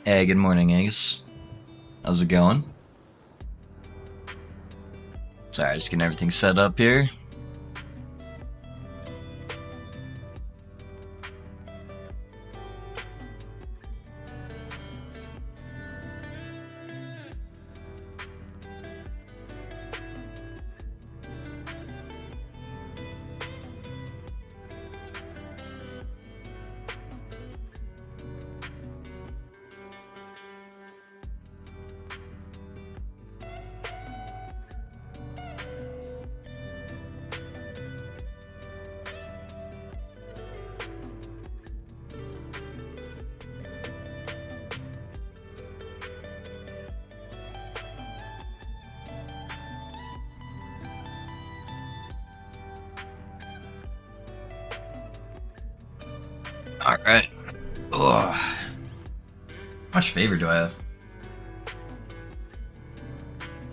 Hey, good morning, Ace. How's it going? Sorry, just getting everything set up here. Alright. Ugh. How much favor do I have?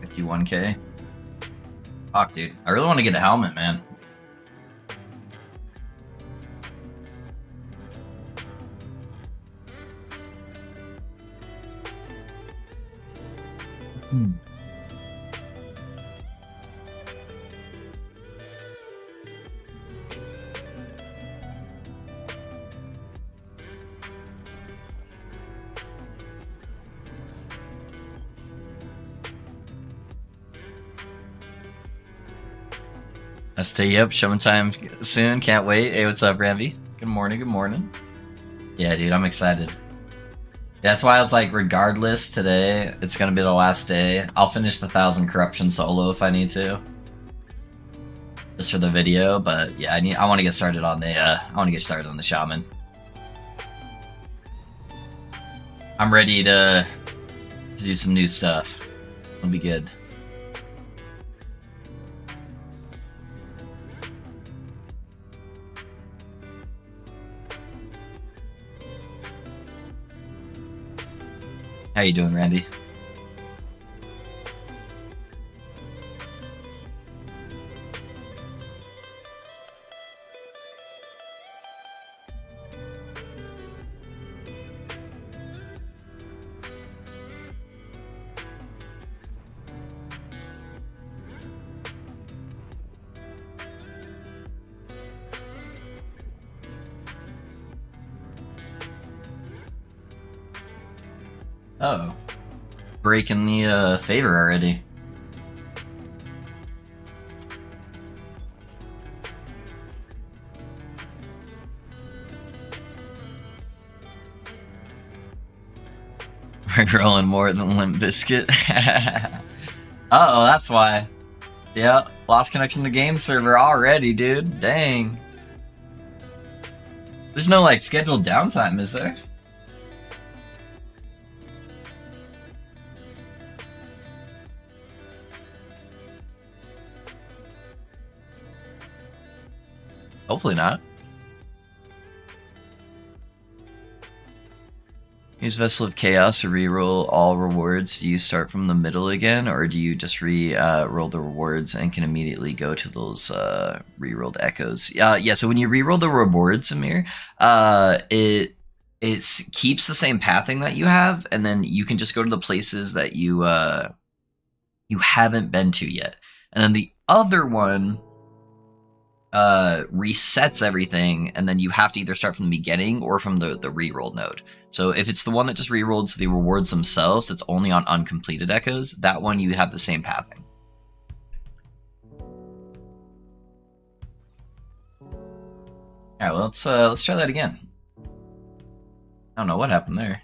51k? Fuck, dude. I really want to get a helmet, man. ST, yep, Shaman time soon. Can't wait. Hey, what's up, Ramby? Good morning, good morning. Yeah, dude, I'm excited. That's why I was like, regardless, today, it's gonna be the last day. I'll finish the 1000 corruption solo if I need to. Just for the video, but yeah, I want to get started on the Shaman. I'm ready to do some new stuff. It'll be good. How you doing, Randy? Oh, breaking the favor already. We're rolling more than Limp Biscuit. Uh-oh, that's why. Yeah, lost connection to game server already, dude. Dang. There's no, like, scheduled downtime, is there? Hopefully not. Use Vessel of Chaos to reroll all rewards. Do you start from the middle again, or do you just roll the rewards and can immediately go to those rerolled echoes? Yeah. So when you reroll the rewards, Amir, it keeps the same pathing that you have, and then you can just go to the places that you haven't been to yet, and then the other one resets everything, and then you have to either start from the beginning or from the reroll node. So if it's the one that just rerolls the rewards themselves, it's only on uncompleted echoes. That one you have the same pathing. All right, well, let's try that again. I don't know what happened there.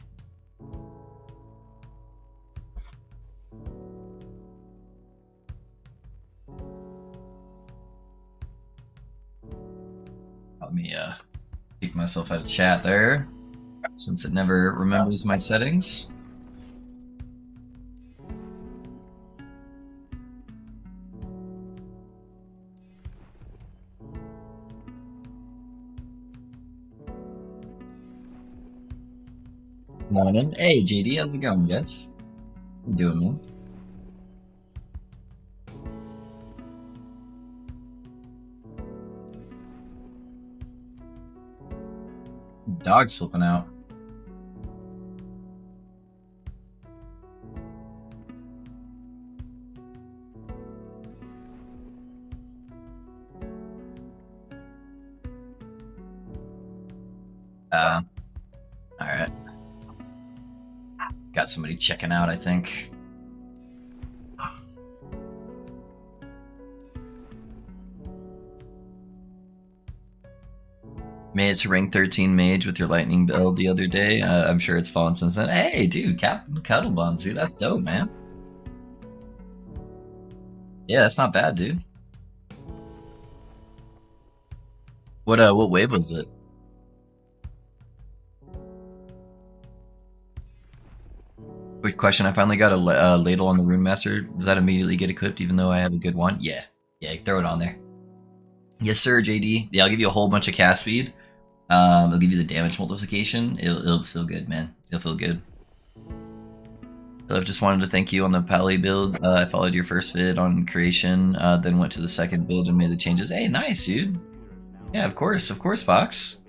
Let me kick myself out of chat there, since it never remembers my settings. Morning. Hey, JD, how's it going, guys? How you doing, man? Dog's flipping out. Alright. Got somebody checking out, I think. Made it to rank 13 mage with your lightning build the other day. I'm sure it's fallen since then. Hey, dude, Captain Cuddle Buns, dude, that's dope, man. Yeah, that's not bad, dude. What wave was it? Quick question: I finally got a ladle on the Rune Master. Does that immediately get equipped, even though I have a good one? Yeah, yeah, throw it on there. Yes, sir, JD. Yeah, I'll give you a whole bunch of cast speed. It'll give you the damage multiplication. It'll feel good, man. It'll feel good. I've just wanted to thank you on the Pally build. I followed your first vid on creation, then went to the second build and made the changes. Hey, nice, dude. Yeah, of course, Box.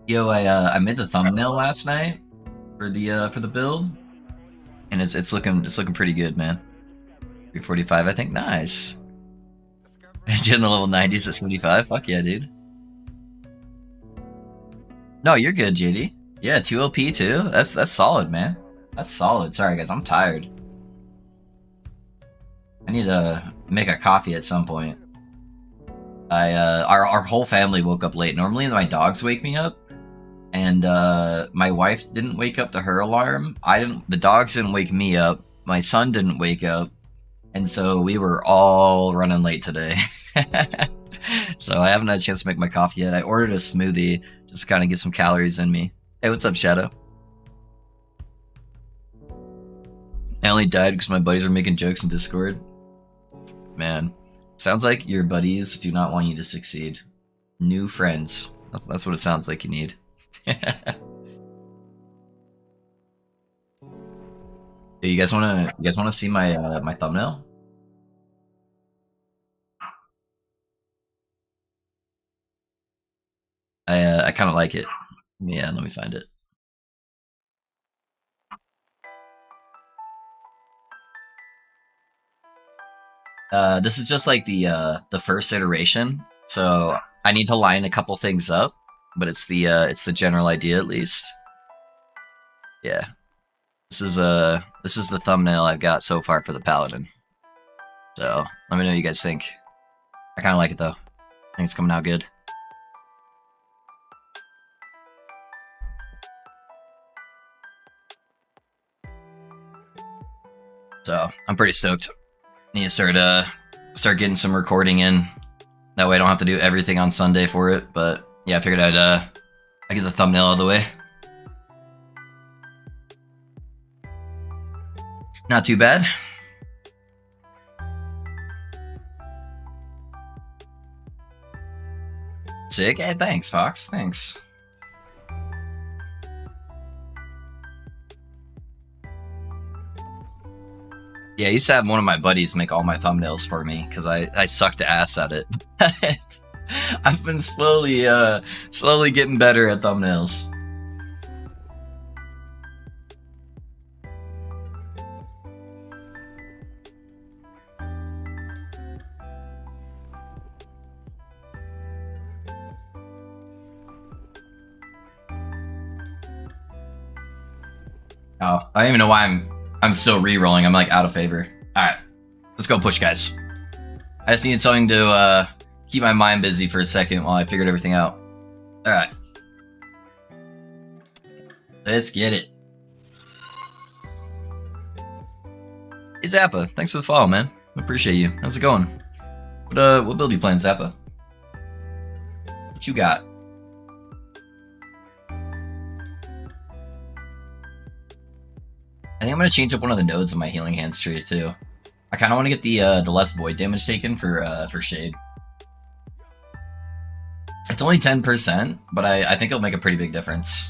Yo, I made the thumbnail last night for the build, and it's looking pretty good, man. 345, I think. Nice. Doing the level 90s at 75. Fuck yeah, dude. No, you're good, JD. Yeah, 2 LP too. That's solid, man. That's solid. Sorry, guys, I'm tired. I need to make a coffee at some point. Our whole family woke up late. Normally, my dogs wake me up, and my wife didn't wake up to her alarm. I didn't. The dogs didn't wake me up. My son didn't wake up, and so we were all running late today. So I haven't had a chance to make my coffee yet. I ordered a smoothie just to kind of get some calories in me. Hey, what's up, Shadow? I only died because my buddies were making jokes in Discord. Man, sounds like your buddies do not want you to succeed. New friends. That's what it sounds like you need. Hey, you guys wanna see my my thumbnail? I kind of like it. Yeah, let me find it. This is just like the first iteration, so I need to line a couple things up, but it's the general idea at least. Yeah, this is the thumbnail I've got so far for the Paladin. So let me know what you guys think. I kind of like it though. I think it's coming out good. So I'm pretty stoked. Need to start getting some recording in. That way I don't have to do everything on Sunday for it. But yeah, I figured I'd get the thumbnail out of the way. Not too bad. Sick. Hey, thanks, Fox. Thanks. Yeah, I used to have one of my buddies make all my thumbnails for me because I sucked ass at it. I've been slowly getting better at thumbnails. Oh, I don't even know why I'm still re-rolling. I'm like out of favor. Alright. Let's go push, guys. I just needed something to keep my mind busy for a second while I figured everything out. Alright. Let's get it. Hey Zappa, thanks for the follow, man. Appreciate you. How's it going? What build you playing, Zappa? What you got? I think I'm gonna change up one of the nodes in my healing hands tree too. I kind of want to get the less void damage taken for shade. It's only 10%, but I think it'll make a pretty big difference.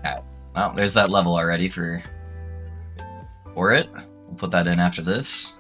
Alright, well, there's that level already for it. We'll put that in after this.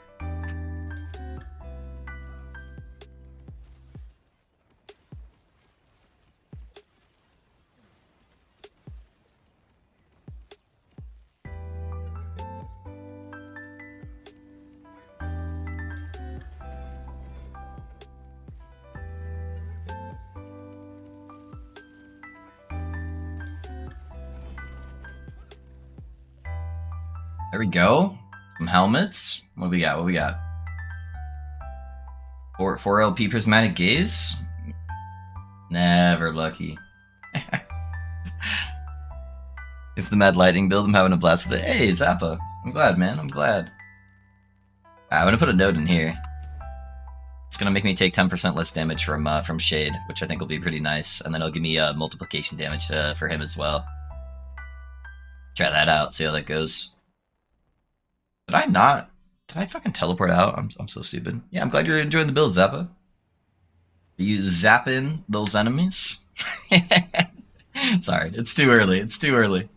There we go. Some helmets. What we got? What we got? 4 LP prismatic gaze. Never lucky. It's the Mad Lightning build. I'm having a blast with it. Hey, Zappa. I'm glad, man. I'm glad. I'm gonna put a note in here. It's gonna make me take 10% less damage from Shade, which I think will be pretty nice, and then it'll give me multiplication damage for him as well. Try that out. See how that goes. Did I not? Did I fucking teleport out? I'm so stupid. Yeah, I'm glad you're enjoying the build, Zappa. Are you zapping those enemies? Sorry, it's too early. It's too early.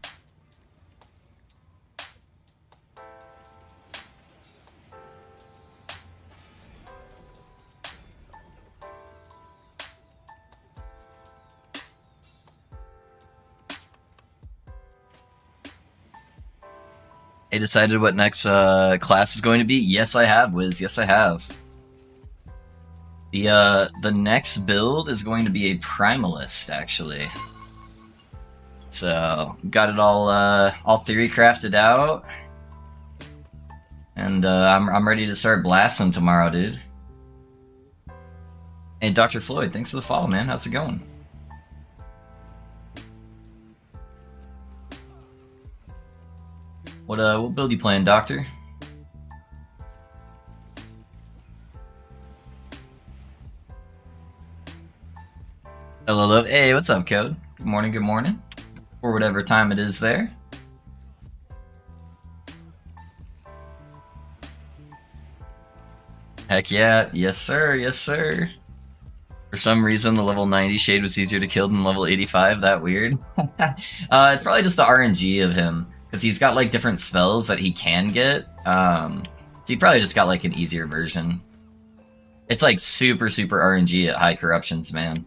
I decided what next class is going to be. Yes, I have, Wiz. Yes, I have. The next build is going to be a Primalist, actually. So got it all theory crafted out, and I'm ready to start blasting tomorrow, dude. Hey, Dr. Floyd, thanks for the follow, man. How's it going? What build you playing, Doctor? Hello, hey, what's up, Code? Good morning, good morning. Or whatever time it is there. Heck yeah, yes sir, yes sir. For some reason, the level 90 Shade was easier to kill than level 85, that weird. It's probably just the RNG of him, because he's got like different spells that he can get. So he probably just got like an easier version. It's like super RNG at high corruptions, man.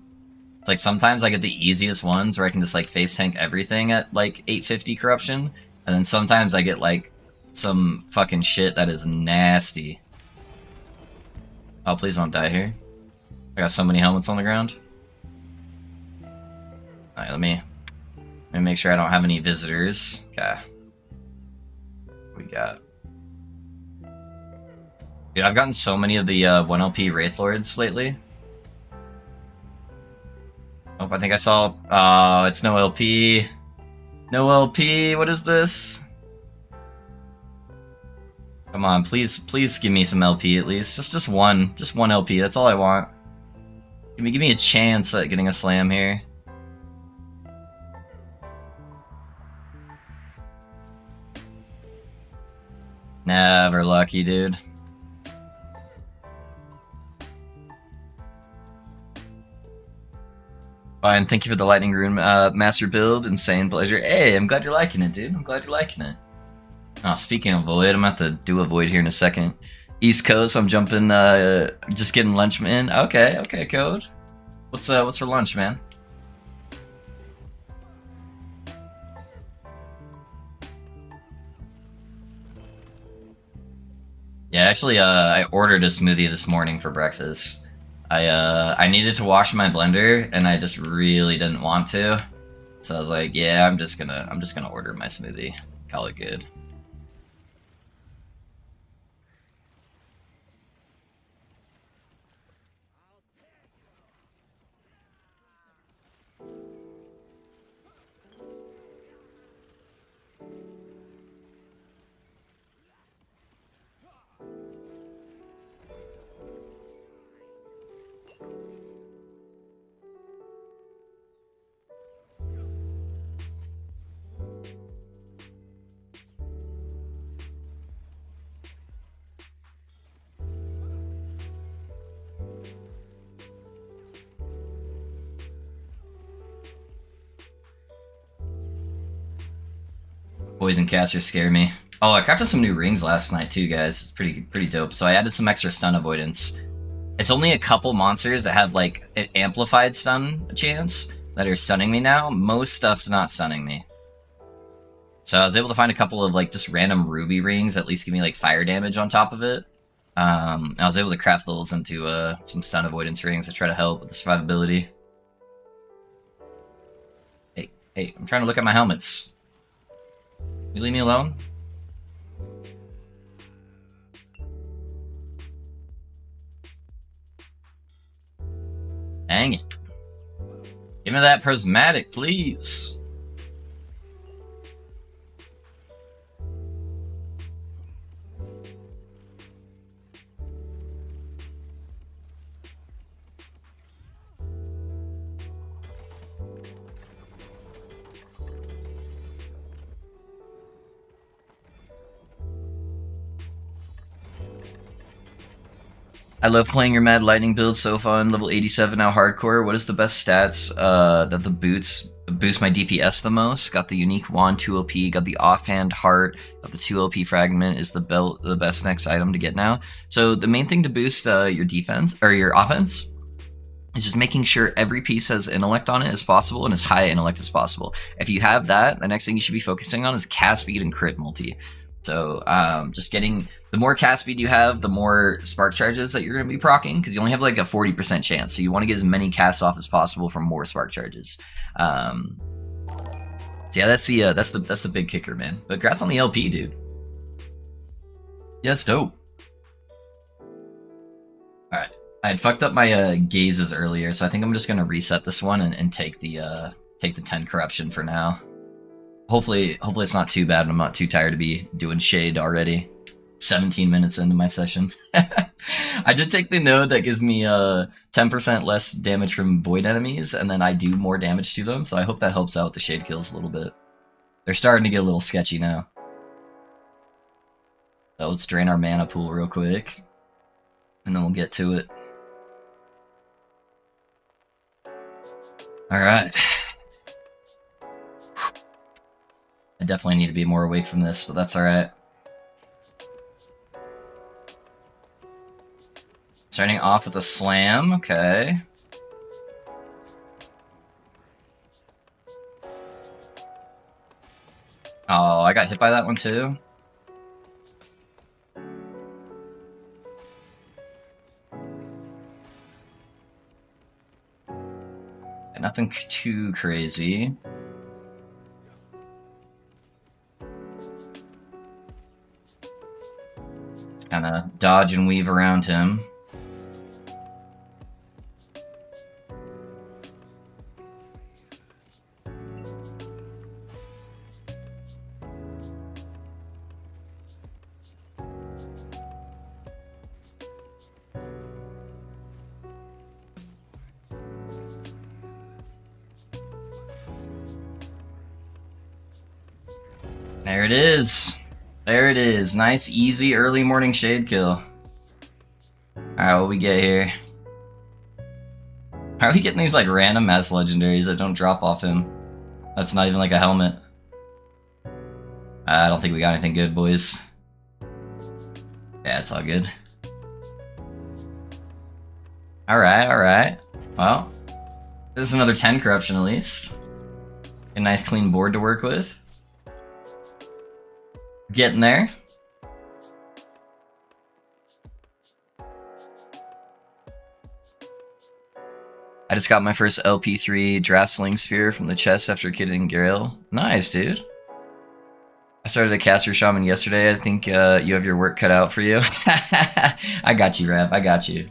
It's like sometimes I get the easiest ones where I can just like face tank everything at like 850 corruption, and then sometimes I get like some fucking shit that is nasty. Oh, please don't die here. I got so many helmets on the ground. Alright, let me make sure I don't have any visitors. Okay. What we got? Dude, I've gotten so many of the 1LP Wraith Lords lately. Oh, I think I saw... Oh, it's no LP. No LP, what is this? Come on, please give me some LP at least. Just one LP, that's all I want. Give me a chance at getting a slam here. Never lucky, dude. Fine, thank you for the Lightning Rune master build. Insane pleasure. Hey, I'm glad you're liking it, dude. I'm glad you're liking it. Oh, speaking of Void, I'm about to do a Void here in a second. East Coast, I'm jumping, just getting lunch in. Okay, Code. What's for lunch, man? Yeah, actually, I ordered a smoothie this morning for breakfast. I needed to wash my blender, and I just really didn't want to. So I was like, yeah, I'm just gonna order my smoothie. Call it good. Poison casters scare me. Oh, I crafted some new rings last night too, guys. It's pretty dope. So I added some extra stun avoidance. It's only a couple monsters that have like an amplified stun chance that are stunning me now. Most stuff's not stunning me. So I was able to find a couple of like just random ruby rings that at least give me like fire damage on top of it. I was able to craft those into some stun avoidance rings to try to help with the survivability. Hey, I'm trying to look at my helmets. You leave me alone? Dang it. Give me that prismatic, please. I love playing your Mad Lightning build, so fun. Level 87 now hardcore. What is the best stats that the boots boost my DPS the most? Got the unique wand 2 OP, got the offhand heart, got the 2 OP fragment is the best next item to get now. So the main thing to boost your defense or your offense is just making sure every piece has intellect on it as possible and as high intellect as possible. If you have that, the next thing you should be focusing on is cast speed and crit multi. So just getting the more cast speed you have, the more spark charges that you're going to be proccing, because you only have like a 40% chance. So you want to get as many casts off as possible from more spark charges. So yeah, that's the big kicker, man. But congrats on the LP, dude. Yes, dope. All right, I had fucked up my gazes earlier, so I think I'm just gonna reset this one and take the 10 corruption for now. Hopefully it's not too bad and I'm not too tired to be doing shade already. 17 minutes into my session. I did take the node that gives me 10% less damage from void enemies, and then I do more damage to them, so I hope that helps out the shade kills a little bit. They're starting to get a little sketchy now. So let's drain our mana pool real quick, and then we'll get to it. Alright. I definitely need to be more awake from this, but that's alright. Starting off with a slam, okay. Oh, I got hit by that one too. Nothing too crazy. Kind of dodge and weave around him. There it is. There it is. Nice, easy, early morning shade kill. Alright, what we get here? How are we getting these like random mass legendaries that don't drop off him? That's not even like a helmet. I don't think we got anything good, boys. Yeah, it's all good. Alright, alright. Well, this is another 10 corruption at least. A nice clean board to work with. Getting there. I just got my first LP3 Drastling Spear from the chest after killing Garail. Nice, dude. I started a caster shaman yesterday. I think you have your work cut out for you. I got you, Rap. I got you.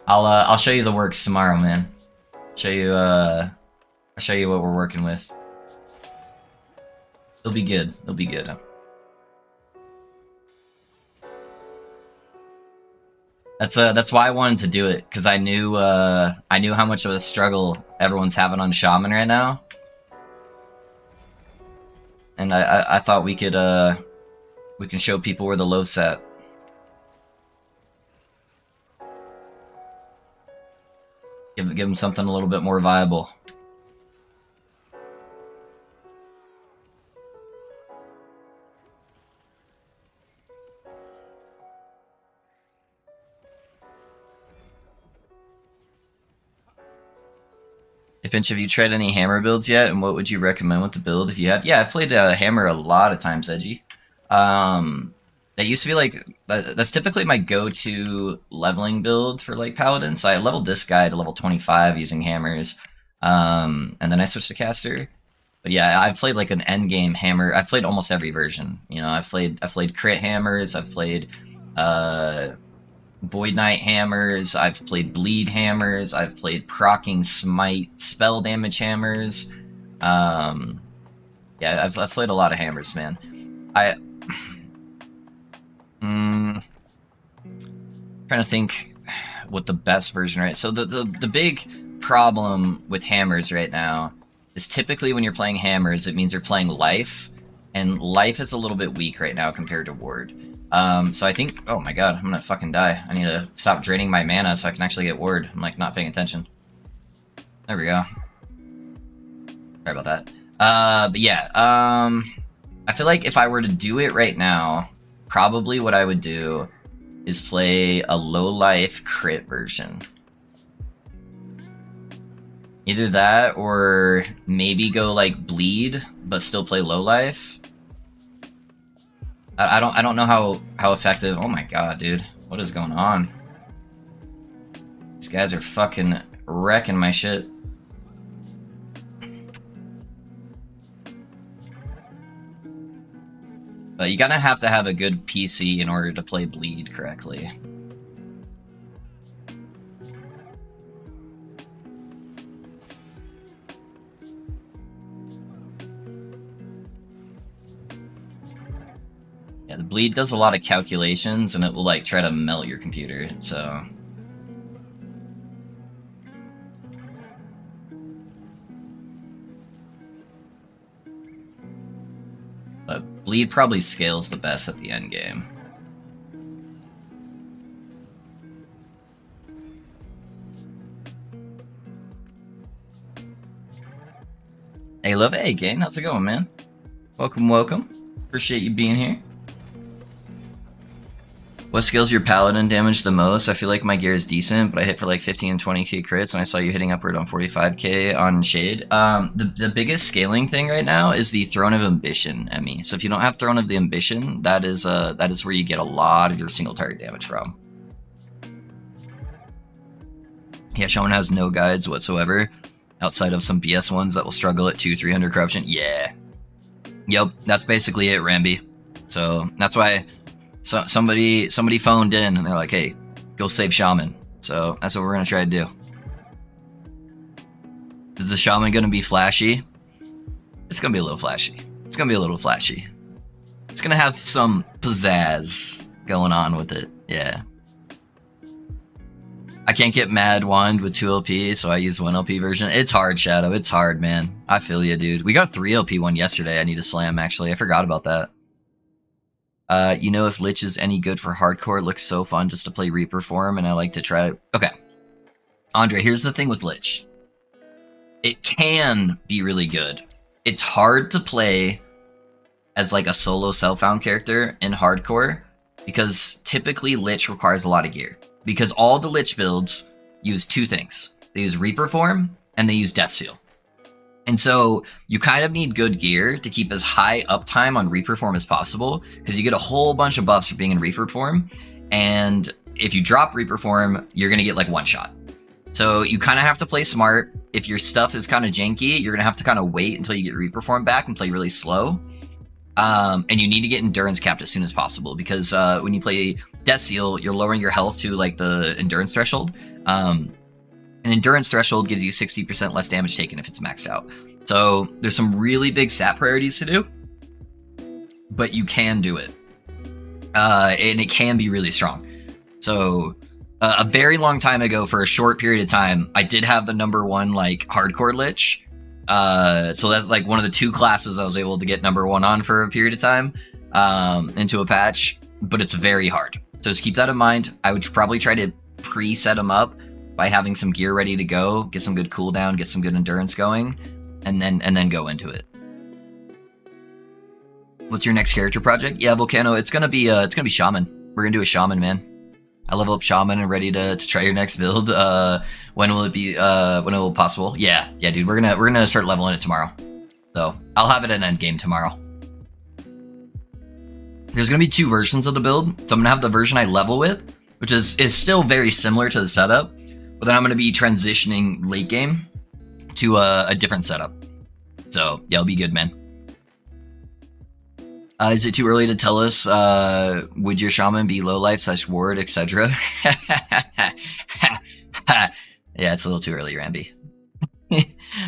I'll show you the works tomorrow, man. I'll show you what we're working with. It'll be good. It'll be good. That's why I wanted to do it, because I knew how much of a struggle everyone's having on Shaman right now, and I thought we can show people where the loaf's at. Give them something a little bit more viable. Pinch, have you tried any hammer builds yet, and what would you recommend with the build if you had? Yeah, I've played hammer a lot of times, Edgy. That used to be like, that's typically my go-to leveling build for like Paladin, so I leveled this guy to level 25 using hammers, and then I switched to caster. But yeah, I've played like an endgame hammer. I've played almost every version. You know, I've played crit hammers, I've played Void Knight hammers, I've played bleed hammers, I've played proccing smite spell damage hammers. Yeah, I've played a lot of hammers, man. Trying to think what the best version, right? So the big problem with hammers right now is typically when you're playing hammers, it means you're playing life, and life is a little bit weak right now compared to ward. So I think, oh my god, I'm gonna fucking die. I need to stop draining my mana so I can actually get ward. I'm like not paying attention. There we go. Sorry about that. But yeah, I feel like if I were to do it right now, probably what I would do is play a low life crit version. Either that or maybe go like bleed, but still play low life. I don't know how effective. Oh my god, dude. What is going on? These guys are fucking wrecking my shit. But you gotta have to have a good PC in order to play bleed correctly. Yeah, the bleed does a lot of calculations and it will like try to melt your computer, so... But bleed probably scales the best at the end game. Hey, love, hey, Kane, how's it going, man? Welcome, welcome. Appreciate you being here. What skills your paladin damage the most? I feel like my gear is decent, but I hit for like 15 and 20k crits, and I saw you hitting upward on 45k on Shade. The biggest scaling thing right now is the Throne of Ambition, Emmy. So if you don't have Throne of the Ambition, that is where you get a lot of your single target damage from. Yeah, Shaman has no guides whatsoever, outside of some BS ones that will struggle at 200-300 corruption. Yeah. Yep, that's basically it, Ramby. So that's why... So somebody phoned in and they're like, hey, go save Shaman. So that's what we're gonna try to do. Is the Shaman gonna be flashy? It's gonna be a little flashy. It's gonna be a little flashy. It's gonna have some pizzazz going on with it, yeah. I can't get Mad Wand with 2 LP, so I use 1 LP version. It's hard, Shadow. It's hard, man. I feel you, dude. We got a 3 LP one yesterday I need to slam, actually. I forgot about that. You know, if Lich is any good for hardcore, it looks so fun just to play Reaper for him, and I like to try... Okay. Andre, here's the thing with Lich. It can be really good. It's hard to play as like a solo self-found character in hardcore, because typically Lich requires a lot of gear. Because all the Lich builds use 2 things. They use Reaper form, and they use Death Seal. And so you kind of need good gear to keep as high uptime on Reaper form as possible, because you get a whole bunch of buffs for being in Reaper form, and if you drop Reaper form, you're going to get like 1 shot. So you kind of have to play smart. If your stuff is kind of janky, you're going to have to kind of wait until you get Reaper form back and play really slow. And you need to get endurance capped as soon as possible, because when you play Death Seal, you're lowering your health to like the endurance threshold. An endurance threshold gives you 60% less damage taken if it's maxed out. So there's some really big stat priorities to do, but you can do it. And it can be really strong. So a very long time ago, for a short period of time, I did have the #1 like hardcore Lich. So that's like one of the 2 classes I was able to get #1 on for a period of time into a patch, but it's very hard. So just keep that in mind. I would probably try to pre-set them up by having some gear ready to go, get some good cooldown, get some good endurance going, and then go into it. What's your next character project? Yeah, Volcano, it's gonna be Shaman. We're gonna do a Shaman, man. I level up Shaman and ready to try your next build. When will it be when it will possible? Yeah, dude, we're gonna start leveling it tomorrow. So I'll have it at Endgame tomorrow. There's gonna be 2 versions of the build. So I'm gonna have the version I level with, which is still very similar to the setup. But then I'm going to be transitioning late game to a different setup. So, yeah, it'll be good, man. Is it too early to tell us? Would your shaman be low life / ward, etc.? Yeah, it's a little too early, Ramby.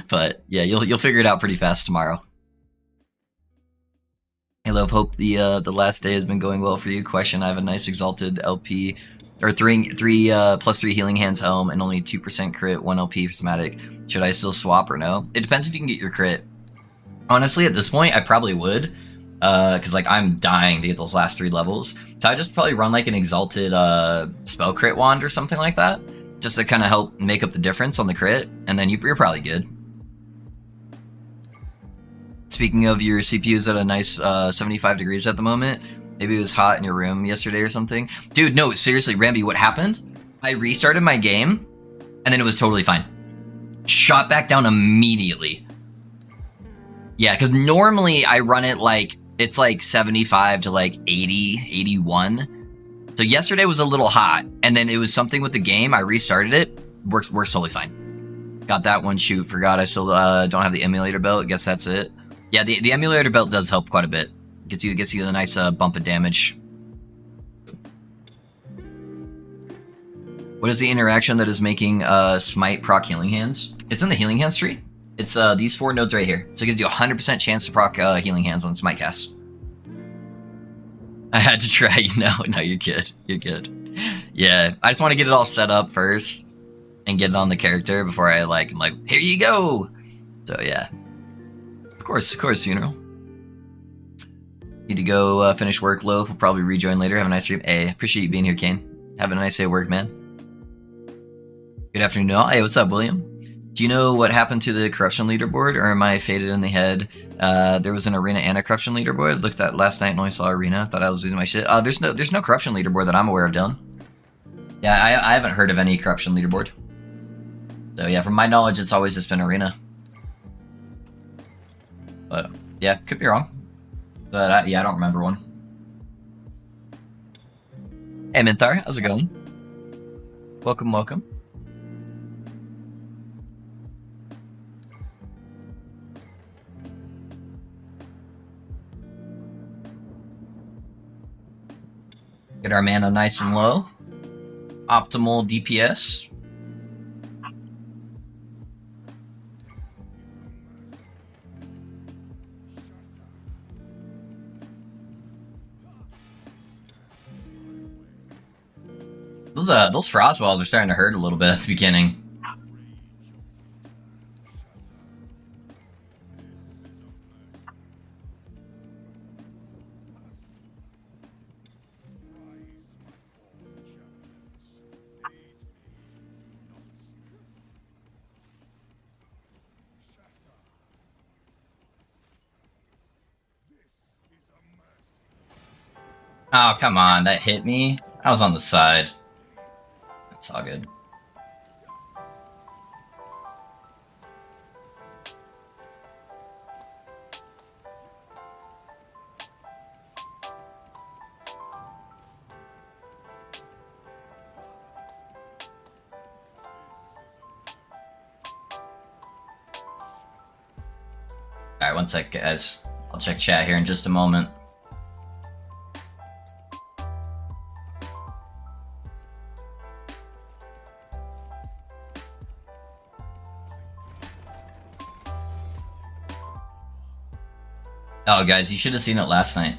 But yeah, you'll figure it out pretty fast tomorrow. Hey, love. Hope the last day has been going well for you. Question: I have a nice exalted LP, or three +3 healing hands helm and only 2% crit, 1 LP prismatic. Should I still swap or no? It depends if you can get your crit. Honestly, at this point, I probably would, because like I'm dying to get those last 3 levels. So I just probably run like an exalted spell crit wand or something like that, just to kind of help make up the difference on the crit, and then you're probably good. Speaking of, your CPU's at a nice 75 degrees at the moment. Maybe it was hot in your room yesterday or something. Dude, no, seriously, Ramby, what happened? I restarted my game, and then it was totally fine. Shot back down immediately. Yeah, because normally I run it like, it's like 75 to like 80, 81. So yesterday was a little hot, and then it was something with the game. I restarted it. Works totally fine. Got that one, shoot. Forgot I still don't have the emulator belt. Guess that's it. Yeah, the emulator belt does help quite a bit. Gets you a nice bump of damage. What is the interaction that is making Smite proc healing hands? It's in the healing hands tree. It's these 4 nodes right here. So it gives you a 100% chance to proc healing hands on Smite casts. I had to try, No, you're good. You're good. Yeah, I just want to get it all set up first and get it on the character before I'm like, here you go. So yeah. Of course, funeral. Need to go finish work, Loaf. We'll probably rejoin later. Have a nice stream. Hey, appreciate you being here, Kane. Have a nice day at work, man. Good afternoon. Hey, what's up, William? Do you know what happened to the corruption leaderboard, or am I faded in the head? There was an arena and a corruption leaderboard. Looked at last night and only saw arena. Thought I was losing my shit. There's no corruption leaderboard that I'm aware of, Dylan. Yeah, I haven't heard of any corruption leaderboard. So yeah, from my knowledge, it's always just been arena. But yeah, could be wrong. But yeah, I don't remember one. Hey Minthar, how's it going? Welcome, welcome. Get our mana nice and low. Optimal DPS. Those frost balls are starting to hurt a little bit at the beginning. Oh, come on, that hit me? I was on the side. It's all good. Alright, one sec, guys. I'll check chat here in just a moment. Oh, guys, you should have seen it last night.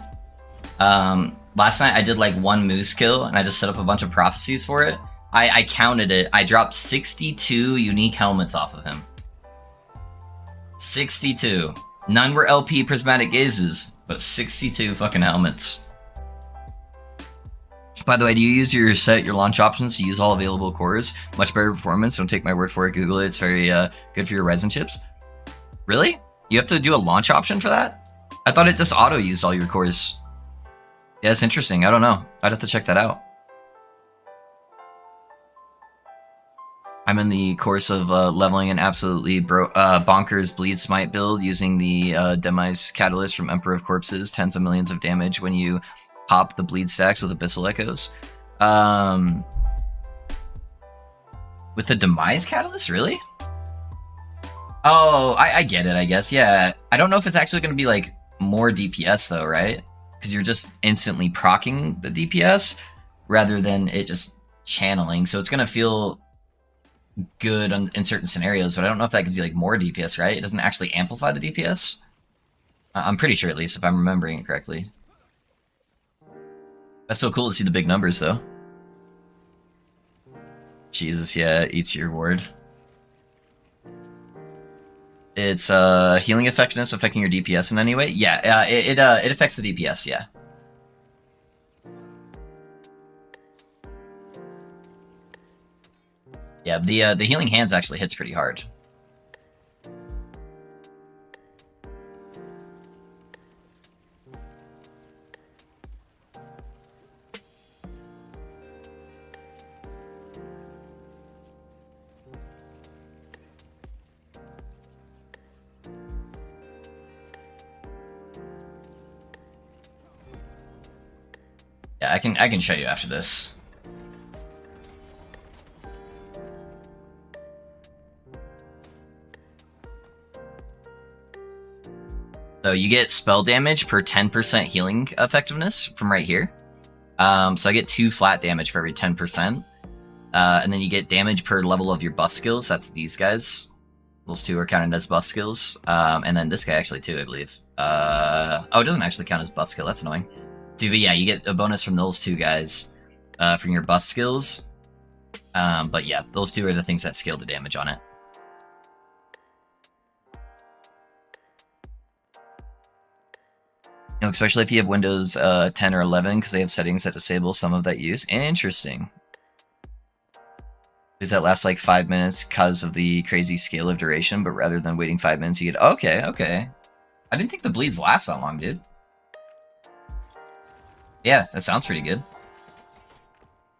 Last night I did like 1 moose kill, and I just set up a bunch of prophecies for it. I counted it. I dropped 62 unique helmets off of him. 62. None were LP prismatic gazes, but 62 fucking helmets. By the way, do you use your launch options to use all available cores? Much better performance. Don't take my word for it. Google it. It's very good for your resin chips. Really? You have to do a launch option for that? I thought it just auto-used all your cores. Yeah, that's interesting. I don't know. I'd have to check that out. I'm in the course of leveling an absolutely bonkers Bleed Smite build using the Demise Catalyst from Emperor of Corpses. Tens of millions of damage when you pop the bleed stacks with Abyssal Echoes. With the Demise Catalyst? Really? Oh, I get it, I guess. Yeah. I don't know if it's actually going to be, like, more DPS, though, right? because you're just instantly proccing the DPS rather than it just channeling. So it's gonna feel good in certain scenarios, but I don't know if that gives you like more DPS, right? It doesn't actually amplify the DPS. I'm pretty sure, at least, if I'm remembering it correctly. That's still cool to see the big numbers, though. Jesus, yeah, eats your ward. It's healing effectiveness affecting your DPS in any way? Yeah, it affects the DPS, yeah. Yeah, the healing hands actually hits pretty hard. Yeah, I can show you after this. So you get spell damage per 10% healing effectiveness from right here. So I get 2 flat damage for every 10%. And then you get damage per level of your buff skills. That's these guys. Those 2 are counted as buff skills. And then this guy actually too, I believe. Oh, it doesn't actually count as buff skill. That's annoying. So, but yeah, you get a bonus from those 2 guys from your buff skills. But yeah, those 2 are the things that scale the damage on it. You know, especially if you have Windows 10 or 11, because they have settings that disable some of that use. Interesting. Does that last like 5 minutes because of the crazy scale of duration, but rather than waiting 5 minutes, you get... Okay, okay. I didn't think the bleeds last that long, dude. Yeah, that sounds pretty good.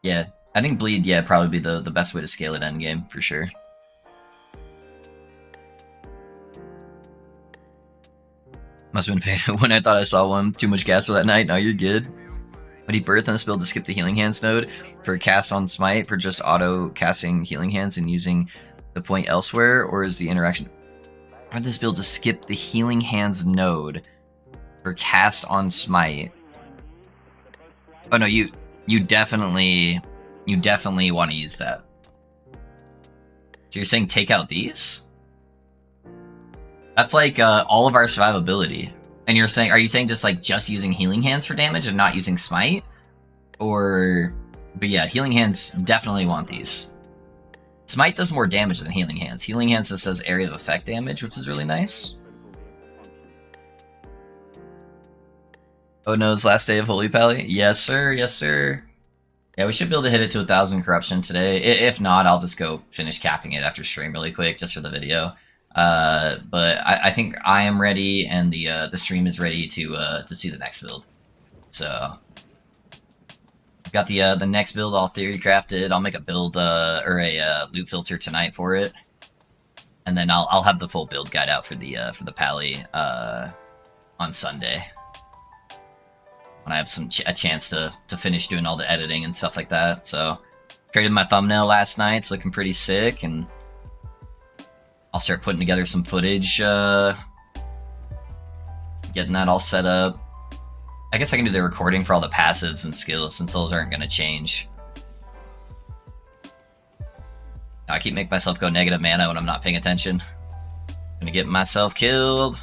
Yeah, I think bleed, yeah, probably be the best way to scale it endgame, for sure. Must have been when I thought I saw one. Too much gas that night. No, you're good. Would he birth on this build to skip the healing hands node for cast on smite for just auto casting healing hands and using the point elsewhere, or is the interaction for this build to skip the healing hands node for cast on smite? Oh no, you definitely want to use that. So you're saying take out these? That's like all of our survivability. And you're saying, are you saying just using healing hands for damage and not using smite? Or, but yeah, healing hands definitely want these. Smite does more damage than healing hands. Healing hands just does area of effect damage, which is really nice. Oh no, it's last day of Holy Pally? Yes sir, yes sir. Yeah, we should be able to hit it to 1,000 corruption today. If not, I'll just go finish capping it after stream really quick, just for the video. But I think I am ready, and the stream is ready to see the next build. So I've got the next build all theory crafted. I'll make a build or a loot filter tonight for it, and then I'll have the full build guide out for the Pally on Sunday when I have a chance to finish doing all the editing and stuff like that. So created my thumbnail last night. It's looking pretty sick, and I'll start putting together some footage, getting that all set up. I guess I can do the recording for all the passives and skills, since those aren't going to change. I keep making myself go negative mana when I'm not paying attention. Gonna get myself killed.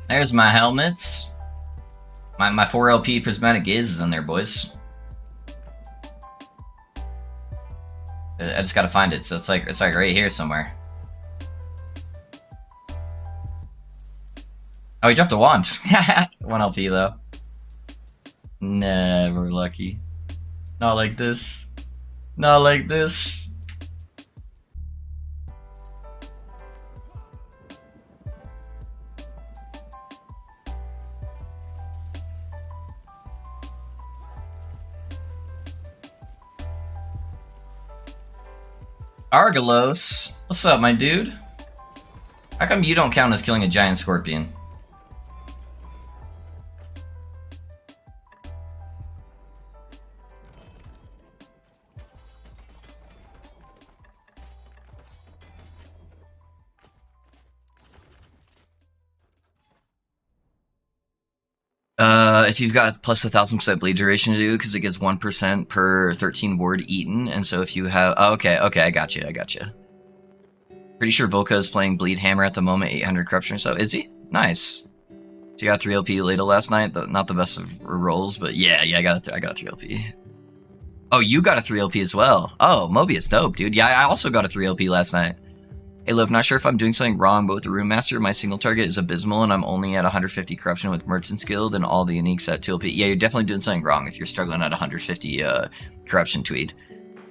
There's my helmets. My 4LP prismatic gaze is in there, boys. I just gotta find it, so it's like right here somewhere. Oh, he dropped a wand. 1 LP though. Never lucky. Not like this. Not like this. Argalos, what's up, my dude? How come you don't count as killing a giant scorpion? If you've got plus 1,000% bleed duration to do, because it gives 1% per 13 ward eaten, and so if you have... Oh, okay, I got you. Pretty sure Volca is playing Bleed Hammer at the moment, 800 corruption or so. Is he? Nice. So you got 3 LP later last night. Not the best of rolls, but yeah, I got a 3 LP. Oh, you got a 3 LP as well. Oh, Mobius, dope, dude. Yeah, I also got a 3 LP last night. Hey, Liv, not sure if I'm doing something wrong, but with the Rune Master, my single target is abysmal, and I'm only at 150 corruption with Merchant's Guild, and all the uniques at 2 LP. Yeah, you're definitely doing something wrong if you're struggling at 150 corruption tweed.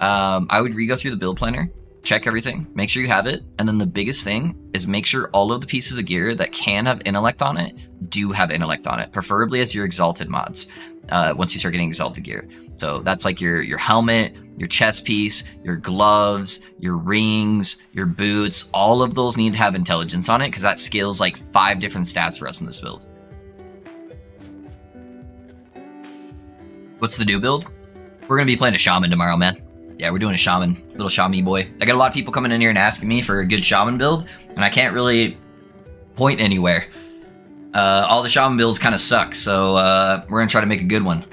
I would re-go through the build planner, check everything, make sure you have it, and then the biggest thing is make sure all of the pieces of gear that can have intellect on it do have intellect on it, preferably as your exalted mods, once you start getting exalted gear. So that's like your helmet, your chest piece, your gloves, your rings, your boots, all of those need to have intelligence on it because that scales like 5 different stats for us in this build. What's the new build? We're going to be playing a Shaman tomorrow, man. Yeah, we're doing a Shaman, little Shaman boy. I got a lot of people coming in here and asking me for a good Shaman build, and I can't really point anywhere. All the Shaman builds kind of suck, so we're going to try to make a good one.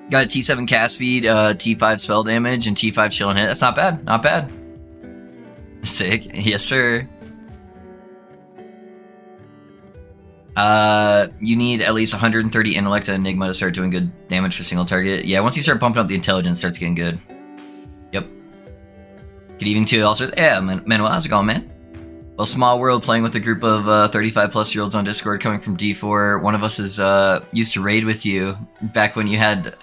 Got a T7 cast speed, T5 spell damage, and T5 chill and hit. That's not bad. Not bad. Sick. Yes, sir. You need at least 130 intellect and enigma to start doing good damage for single target. Yeah, once you start pumping up the intelligence, it starts getting good. Yep. Good evening to you also. Yeah, Manuel, how's it going, man? Well, small world, playing with a group of 35 plus year olds on Discord coming from D4. One of us is used to raid with you back when you had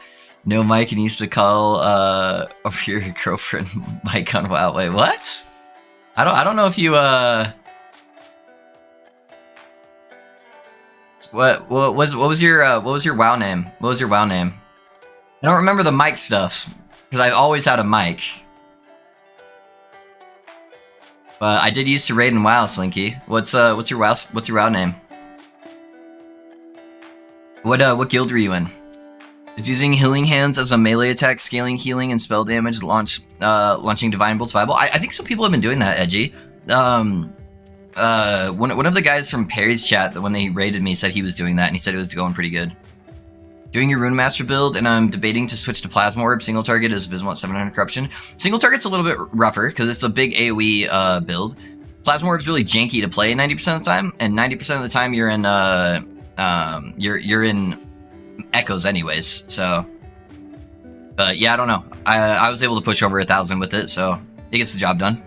no mic and used to call over your girlfriend Mike on WoW. Wait, what? I don't know if you what was your WoW name? What was your WoW name? I don't remember the mic stuff because I've always had a mic. But I did used to raid in WoW, Slinky. What's your WoW name? What guild were you in? Is using Healing Hands as a melee attack, scaling healing and spell damage, launching Divine Bolts viable? I think some people have been doing that, Edgy. One of the guys from Perry's chat, when they raided me, said he was doing that, and he said it was going pretty good. Doing your Rune Master build, and I'm debating to switch to Plasma Orb. Single target is abysmal at 700 corruption. Single target's a little bit rougher, because it's a big AoE build. Plasma Orb's really janky to play 90% of the time, and 90% of the time you're in you're in echoes anyways, so. But yeah, I don't know. I was able to push over 1,000 with it, so it gets the job done.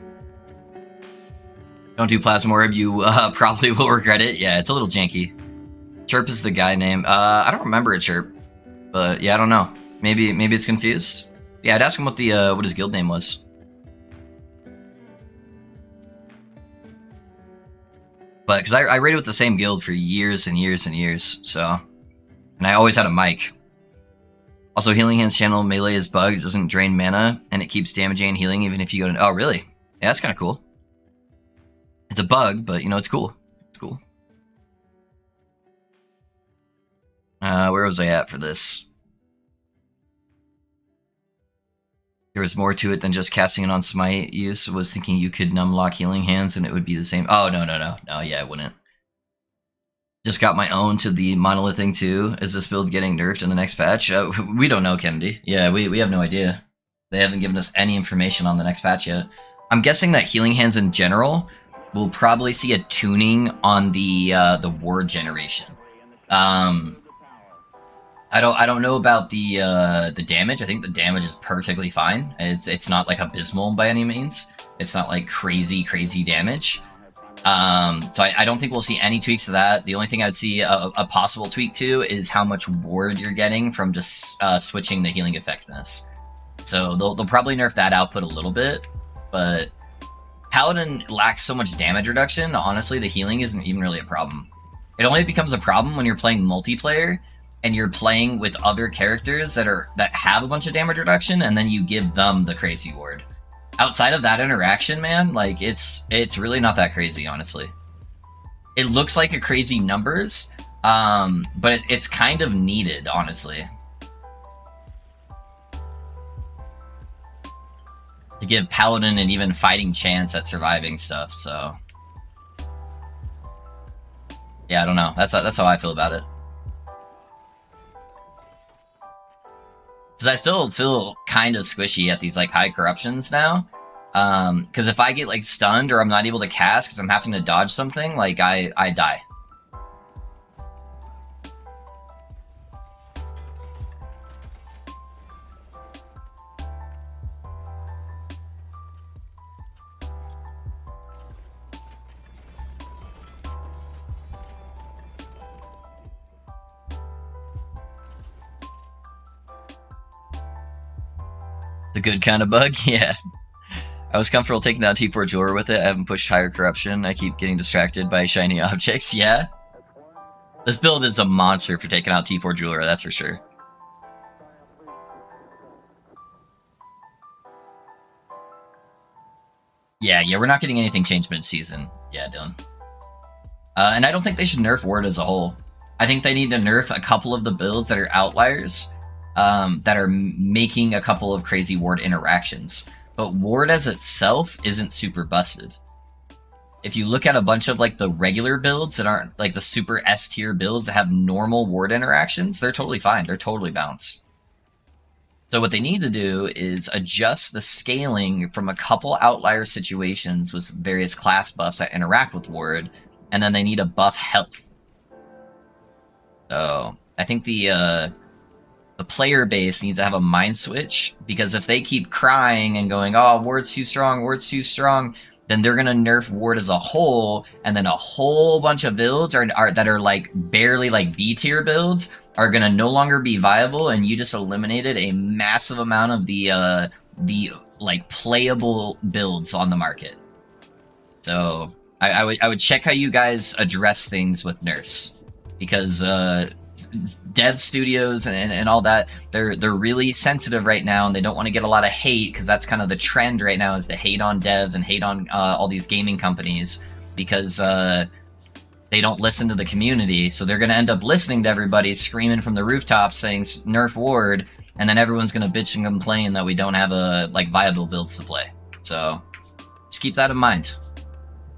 Don't do Plasma Orb, you probably will regret it. Yeah, it's a little janky. Chirp is the guy name. I don't remember a Chirp, but yeah, I don't know. Maybe it's confused. Yeah, I'd ask him what his guild name was. But because I raided with the same guild for years and years and years, so. And I always had a mic. Also, Healing Hands channel melee is bugged, it doesn't drain mana, and it keeps damaging and healing even if you go to... Oh, really? Yeah, that's kind of cool. It's a bug, but, you know, it's cool. It's cool. Where was I at for this? There was more to it than just casting it on Smite use. I was thinking you could numlock Healing Hands and it would be the same. Oh, no. No, yeah, it wouldn't. Just got my own to the monolith thing too. Is this build getting nerfed in the next patch? We don't know, Kennedy. Yeah, we have no idea. They haven't given us any information on the next patch yet. I'm guessing that Healing Hands in general will probably see a tuning on the ward generation. I don't know about the damage. I think the damage is perfectly fine. It's not like abysmal by any means. It's not like crazy damage. So I don't think we'll see any tweaks to that. The only thing I'd see a possible tweak to is how much ward you're getting from just switching the healing effectiveness. So they'll probably nerf that output a little bit, but Paladin lacks so much damage reduction, honestly the healing isn't even really a problem. It only becomes a problem when you're playing multiplayer and you're playing with other characters that have a bunch of damage reduction and then you give them the crazy ward. outside of that interaction, man, like it's really not that crazy, honestly. It looks like a crazy numbers, but it's kind of needed, honestly, to give Paladin an even fighting chance at surviving stuff. So yeah, I don't know. That's how I feel about it. Because I still feel kind of squishy at these like high corruptions now. Because if I get like stunned or I'm not able to cast because I'm having to dodge something, like I die. The good kind of bug, yeah. I was comfortable taking down T4 Jeweler with it. I haven't pushed higher corruption. I keep getting distracted by shiny objects. Yeah. This build is a monster for taking out T4 Jeweler, that's for sure. Yeah, we're not getting anything changed mid-season. Yeah, Dylan. And I don't think they should nerf Ward as a whole. I think they need to nerf a couple of the builds that are outliers, that are making a couple of crazy Ward interactions. But Ward as itself isn't super busted. If you look at a bunch of like the regular builds that aren't like the super S tier builds that have normal Ward interactions, they're totally fine. They're totally balanced. So what they need to do is adjust the scaling from a couple outlier situations with various class buffs that interact with Ward, and then they need to buff health. So I think the player base needs to have a mind switch, because if they keep crying and going, oh, Ward's too strong, then they're gonna nerf Ward as a whole, and then a whole bunch of builds that are like barely like B tier builds are gonna no longer be viable, and you just eliminated a massive amount of the like playable builds on the market. So I would check how you guys address things with nerfs, because dev studios and all that, they're really sensitive right now, and they don't want to get a lot of hate, because that's kind of the trend right now, is to hate on devs and hate on all these gaming companies, because they don't listen to the community. So they're going to end up listening to everybody screaming from the rooftops saying nerf Ward, and then everyone's going to bitch and complain that we don't have like viable builds to play. So just keep that in mind.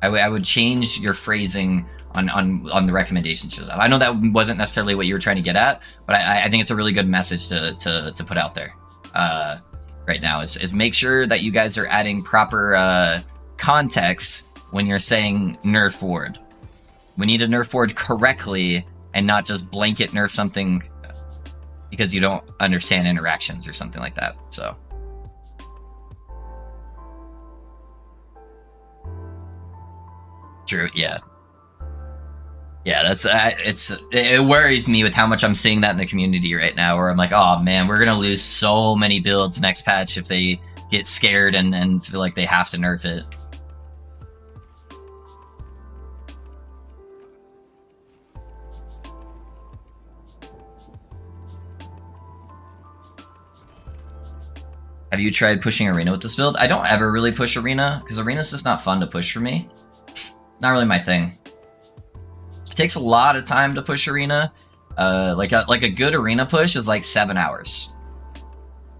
I would change your phrasing on the recommendations for stuff. I know that wasn't necessarily what you were trying to get at, but I think it's a really good message to put out there right now, is make sure that you guys are adding proper context when you're saying nerf Ward. We need to nerf Ward correctly, and not just blanket nerf something because you don't understand interactions or something like that. So true, yeah. Yeah, that's it worries me with how much I'm seeing that in the community right now, where I'm like, oh man, we're gonna lose so many builds next patch if they get scared and feel like they have to nerf it. Have you tried pushing Arena with this build? I don't ever really push Arena, because Arena's just not fun to push for me. Not really my thing. It takes a lot of time to push Arena. Like a good Arena push is like 7 hours.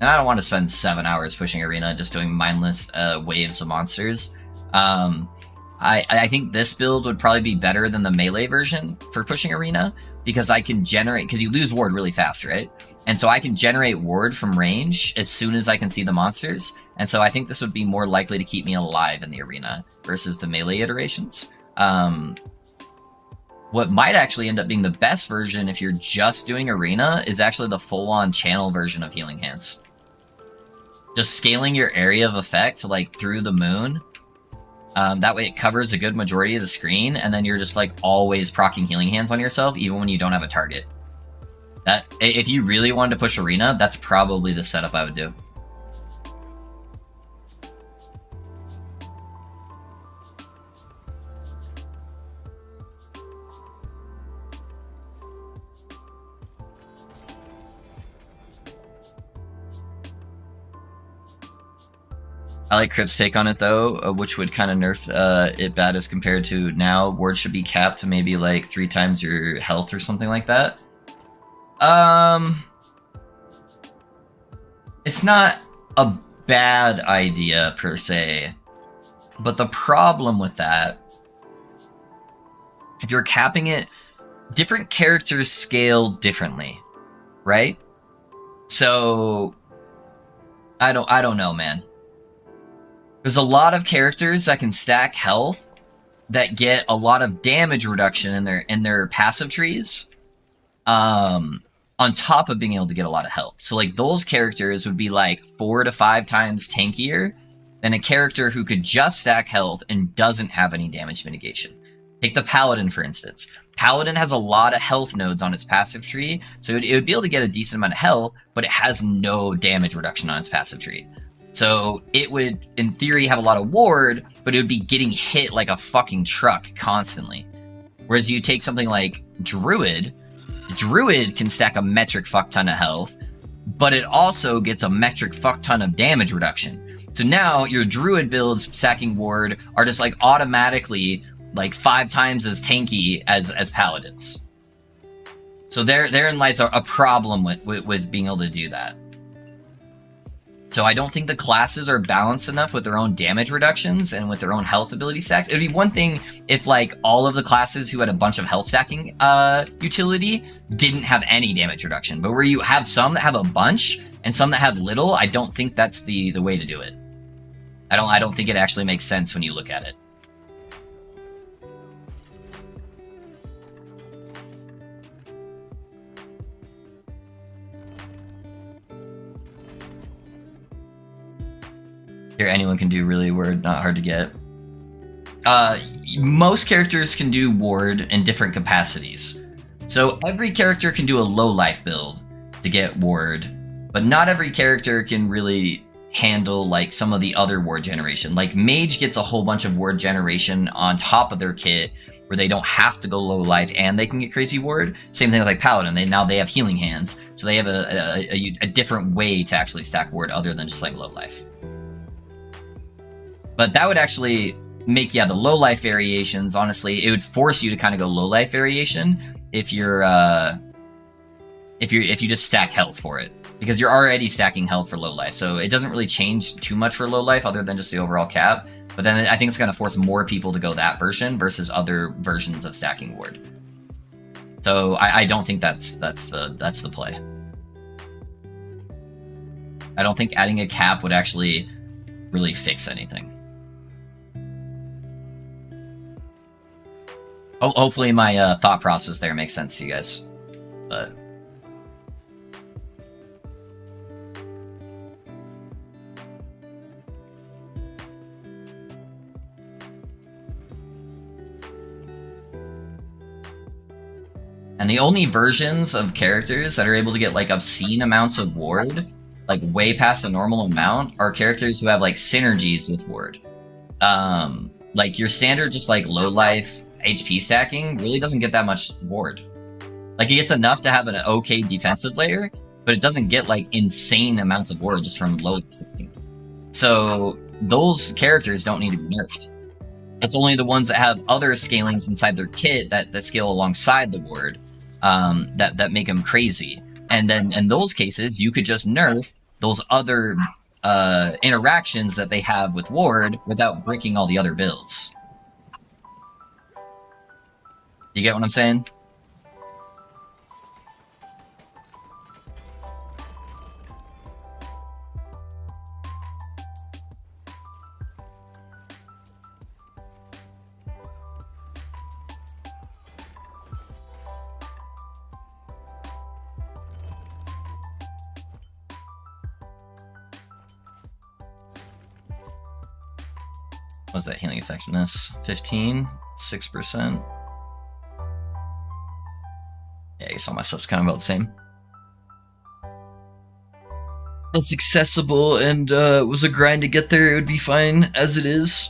And I don't want to spend 7 hours pushing Arena just doing mindless waves of monsters. I think this build would probably be better than the melee version for pushing Arena, because I can generate, because you lose Ward really fast, right? And so I can generate Ward from range as soon as I can see the monsters. And so I think this would be more likely to keep me alive in the Arena versus the melee iterations. What might actually end up being the best version if you're just doing Arena is actually the full-on channel version of Healing Hands. Just scaling your area of effect like through the moon. That way it covers a good majority of the screen, and then you're just like always proccing Healing Hands on yourself, even when you don't have a target. That, if you really wanted to push Arena, that's probably the setup I would do. I like Crip's take on it though, which would kind of nerf it bad as compared to now. Ward should be capped to maybe like 3 times your health or something like that. It's not a bad idea per se, but the problem with that, if you're capping it, different characters scale differently, right? So I don't know, man. There's a lot of characters that can stack health that get a lot of damage reduction in their passive trees, on top of being able to get a lot of health. So like those characters would be like 4 to 5 times tankier than a character who could just stack health and doesn't have any damage mitigation. Take the Paladin, for instance. Paladin has a lot of health nodes on its passive tree, so it would be able to get a decent amount of health, but it has no damage reduction on its passive tree. So it would, in theory, have a lot of ward, but it would be getting hit like a fucking truck constantly. Whereas you take something like Druid can stack a metric fuck ton of health, but it also gets a metric fuck ton of damage reduction. So now your Druid builds stacking ward are just like automatically like 5 times as tanky as Paladins. So therein lies a problem with being able to do that. So I don't think the classes are balanced enough with their own damage reductions and with their own health ability stacks. It would be one thing if like all of the classes who had a bunch of health stacking utility didn't have any damage reduction. But where you have some that have a bunch and some that have little, I don't think that's the way to do it. I don't think it actually makes sense when you look at it. Here, anyone can do really ward, not hard to get. Most characters can do ward in different capacities. So every character can do a low life build to get ward, but not every character can really handle like some of the other ward generation. Like Mage gets a whole bunch of ward generation on top of their kit where they don't have to go low life and they can get crazy ward. Same thing with like Paladin. Now they have healing hands, so they have a different way to actually stack ward other than just playing low life. But that would actually make, yeah, the low life variations, honestly, it would force you to kind of go low life variation if you just stack health for it. Because you're already stacking health for low life. So it doesn't really change too much for low life other than just the overall cap. But then I think it's going to force more people to go that version versus other versions of stacking ward. So I don't think that's the play. I don't think adding a cap would actually really fix anything. Hopefully my thought process there makes sense to you guys, but... And the only versions of characters that are able to get like obscene amounts of ward, like way past the normal amount, are characters who have like synergies with ward. Like your standard just like low life HP stacking really doesn't get that much ward. Like it gets enough to have an okay defensive layer, but it doesn't get like insane amounts of ward just from low stacking. So those characters don't need to be nerfed. It's only the ones that have other scalings inside their kit that scale alongside the ward that make them crazy. And then in those cases, you could just nerf those other interactions that they have with ward without breaking all the other builds. You get what I'm saying? What's that healing effectiveness? 15? 6%? Yeah, I guess all my stuff's kind of about the same. It's accessible and it was a grind to get there. It would be fine as it is.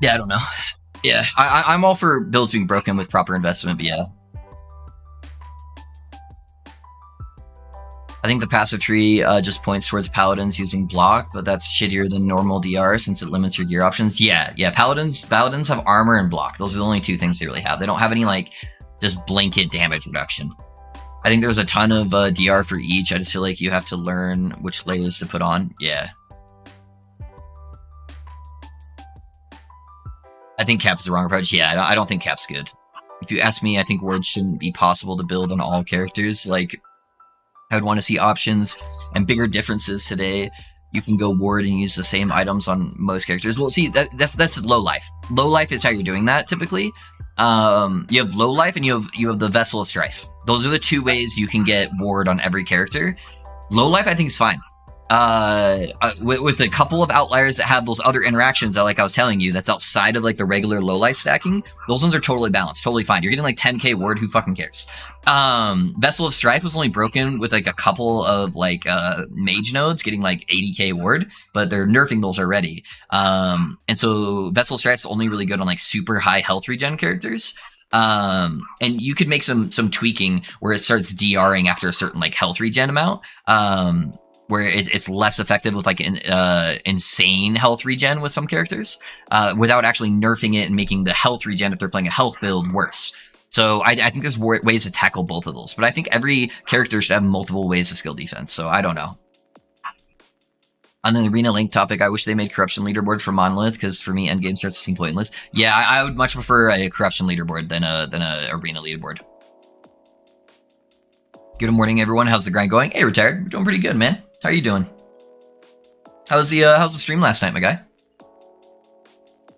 Yeah, I don't know. Yeah, I'm all for builds being broken with proper investment, but yeah. I think the passive tree just points towards paladins using block, but that's shittier than normal DR since it limits your gear options. Yeah, paladins have armor and block. Those are the only two things they really have. They don't have any like just blanket damage reduction. I think there's a ton of DR for each. I just feel like you have to learn which layers to put on. Yeah. I think Cap's the wrong approach. Yeah, I don't think Cap's good. If you ask me, I think Ward shouldn't be possible to build on all characters. Like, I would want to see options and bigger differences today. You can go Ward and use the same items on most characters. Well, see, that's low life. Low life is how you're doing that typically. You have low life and you have the Vessel of Strife. Those are the two ways you can get Ward on every character. Low life, I think, is fine. With a couple of outliers that have those other interactions that, like I was telling you, that's outside of like the regular low life stacking, those ones are totally balanced, totally fine. You're getting like 10k ward, who fucking cares? Vessel of Strife was only broken with like a couple of like mage nodes getting like 80k ward, but they're nerfing those already. And so Vessel of Strife is only really good on like super high health regen characters. And you could make some tweaking where it starts DRing after a certain like health regen amount. Where it's less effective with like an insane health regen with some characters, without actually nerfing it and making the health regen if they're playing a health build worse. So I think there's ways to tackle both of those, but I think every character should have multiple ways to skill defense. So I don't know. On the Arena Link topic, I wish they made corruption leaderboard for Monolith, because for me, Endgame starts to seem pointless. Yeah, I would much prefer a corruption leaderboard than a Arena leaderboard. Good morning, everyone. How's the grind going? Hey, Retired. We're doing pretty good, man. How are you doing? How's the stream last night, my guy?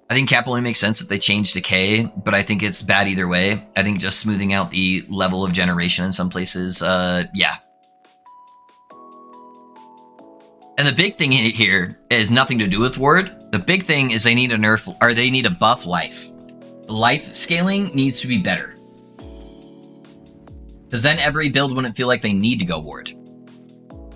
I think Cap only makes sense if they change decay, but I think it's bad either way. I think just smoothing out the level of generation in some places, yeah. And the big thing here is nothing to do with Ward. The big thing is they need to nerf, or they need to buff life. Life scaling needs to be better. Because then every build wouldn't feel like they need to go Ward.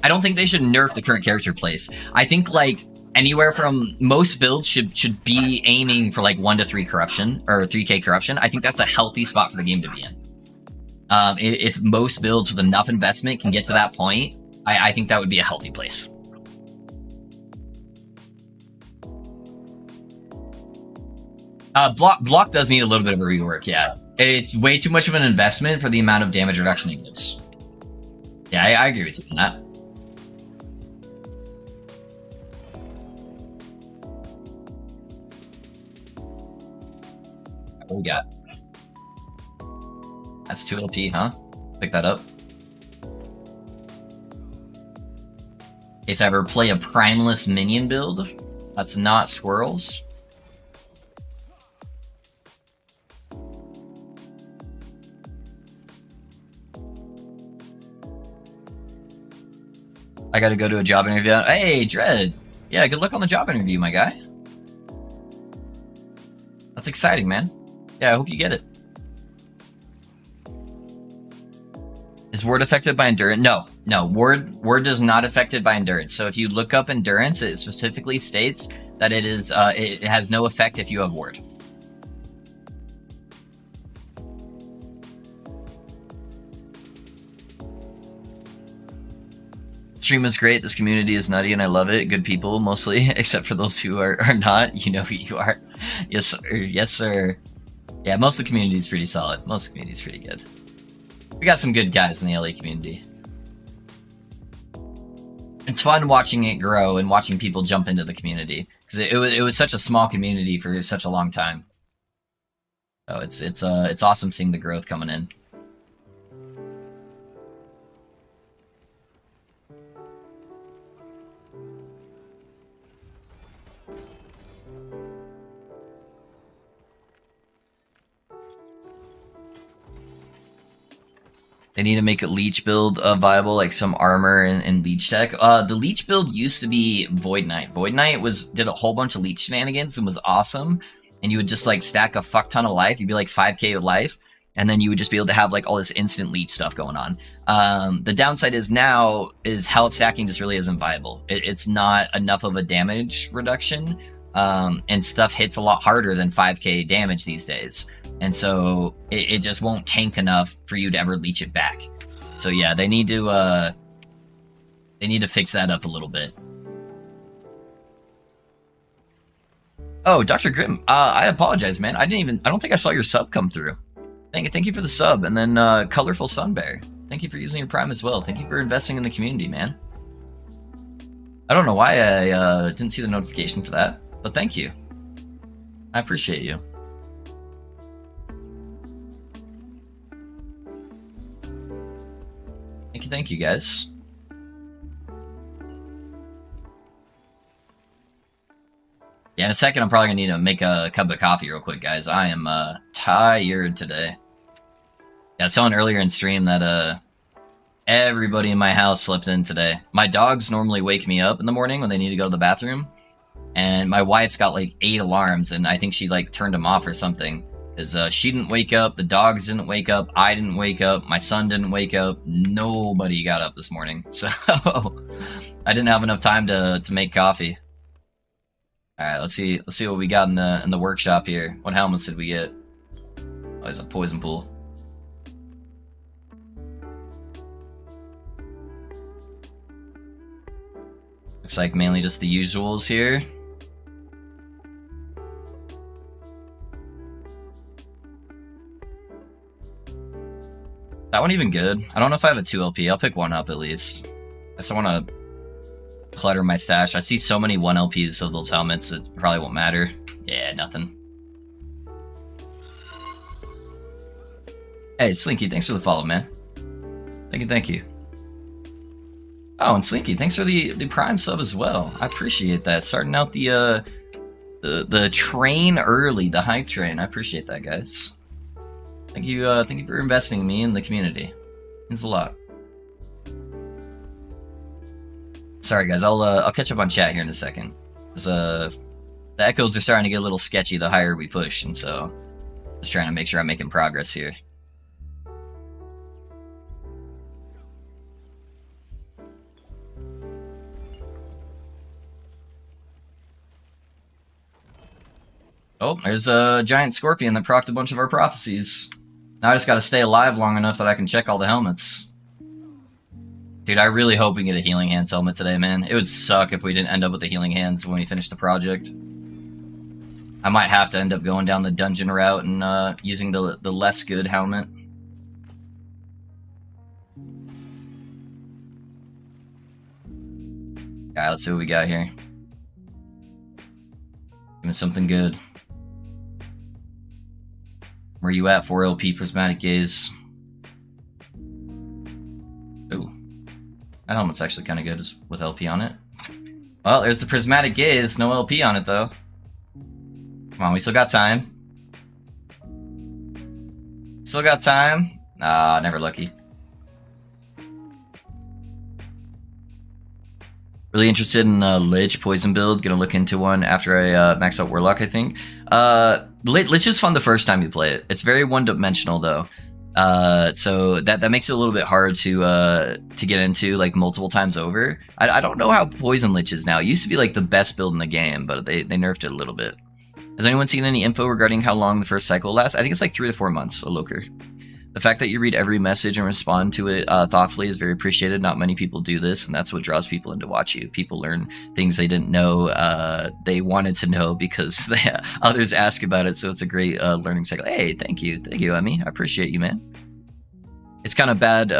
I don't think they should nerf the current character place. I think like anywhere from most builds should be aiming for like 1 to 3 corruption or 3k corruption. I think that's a healthy spot for the game to be in. If most builds with enough investment can get to that point, I think that would be a healthy place. Block does need a little bit of a rework, yeah. It's way too much of an investment for the amount of damage reduction it gives. Yeah, I agree with you on that. What we got? That's 2 LP, huh? Pick that up. In case I ever play a primeless minion build, that's not squirrels. I gotta go to a job interview. Hey, Dread. Yeah, good luck on the job interview, my guy. That's exciting, man. Yeah, I hope you get it. Is Ward affected by endurance? No. Ward is not affected by endurance. So if you look up endurance, it specifically states that it is it has no effect if you have Ward. Stream is great. This community is nutty and I love it. Good people, mostly, except for those who are not. You know who you are. Yes, sir. Yes, sir. Yeah, most of the community is pretty solid. Most of the community is pretty good. We got some good guys in the LA community. It's fun watching it grow and watching people jump into the community, because it was such a small community for such a long time. So it's awesome seeing the growth coming in. They need to make a leech build viable, like some armor and leech tech. The leech build used to be Void Knight. Void Knight did a whole bunch of leech shenanigans and was awesome. And you would just like stack a fuck ton of life. You'd be like 5k of life, and then you would just be able to have like all this instant leech stuff going on. The downside is now is health stacking just really isn't viable. It's not enough of a damage reduction, and stuff hits a lot harder than 5k damage these days. And so it just won't tank enough for you to ever leech it back. So yeah, they need to They need to fix that up a little bit. Oh, Dr. Grimm, I apologize, man. I don't think I saw your sub come through. Thank you for the sub, and then Colorful Sunbear. Thank you for using your Prime as well. Thank you for investing in the community, man. I don't know why I didn't see the notification for that, but thank you. I appreciate you. Thank you, guys. Yeah, in a second, I'm probably gonna need to make a cup of coffee real quick, guys. I am tired today. Yeah, I was telling earlier in stream that everybody in my house slept in today. My dogs normally wake me up in the morning when they need to go to the bathroom, and my wife's got like 8 alarms, and I think she like turned them off or something. Because she didn't wake up, the dogs didn't wake up, I didn't wake up, my son didn't wake up, nobody got up this morning. So I didn't have enough time to make coffee. All right, let's see what we got in the workshop here. What helmets did we get? Oh, there's a poison pool. Looks like mainly just the usuals here. That one even good? I don't know if I have a 2 LP. I'll pick one up at least. I just want to clutter my stash. I see so many 1 LPs of those helmets, it probably won't matter. Yeah, nothing. Hey, Slinky, thanks for the follow, man. Thank you. Oh, and Slinky, thanks for the Prime sub as well. I appreciate that. Starting out the train early, the hype train. I appreciate that, guys. Thank you for investing in me and the community. It means a lot. Sorry, guys. I'll catch up on chat here in a second. The echoes are starting to get a little sketchy the higher we push, and so just trying to make sure I'm making progress here. Oh, there's a giant scorpion that procced a bunch of our prophecies. Now I just gotta stay alive long enough that I can check all the helmets. Dude, I really hope we get a Healing Hands helmet today, man. It would suck if we didn't end up with the Healing Hands when we finish the project. I might have to end up going down the dungeon route and using the less good helmet. Alright, let's see what we got here. Give me something good. Where you at, 4LP Prismatic Gaze? Ooh. That helmet's actually kind of good with LP on it. Well, there's the Prismatic Gaze, no LP on it though. Come on, we still got time. Still got time? Ah, never lucky. Really interested in Lich poison build. Gonna look into one after I max out Warlock, I think. Lich is fun the first time you play it. It's very one-dimensional though. So that makes it a little bit hard to get into like multiple times over. I don't know how Poison Lich is now. It used to be like the best build in the game, but they nerfed it a little bit. Has anyone seen any info regarding how long the first cycle lasts? I think it's like 3 to 4 months, a Loker. The fact that you read every message and respond to it thoughtfully is very appreciated. Not many people do this, and that's what draws people in to watch you. People learn things they didn't know they wanted to know because others ask about it, so it's a great learning cycle. Hey, thank you, Emmy. I appreciate you, man. It's kind of bad.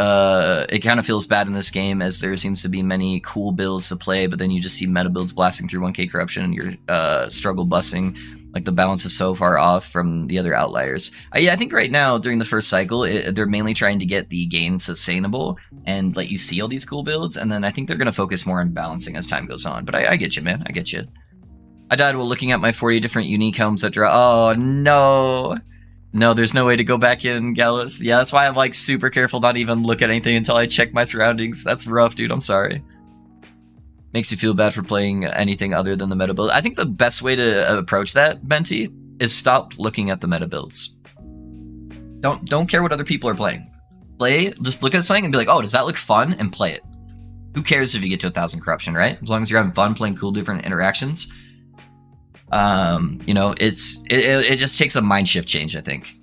It kind of feels bad in this game as there seems to be many cool builds to play, but then you just see meta builds blasting through 1k corruption and you're struggle bussing. Like the balance is so far off from the other outliers. Yeah, I think right now during the first cycle, they're mainly trying to get the game sustainable and let you see all these cool builds. And then I think they're going to focus more on balancing as time goes on. But I get you, man. I get you. I died while looking at my 40 different unique helms that draw. Oh, no. No, there's no way to go back in, Gallus. Yeah, that's why I'm like super careful not even look at anything until I check my surroundings. That's rough, dude. I'm sorry. Makes you feel bad for playing anything other than the meta build. I think the best way to approach that, Benti, is stop looking at the meta builds. Don't care what other people are playing. Just look at something and be like, oh, does that look fun? And play it. Who cares if you get to 1,000 corruption, right? As long as you're having fun playing cool different interactions. You know, it just takes a mind shift change, I think.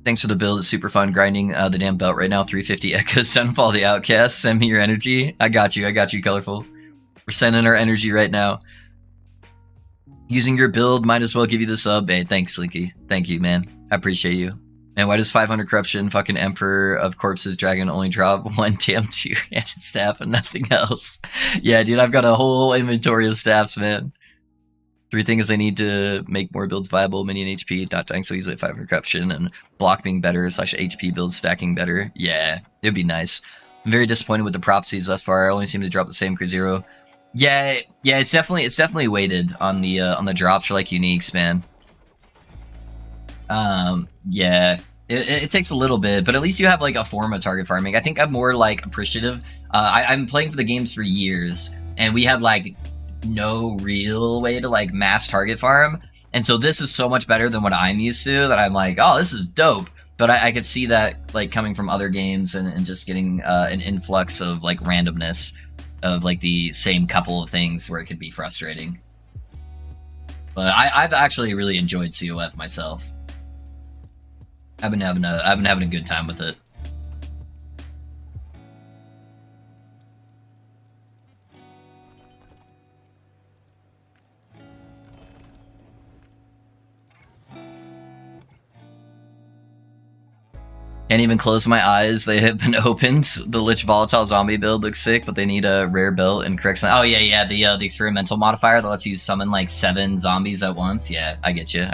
Thanks for the build. It's super fun grinding the damn belt right now. 350 echoes. Sunfall the outcast. Send me your energy. I got you. I got you, Colorful. We're sending our energy right now. Using your build, might as well give you the sub. Hey, thanks, Slinky. Thank you, man. I appreciate you. And why does 500 corruption fucking Emperor of Corpses Dragon only drop one damn two-handed staff and nothing else? Yeah, dude, I've got a whole inventory of staffs, man. 3 things I need to make more builds viable: minion HP, not dying so easily at 500 corruption, and block being better / HP build stacking better. Yeah, it'd be nice. I'm very disappointed with the prophecies thus far. I only seem to drop the same for 0. Yeah, it's definitely weighted on the drops for like uniques, man. Yeah, it takes a little bit, but at least you have like a form of target farming. I think I'm more like appreciative. I'm playing for the games for years, and we had like no real way to like mass target farm, and so this is so much better than what I'm used to that I'm like, oh, this is dope. But I could see that like coming from other games and just getting an influx of like randomness of like the same couple of things where it could be frustrating. But I've actually really enjoyed COF myself. I've been having a good time with it. Can't even close my eyes. They have been opened. The Lich Volatile Zombie build looks sick, but they need a rare belt and correct. Oh yeah, the experimental modifier that lets you summon like 7 zombies at once. Yeah, I get you.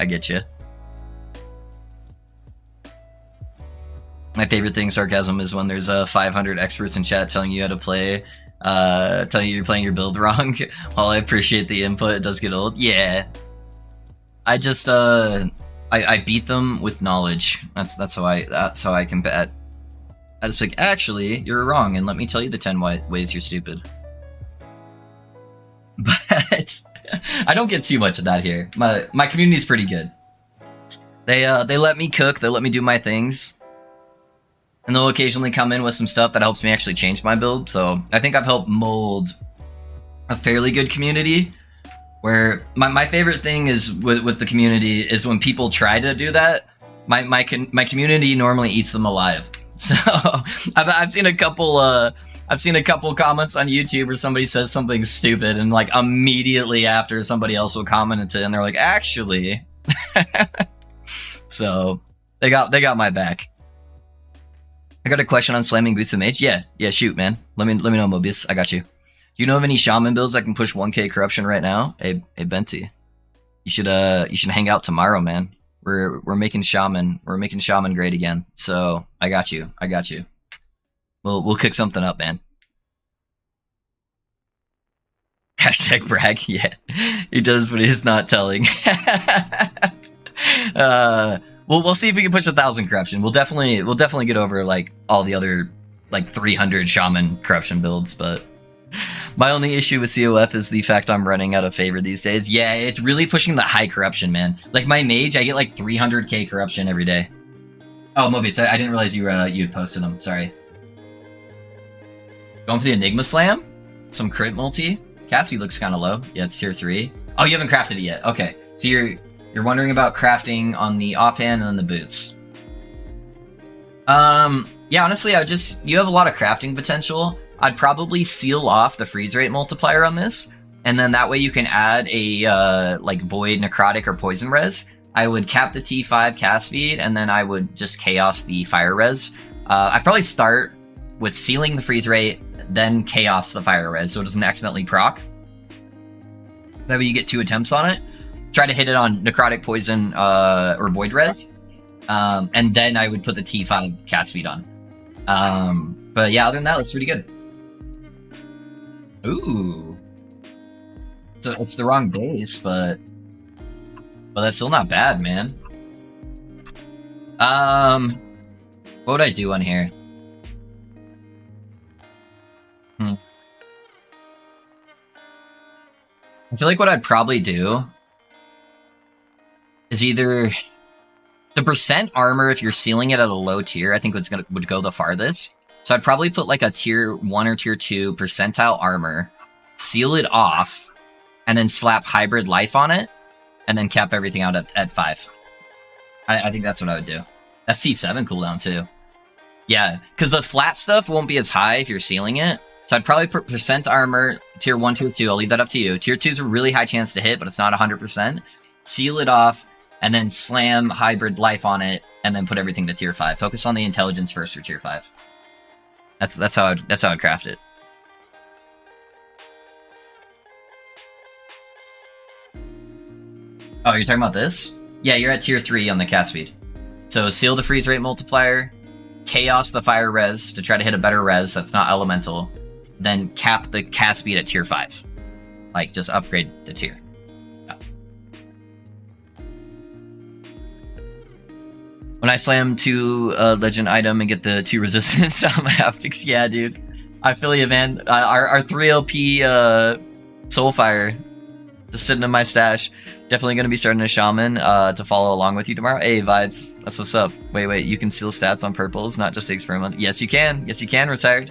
My favorite thing, sarcasm, is when there's 500 experts in chat telling you how to play, telling you you're playing your build wrong. While I appreciate the input, it does get old. Yeah, I just I beat them with knowledge. That's how I combat. I just pick, actually, you're wrong, and let me tell you the 10 ways you're stupid. But I don't get too much of that here. My community's pretty good. They let me cook, they let me do my things. And they'll occasionally come in with some stuff that helps me actually change my build. So I think I've helped mold a fairly good community. Where my favorite thing is with the community is when people try to do that, my community normally eats them alive. So I've seen a couple comments on YouTube where somebody says something stupid, and like immediately after somebody else will comment it, and they're like, actually. So they got my back. I got a question on slamming boots of mage. Yeah, shoot, man. Let me know, Mobius. I got you. Do you know of any shaman builds that can push 1k corruption right now? Hey Benti, you should hang out tomorrow, man. We're making shaman great again. So I got you. We'll kick something up, man. Hashtag brag. Yeah, he does, but he's not telling. We'll see if we can push 1,000 corruption. We'll definitely get over like all the other like 300 shaman corruption builds, but. My only issue with COF is the fact I'm running out of favor these days. Yeah, it's really pushing the high corruption, man. Like my mage, I get like 300k corruption every day. Oh, Mobius, I didn't realize you had posted them. Sorry. Going for the Enigma Slam? Some crit multi? Caspi looks kind of low. Yeah, it's tier 3. Oh, you haven't crafted it yet. Okay, so you're wondering about crafting on the offhand and then the boots. Yeah, honestly, you have a lot of crafting potential. I'd probably seal off the freeze rate multiplier on this, and then that way you can add a like void, necrotic, or poison res. I would cap the T5 cast speed, and then I would just chaos the fire res. I'd probably start with sealing the freeze rate, then chaos the fire res, so it doesn't accidentally proc. That way you get 2 attempts on it. Try to hit it on necrotic, poison, or void res, and then I would put the T5 cast speed on. But yeah, other than that, it looks pretty good. Ooh. So it's the wrong base, but that's still not bad, man. What would I do on here? I feel like what I'd probably do is either the percent armor, if you're sealing it at a low tier, I think would go the farthest. So I'd probably put like a tier 1 or tier 2 percentile armor, seal it off, and then slap hybrid life on it, and then cap everything out at 5. I think that's what I would do. That's T7 cooldown too. Yeah, because the flat stuff won't be as high if you're sealing it. So I'd probably put percent armor, tier 1, tier 2. I'll leave that up to you. Tier 2 is a really high chance to hit, but it's not 100%. Seal it off, and then slam hybrid life on it, and then put everything to tier 5. Focus on the intelligence first for tier 5. That's how I'd craft it. Oh, you're talking about this? Yeah, you're at tier 3 on the cast speed. So seal the freeze rate multiplier, chaos the fire res to try to hit a better res that's not elemental, then cap the cast speed at tier 5. Like, just upgrade the tier. Yeah. When I slam 2 legend item and get the 2 resistance on my half-fix, yeah, dude. I feel you, man. Our 3 LP Soulfire just sitting in my stash. Definitely going to be starting a Shaman to follow along with you tomorrow. Hey, Vibes. That's what's up. Wait. You can seal stats on purples, not just the experiment. Yes, you can. Yes, you can, Retired.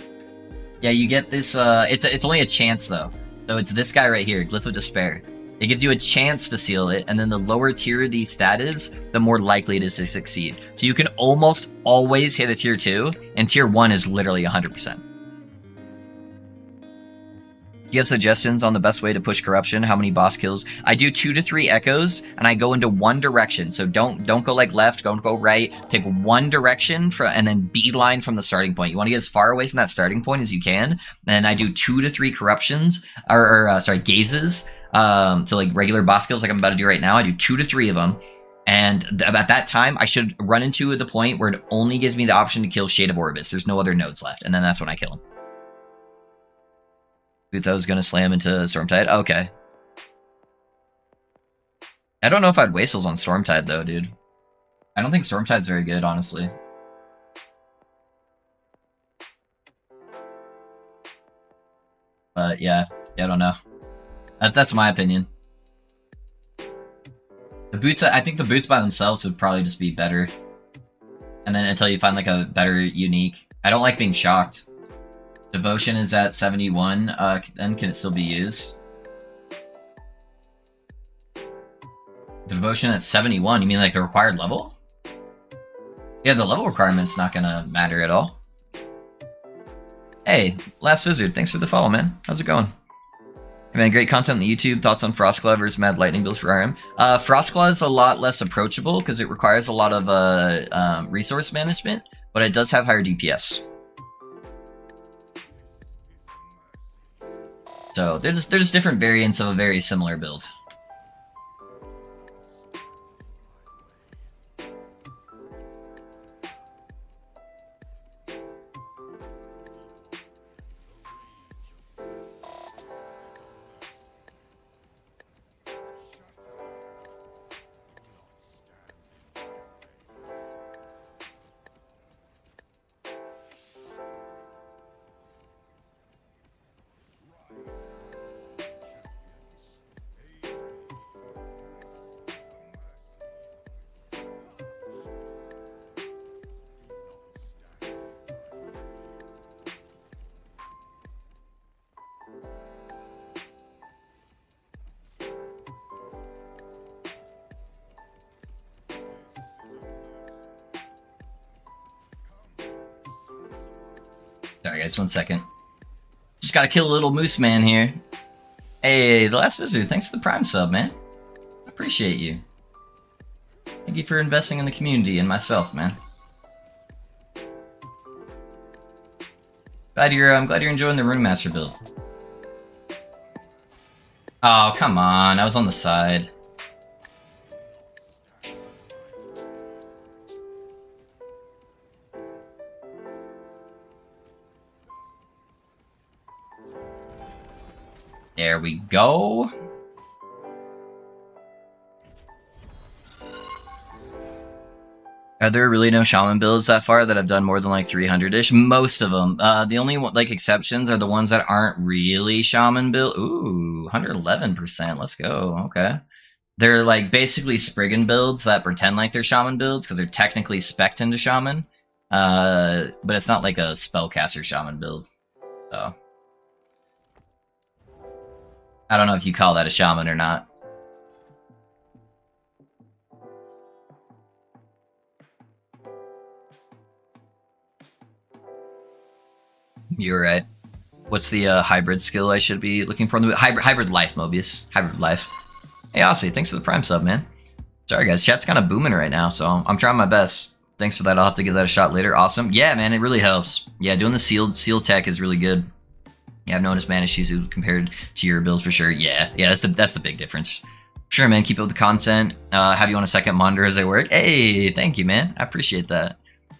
Yeah, you get this. It's only a chance, though. So it's this guy right here, Glyph of Despair. It gives you a chance to seal it, and then the lower tier the stat is, the more likely it is to succeed. So you can almost always hit a tier 2, and tier 1 is literally 100%. Do you have suggestions on the best way to push corruption? How many boss kills? I do 2 to 3 echoes, and I go into one direction. So don't go like left, don't go right. Pick one direction and then beeline from the starting point. You want to get as far away from that starting point as you can. And I do 2 to 3 corruptions, sorry, gazes. So like regular boss kills like I'm about to do right now. I do 2 to 3 of them. And at that time, I should run into the point where it only gives me the option to kill Shade of Orobyss. There's no other nodes left. And then that's when I kill him. I was going to slam into Stormtide. Okay. I don't know if I'd Wasils on Stormtide, though, dude. I don't think Stormtide's very good, honestly. But, yeah. I don't know. That's my opinion. The boots, I think the boots by themselves would probably just be better. And then until you find, like, a better unique. I don't like being shocked. Devotion is at 71, then can it still be used? Devotion at 71, you mean like the required level? Yeah, the level requirement's not gonna matter at all. Hey, Last Wizard, thanks for the follow, man. How's it going? Hey, man, great content on the YouTube. Thoughts on Frostclaw versus Mad Lightning build for RM? Frostclaw is a lot less approachable because it requires a lot of resource management, but it does have higher DPS. So there's different variants of a very similar build. Sorry guys, 1 second. Just gotta kill a little moose man here. Hey, the Last Wizard, thanks for the Prime sub, man. Appreciate you. Thank you for investing in the community and myself, man. I'm glad you're enjoying the Rune Master build. Oh, come on, I was on the side. There we go. Are there really no Shaman builds that far that have done more than like 300-ish? Most of them. The only like exceptions are the ones that aren't really Shaman build. Ooh, 111%. Let's go. Okay. They're like basically Spriggan builds that pretend like they're Shaman builds because they're technically spec'd into Shaman. But it's not like a spellcaster Shaman build. So I don't know if you call that a Shaman or not. You're right. What's the hybrid skill I should be looking for? Hybrid life, Mobius. Hybrid life. Hey, Aussie, thanks for the prime sub, man. Sorry, guys. Chat's kind of booming right now, so I'm trying my best. Thanks for that. I'll have to give that a shot later. Awesome. Yeah, man, it really helps. Yeah, doing the seal tech is really good. Yeah, I've noticed mana Shizu compared to your build for sure. Yeah, that's the big difference. Sure, man. Keep up the content. Have you on a second monitor as I work? Hey, thank you, man. I appreciate that.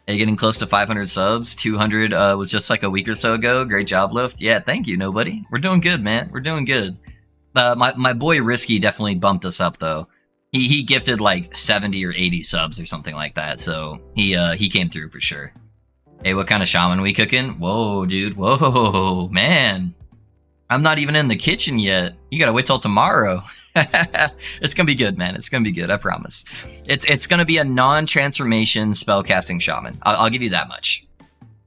Hey, getting close to 500 subs. 200 was just like a week or so ago. Great job, Lift. Yeah, thank you, nobody. We're doing good, man. We're doing good. My boy Risky definitely bumped us up though. He gifted like 70 or 80 subs or something like that. So he came through for sure. Hey, what kind of shaman we cooking? Whoa, dude. Whoa, man. I'm not even in the kitchen yet. You gotta wait till tomorrow. It's gonna be good, man. It's gonna be good. I promise. It's gonna be a non-transformation spellcasting shaman. I'll give you that much.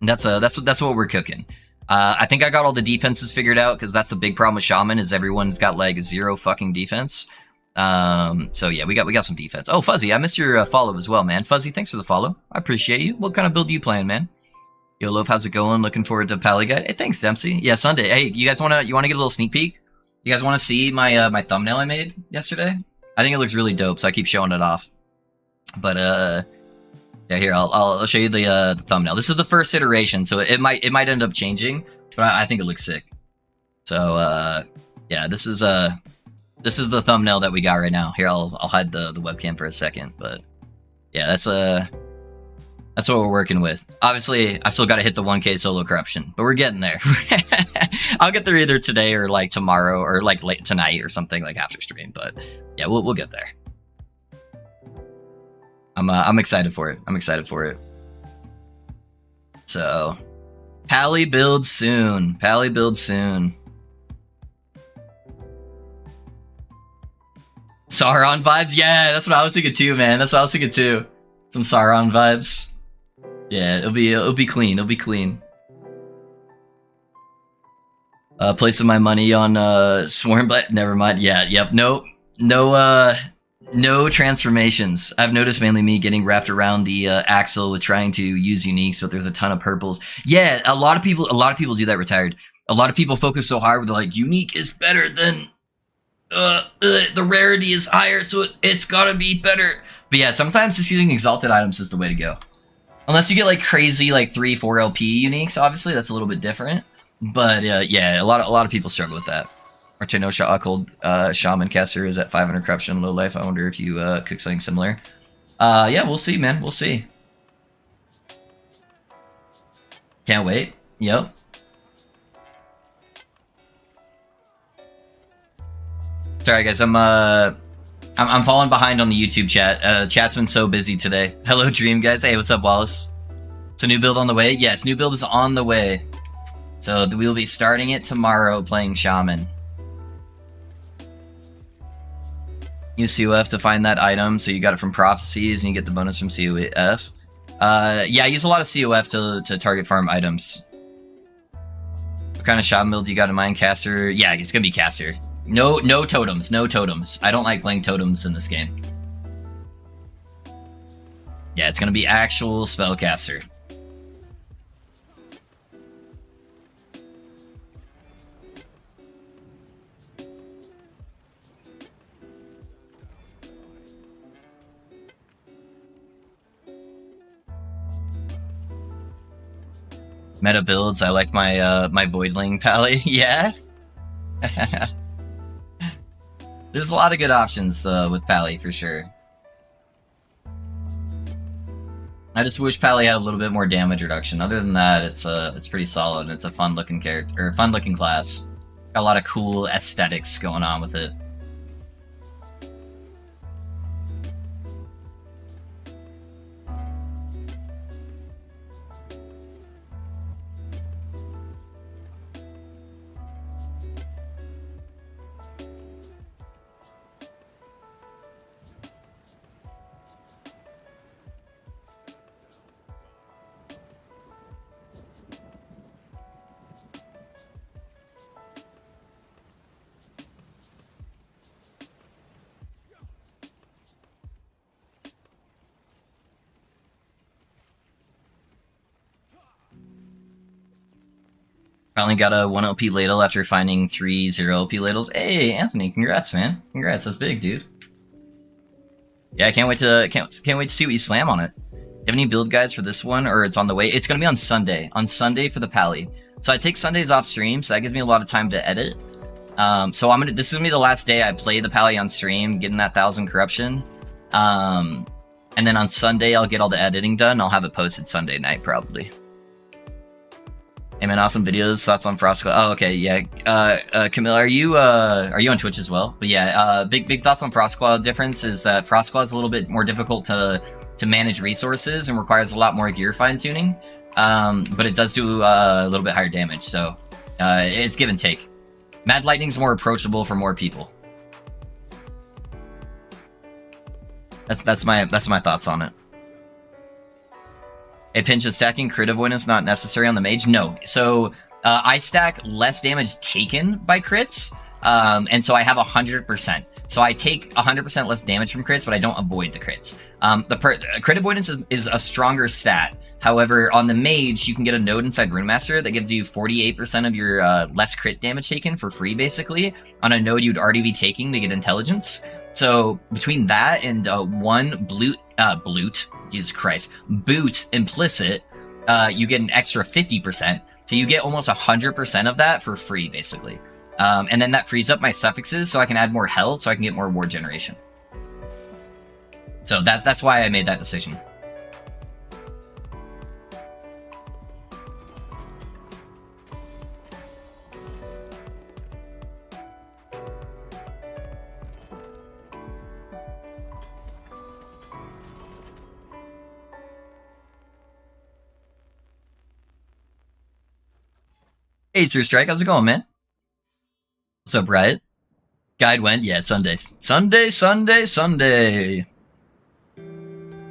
That's what we're cooking. I think I got all the defenses figured out because that's the big problem with shaman is everyone's got like 0 fucking defense. So yeah, we got some defense. Oh, Fuzzy, I missed your follow as well, man. Fuzzy, thanks for the follow. I appreciate you. What kind of build are you playing, man? Yo, Love, how's it going? Looking forward to Pally Guide. Hey, thanks, Dempsey. Yeah, Sunday. Hey, you guys wanna get a little sneak peek? You guys want to see my my thumbnail I made yesterday? I think it looks really dope, so I keep showing it off. But yeah, here I'll show you the thumbnail. This is the first iteration, so it might end up changing, but I think it looks sick. So yeah, this is the thumbnail that we got right now. Here I'll hide the webcam for a second, but yeah, that's what we're working with. Obviously, I still got to hit the 1K solo corruption, but we're getting there. I'll get there either today or like tomorrow or like late tonight or something like after stream. But yeah, we'll get there. I'm excited for it. I'm excited for it. So, Pally build soon. Pally build soon. Sauron vibes? Yeah, that's what I was thinking too, man. That's what I was thinking too. Some Sauron vibes. Yeah, it'll be clean. It'll be clean. Placing my money on Swarm, but never mind. Yeah, yep. No transformations. I've noticed mainly me getting wrapped around the axle with trying to use uniques, but there's a ton of purples. Yeah, a lot of people do that. Retired. A lot of people focus so hard with like unique is better than the rarity is higher, so it's gotta be better. But yeah, sometimes just using exalted items is the way to go. Unless you get like crazy like 3-4 LP uniques, obviously that's a little bit different. But yeah, a lot of people struggle with that. Artenosha called Shaman caster is at 500 corruption, low life. I wonder if you cook something similar. Yeah, we'll see, man. We'll see. Can't wait. Yep. Sorry guys, I'm falling behind on the YouTube chat. Chat's been so busy today. Hello, Dream guys. Hey, what's up, Wallace? So new build on the way? Yes, new build is on the way. So we'll be starting it tomorrow playing Shaman. Use COF to find that item. So you got it from Prophecies and you get the bonus from COF. Yeah, I use a lot of COF to target farm items. What kind of Shaman build you got in mind? Caster? Yeah, it's gonna be Caster. No totems, no totems. I don't like playing totems in this game. Yeah, it's gonna be actual spellcaster. Meta builds, I like my my Voidling Pally. Yeah? There's a lot of good options with Pally for sure. I just wish Pally had a little bit more damage reduction. Other than that, it's pretty solid and it's a fun looking character or fun looking class. Got a lot of cool aesthetics going on with it. Finally got a 1 LP ladle after finding 3 0 LP ladles. Hey, Anthony, congrats, man. Congrats, that's big, dude. Yeah, I can't wait to see what you slam on it. Do you have any build guides for this one, or it's on the way? It's gonna be on Sunday. On Sunday for the Pally. So I take Sundays off stream, so that gives me a lot of time to edit. So this is gonna be the last day I play the Pally on stream, getting that 1,000 corruption. And then on Sunday I'll get all the editing done. I'll have it posted Sunday night probably. Hey man, awesome videos. Thoughts on Frostclaw? Oh, okay, yeah. Camille, are you on Twitch as well? But yeah, big thoughts on Frostclaw. Difference is that Frostclaw is a little bit more difficult to manage resources and requires a lot more gear fine tuning. But it does do a little bit higher damage, so it's give and take. Mad Lightning's more approachable for more people. That's my thoughts on it. A pinch of stacking crit avoidance not necessary on the mage? No. So I stack less damage taken by crits, and so I have 100%. So I take 100% less damage from crits, but I don't avoid the crits. Crit avoidance is a stronger stat. However, on the mage, you can get a node inside Runemaster that gives you 48% of your less crit damage taken for free, basically, on a node you'd already be taking to get intelligence. So between that and one Jesus Christ, boot implicit, you get an extra 50%. So you get almost 100% of that for free, basically. And then that frees up my suffixes so I can add more health so I can get more ward generation. So that's why I made that decision. Hey, Sir Strike, how's it going, man? What's up, Riot? Guide went? Yeah, Sunday. Sunday.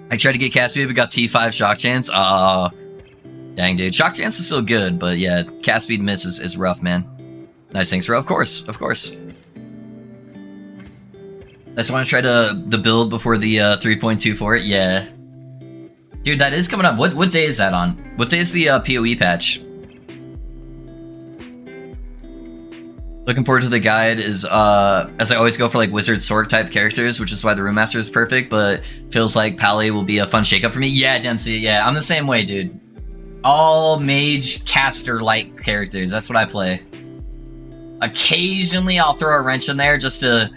I tried to get Caspian, but got T5 shock chance. Dang, dude. Shock chance is still good, but yeah, cast speed miss is rough, man. Nice, thanks, bro. Of course. That's why I tried the build before the 3.2 for it. Yeah. Dude, that is coming up. What day is that on? What day is the PoE patch? Looking forward to the guide is, as I always go for like Wizard Sword type characters, which is why the Runemaster is perfect, but feels like Pally will be a fun shakeup for me. Yeah, Dempsey, yeah, I'm the same way, dude. All mage caster-like characters, that's what I play. Occasionally I'll throw a wrench in there just to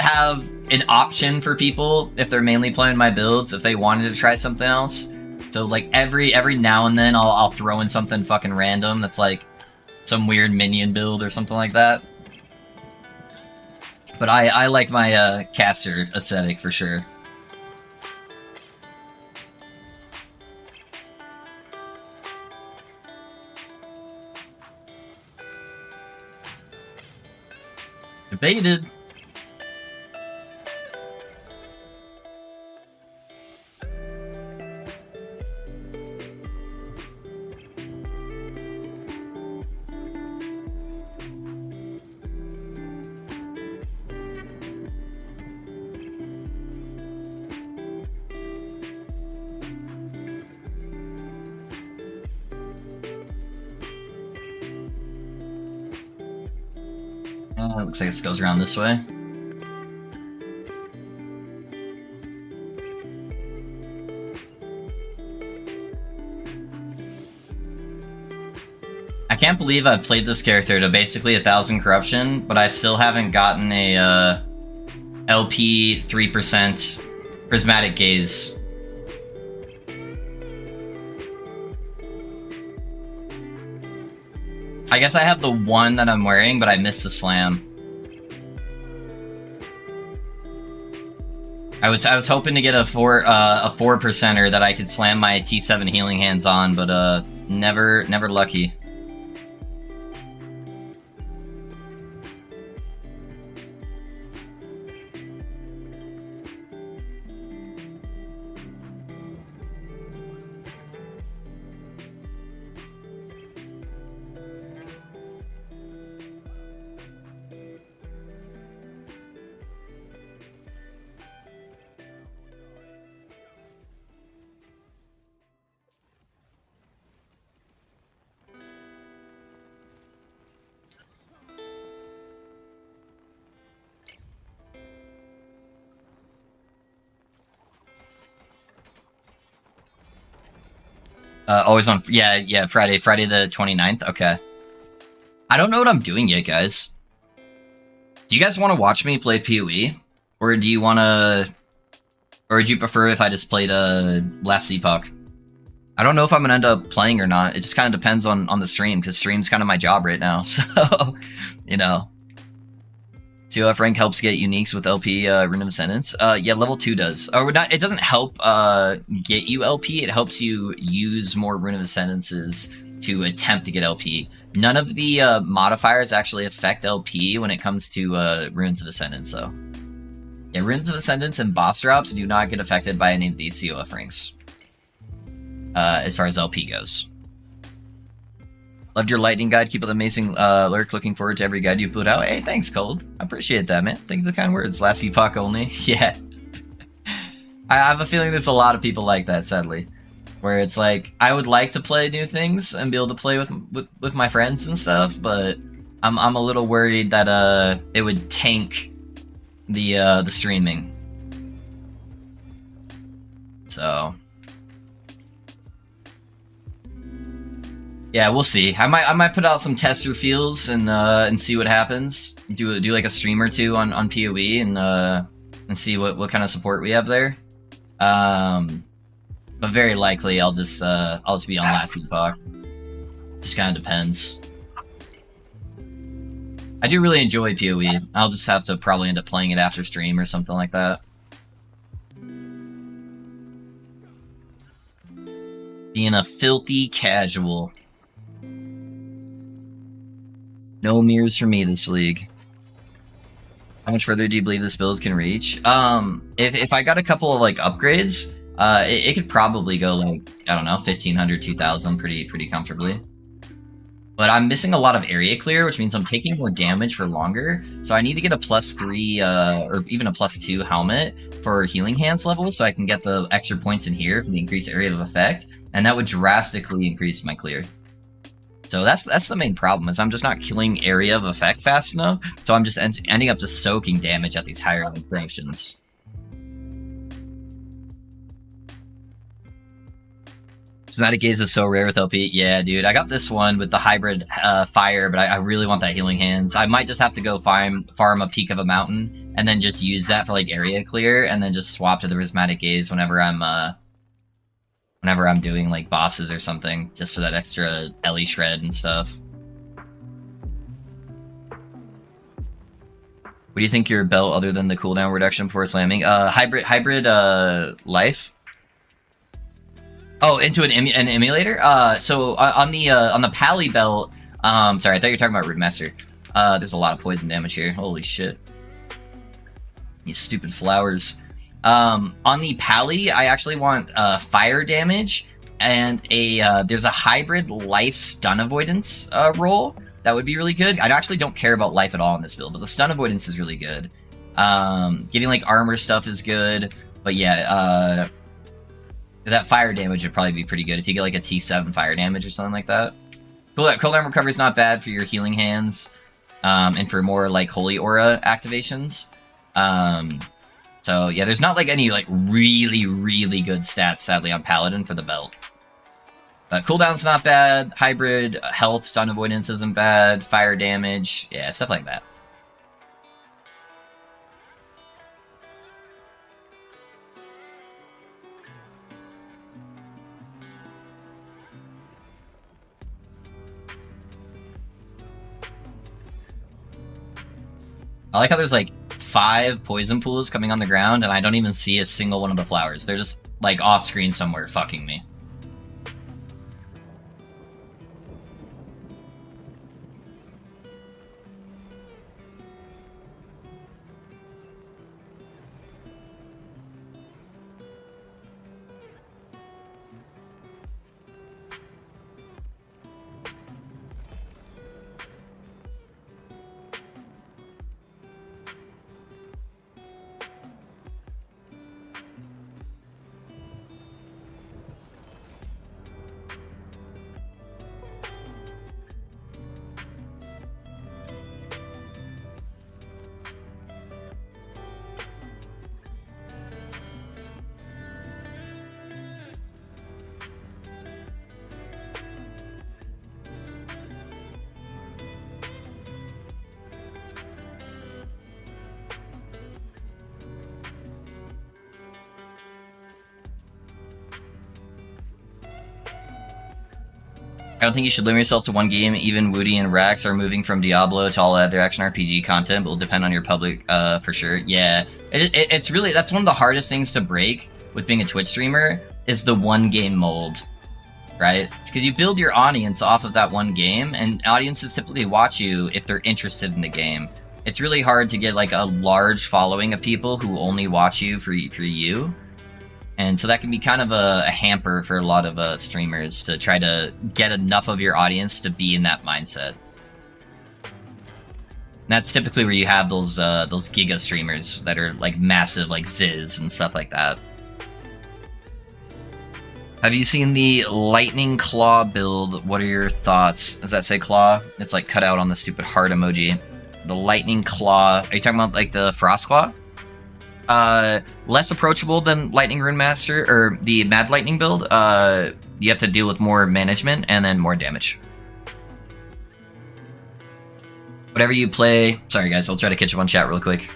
have an option for people if they're mainly playing my builds, if they wanted to try something else. So like every now and then I'll throw in something fucking random that's like some weird minion build or something like that. But I like my caster aesthetic for sure. Debated. It looks like this goes around this way. I can't believe I've played this character to basically 1,000 corruption, but I still haven't gotten a LP 3% prismatic gaze. I guess I have the one that I'm wearing, but I missed the slam. I was hoping to get a 4%er that I could slam my T7 healing hands on, but never lucky. Always on. Yeah. Friday the 29th. Okay. I don't know what I'm doing yet, guys. Do you guys want to watch me play PoE, or do you want to, or would you prefer if I just played Last Epoch? I don't know if I'm gonna end up playing or not. It just kind of depends on the stream, because stream's kind of my job right now. So, you know. COF rank helps get uniques with LP Rune of Ascendance. Yeah, level 2 does. Or not, it doesn't help get you LP. It helps you use more Rune of Ascendances to attempt to get LP. None of the modifiers actually affect LP when it comes to Runes of Ascendance, though. Yeah, Runes of Ascendance and boss drops do not get affected by any of these COF ranks. As far as LP goes. Loved your lightning guide. Keep up the amazing lurk. Looking forward to every guide you put out. Hey, thanks, Cold. I appreciate that, man. Thank you for the kind words. Last epoch only. Yeah. I have a feeling there's a lot of people like that, sadly. Where it's like, I would like to play new things and be able to play with my friends and stuff, but I'm a little worried that it would tank the streaming. So yeah, we'll see. I might put out some tester feels and see what happens. Do like a stream or two on PoE and see what kind of support we have there. But very likely I'll just be on Last Epoch. Just kind of depends. I do really enjoy PoE. I'll just have to probably end up playing it after stream or something like that. Being a filthy casual. No mirrors for me this league. How much further do you believe this build can reach? If I got a couple of like upgrades, it could probably go like, I don't know, 1500, 2000 pretty comfortably. But I'm missing a lot of area clear, which means I'm taking more damage for longer. So I need to get a +3 or even a +2 helmet for healing hands level, so I can get the extra points in here for the increased area of effect, and that would drastically increase my clear. So that's the main problem, is I'm just not killing area of effect fast enough, so I'm just ending up just soaking damage at these higher locations. Prismatic Gaze is so rare with LP. Yeah, dude, I got this one with the hybrid fire, but I really want that healing hands. I might just have to go farm a peak of a mountain, and then just use that for like area clear, and then just swap to the Prismatic Gaze whenever I'm doing like bosses or something, just for that extra Ellie shred and stuff. What do you think your belt, other than the cooldown reduction before slamming? Hybrid life. Oh, into an emulator? So on the Pally belt, sorry, I thought you were talking about Rootmaster. There's a lot of poison damage here. Holy shit. These stupid flowers. On the Pally, I actually want fire damage and there's a hybrid life stun avoidance roll. That would be really good. I actually don't care about life at all in this build, but the stun avoidance is really good. Getting like armor stuff is good, but yeah, that fire damage would probably be pretty good if you get like a T7 fire damage or something like that. Cooldown recovery is not bad for your healing hands, and for more like holy aura activations. So yeah, there's not like any like really good stats, sadly, on Paladin for the belt. Cooldown's not bad. Hybrid health stun avoidance isn't bad. Fire damage, yeah, stuff like that. I like how there's like 5 poison pools coming on the ground, and I don't even see a single one of the flowers. They're just like off screen somewhere fucking me. I don't think you should limit yourself to one game. Even Woody and Rax are moving from Diablo to all other action RPG content, but will depend on your public for sure. Yeah, it's really, that's one of the hardest things to break with being a Twitch streamer, is the one game mold, right? It's because you build your audience off of that one game, and audiences typically watch you if they're interested in the game. It's really hard to get like a large following of people who only watch you for you. And so that can be kind of a hamper for a lot of streamers to try to get enough of your audience to be in that mindset. And that's typically where you have those giga streamers that are like massive, like Ziz and stuff like that. Have you seen the Lightning Claw build? What are your thoughts? Does that say claw? It's like cut out on the stupid heart emoji. The Lightning Claw. Are you talking about like the Frost Claw? Less approachable than Lightning Rune Master, or the Mad Lightning build. You have to deal with more management and then more damage. Whatever you play... Sorry guys, I'll try to catch up on chat real quick.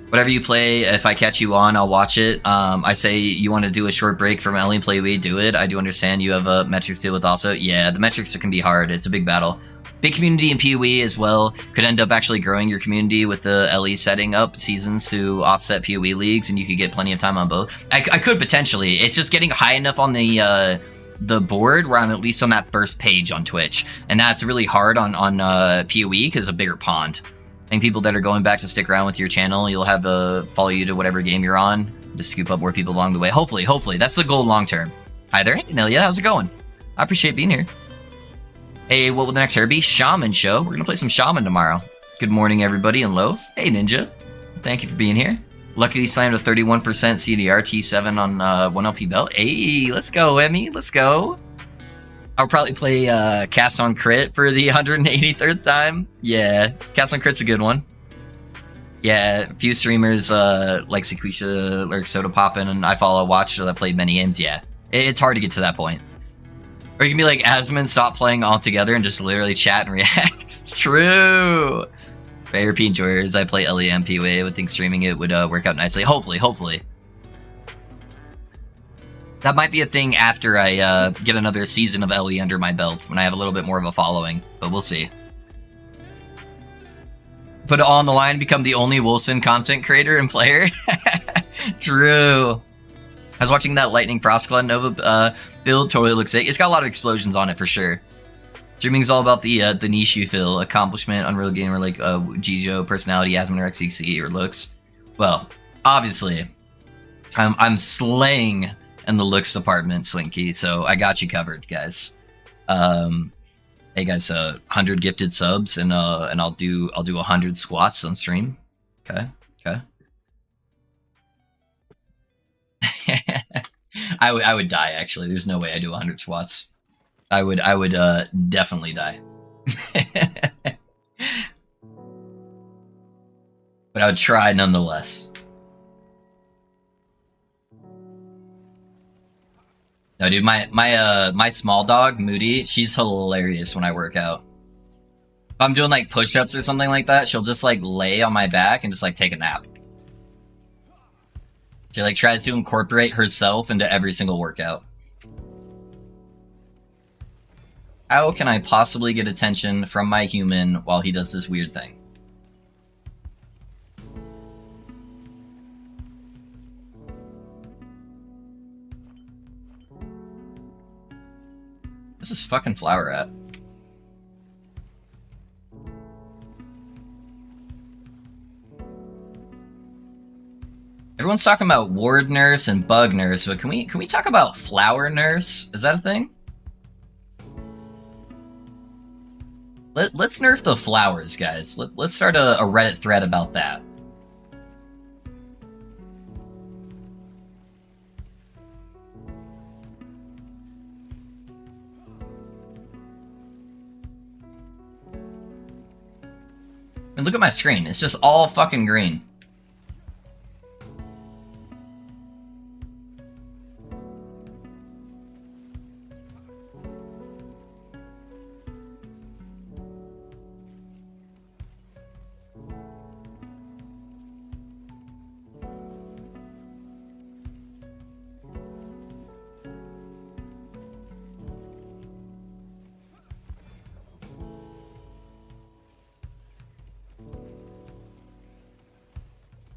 Whatever you play, if I catch you on, I'll watch it. I say you want to do a short break from LE Play We, do it. I do understand you have metrics to deal with also. Yeah, the metrics can be hard. It's a big battle. Big community in PoE as well. Could end up actually growing your community with the LE setting up seasons to offset PoE leagues, and you could get plenty of time on both. I could potentially. It's just getting high enough on the board where I'm at least on that first page on Twitch, and that's really hard on PoE because a bigger pond. I think people that are going back to stick around with your channel, you'll have follow you to whatever game you're on to scoop up more people along the way. Hopefully, that's the goal long term. Hi there, hey Nelia, how's it going? I appreciate being here. Hey, what will the next hair be? Shaman show. We're gonna play some Shaman tomorrow. Good morning, everybody, and Loaf. Hey, Ninja. Thank you for being here. Luckily slammed a 31% CDR T7 on 1LP belt. Hey, let's go, Emmy. Let's go. I'll probably play Cast on Crit for the 183rd time. Yeah, Cast on Crit's a good one. Yeah, a few streamers like Sequisha, like Soda Poppin', and I follow watch that played many games. Yeah, it's hard to get to that point. Or you can be like Asman, stop playing altogether and just literally chat and react. It's true. For ARP enjoyers, I play LEM PoE. I would think streaming it would work out nicely. Hopefully. That might be a thing after I get another season of LE under my belt, when I have a little bit more of a following, but we'll see. Put it all on the line, become the only Wilson content creator and player. True. I was watching that Lightning Frostclaw Nova build, totally looks sick. It's got a lot of explosions on it for sure. Streaming's all about the niche you fill, accomplishment, Unreal Gamer, like Gijo, personality, Asman or XCC, or looks. Well, obviously, I'm slaying in the looks department, Slinky, so I got you covered, guys. Hey guys, 100 gifted subs, and I'll do 100 squats on stream. Okay. I would die, actually. There's no way I do 100 squats. I would definitely die. But I would try nonetheless. No, dude, my small dog, Moody, she's hilarious when I work out. If I'm doing like push-ups or something like that, she'll just like lay on my back and just like take a nap. She like tries to incorporate herself into every single workout. How can I possibly get attention from my human while he does this weird thing? This is fucking flower at. Everyone's talking about ward nerfs and bug nerfs, but can we talk about flower nerfs? Is that a thing? Let's nerf the flowers, guys. Let's start a Reddit thread about that. And look at my screen. It's just all fucking green.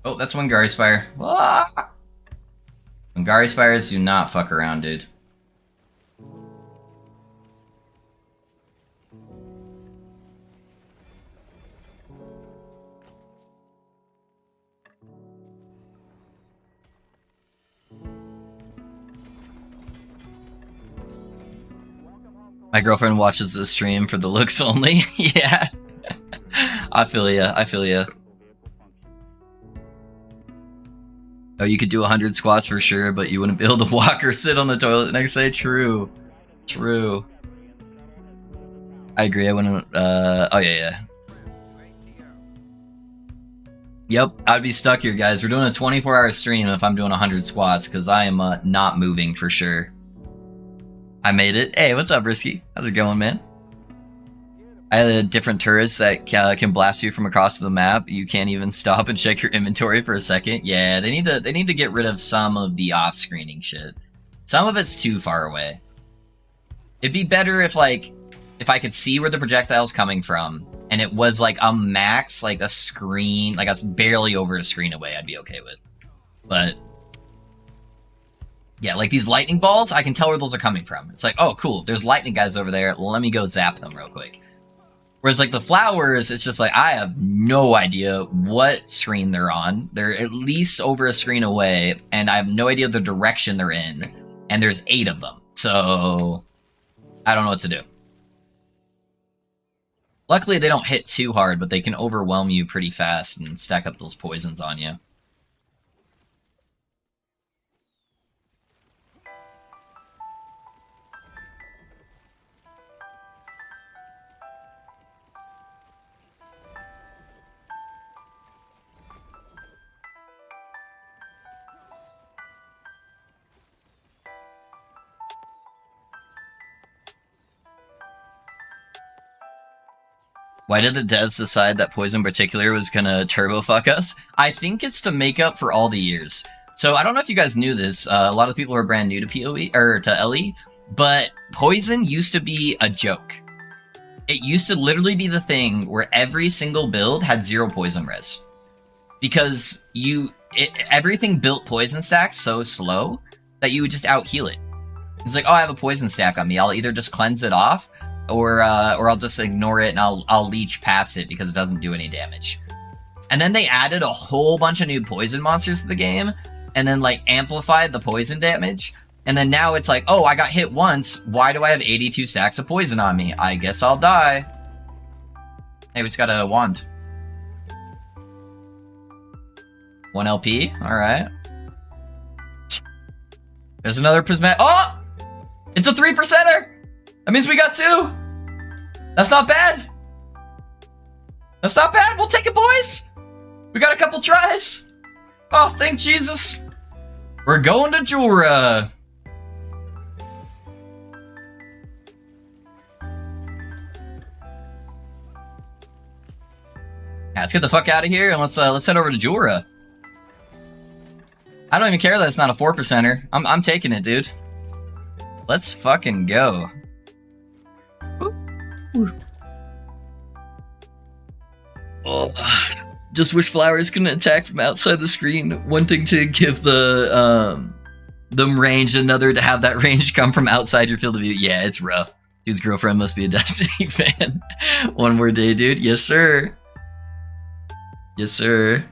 Oh, that's Wingari Spire. Ah! Wingari Spires do not fuck around, dude. My girlfriend watches the stream for the looks only. Yeah. I feel ya. I feel ya. Oh, you could do 100 squats for sure, but you wouldn't be able to walk or sit on the toilet the next day. True. True. I agree. I wouldn't. Oh, yeah. Yep, I'd be stuck here, guys. We're doing a 24-hour stream if I'm doing 100 squats, because I am not moving for sure. I made it. Hey, what's up, Risky? How's it going, man? I had different turrets that can blast you from across the map. You can't even stop and check your inventory for a second. Yeah, they need to get rid of some of the off-screening shit. Some of it's too far away. It'd be better if I could see where the projectile's coming from, and it was like a max, like a screen, like I was barely over a screen away, I'd be okay with. But yeah, like these lightning balls, I can tell where those are coming from. It's like, oh, cool, there's lightning guys over there. Let me go zap them real quick. Whereas like the flowers, it's just like, I have no idea what screen they're on. They're at least over a screen away, and I have no idea the direction they're in. And there's 8 of them. So I don't know what to do. Luckily, they don't hit too hard, but they can overwhelm you pretty fast and stack up those poisons on you. Why did the devs decide that Poison Particular was gonna turbo fuck us? I think it's to make up for all the years. So I don't know if you guys knew this. A lot of people are brand new to PoE or to LE, but Poison used to be a joke. It used to literally be the thing where every single build had 0 poison res, because everything built poison stacks so slow that you would just out heal it. It's like, oh, I have a poison stack on me. I'll either just cleanse it off, or I'll just ignore it and I'll leech past it because it doesn't do any damage. And then they added a whole bunch of new poison monsters to the game, and then like amplified the poison damage. And then now it's like, oh, I got hit once. Why do I have 82 stacks of poison on me? I guess I'll die. Hey, we just got a wand. 1 LP. All right. There's another prismatic. Oh, it's a 3%er. That means we got 2. That's not bad. That's not bad. We'll take it, boys. We got a couple tries. Oh, thank Jesus. We're going to Jura. Yeah, let's get the fuck out of here and let's head over to Jura. I don't even care that it's not a 4%er. I'm taking it, dude. Let's fucking go. Oh, just wish flowers couldn't attack from outside the screen. One thing to give them range, another to have that range come from outside your field of view. Yeah, it's rough. Dude's girlfriend must be a Destiny fan. One more day, dude. Yes, sir. Yes, sir.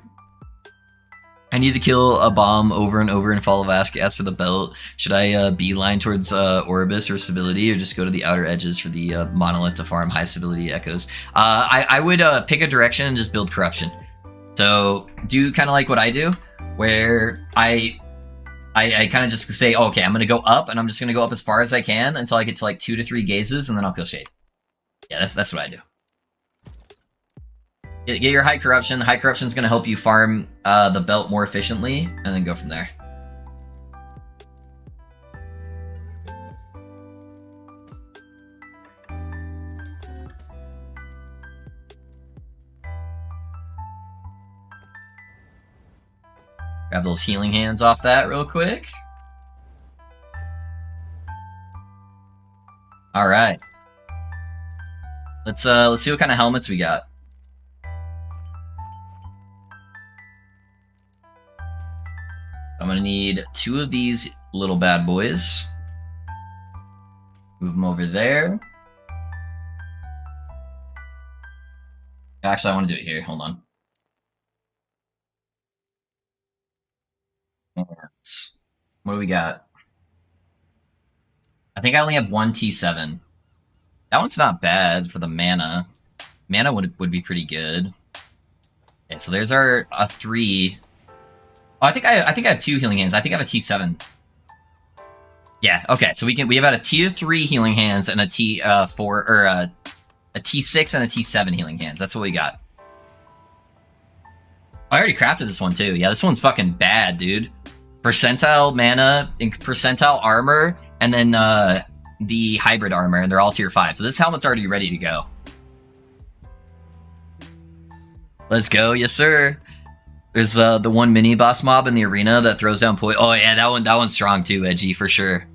I need to kill a bomb over and over and follow Vasquez for the belt. Should I beeline towards Orobyss or stability, or just go to the outer edges for the monolith to farm high stability echoes? I would pick a direction and just build corruption. So do kind of like what I do, where I kind of just say, oh, okay, I'm going to go up, and I'm just going to go up as far as I can until I get to like 2 to 3 gazes, and then I'll kill shade. Yeah, that's what I do. Get your high corruption. High corruption is going to help you farm the belt more efficiently, and then go from there. Grab those healing hands off that real quick. All right. Let's see what kind of helmets we got. I'm gonna need 2 of these little bad boys. Move them over there. Actually, I want to do it here. Hold on. What do we got? I think I only have 1 T7. That one's not bad for the mana. Mana would be pretty good. Okay, so there's our 3. Oh, I think I have 2 healing hands. I think I have a T7. Yeah. Okay. So we have a tier 3 healing hands and a T4 or a T6 and a T7 healing hands. That's what we got. I already crafted this one too. Yeah, this one's fucking bad, dude. Percentile mana, percentile armor, and then the hybrid armor, and they're all tier 5. So this helmet's already ready to go. Let's go, yes sir. There's the one mini boss mob in the arena that throws down poison. Oh yeah, that one's strong too, Edgy, for sure.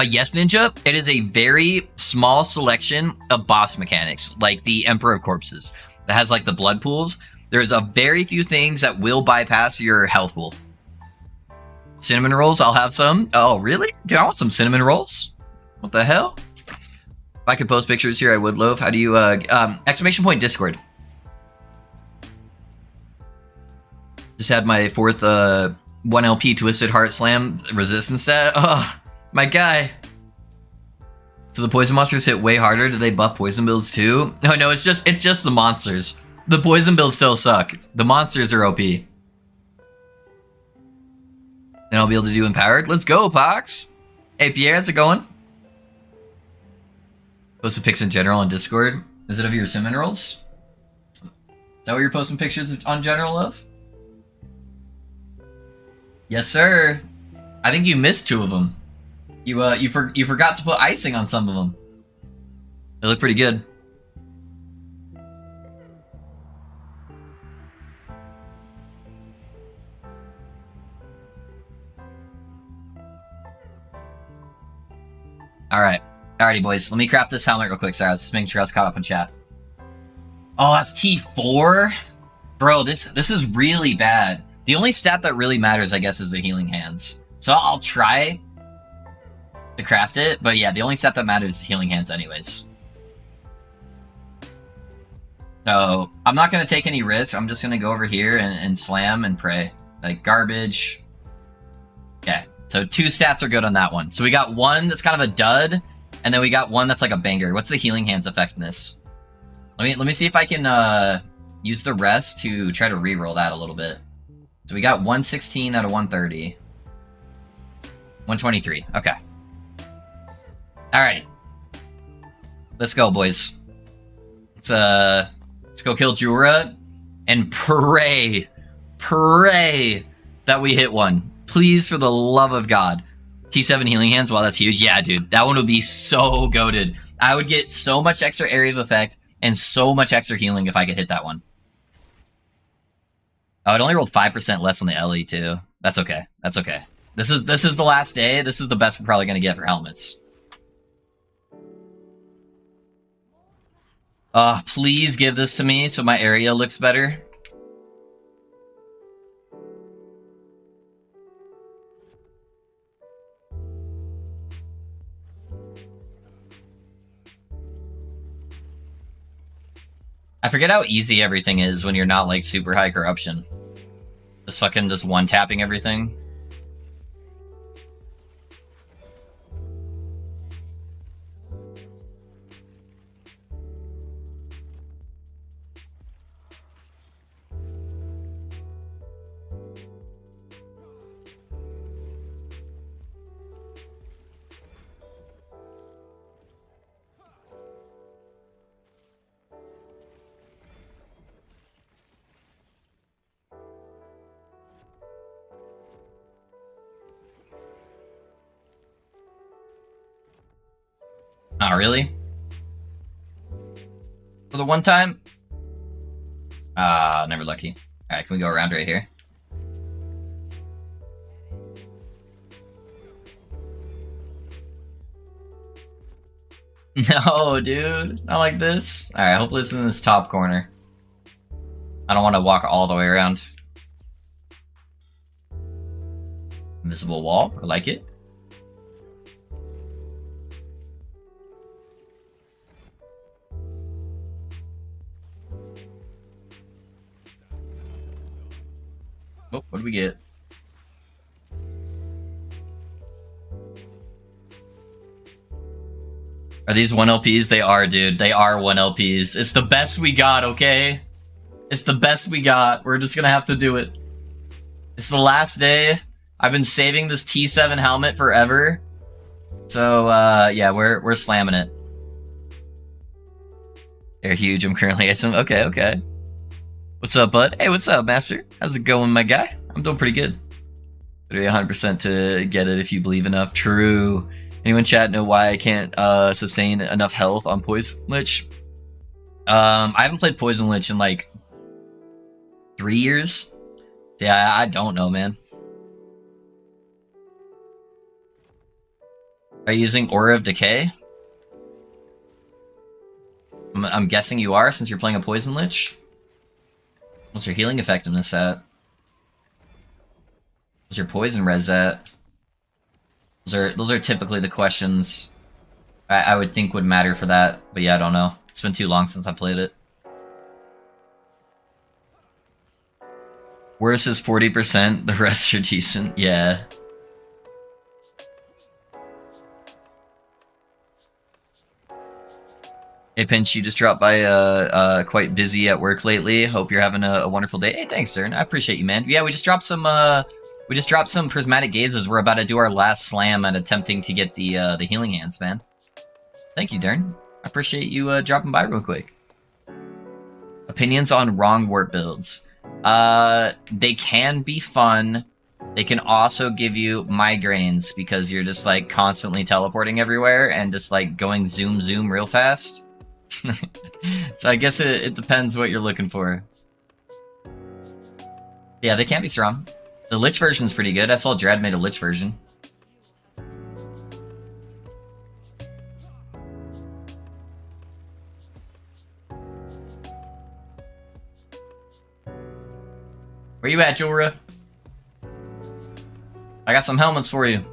Yes, Ninja. It is a very small selection of boss mechanics, like the Emperor of Corpses, that has like the blood pools. There's a very few things that will bypass your health pool. Cinnamon rolls, I'll have some. Oh, really? Dude, I want some cinnamon rolls. What the hell? If I could post pictures here, I would, Loaf. How do you, exclamation point Discord. Just had my 4th, 1LP Twisted Heart Slam resistance stat. Oh, my guy. So the poison monsters hit way harder. Do they buff poison builds too? No, it's just the monsters. The poison builds still suck. The monsters are OP. Then I'll be able to do empowered. Let's go, Pox. Hey, Pierre, how's it going? Post some pics in general on Discord. Is it of your cinnamon rolls? Is that what you're posting pictures on general of? Yes, sir. I think you missed 2 of them. You forgot to put icing on some of them. They look pretty good. Alright. Alrighty, boys. Let me craft this helmet real quick. Sorry, I was just making sure I was caught up in chat. Oh, that's T4? Bro, this is really bad. The only stat that really matters, I guess, is the healing hands. So I'll try to craft it, but yeah, the only stat that matters is healing hands anyways. So I'm not going to take any risks. I'm just going to go over here and slam and pray. Like, garbage. Okay, so 2 stats are good on that one. So we got 1 that's kind of a dud, and then we got 1 that's like a banger. What's the healing hands effectiveness? Let me see if I can use the rest to try to reroll that a little bit. So we got 116 out of 130. 123. Okay. Alright. Let's go, boys. Let's go kill Jura and pray that we hit one. Please, for the love of God. T7 healing hands, wow, that's huge. Yeah, dude, that one would be so goated. I would get so much extra area of effect and so much extra healing if I could hit that one. Oh, it only rolled 5% less on the LE too. That's okay. That's okay. This is the last day. This is the best we're probably gonna get for helmets. Please give this to me so my area looks better. I forget how easy everything is when you're not like super high corruption. Just fucking just one-tapping everything. Oh, really? For the one time? Ah, never lucky. Alright, can we go around right here? No, dude. Not like this. Alright, hopefully it's in this top corner. I don't want to walk all the way around. Invisible wall. I like it. Oh, what do we get? Are these 1 LPs? They are, dude. They are 1 LPs. It's the best we got, okay? It's the best we got. We're just gonna have to do it. It's the last day. I've been saving this T7 helmet forever. So, yeah, we're slamming it. They're huge. I'm currently at some... Okay, okay. What's up, bud? Hey, what's up, master? How's it going, my guy? I'm doing pretty good. 100% to get it if you believe enough. True. Anyone chat know why I can't sustain enough health on Poison Lich? I haven't played Poison Lich in like 3 years. Yeah, I don't know, man. Are you using Aura of Decay? I'm guessing you are, since you're playing a Poison Lich. What's your healing effectiveness at? What's your poison res at? Those are typically the questions I would think would matter for that, but yeah, I don't know. It's been too long since I played it. Worst is 40%, the rest are decent, yeah. Hey Pinch, you just dropped by, quite busy at work lately. Hope you're having a wonderful day. Hey, thanks, Dern. I appreciate you, man. Yeah, we just dropped some prismatic gazes. We're about to do our last slam at attempting to get the healing hands, man. Thank you, Dern. I appreciate you dropping by real quick. Opinions on wrong warp builds. They can be fun. They can also give you migraines because you're just like constantly teleporting everywhere and just like going zoom zoom real fast. So I guess it depends what you're looking for. Yeah, they can be strong. The Lich version's pretty good. I saw Dread made a Lich version. Where you at, Jorah? I got some helmets for you.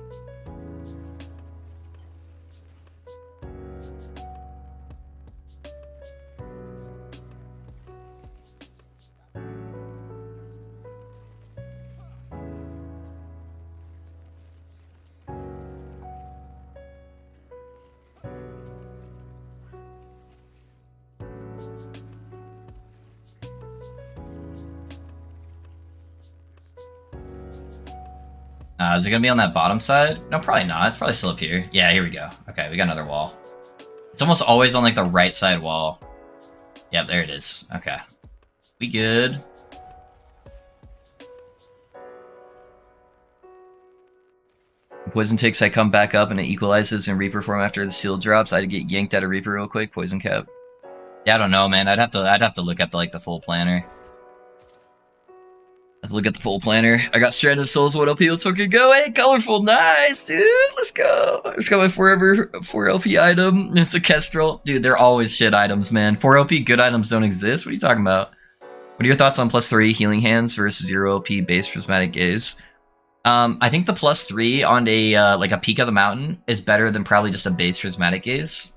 Is it gonna be on that bottom side? No, probably not. It's probably still up here. Yeah, here we go. Okay, we got another wall. It's almost always on like the right side wall. Yep, there it is. Okay. We good. Poison ticks, I come back up and it equalizes in Reaper form after the seal drops. I'd get yanked out of Reaper real quick. Poison cap. Yeah, I don't know, man. I'd have to look at the full planner. Let's look at the full planner. I got Strand of Souls, 1 LP, let's fucking go. Hey, colorful, nice, dude. Let's go. I just got my forever 4 LP item. It's a Kestrel. Dude, they're always shit items, man. 4 LP good items don't exist. What are you talking about? What are your thoughts on +3 healing hands versus 0 LP base prismatic gaze? I think the +3 on a like a peak of the mountain is better than probably just a base prismatic gaze.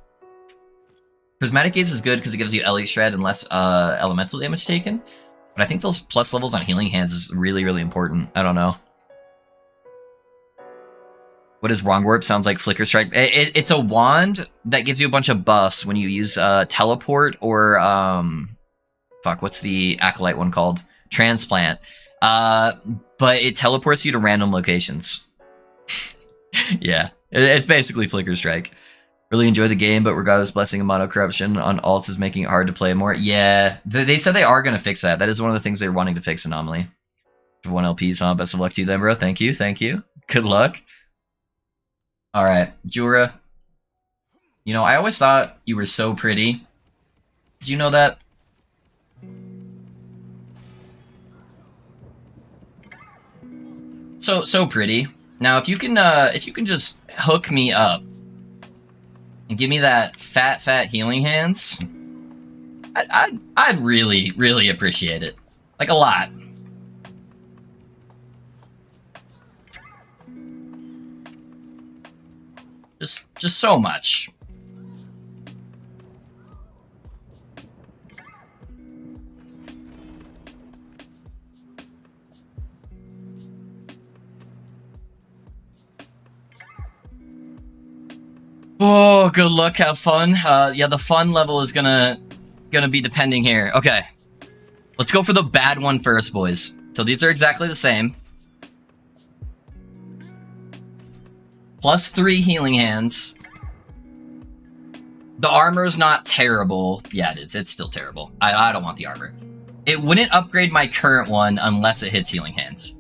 Prismatic gaze is good because it gives you LE shred and less elemental damage taken. But I think those plus levels on healing hands is really, really important. I don't know. What is Wrong Warp? Sounds like Flicker Strike. It's a wand that gives you a bunch of buffs when you use Teleport or... fuck, what's the Acolyte one called? Transplant. But it teleports you to random locations. Yeah, it's basically Flicker Strike. Really enjoy the game, but regardless, blessing and mono corruption on alts is making it hard to play more. Yeah, they said they are going to fix that. That is one of the things they're wanting to fix, Anomaly. 1 LPs, huh? Best of luck to you then, bro. Thank you, thank you. Good luck. Alright, Jorah. You know, I always thought you were so pretty. Did you know that? So pretty. Now, if you can just hook me up and give me that fat healing hands, I'd really, really appreciate it. Like a lot. Just so much. Oh, good luck, have fun. Yeah, the fun level is gonna be depending here. Okay. Let's go for the bad one first, boys. So these are exactly the same. +3 healing hands. The armor's not terrible. Yeah, it is. It's still terrible. I don't want the armor. It wouldn't upgrade my current one unless it hits healing hands.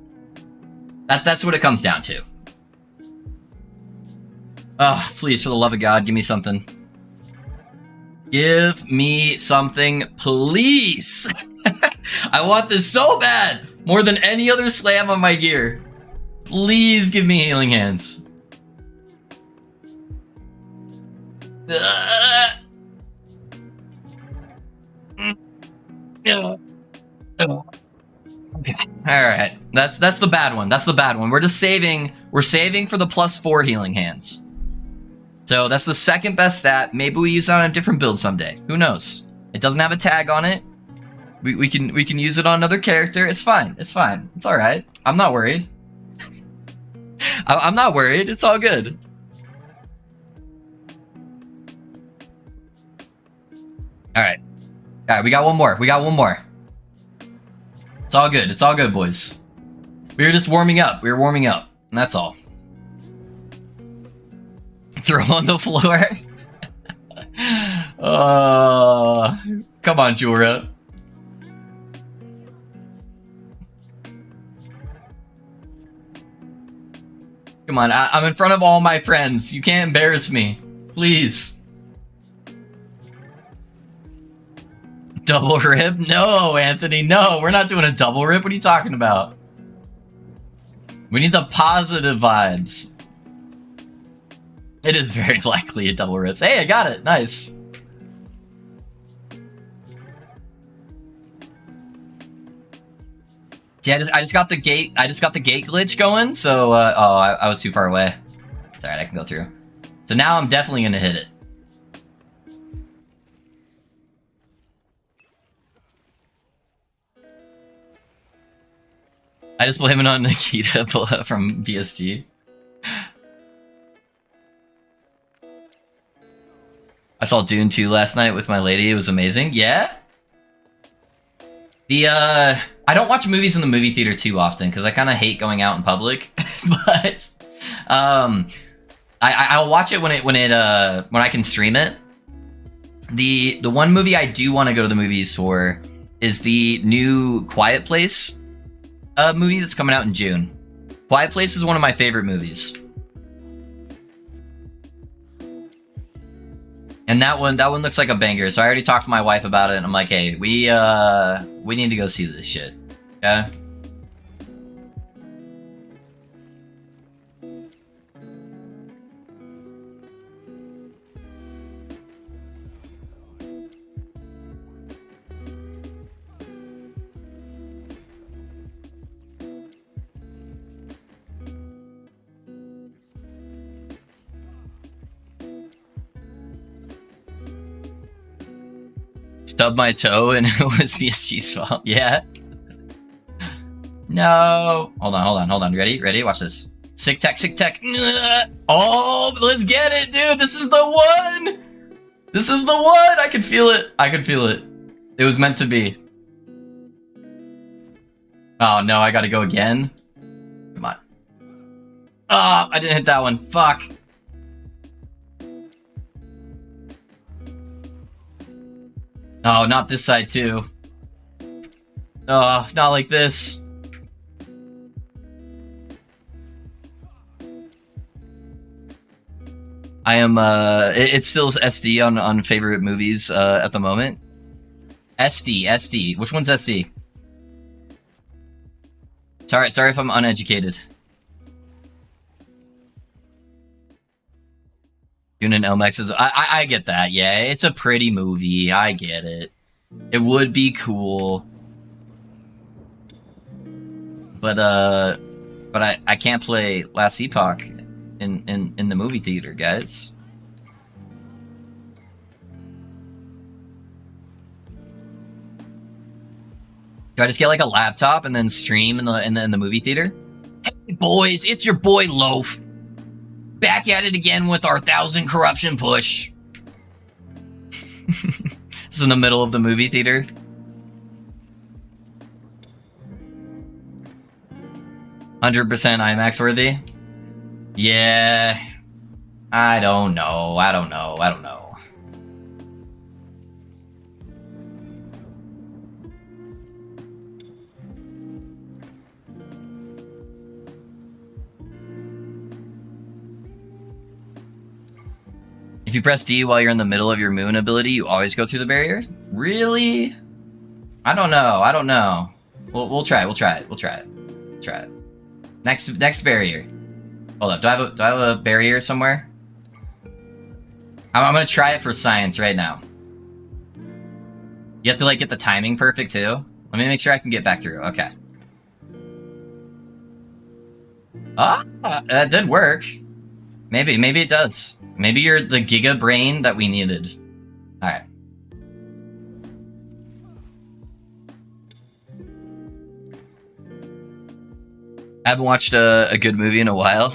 That's what it comes down to. Oh, please, for the love of God, give me something. Give me something, please. I want this so bad. More than any other slam on my gear. Please give me healing hands. Okay. Alright. That's the bad one. That's the bad one. We're just saving. We're saving for the +4 healing hands. So that's the second best stat. Maybe we use that on a different build someday. Who knows? It doesn't have a tag on it. We can use it on another character. It's fine. It's fine. It's alright. I'm not worried. I'm not worried. It's all good. Alright. Alright, we got one more. We got one more. It's all good. It's all good, boys. We were just warming up. We were warming up. And that's all. Throw on the floor. Come on, Jura. Come on, I'm in front of all my friends. You can't embarrass me. Please. Double rip? No, Anthony, no. We're not doing a double rip. What are you talking about? We need the positive vibes. It is very likely a double rips. Hey, I got it. Nice. See, I just got the gate. I just got the gate glitch going. So, I was too far away. It's alright. I can go through. So now I'm definitely gonna hit it. I just blame it on Nikita from BSG. I saw Dune 2 last night with my lady. It was amazing. Yeah? I don't watch movies in the movie theater too often because I kind of hate going out in public. But I'll watch it when I can stream it. The one movie I do want to go to the movies for is the new Quiet Place movie that's coming out in June. Quiet Place is one of my favorite movies. And that one looks like a banger. So I already talked to my wife about it, and I'm like, hey, we need to go see this shit. Okay? Stubbed my toe and it was BSG's fault. Yeah. No. Hold on. Ready? Watch this. Sick tech. Oh, let's get it, dude. This is the one. I can feel it. It was meant to be. Oh, no. I gotta go again. Come on. Oh, I didn't hit that one. Fuck. Oh, not this side, too. Oh, not like this. I am, it's still SD on favorite movies, at the moment. SD. Which one's SD? Sorry if I'm uneducated. Dune and LMX is... I get that, yeah. It's a pretty movie. I get it. It would be cool. but I can't play Last Epoch in the movie theater, guys. Do I just get like a laptop and then stream in the movie theater? Hey boys, it's your boy Loaf. Back at it again with our 1,000 corruption push. This is in the middle of the movie theater. $100% IMAX worthy? Yeah. I don't know. If you press D while you're in the middle of your moon ability, you always go through the barrier? Really? I don't know. We'll try it. Next barrier. Hold up. Do I have a barrier somewhere? I'm gonna try it for science right now. You have to like get the timing perfect too. Let me make sure I can get back through. Okay. Ah, that did work. Maybe it does. Maybe you're the giga brain that we needed. All right. I haven't watched a good movie in a while.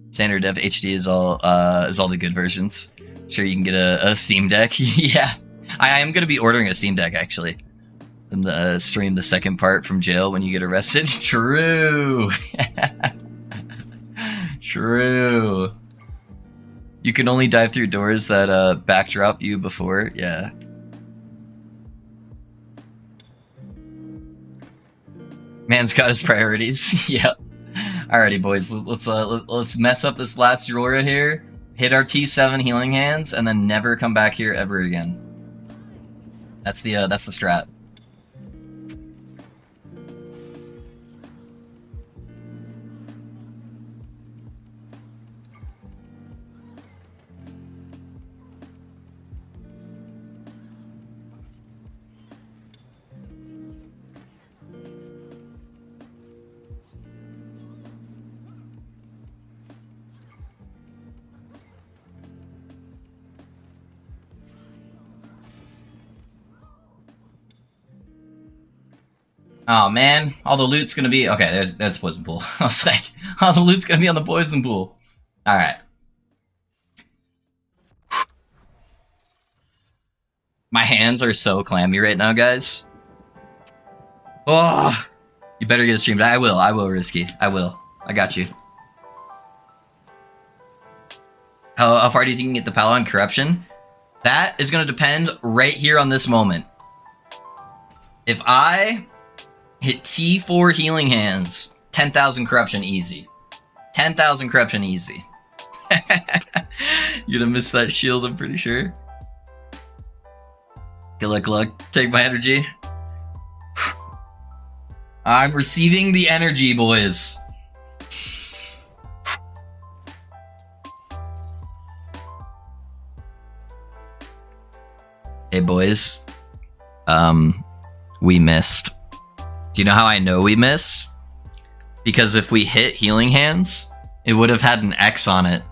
Standard Dev HD is all the good versions. Sure, you can get a Steam Deck. Yeah, I am gonna be ordering a Steam Deck actually, and stream the second part from jail when you get arrested. True. True. You can only dive through doors that backdrop you before. Yeah. Man's got his priorities. Yep. Alrighty, boys. Let's mess up this last Jorah here. Hit our T7 healing hands, and then never come back here ever again. That's the strat. Oh man, all the loot's gonna be okay. That's poison pool. I was like, all the loot's gonna be on the poison pool. All right. My hands are so clammy right now, guys. Oh, you better get a stream. I will, Risky. I will. I got you. How far do you think you can get the Paladin corruption? That is gonna depend right here on this moment. If I hit T4 healing hands, 10,000 corruption easy. 10,000 corruption easy. You're gonna miss that shield, I'm pretty sure. Good luck. Take my energy. I'm receiving the energy, boys. Hey, boys. We missed. Do you know how I know we missed? Because if we hit healing hands, it would have had an X on it.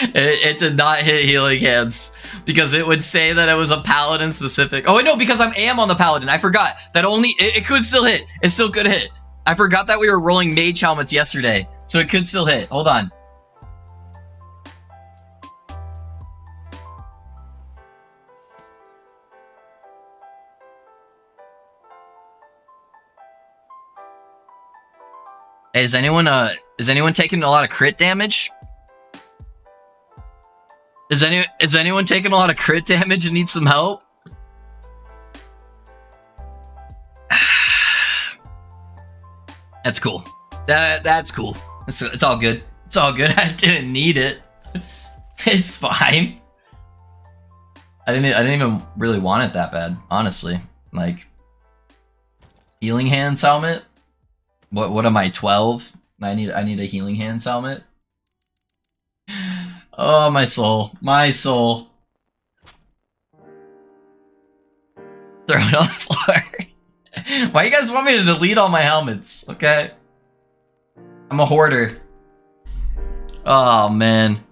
It did not hit healing hands because it would say that it was a paladin specific. Oh no, because I am on the paladin. I forgot that only it could still hit. It still could hit. I forgot that we were rolling mage helmets yesterday, so it could still hit. Hold on. Hey, is anyone taking a lot of crit damage? Is anyone taking a lot of crit damage and needs some help? That's cool. That's cool. It's all good. It's all good. I didn't need it. It's fine. I didn't even really want it that bad, honestly. Like healing hands helmet. What am I, 12? I need a healing hands helmet. Oh, my soul. My soul. Throw it on the floor. Why you guys want me to delete all my helmets? Okay. I'm a hoarder. Oh, man.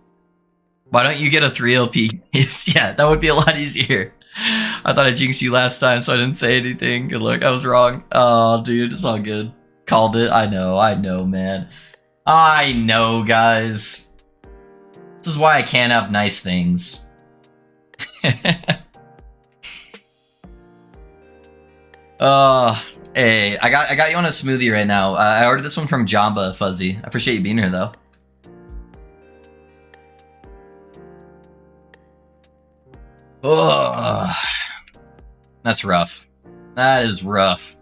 Why don't you get a 3 LP? Yeah, that would be a lot easier. I thought I jinxed you last time, so I didn't say anything. Good luck. I was wrong. Oh, dude, it's all good. Called it. I know, man. I know, guys. This is why I can't have nice things. Hey, I got you on a smoothie right now. I ordered this one from Jamba Fuzzy. I appreciate you being here, though. Ugh. That's rough. That is rough.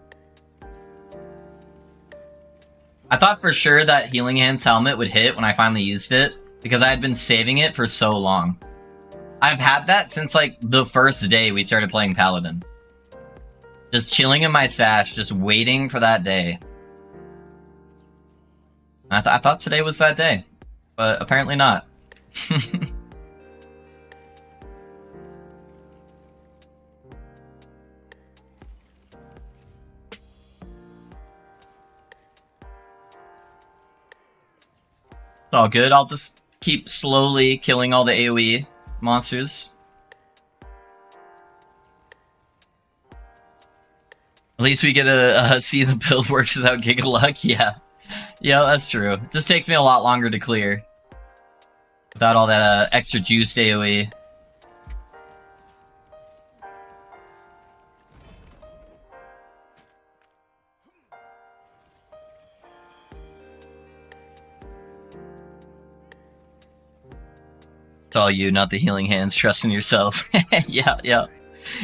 I thought for sure that Healing Hands helmet would hit when I finally used it, because I had been saving it for so long. I've had that since like the first day we started playing Paladin. Just chilling in my stash, just waiting for that day. I thought today was that day, but apparently not. It's all good. I'll just keep slowly killing all the AoE monsters. At least we get to see the build works without Giga Luck. Yeah. Yeah, that's true. Just takes me a lot longer to clear. Without all that extra juiced AoE. It's all you, not the Healing Hands. Trust in yourself. Yeah, yeah.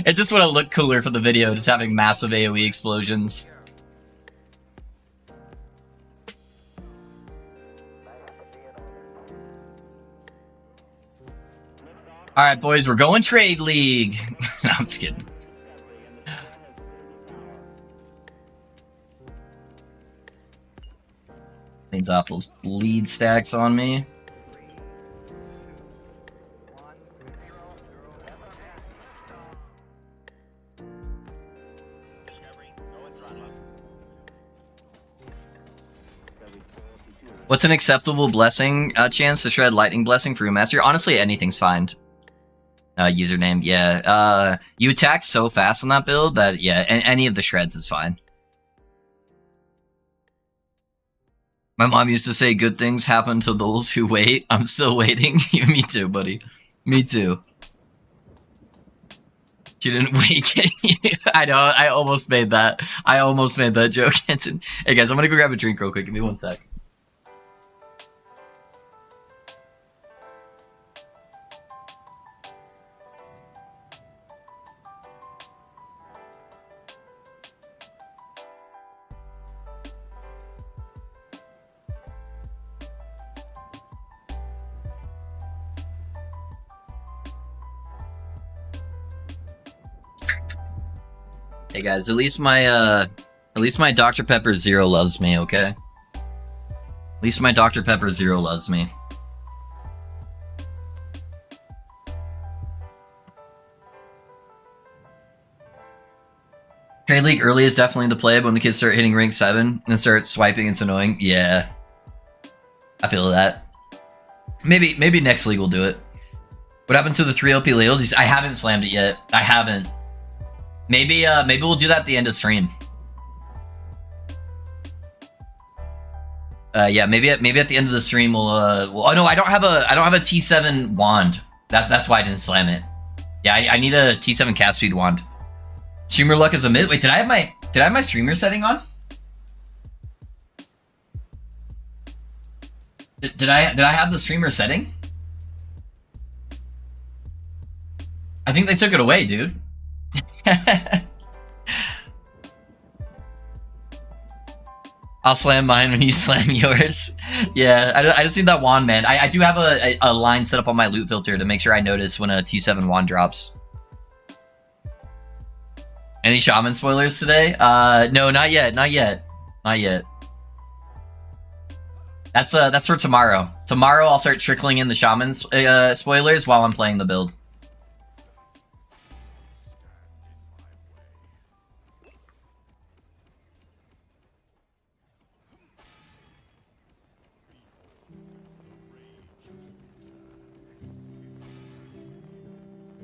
It just would have looked cooler for the video, just having massive AoE explosions. Alright, boys, we're going Trade League. No, I'm just kidding. Cleans off those bleed stacks on me. What's an acceptable blessing chance to shred lightning blessing for Master? Honestly, anything's fine. Username, yeah. You attack so fast on that build that, yeah, any of the shreds is fine. My mom used to say good things happen to those who wait. I'm still waiting. Me too, buddy. Me too. She didn't wait. I know, I almost made that. I almost made that joke, Henson. Hey guys, I'm gonna go grab a drink real quick. Give me 1 sec. Hey guys, at least my Dr. Pepper Zero loves me, okay? At least my Dr. Pepper Zero loves me. Trade League early is definitely the play, but when the kids start hitting rank 7 and start swiping, it's annoying. Yeah. I feel that. Maybe next league will do it. What happened to the 3 LP ladles? I haven't slammed it yet. I haven't. Maybe we'll do that at the end of stream. Yeah, maybe at the end of the stream we'll oh no, I don't have a T7 wand. That's why I didn't slam it. Yeah, I need a T7 cast speed wand. Streamer luck is a myth. Wait, did I have my streamer setting on? Did I have the streamer setting? I think they took it away, dude. I'll slam mine when you slam yours. Yeah, I just need that wand, man. I do have a line set up on my loot filter to make sure I notice when a T7 wand drops. Any Shaman spoilers today? No, not yet. That's for tomorrow. Tomorrow I'll start trickling in the Shaman spoilers while I'm playing the build.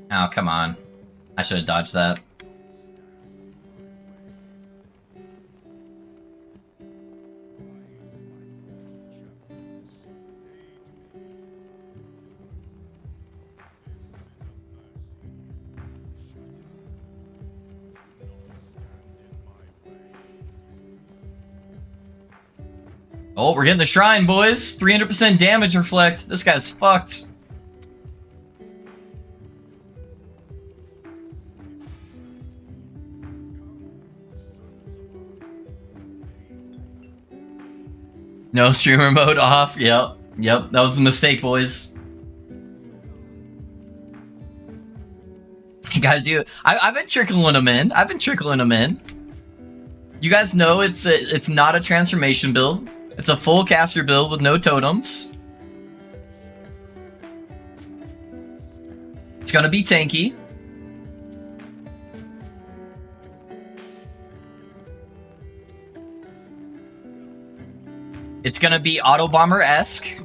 Oh, come on. I should have dodged that. Oh, we're getting the shrine, boys. 300% damage reflect. This guy's fucked. No streamer mode off. Yep. Yep. That was the mistake, boys. You gotta do it. I've been trickling them in. You guys know it's not a transformation build. It's a full caster build with no totems. It's gonna be tanky. It's gonna be auto bomber-esque. Hey,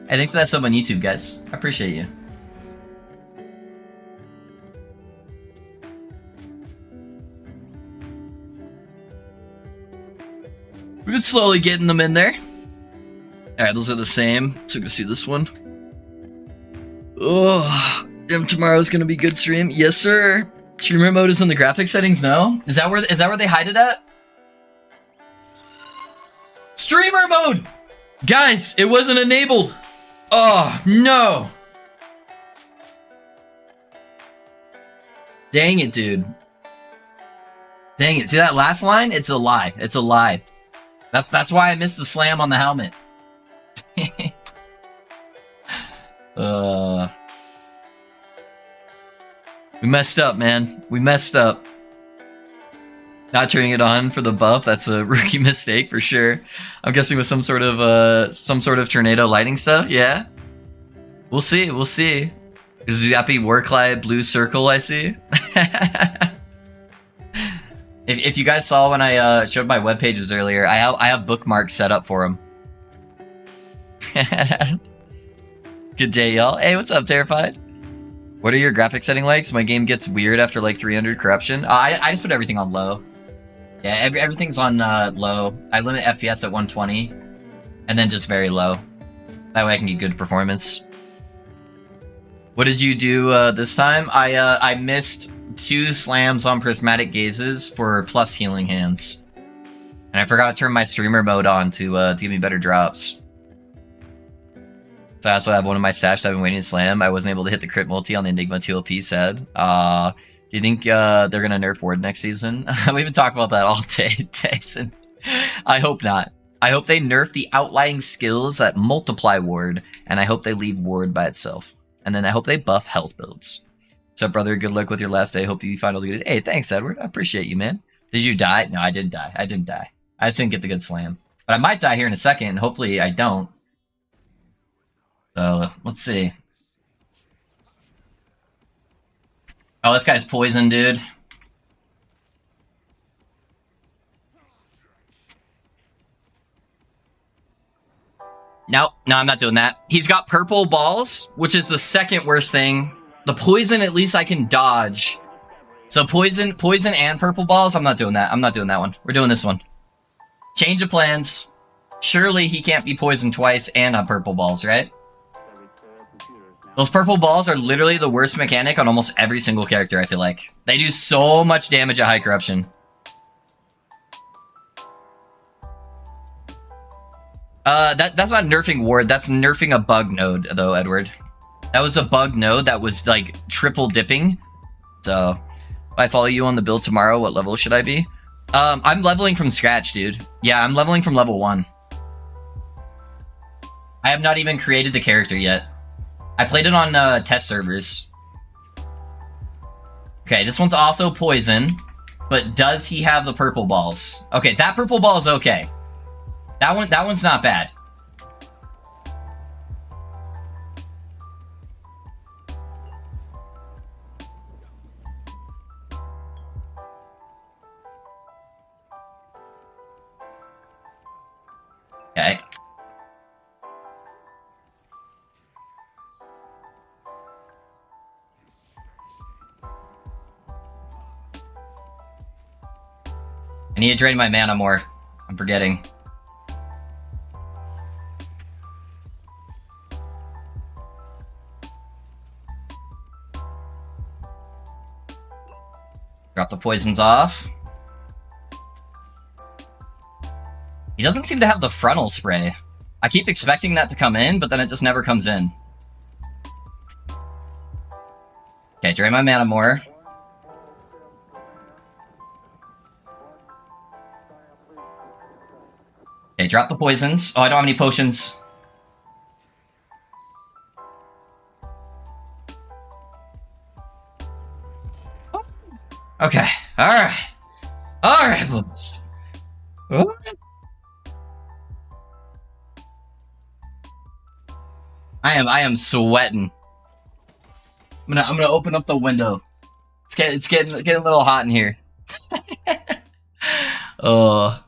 thanks for that sub on YouTube, guys. I appreciate you. We've been slowly getting them in there. Alright, those are the same. So go see this one. Oh, damn, tomorrow's gonna be good stream. Yes, sir. Streamer mode is in the graphic settings, no? Is that where they hide it at? Streamer mode! Guys, it wasn't enabled. Oh, no. Dang it, dude. Dang it. See that last line? It's a lie. It's a lie. That's why I missed the slam on the helmet. We messed up, man. We messed up. Not turning it on for the buff, that's a rookie mistake for sure. I'm guessing with some sort of tornado lighting stuff, yeah. We'll see, we'll see. Is the happy Warclay blue circle I see? If you guys saw when I showed my web pages earlier, I have bookmarks set up for them. Good day, y'all. Hey, what's up, Terrified? What are your graphic setting likes? My game gets weird after like 300 corruption. I just put everything on low. Yeah, everything's on low. I limit FPS at 120, and then just very low. That way I can get good performance. What did you do this time? I missed 2 slams on prismatic gazes for plus healing hands, and I forgot to turn my streamer mode on to give me better drops. So I also have one of my stashed I've been waiting to slam. I wasn't able to hit the crit multi on the Enigma 2 LP said. Do you think they're going to nerf ward next season? We've been talking about that all day, Tyson. I hope not. I hope they nerf the outlying skills that multiply ward, and I hope they leave ward by itself. And then I hope they buff health builds. What's up, brother? Good luck with your last day. Hope you find all the good. Hey, thanks, Edward. I appreciate you, man. Did you die? No, I didn't die. I didn't die. I just didn't get the good slam. But I might die here in a second. Hopefully I don't. So, let's see. Oh, this guy's poison, dude. No, I'm not doing that. He's got purple balls, which is the second worst thing. The poison, at least I can dodge. So poison and purple balls, I'm not doing that. I'm not doing that one. We're doing this one. Change of plans. Surely he can't be poisoned twice and on purple balls, right? Those purple balls are literally the worst mechanic on almost every single character, I feel like. They do so much damage at high corruption. That's not nerfing ward, that's nerfing a bug node, though, Edward. That was a bug node that was, like, triple dipping. So, if I follow you on the build tomorrow, what level should I be? I'm leveling from scratch, dude. Yeah, I'm leveling from level 1. I have not even created the character yet. I played it on test servers. Okay, this one's also poison, but does he have the purple balls? Okay, that purple ball is okay. That one's not bad. Okay, I need to drain my mana more. I'm forgetting. Drop the poisons off. He doesn't seem to have the frontal spray. I keep expecting that to come in, but then it just never comes in. Okay, drain my mana more. Okay, drop the poisons. Oh, I don't have any potions. Okay, alright. Alright, books. I am sweating. I'm gonna open up the window. It's getting a little hot in here. Oh.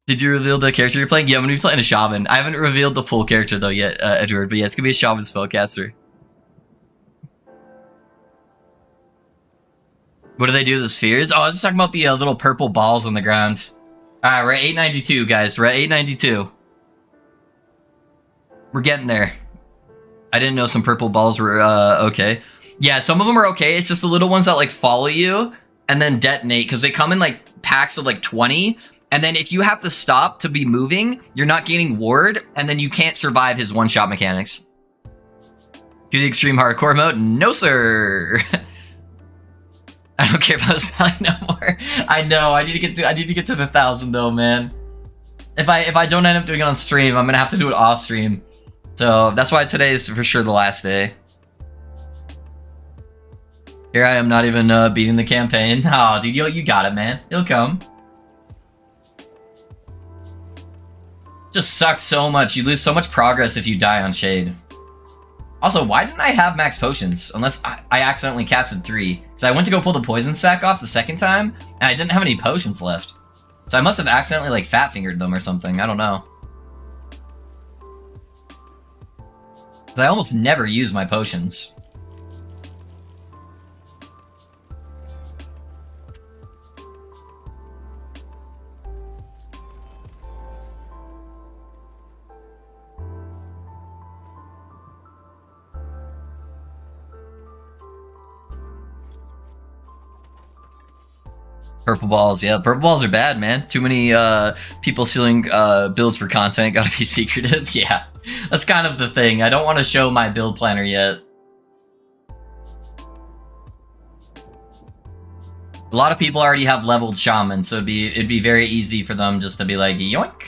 Did you reveal the character you're playing? Yeah, I'm gonna be playing a shaman. I haven't revealed the full character though yet, Edward. But yeah, it's gonna be a shaman spellcaster. What do they do to the spheres? Oh, I was talking about the little purple balls on the ground. Alright, we're at 892, guys. We're at 892. We're getting there. I didn't know some purple balls were okay. Yeah, some of them are okay. It's just the little ones that like follow you and then detonate because they come in like packs of like 20. And then if you have to stop to be moving, you're not gaining ward, and then you can't survive his one-shot mechanics. Do the extreme hardcore mode? No, sir. I don't care about this spelling no more. I know. I need to get to the 1,000 though, man. If I don't end up doing it on stream, I'm gonna have to do it off stream. So that's why today is for sure the last day. Here I am, not even beating the campaign. Oh, dude, you got it, man. It'll come. Just sucks so much. You lose so much progress if you die on Shade. Also, why didn't I have max potions? Unless I accidentally casted 3. So I went to go pull the poison sack off the second time, and I didn't have any potions left. So I must have accidentally like fat fingered them or something. I don't know. Because I almost never use my potions. Purple balls, yeah, purple balls are bad, man. Too many people stealing builds for content, gotta be secretive. Yeah, that's kind of the thing. I don't want to show my build planner yet. A lot of people already have leveled Shaman, so it'd be very easy for them just to be like, yoink.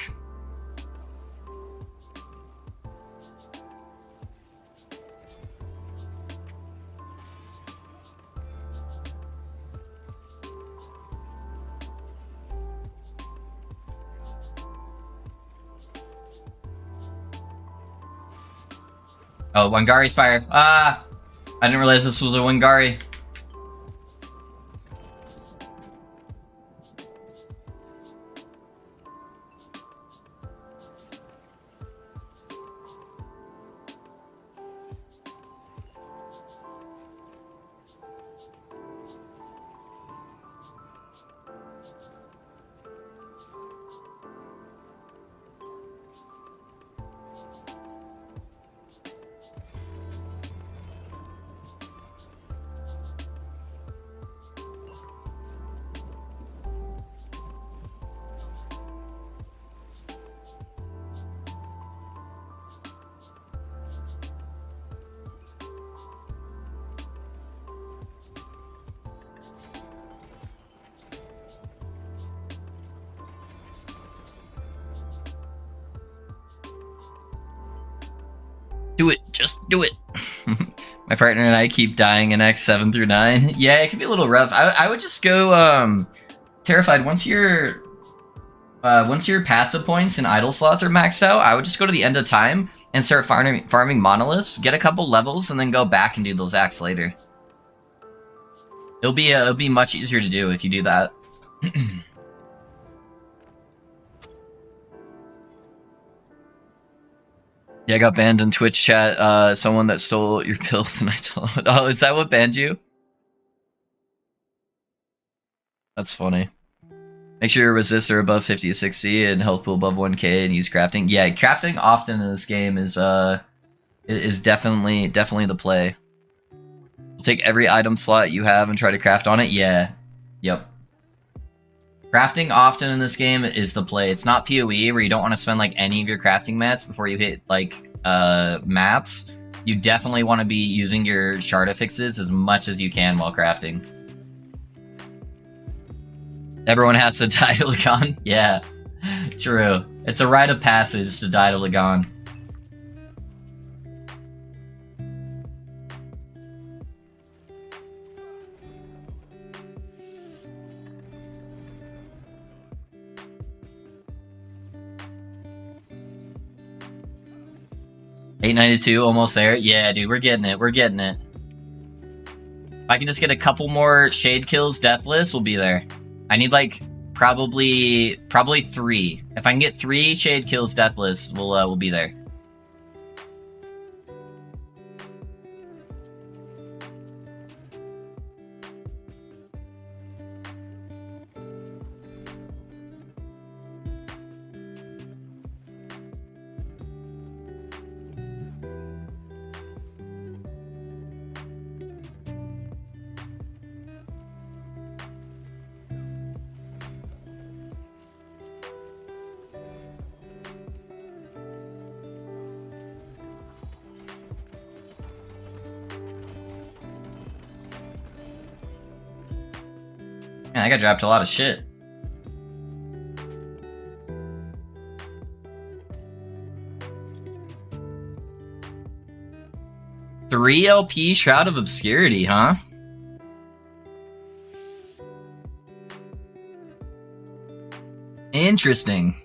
Oh, Wangari Spire. Ah! I didn't realize this was a Wangari. Do it, just do it. My partner and I keep dying in X 7 through 9. Yeah, it can be a little rough. I would just go Terrified. Once your passive points and idle slots are maxed out, I would just go to the end of time and start farming monoliths, get a couple levels, and then go back and do those acts later. It'll be much easier to do if you do that. Yeah, I got banned in Twitch chat. Someone that stole your build, and I told him, oh, is that what banned you? That's funny. Make sure your resist are above 50 to 60 and health pool above 1k and use crafting. Yeah, crafting often in this game is definitely the play. Take every item slot you have and try to craft on it. Yeah. Yep. Crafting often in this game is the play. It's not PoE where you don't want to spend like any of your crafting mats before you hit like maps. You definitely want to be using your shard affixes as much as you can while crafting. Everyone has to die to Lagan. Yeah, true. It's a rite of passage to die to Lagan. $892, almost there. Yeah, dude, we're getting it. We're getting it. If I can just get a couple more shade kills deathless, we'll be there. I need like probably 3. If I can get 3 shade kills deathless, we'll be there. Man, I got dropped a lot of shit. Three LP Shroud of Obscurity, huh? Interesting.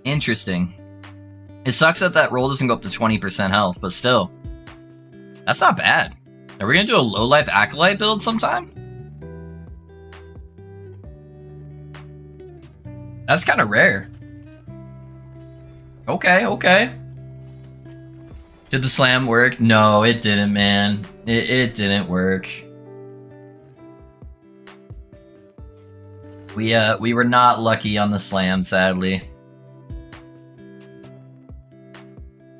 Interesting. It sucks that roll doesn't go up to 20% health, but still. That's not bad. Are we gonna do a low-life Acolyte build sometime? That's kind of rare. Okay, okay. Did the slam work? No, it didn't, man. It didn't work. We were not lucky on the slam, sadly.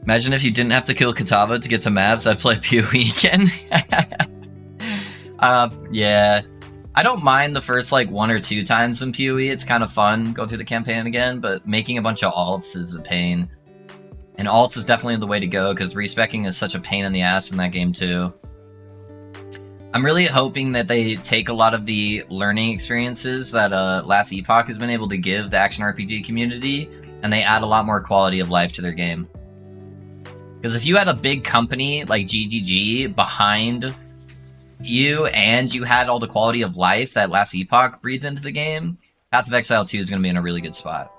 Imagine if you didn't have to kill Katava to get to Mavs, I'd play PoE again. Yeah. I don't mind the first like 1 or 2 times in PoE. It's kind of fun going through the campaign again, but making a bunch of alts is a pain. And alts is definitely the way to go because respecking is such a pain in the ass in that game too. I'm really hoping that they take a lot of the learning experiences that Last Epoch has been able to give the action RPG community, and they add a lot more quality of life to their game. Because if you had a big company like GGG behind you and you had all the quality of life that Last Epoch breathed into the game, Path of Exile 2 is going to be in a really good spot.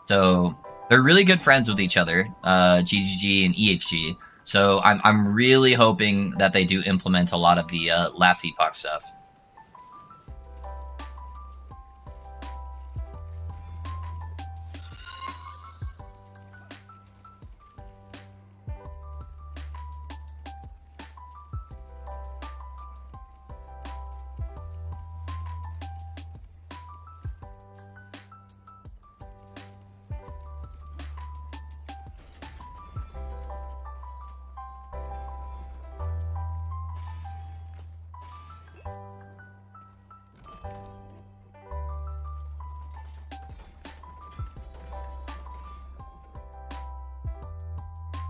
So they're really good friends with each other, GGG and EHG. So I'm really hoping that they do implement a lot of the Last Epoch stuff.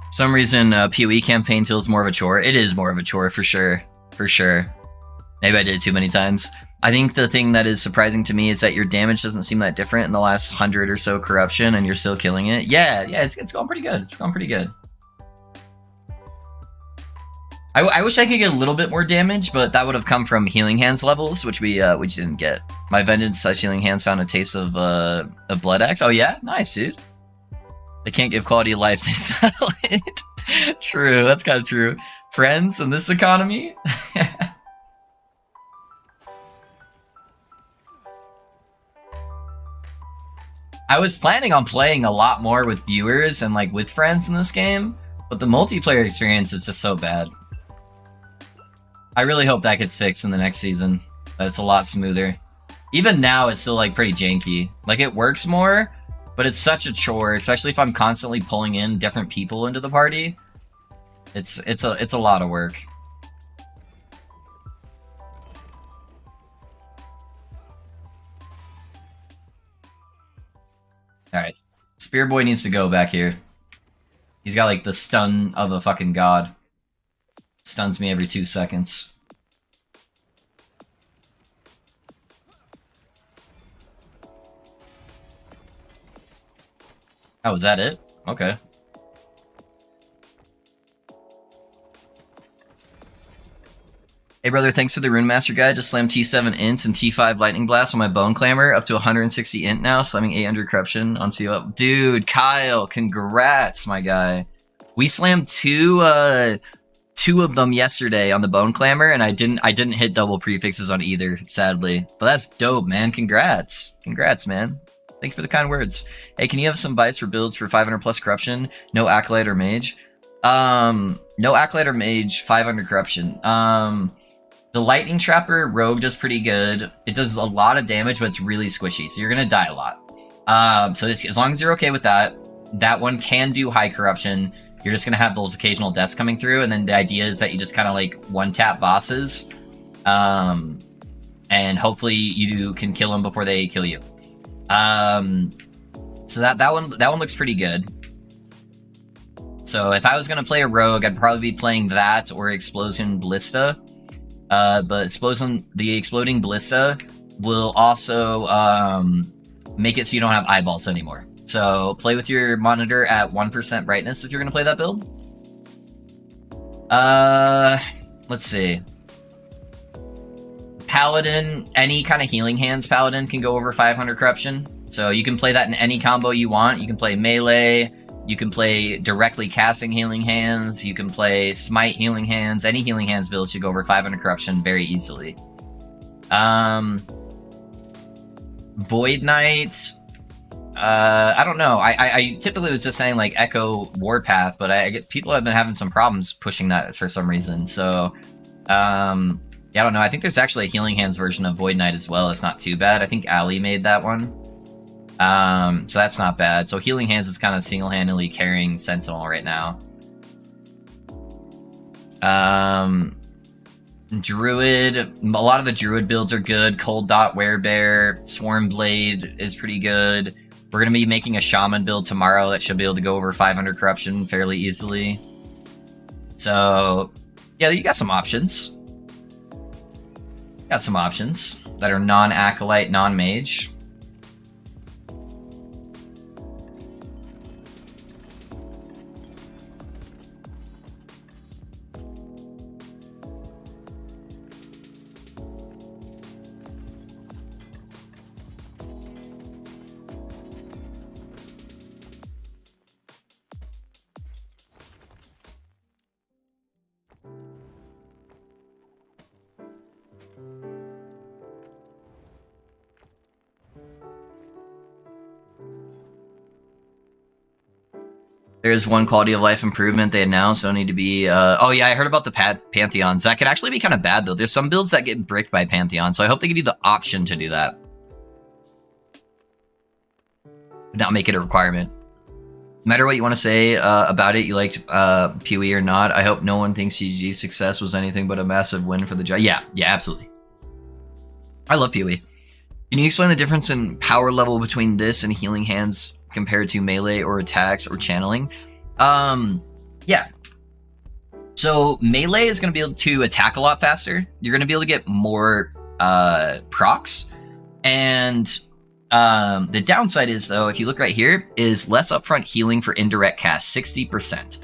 For some reason, PoE campaign feels more of a chore. It is more of a chore for sure. For sure. Maybe I did it too many times. I think the thing that is surprising to me is that your damage doesn't seem that different in the last 100 or so corruption, and you're still killing it. Yeah, it's going pretty good. It's going pretty good. I wish I could get a little bit more damage, but that would have come from Healing Hands levels, which we didn't get. My Vengeance Healing Hands found a taste of Blood Axe. Oh yeah? Nice, dude. They can't give quality of life, they sell it. True, that's kind of true. Friends in this economy? I was planning on playing a lot more with viewers and like with friends in this game, but the multiplayer experience is just so bad. I really hope that gets fixed in the next season, that it's a lot smoother. Even now, it's still like pretty janky. Like it works more, but it's such a chore, especially if I'm constantly pulling in different people into the party. It's a lot of work. Alright. Spear Boy needs to go back here. He's got like the stun of a fucking god. Stuns me every 2 seconds. Oh, is that it? Okay. Hey brother, thanks for the Rune Master guide. Just slammed T7 ints and T5 Lightning Blast on my Bone Clamor, up to 160 int now, slamming 800 Corruption on CO. Dude, Kyle, congrats, my guy. We slammed two of them yesterday on the Bone Clamor, and I didn't hit double prefixes on either, sadly. But that's dope, man. Congrats. Congrats, man. Thank you for the kind words. Hey, can you have some advice for builds for 500 plus Corruption? No Acolyte or Mage? No Acolyte or Mage, 500 Corruption. The Lightning Trapper Rogue does pretty good. It does a lot of damage, but it's really squishy, so you're gonna die a lot. So as long as you're okay with that, that one can do high corruption. You're just gonna have those occasional deaths coming through, and then the idea is that you just kind of like one-tap bosses, and hopefully you can kill them before they kill you. So that one looks pretty good. So if I was gonna play a rogue, I'd probably be playing that or Explosion Ballista. But the Exploding Ballista will also make it so you don't have eyeballs anymore. So play with your monitor at 1% brightness if you're going to play that build. Let's see. Paladin, any kind of Healing Hands Paladin can go over 500 Corruption. So you can play that in any combo you want. You can play melee. You can play directly casting Healing Hands. You can play Smite Healing Hands. Any Healing Hands build should go over 500 Corruption very easily. Void Knight. I don't know. I typically was just saying like Echo Warpath, but I get people have been having some problems pushing that for some reason. So, yeah, I don't know. I think there's actually a Healing Hands version of Void Knight as well. It's not too bad. I think Ali made that one. So that's not bad. So Healing Hands is kind of single-handedly carrying Sentinel right now. Druid, a lot of the Druid builds are good. Cold Dot Werebear, Swarm Blade is pretty good. We're going to be making a Shaman build tomorrow that should be able to go over 500 Corruption fairly easily. So, yeah, you got some options. Got some options that are non-Acolyte, non-Mage. There's one quality of life improvement they announced. Don't need to be. Oh yeah, I heard about the Pantheons. That could actually be kind of bad though. There's some builds that get bricked by Pantheon, so I hope they give you the option to do that, not make it a requirement. No matter what you want to say about it, you liked PoE or not, I hope no one thinks GG's success was anything but a massive win for the job. Yeah, absolutely. I love PoE. Can you explain the difference in power level between this and Healing Hands compared to melee or attacks or channeling? Yeah. So melee is going to be able to attack a lot faster. You're going to be able to get more procs. And the downside is, though, if you look right here, is less upfront healing for indirect cast, 60%.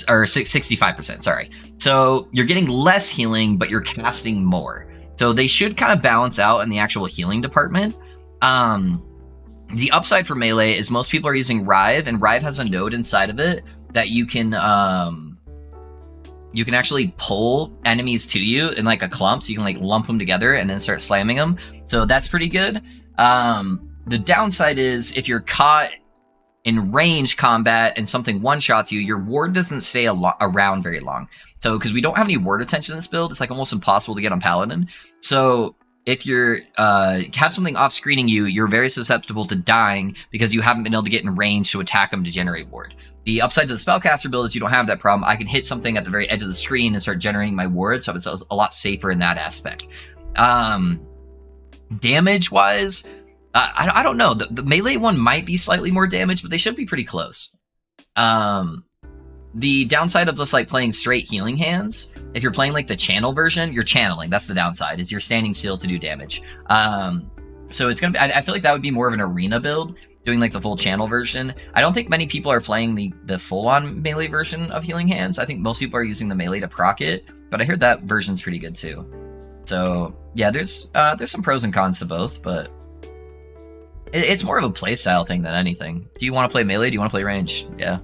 Or 65%, sorry. So you're getting less healing, but you're casting more. So they should kind of balance out in the actual healing department. The upside for melee is most people are using Rive, and Rive has a node inside of it that you can actually pull enemies to you in like a clump, so you can like lump them together and then start slamming them. So that's pretty good. The downside is if you're caught in range combat and something one-shots you, your ward doesn't stay around very long. So, because we don't have any ward attention in this build, it's like almost impossible to get on Paladin. So, if you're have something off screening you, you're very susceptible to dying because you haven't been able to get in range to attack them to generate ward. The upside to the spellcaster build is you don't have that problem. I can hit something at the very edge of the screen and start generating my ward, so it's a lot safer in that aspect. Damage wise, I don't know. The melee one might be slightly more damage, but they should be pretty close. The downside of just like playing straight healing hands, if you're playing like the channel version, you're channeling. That's the downside, is you're standing still to do damage. So it's gonna be, I feel like that would be more of an arena build, doing like the full channel version. I don't think many people are playing the full-on melee version of healing hands. I think most people are using the melee to proc it, but I heard that version's pretty good too. So yeah, there's some pros and cons to both, but it's more of a playstyle thing than anything. Do you want to play melee? Do you want to play range? Yeah.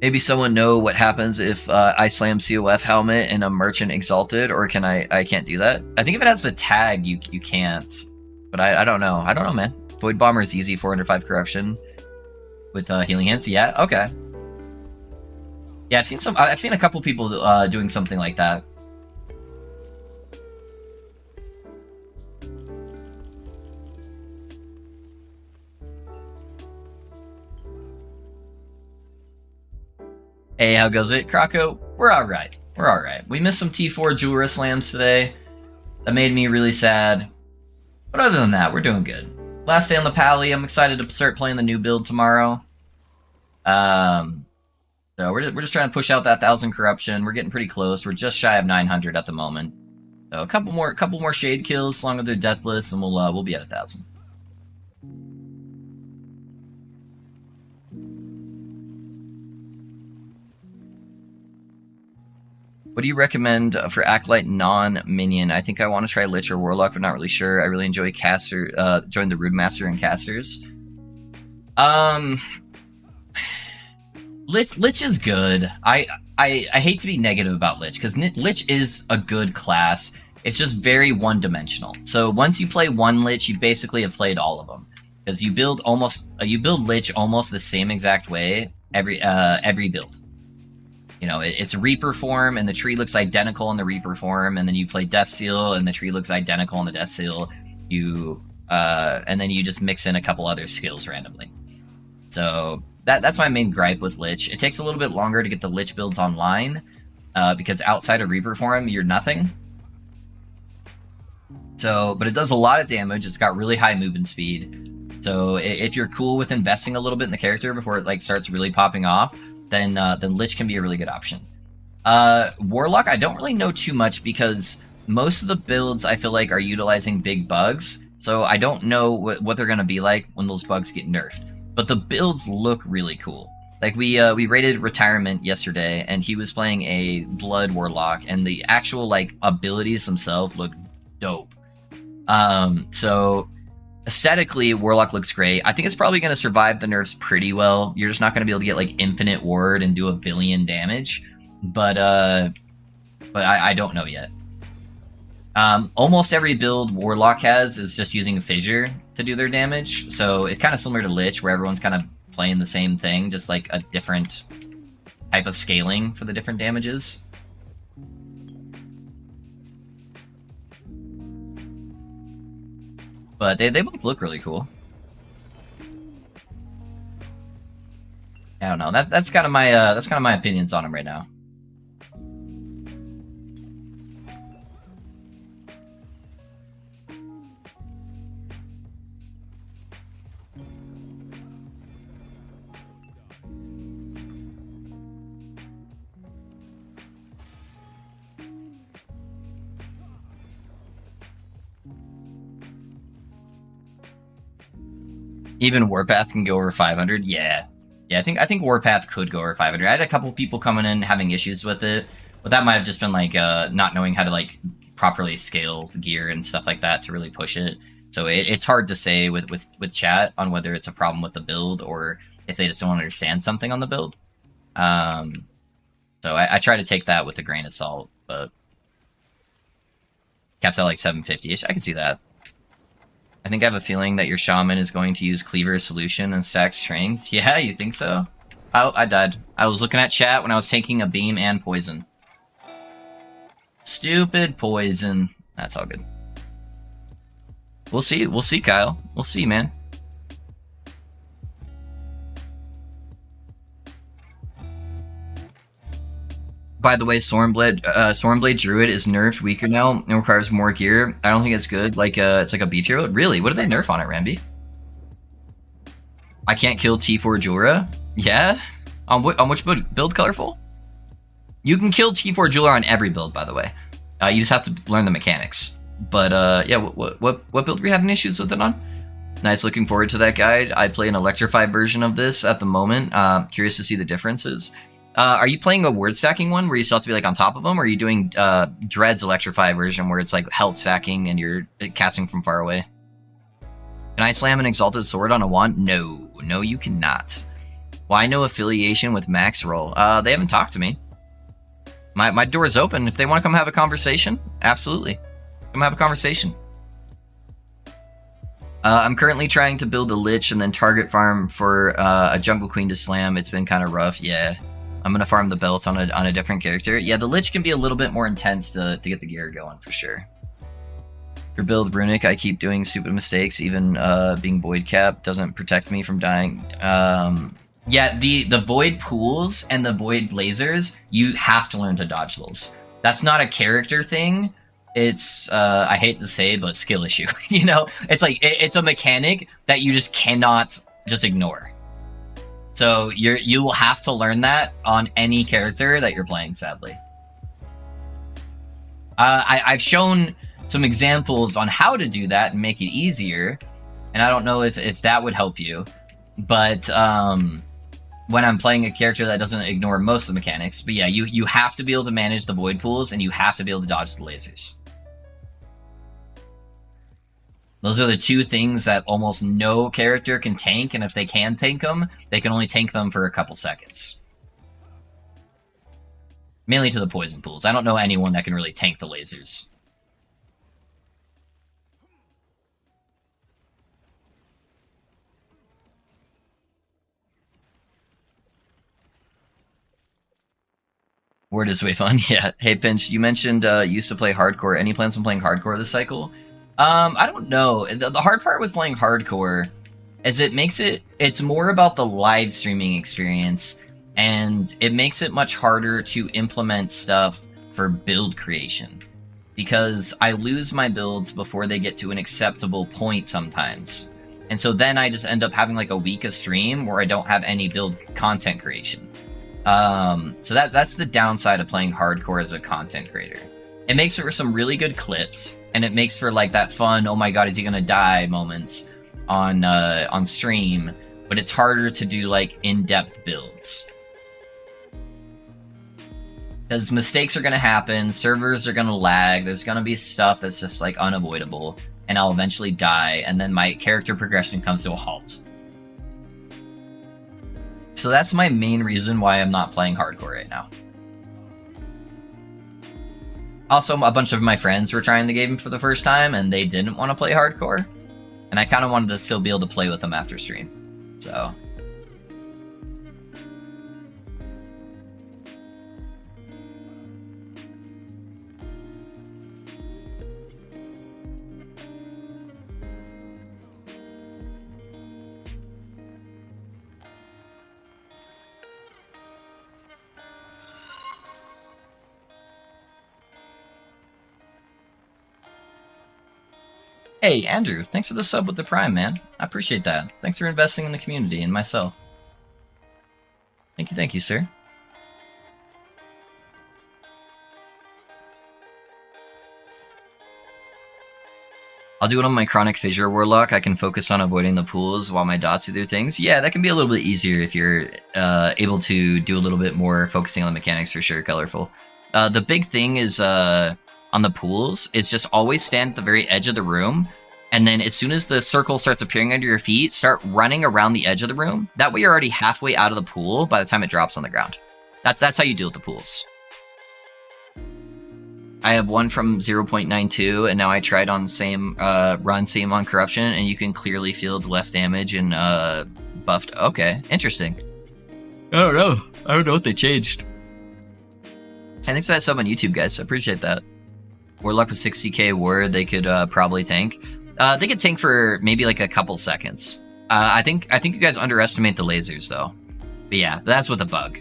Maybe someone know what happens if I slam COF helmet and a merchant exalted, or can I can't do that? I think if it has the tag, you can't. But I don't know. I don't know, man. Void Bomber is easy, 405 corruption with healing hands. Yeah, okay. Yeah, I've seen a couple people doing something like that. Hey, how goes it, Croco? We're alright. We're alright. We missed some T4 Jewelry Slams today. That made me really sad. But other than that, we're doing good. Last day on the Pally. I'm excited to start playing the new build tomorrow. So we're just trying to push out that 1,000 corruption. We're getting pretty close. We're just shy of 900 at the moment. So a couple more shade kills, as long as they're deathless, and we'll be at 1,000. What do you recommend for Acolyte non-minion? I think I want to try Lich or Warlock, but not really sure. I really enjoy caster, join the Rude Master and casters. Lich is good. I hate to be negative about Lich, because Lich is a good class. It's just very one-dimensional. So once you play one Lich, you basically have played all of them, because you build Lich almost the same exact way every build. You know, it's a Reaper form, and the tree looks identical in the Reaper form, and then you play Death Seal, and the tree looks identical in the Death Seal. And then you just mix in a couple other skills randomly. So that's my main gripe with Lich. It takes a little bit longer to get the Lich builds online, because outside of Reaper form, you're nothing. So, but it does a lot of damage. It's got really high movement speed. So if you're cool with investing a little bit in the character before it like starts really popping off, then Lich can be a really good option. Warlock, I don't really know too much, because most of the builds I feel like are utilizing big bugs, so I don't know what they're going to be like when those bugs get nerfed. But the builds look really cool. Like we rated Retirement yesterday, and he was playing a Blood Warlock, and the actual like abilities themselves look dope. So aesthetically, Warlock looks great. I think it's probably going to survive the nerfs pretty well. You're just not going to be able to get like infinite ward and do 1 billion damage. But I don't know yet. Almost every build Warlock has is just using Fissure to do their damage. So it's kind of similar to Lich, where everyone's kind of playing the same thing, just like a different type of scaling for the different damages. But they both look really cool. I don't know. That's kind of my opinions on them right now. Even Warpath can go over 500. Yeah, I think Warpath could go over 500. I had a couple people coming in having issues with it, but that might have just been like not knowing how to like properly scale gear and stuff like that to really push it. So it's hard to say with chat on whether it's a problem with the build or if they just don't understand something on the build. So I try to take that with a grain of salt, but caps out like 750-ish. I can see that. I think I have a feeling that your Shaman is going to use Cleaver Solution and stack Strength. Yeah, you think so? Oh, I died. I was looking at chat when I was taking a beam and poison. Stupid poison. That's all good. We'll see. We'll see, Kyle. We'll see, man. By the way, Stormblade Druid is nerfed weaker now. It requires more gear. I don't think it's good. Like it's like a B tier. Really? What did they nerf on it, Ramby? I can't kill T4 Jura? Yeah? On which build, Colorful? You can kill T4 Jura on every build, by the way. You just have to learn the mechanics. But yeah, what build are we having issues with it on? Nice, looking forward to that guide. I play an electrified version of this at the moment. Curious to see the differences. Are you playing a word stacking one where you still have to be like on top of them, or are you doing Dread's electrify version where it's like health stacking and you're casting from far away? Can I slam an exalted sword on a wand? No, you cannot. Why no affiliation with Max Roll? They haven't talked to me. My door is open. If they want to come have a conversation, absolutely. Come have a conversation. I'm currently trying to build a Lich and then target farm for a Jungle Queen to slam. It's been kind of rough, yeah. I'm gonna farm the belt on a different character. Yeah, the Lich can be a little bit more intense to get the gear going for sure. For build Runic, I keep doing stupid mistakes. Even being Void Cap doesn't protect me from dying. Yeah, the Void pools and the Void lasers, you have to learn to dodge those. That's not a character thing. It's I hate to say, but skill issue. You know, it's like it's a mechanic that you just cannot just ignore. So you will have to learn that on any character that you're playing, sadly. I've shown some examples on how to do that and make it easier, and I don't know if that would help you, but when I'm playing a character that doesn't ignore most of the mechanics, but yeah, you have to be able to manage the void pools and you have to be able to dodge the lasers. Those are the two things that almost no character can tank, and if they can tank them, they can only tank them for a couple seconds. Mainly to the poison pools. I don't know anyone that can really tank the lasers. Word is way fun, yeah. Hey, Pinch, you mentioned you used to play hardcore. Any plans on playing hardcore this cycle? I don't know. The hard part with playing hardcore is it's more about the live streaming experience, and it makes it much harder to implement stuff for build creation. Because I lose my builds before they get to an acceptable point sometimes. And so then I just end up having like a week of stream where I don't have any build content creation. So that's the downside of playing hardcore as a content creator. It makes for some really good clips, and it makes for like that fun, oh my god, is he gonna die moments on stream, but it's harder to do like in-depth builds. Because mistakes are gonna happen, servers are gonna lag, there's gonna be stuff that's just like unavoidable, and I'll eventually die, and then my character progression comes to a halt. So that's my main reason why I'm not playing hardcore right now. Also, a bunch of my friends were trying the game for the first time, and they didn't want to play hardcore. And I kind of wanted to still be able to play with them after stream. So... Hey, Andrew, thanks for the sub with the Prime, man. I appreciate that. Thanks for investing in the community and myself. Thank you, sir. I'll do it on my Chronic Fissure Warlock. I can focus on avoiding the pools while my dots do their things. Yeah, that can be a little bit easier if you're able to do a little bit more focusing on the mechanics for sure, Colorful. The big thing is... on the pools, is just always stand at the very edge of the room, and then as soon as the circle starts appearing under your feet, start running around the edge of the room. That way you're already halfway out of the pool by the time it drops on the ground. That's how you deal with the pools. I have one from 0.92, and now I tried on same on Corruption, and you can clearly feel less damage and buffed. Okay, interesting. I don't know what they changed. And thanks for that sub on YouTube, guys. I appreciate that. Warlock with 60k ward, they could probably tank. They could tank for maybe like a couple seconds. I think you guys underestimate the lasers though. But yeah, that's with a bug.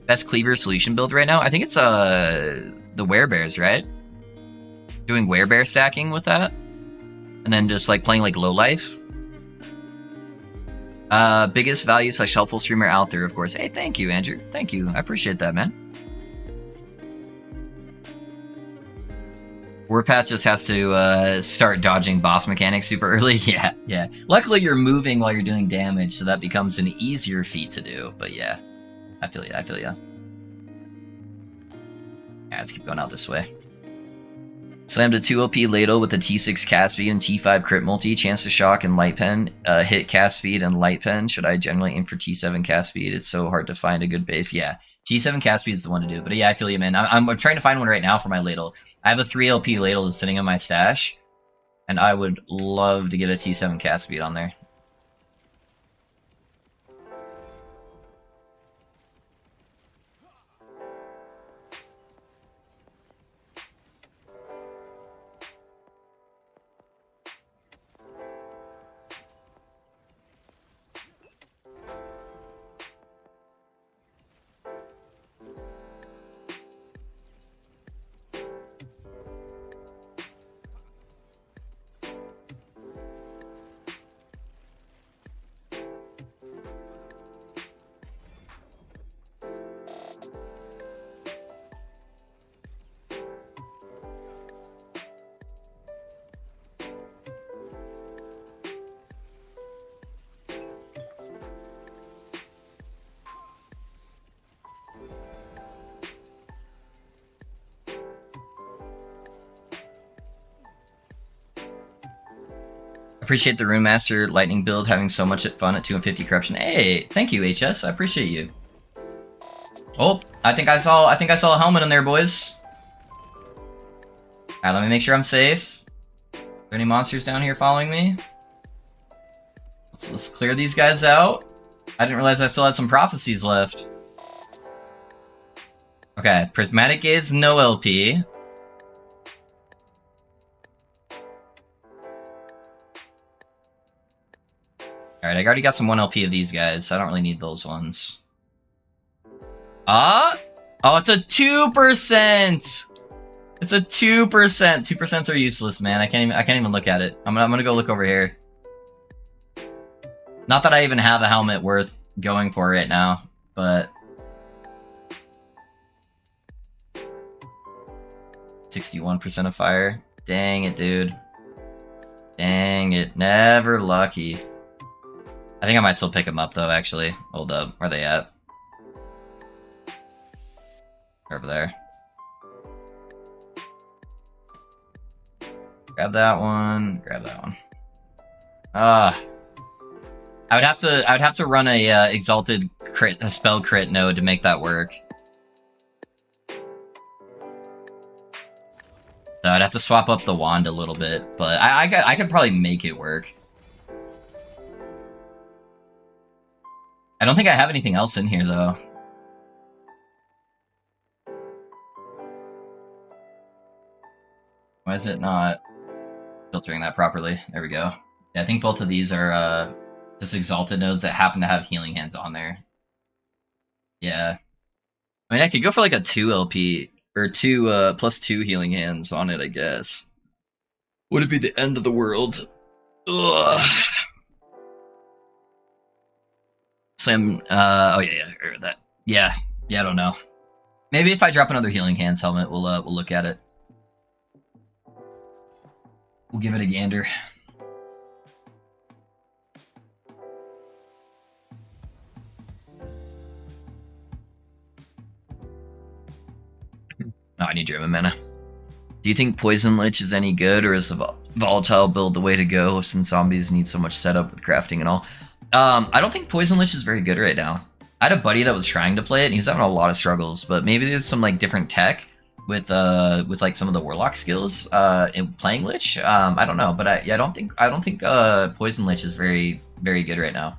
Best cleaver solution build right now. I think it's the werebears, right? Doing werebear stacking with that, and then just like playing like low life. Biggest value / helpful streamer out there, of course. Hey, thank you, Andrew. Thank you. I appreciate that, man. Warpath just has to start dodging boss mechanics super early. Yeah. Luckily, you're moving while you're doing damage, so that becomes an easier feat to do. But yeah, I feel ya. Yeah, let's keep going out this way. Slammed a 2 OP ladle with a T6 cast speed and T5 crit multi, chance to shock and light pen, hit cast speed and light pen. Should I generally aim for T7 cast speed? It's so hard to find a good base. Yeah, T7 cast speed is the one to do. But yeah, I feel you, man. I'm trying to find one right now for my ladle. I have a 3 LP ladle that's sitting in my stash, and I would love to get a T7 cast speed on there. Appreciate the Rune Master Lightning build, having so much fun at 250 corruption. Hey, thank you, HS. I appreciate you. Oh, I think I saw a helmet in there, boys. Alright, let me make sure I'm safe. Are there any monsters down here following me? Let's clear these guys out. I didn't realize I still had some prophecies left. Okay, Prismatic Gaze, no LP. Alright, I already got some 1 LP of these guys, so I don't really need those ones. Oh, it's a 2%! It's a 2%! 2% are useless, man. I can't even look at it. I'm gonna go look over here. Not that I even have a helmet worth going for right now, but 61% of fire. Dang it, dude. Dang it. Never lucky. I think I might still pick them up, though, actually. Hold up. Where are they at? They're over there. Grab that one. Grab that one. I would have to run a exalted crit, a spell crit node to make that work. So I'd have to swap up the wand a little bit, but I could probably make it work. I don't think I have anything else in here, though. Why is it not filtering that properly? There we go. Yeah, I think both of these are just exalted nodes that happen to have healing hands on there. Yeah. I mean, I could go for like a 2 LP, or 2 +2 healing hands on it, I guess. Would it be the end of the world? Ugh. Slam, oh yeah, that. Yeah, I don't know. Maybe if I drop another healing hands helmet, we'll look at it. We'll give it a gander. Oh, I need German mana. Do you think Poison Lich is any good, or is the volatile build the way to go since zombies need so much setup with crafting and all? I don't think Poison Lich is very good right now. I had a buddy that was trying to play it, and he was having a lot of struggles, but maybe there's some like different tech with like some of the Warlock skills in playing Lich. I don't know, but I don't think Poison Lich is very good right now.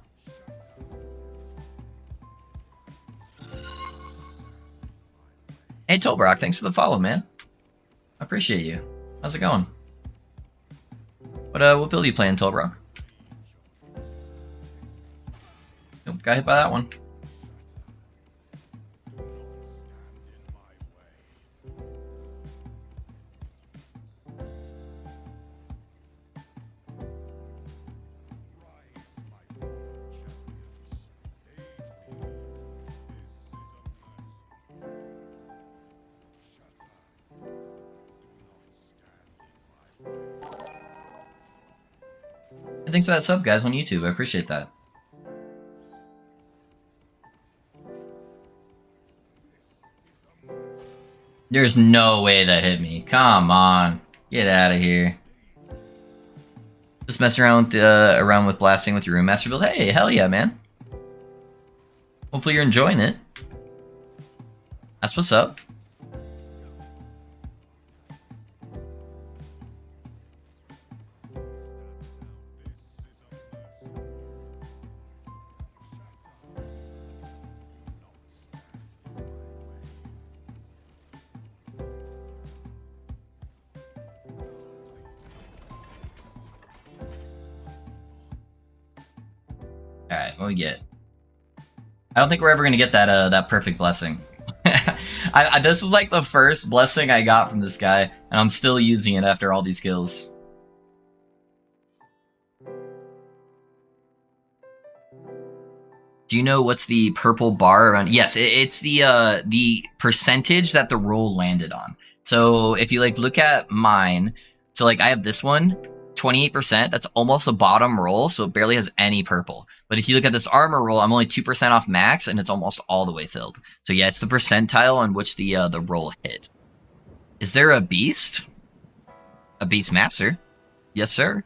Hey Tolbrock, thanks for the follow, man. I appreciate you. How's it going? What build are you playing, Tolbrock? Nope, got hit by that one. And thanks for that sub, guys, on YouTube. I appreciate that. There's no way that hit me. Come on. Get out of here. Just messing around with blasting with your Rune Master build. Hey, hell yeah, man. Hopefully you're enjoying it. That's what's up. Alright, what we get? I don't think we're ever gonna get that perfect blessing. This was like the first blessing I got from this guy, and I'm still using it after all these kills. Do you know what's the purple bar around? Yes, it's the percentage that the roll landed on. So if you like look at mine, so like I have this one, 28%. That's almost a bottom roll, so it barely has any purple. But if you look at this armor roll, I'm only 2% off max, and it's almost all the way filled. So yeah, it's the percentile on which the roll hit. Is there a beast? A beast master? Yes, sir.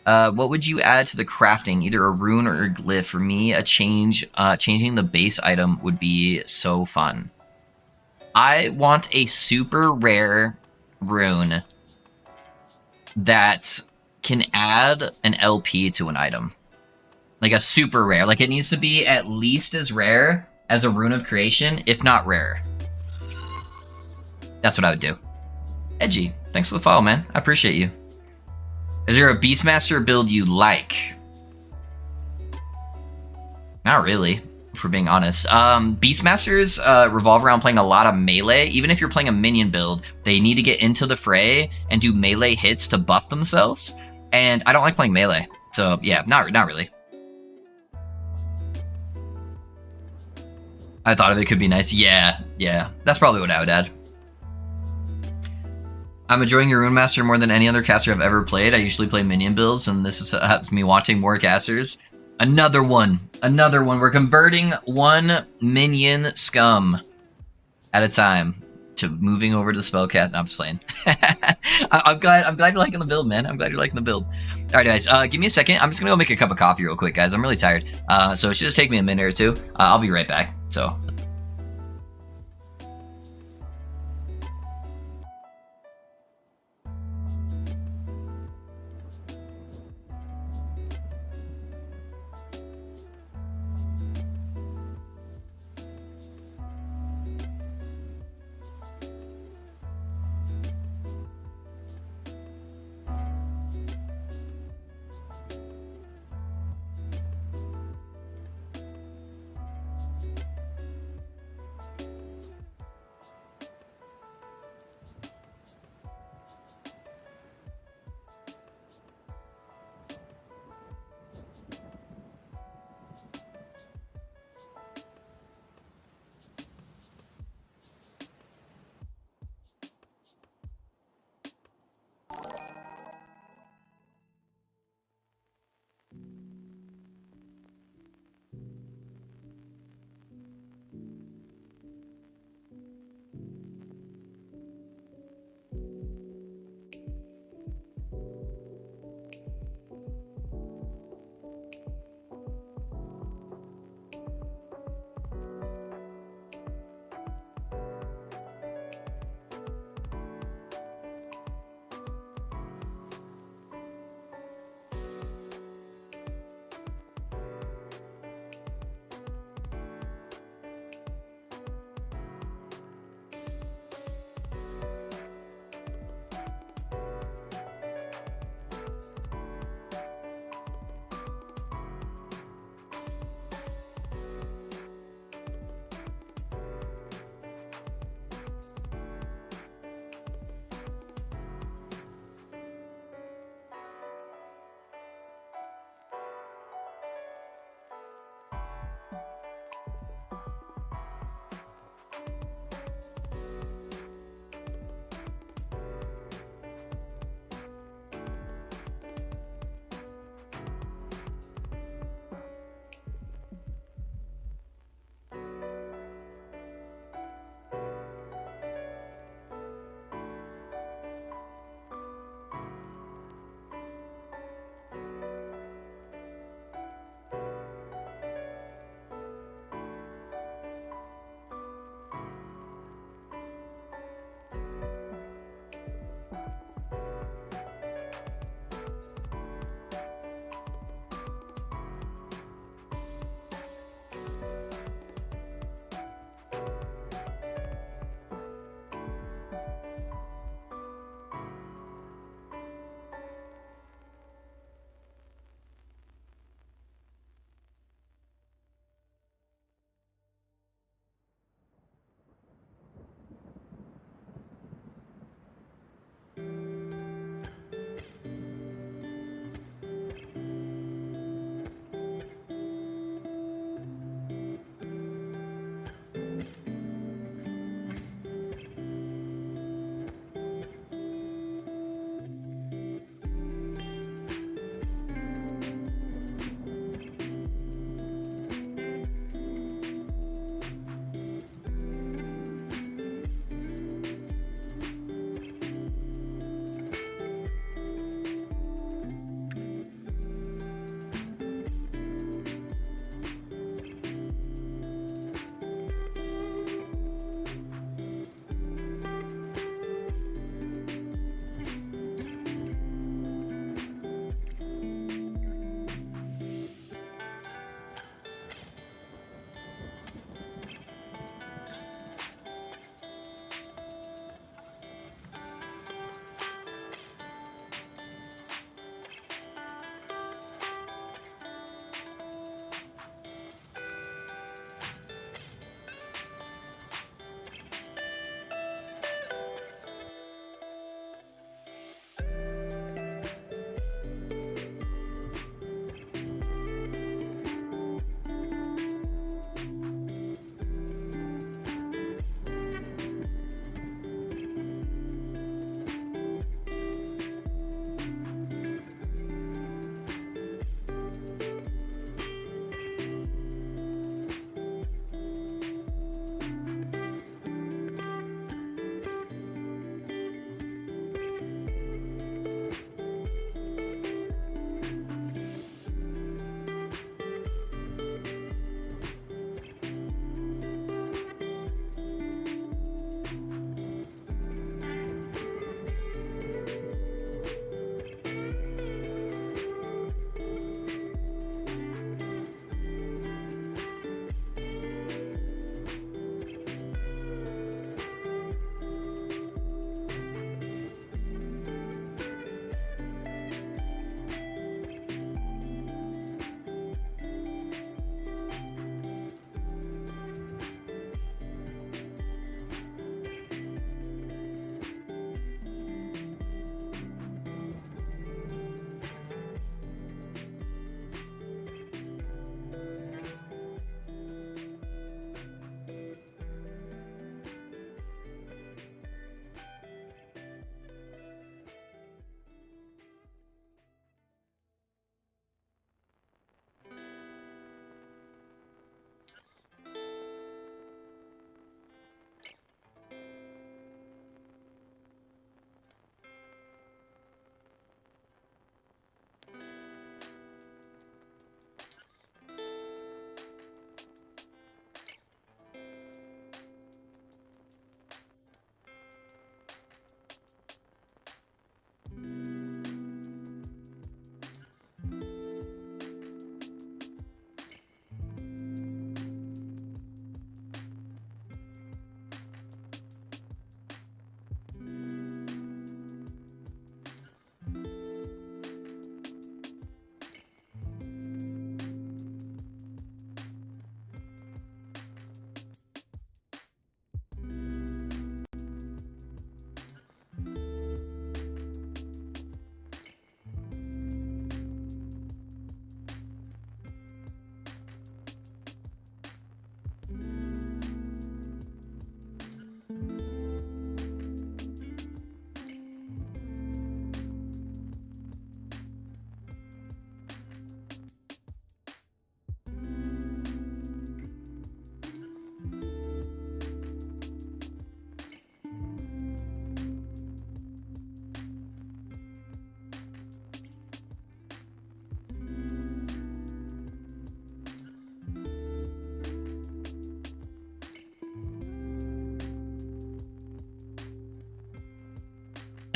What would you add to the crafting? Either a rune or a glyph. For me, changing the base item would be so fun. I want a super rare rune that can add an LP to an item. Like a super rare. Like it needs to be at least as rare as a Rune of Creation, if not rarer. That's what I would do. Edgy, thanks for the follow, man. I appreciate you. Is there a Beastmaster build you like? Not really, if we're being honest. Beastmasters revolve around playing a lot of melee. Even if you're playing a minion build, they need to get into the fray and do melee hits to buff themselves. And I don't like playing melee. So yeah, not really. I thought it could be nice. Yeah, that's probably what I would add. I'm enjoying your Rune Master more than any other caster I've ever played. I usually play minion builds, and this has me wanting more casters. Another one. We're converting one minion scum at a time to moving over to the spellcast. No, I'm just playing. I'm glad you're liking the build, man. I'm glad you're liking the build. All right, guys, give me a second. I'm just gonna go make a cup of coffee real quick, guys. I'm really tired. So it should just take me a minute or two. I'll be right back. So.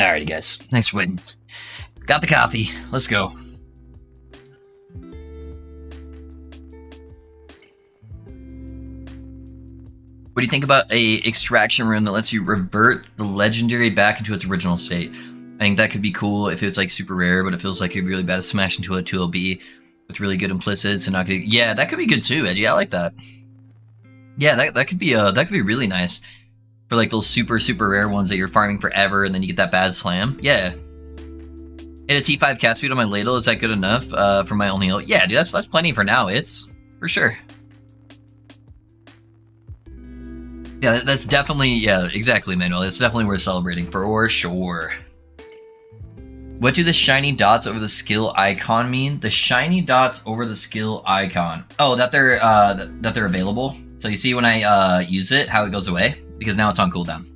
Alrighty, guys. Thanks for waiting. Got the coffee. Let's go. What do you think about a extraction rune that lets you revert the legendary back into its original state? I think that could be cool if it's like super rare, but it feels like it'd be really bad to smash into a 2LB with really good implicits and not good. Yeah, that could be good too, Edgy. I like that. Yeah, that could be really nice for like those super rare ones that you're farming forever, and then you get that bad slam. Yeah. Hit a T5 cast speed on my ladle. Is that good enough for my only heal? Yeah, dude, that's plenty for now. It's for sure. Yeah, that's definitely, yeah, exactly, Manuel. It's definitely worth celebrating, for sure. What do the shiny dots over the skill icon mean? The shiny dots over the skill icon. Oh, that they're available. So you see when I use it, how it goes away? Because now it's on cooldown.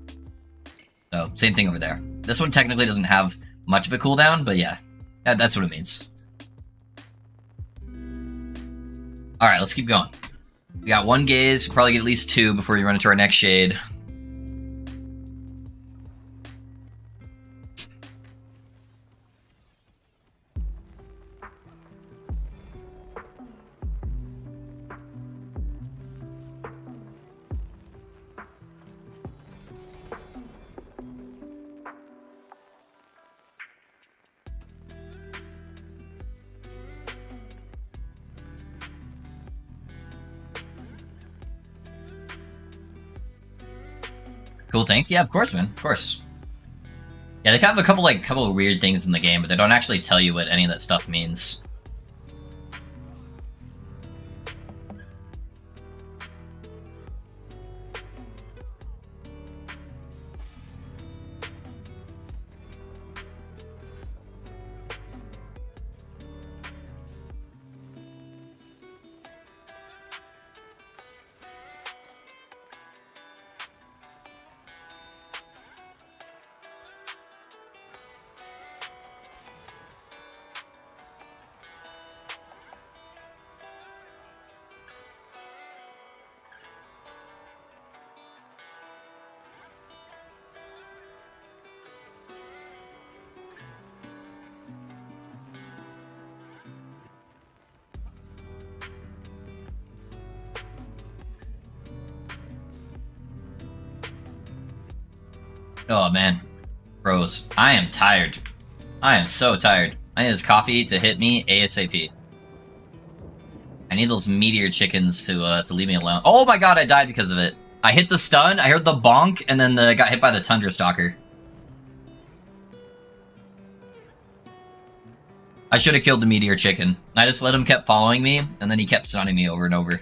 So, same thing over there. This one technically doesn't have much of a cooldown, but yeah, that's what it means. Alright, let's keep going. We got one gaze, we'll probably get at least two before we run into our next shade. Cool, thanks. Yeah, of course, man. Of course. Yeah, they have a couple of weird things in the game, but they don't actually tell you what any of that stuff means. Oh man, bros, I am tired. I am so tired. I need this coffee to hit me ASAP. I need those meteor chickens to leave me alone. Oh my god, I died because of it. I hit the stun, I heard the bonk, and then got hit by the Tundra Stalker. I should have killed the meteor chicken. I just let him keep following me, and then he kept stunning me over and over.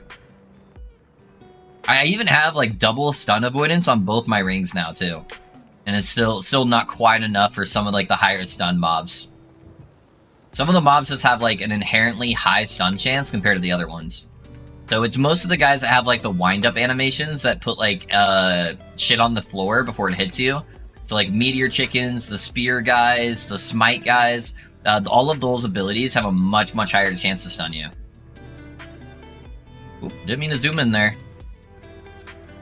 I even have like double stun avoidance on both my rings now too. And it's still not quite enough for some of like the higher stun mobs. Some of the mobs just have like an inherently high stun chance compared to the other ones. So it's most of the guys that have like the wind-up animations that put like shit on the floor before it hits you. So like meteor chickens, the spear guys, the smite guys, all of those abilities have a much higher chance to stun you. Oop, didn't mean to zoom in there.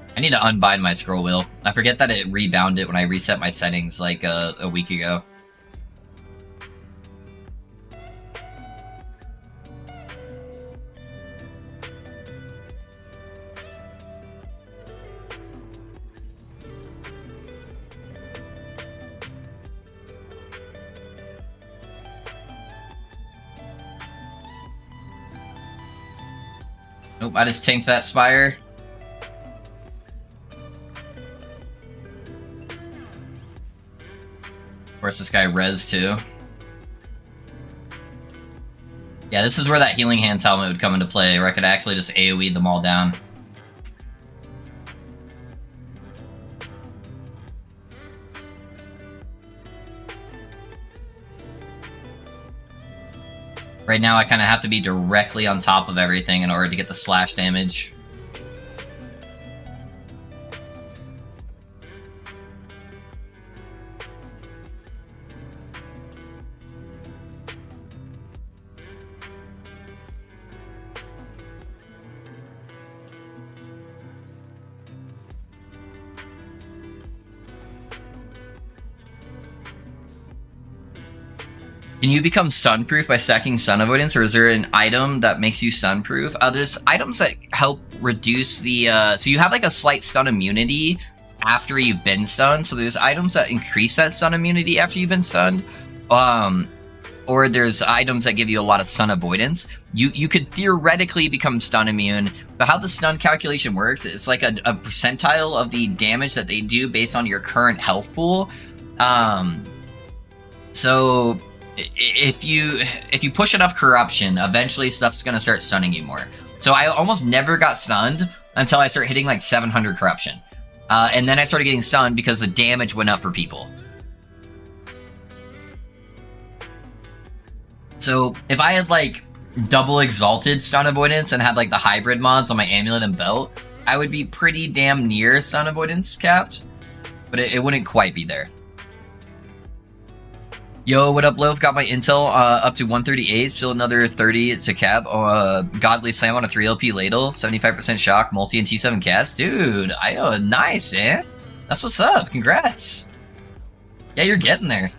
I need to unbind my scroll wheel. I forget that it rebounded when I reset my settings like a week ago. Nope, I just tanked that Spire. Of course, this guy res too. Yeah, this is where that Healing Hands helmet would come into play, where I could actually just AoE them all down. Right now, I kind of have to be directly on top of everything in order to get the splash damage. Can you become stun proof by stacking stun avoidance, or is there an item that makes you stun proof? There's items that help reduce the so you have like a slight stun immunity after you've been stunned. So there's items that increase that stun immunity after you've been stunned. Or there's items that give you a lot of stun avoidance. You could theoretically become stun immune, but how the stun calculation works, it's like a percentile of the damage that they do based on your current health pool. So if you push enough corruption, eventually stuff's gonna start stunning you more. So I almost never got stunned until I started hitting like 700 corruption. And then I started getting stunned because the damage went up for people. So if I had like double exalted stun avoidance and had like the hybrid mods on my amulet and belt, I would be pretty damn near stun avoidance capped, but it wouldn't quite be there. Yo, what up, Loaf? Got my intel up to 138, still another 30 to cap. Godly Slam on a 3LP ladle, 75% shock, multi and T7 cast. Dude, nice, man. That's what's up. Congrats. Yeah, you're getting there.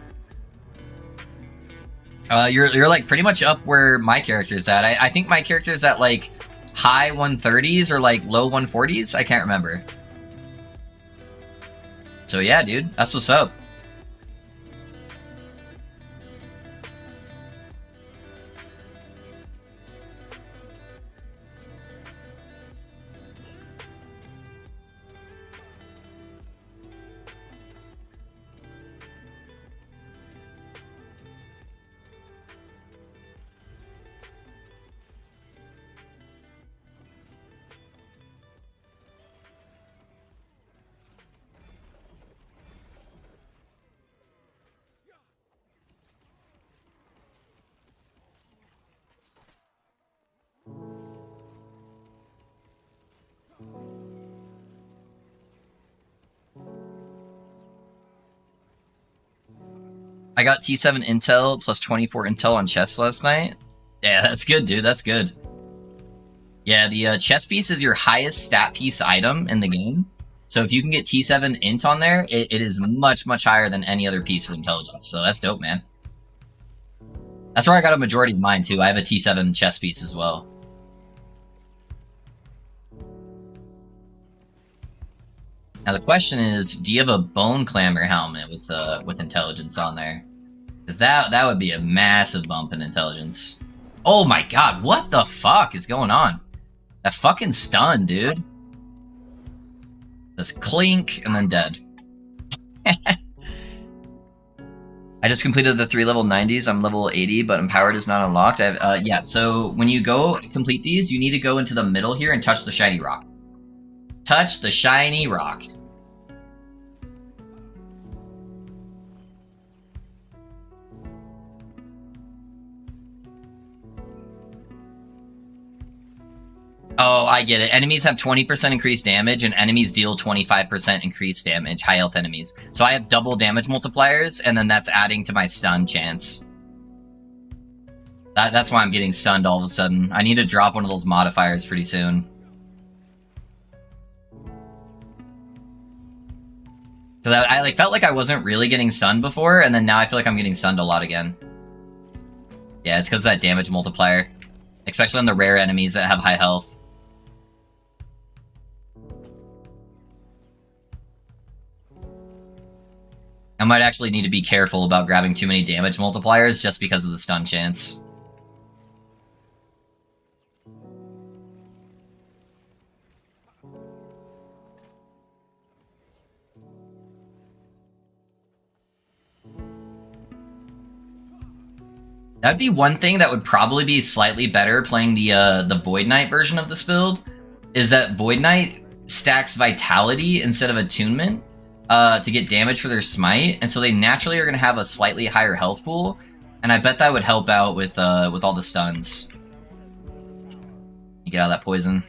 You're like pretty much up where my character's at. I think my character's at like high 130s or like low 140s. I can't remember. So yeah, dude, that's what's up. I got T7 intel plus 24 intel on chess last night. Yeah, that's good, dude. That's good. Yeah, the chess piece is your highest stat piece item in the game. So if you can get T7 int on there, it is much, much higher than any other piece for intelligence. So that's dope, man. That's where I got a majority of mine, too. I have a T7 chess piece as well. Now the question is, do you have a Bone Clamor helmet with intelligence on there? Because that would be a massive bump in intelligence. Oh my god, what the fuck is going on? That fucking stun, dude. Just clink, and then dead. I just completed the 3 level 90s. I'm level 80, but Empowered is not unlocked. Yeah, so when you go complete these, you need to go into the middle here and touch the shiny rock. Touch the shiny rock. Oh, I get it. Enemies have 20% increased damage, and enemies deal 25% increased damage, high health enemies. So I have double damage multipliers, and then that's adding to my stun chance. That's why I'm getting stunned all of a sudden. I need to drop one of those modifiers pretty soon. Because I like felt like I wasn't really getting stunned before, and then now I feel like I'm getting stunned a lot again. Yeah, it's because of that damage multiplier. Especially on the rare enemies that have high health. I might actually need to be careful about grabbing too many damage multipliers just because of the stun chance. That'd be one thing that would probably be slightly better playing the Void Knight version of this build, is that Void Knight stacks Vitality instead of Attunement to get damage for their Smite, and so they naturally are going to have a slightly higher health pool, and I bet that would help out with all the stuns. You get out of that poison.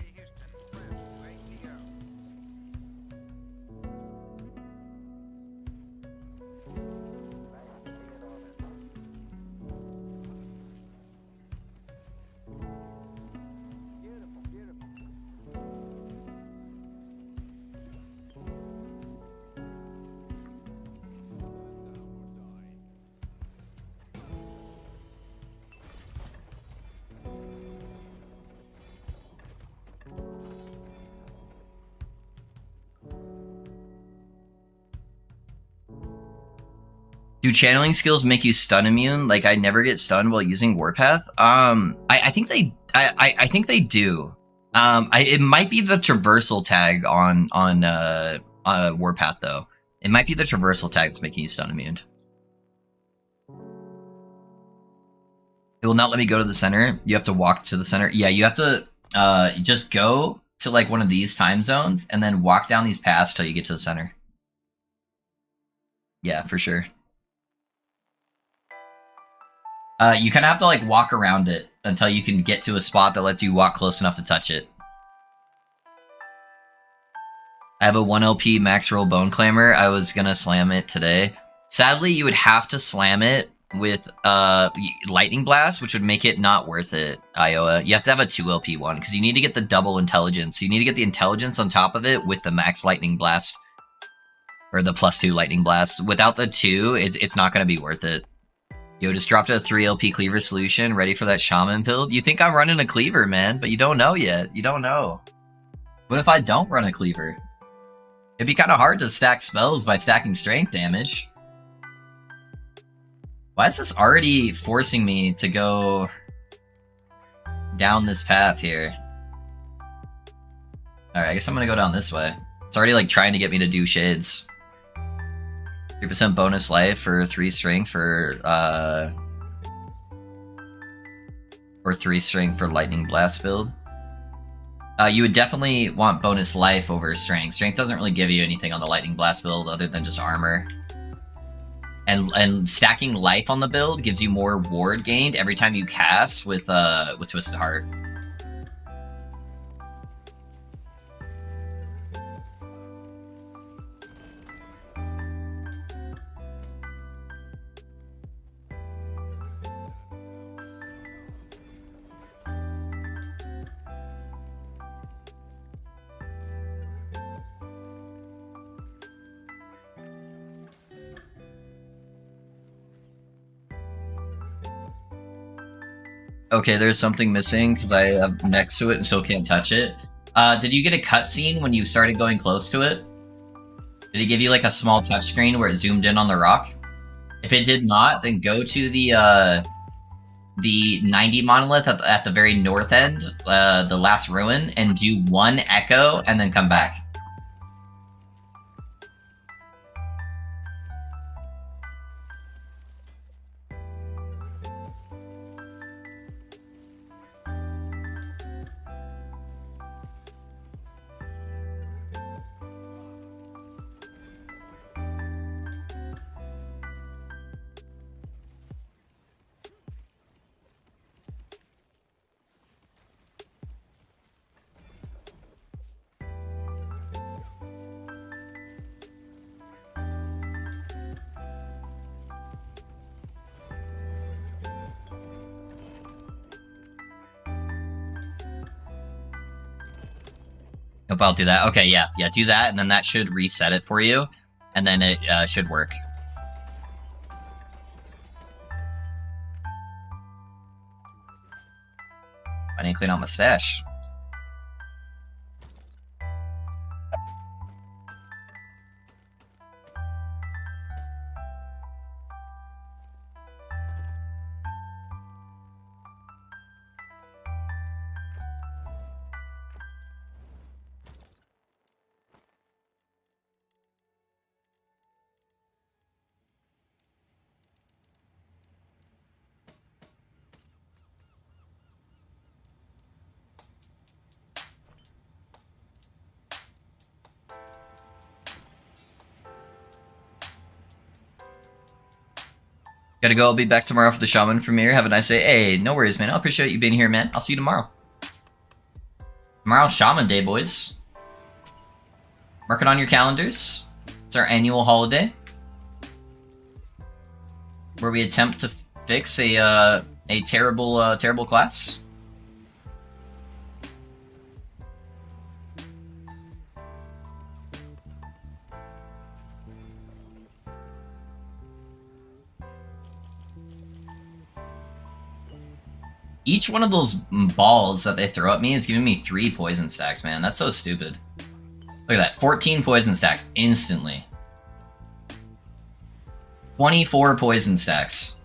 Do channeling skills make you stun immune? Like I never get stunned while using Warpath. I think they I think they do. It might be the traversal tag on Warpath though. It might be the traversal tag that's making you stun immune. It will not let me go to the center. You have to walk to the center. Yeah, you have to just go to like one of these time zones and then walk down these paths till you get to the center. Yeah, for sure. You kind of have to like walk around it until you can get to a spot that lets you walk close enough to touch it. I have a 1 LP max roll Bone Clamor. I was gonna slam it today. Sadly, you would have to slam it with Lightning Blast, which would make it not worth it, Iowa. You have to have a 2 LP one, because you need to get the double intelligence. You need to get the intelligence on top of it with the max Lightning Blast. Or the +2 Lightning Blast. Without the 2, it's not going to be worth it. Yo, just dropped a 3 LP Cleaver solution, ready for that Shaman build. You think I'm running a Cleaver, man, but you don't know yet. You don't know. What if I don't run a Cleaver? It'd be kind of hard to stack spells by stacking strength damage. Why is this already forcing me to go down this path here? Alright, I guess I'm gonna go down this way. It's already like trying to get me to do shades. 3% bonus life for 3 strength for or 3 strength for Lightning Blast build. You would definitely want bonus life over strength. Strength doesn't really give you anything on the Lightning Blast build other than just armor. And stacking life on the build gives you more ward gained every time you cast with Twisted Heart. Okay, there's something missing because I am next to it and still can't touch it. Did you get a cutscene when you started going close to it? Did it give you like a small touchscreen where it zoomed in on the rock? If it did not, then go to the 90 monolith at the very north end, the last ruin, and do 1 echo and then come back. Nope, I'll do that. Okay, yeah, do that, and then that should reset it for you, and then it should work. I need to clean out my stash. Gotta go. I'll be back tomorrow for the Shaman premiere. Have a nice day. Hey, no worries, man. I appreciate you being here, man. I'll see you tomorrow. Tomorrow's Shaman Day, boys. Mark it on your calendars. It's our annual holiday where we attempt to fix a terrible class. Each one of those balls that they throw at me is giving me 3 poison stacks, man. That's so stupid. Look at that. 14 poison stacks instantly. 24 poison stacks.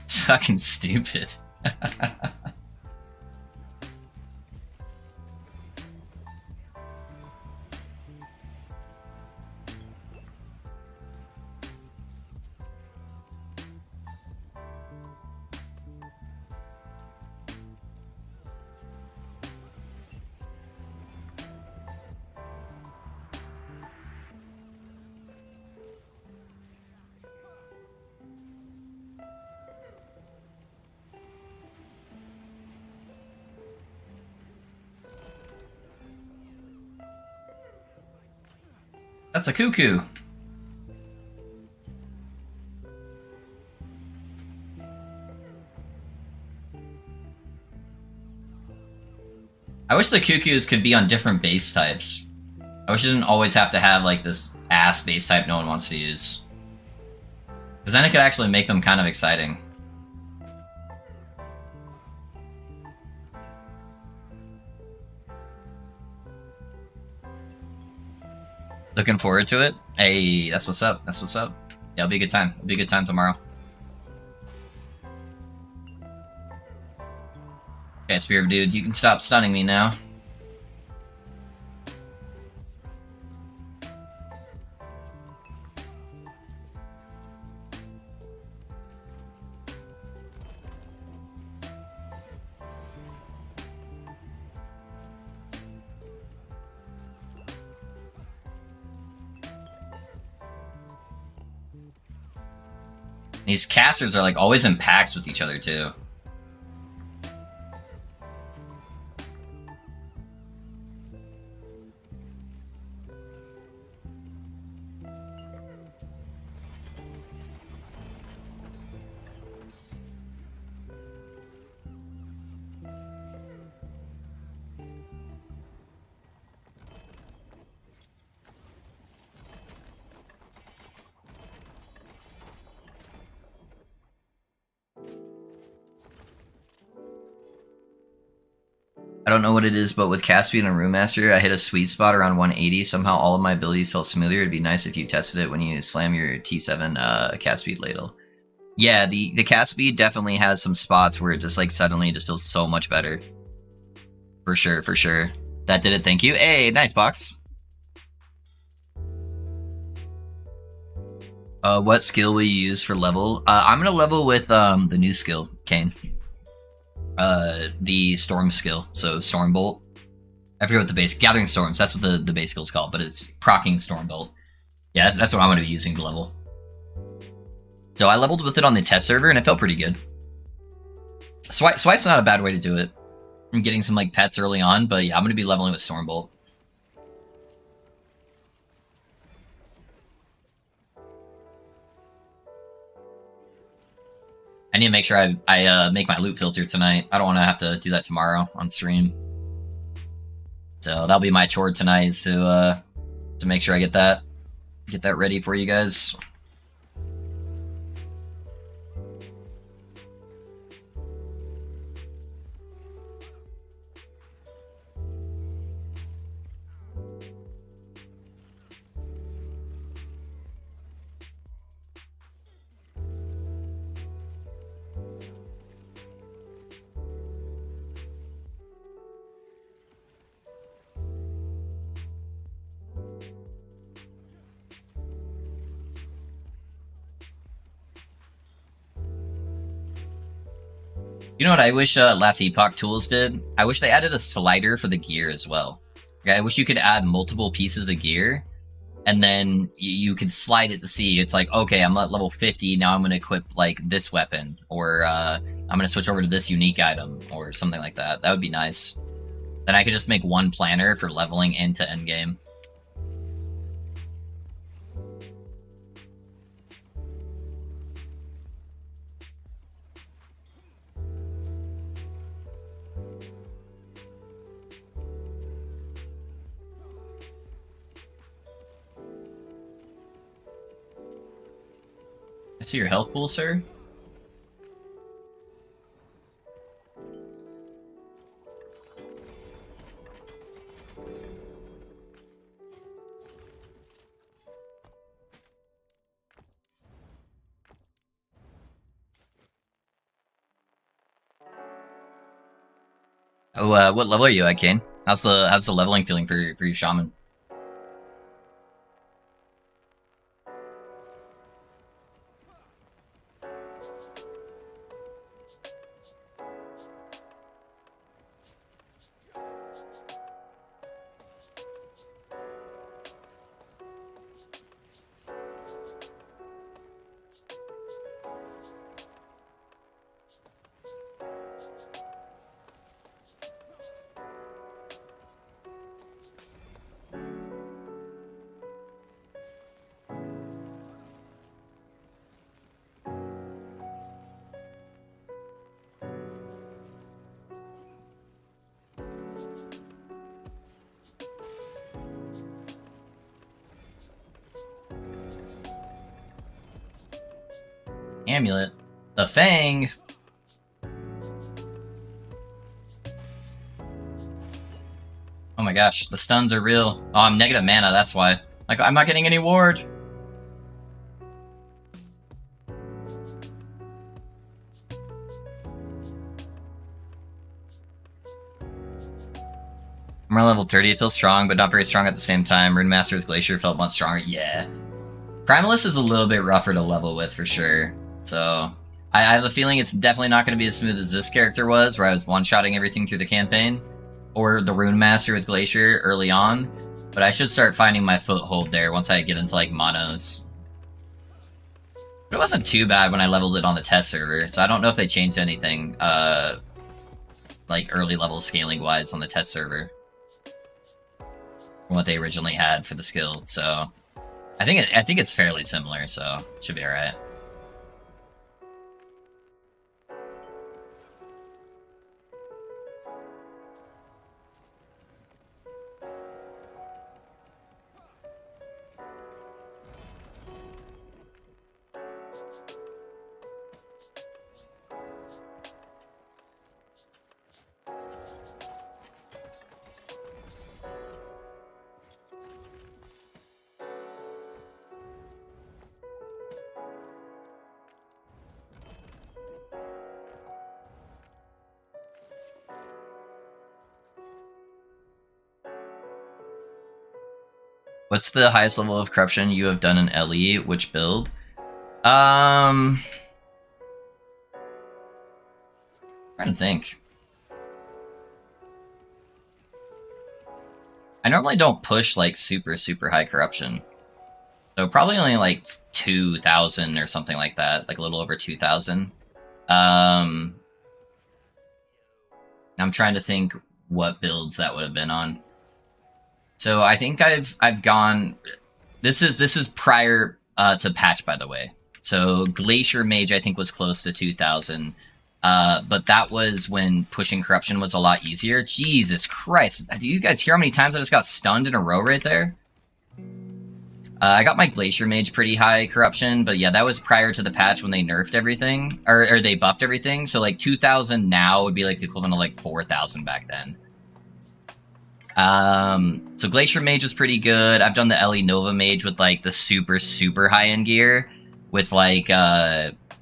It's fucking stupid. That's a cuckoo. I wish the cuckoos could be on different base types. I wish it didn't always have to have like this ass base type no one wants to use. Because then it could actually make them kind of exciting. Looking forward to it. Hey, that's what's up. That's what's up. Yeah, it'll be a good time. It'll be a good time tomorrow. Okay, Spirit Dude, you can stop stunning me now. These casters are like always in packs with each other too. I don't know what it is, but with cast speed and Room Master, I hit a sweet spot around 180. Somehow all of my abilities felt smoother. It'd be nice if you tested it when you slam your T7 cast speed ladle. Yeah, the cast speed definitely has some spots where it just like suddenly just feels so much better. For sure, for sure. That did it, thank you. Hey, nice box. What skill will you use for level? I'm gonna level with the new skill, Kane. The storm skill, so storm bolt. I forget what the base gathering storms. That's what the base skill is called, but it's proccing storm bolt. Yeah, that's what I'm going to be using to level. So I leveled with it on the test server, and it felt pretty good. Swipe's not a bad way to do it. I'm getting some like pets early on, but yeah, I'm going to be leveling with storm bolt. I need to make sure I make my loot filter tonight. I don't want to have to do that tomorrow on stream. So that'll be my chore tonight, is to make sure I get that ready for you guys. You know what I wish Last Epoch Tools did? I wish they added a slider for the gear as well. Okay, I wish you could add multiple pieces of gear, and then you could slide it to see. It's like, okay, I'm at level 50, now I'm going to equip like this weapon, or I'm going to switch over to this unique item, or something like that. That would be nice. Then I could just make one planner for leveling into endgame. I see your health pool, sir. Oh, what level are you at, Kane? How's the leveling feeling for your shaman? Amulet. The Fang! Oh my gosh, the stuns are real. Oh, I'm negative mana, that's why. Like, I'm not getting any ward! I'm around level 30, it feels strong, but not very strong at the same time. Rune Master with Glacier felt much stronger. Yeah. Primalist is a little bit rougher to level with, for sure. So, I have a feeling it's definitely not going to be as smooth as this character was, where I was one-shotting everything through the campaign. Or the Rune Master with Glacier early on. But I should start finding my foothold there once I get into, like, monos. But it wasn't too bad when I leveled it on the test server, so I don't know if they changed anything, like, early level scaling-wise on the test server. From what they originally had for the skill, so... I think it's fairly similar, so should be alright. What's the highest level of corruption you have done in LE? Which build? Trying to think. I normally don't push like super high corruption. So probably only like 2,000 or something like that, like a little over 2,000. I'm trying to think what builds that would have been on. So I think I've gone. This is prior to patch, by the way. So Glacier Mage I think was close to 2,000, but that was when pushing corruption was a lot easier. Jesus Christ! Do you guys hear how many times I just got stunned in a row right there? I got my Glacier Mage pretty high corruption, but yeah, that was prior to the patch when they nerfed everything or they buffed everything. So like 2,000 now would be like the equivalent of like 4,000 back then. So Glacier Mage was pretty good. I've done the LE Nova Mage with like the super high-end gear with like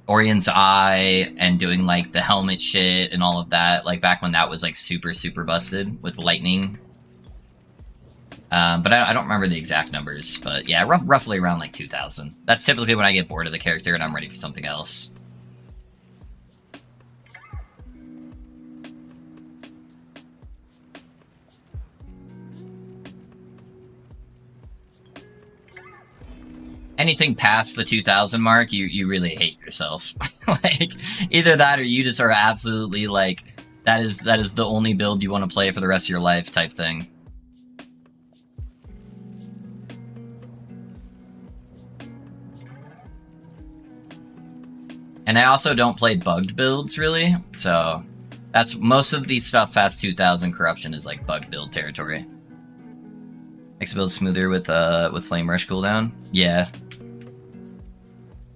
Orion's Eye and doing like the helmet shit and all of that, like back when that was like super busted with lightning. But I don't remember the exact numbers, but yeah, roughly around like 2,000. That's typically when I get bored of the character and I'm ready for something else. Anything past the 2,000 mark, you really hate yourself. Like, either that or you just are absolutely like, that is the only build you want to play for the rest of your life type thing. And I also don't play bugged builds, really, so that's most of the stuff past 2,000 corruption is like bugged build territory. Makes the build smoother with Flame Rush cooldown. Yeah.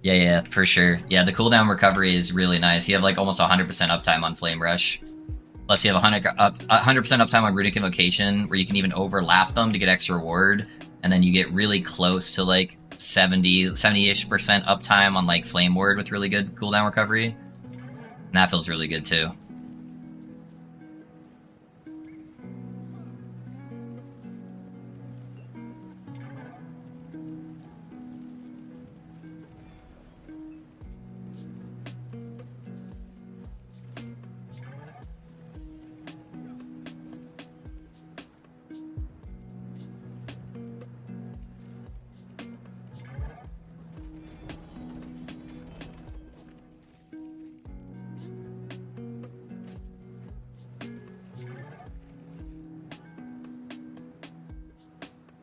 Yeah, for sure. Yeah, the cooldown recovery is really nice. You have like almost 100% uptime on Flame Rush. Plus you have 100% uptime on Runic Invocation, where you can even overlap them to get extra reward. And then you get really close to like 70-ish% uptime on like Flame Ward with really good cooldown recovery. And that feels really good too.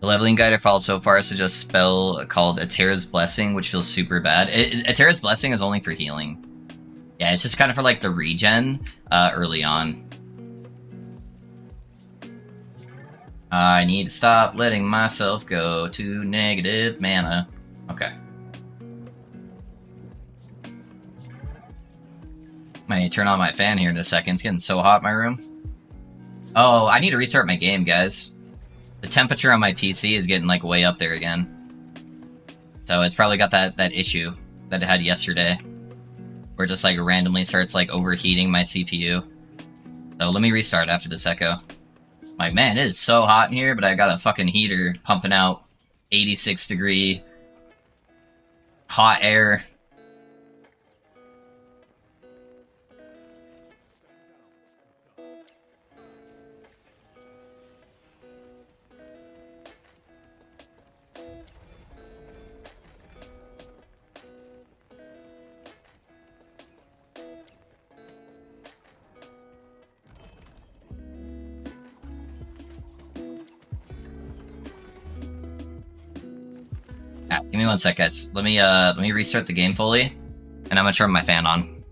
The leveling guide I followed so far suggests a spell called Atera's Blessing, which feels super bad. Atera's Blessing is only for healing. Yeah, it's just kind of for like the regen early on. I need to stop letting myself go to negative mana. Okay. Might turn on my fan here in a second. It's getting so hot in my room. Oh, I need to restart my game, guys. The temperature on my PC is getting like way up there again. So it's probably got that issue that it had yesterday. Where it just like randomly starts like overheating my CPU. So let me restart after this echo. Like, man, it is so hot in here, but I got a fucking heater pumping out 86 degree hot air. Give me 1 sec, guys. Let me restart the game fully, and I'm gonna turn my fan on.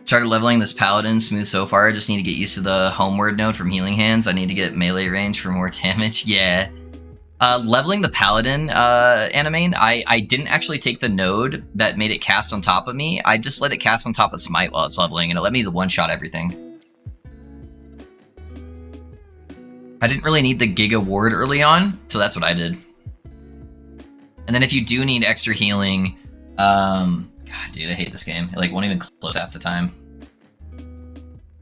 Started leveling this paladin smooth so far. I just need to get used to the homeward node from healing hands. I need to get melee range for more damage. Yeah. Leveling the paladin animane, I didn't actually take the node that made it cast on top of me. I just let it cast on top of smite while it's leveling, and it let me one-shot everything. I didn't really need the Giga Ward early on, so that's what I did. And then if you do need extra healing, God, dude, I hate this game. It like won't even close half the time.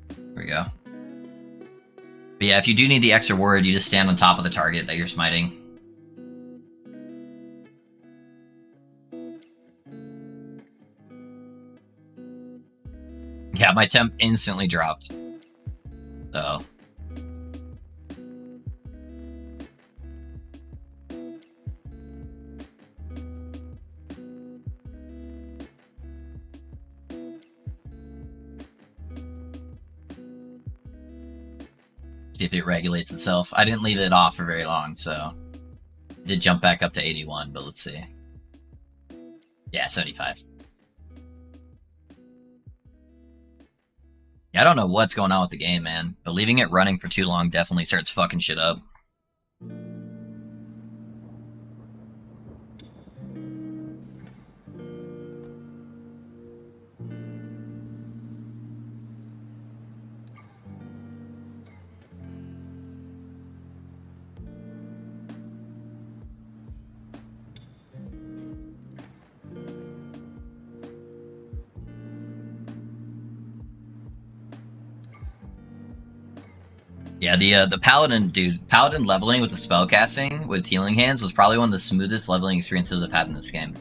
There we go. But yeah, if you do need the extra ward, you just stand on top of the target that you're smiting. Yeah, my temp instantly dropped. So. See if it regulates itself. I didn't leave it off for very long, so it did jump back up to 81, but let's see. Yeah, 75. Yeah, I don't know what's going on with the game, man, but leaving it running for too long definitely starts fucking shit up. Yeah, the paladin, dude, paladin leveling with the spell casting with healing hands was probably one of the smoothest leveling experiences I've had in this game.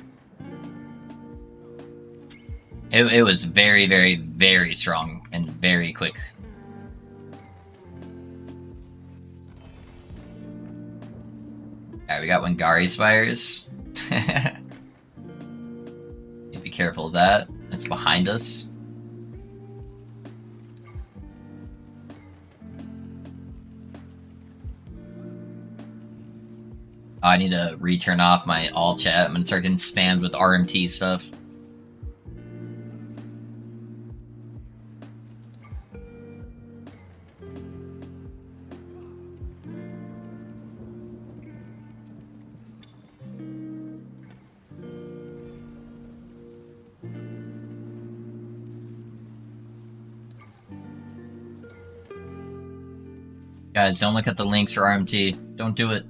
It was very, very, very strong and very quick. Alright, we got Wangari Spires. Be careful of that. It's behind us. I need to re-turn off my all chat. I'm gonna start getting spammed with RMT stuff. Guys, don't look at the links for RMT. Don't do it.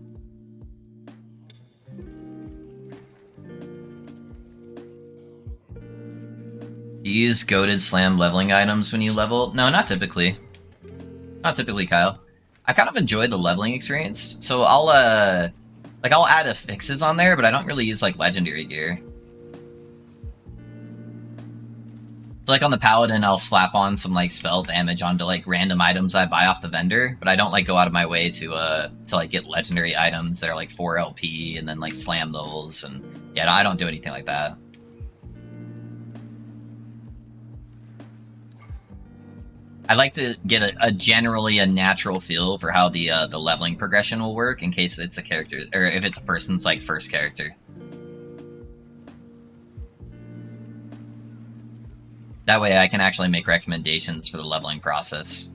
You use goated slam leveling items when you level? No, not typically. Not typically, Kyle. I kind of enjoy the leveling experience, so I'll add affixes on there, but I don't really use like legendary gear. So like on the paladin, I'll slap on some like spell damage onto like random items I buy off the vendor, but I don't like go out of my way to like get legendary items that are like 4 LP and then like slam those, and yeah, I don't do anything like that. I like to get a generally a natural feel for how the leveling progression will work in case it's a character, or if it's a person's like first character. That way I can actually make recommendations for the leveling process.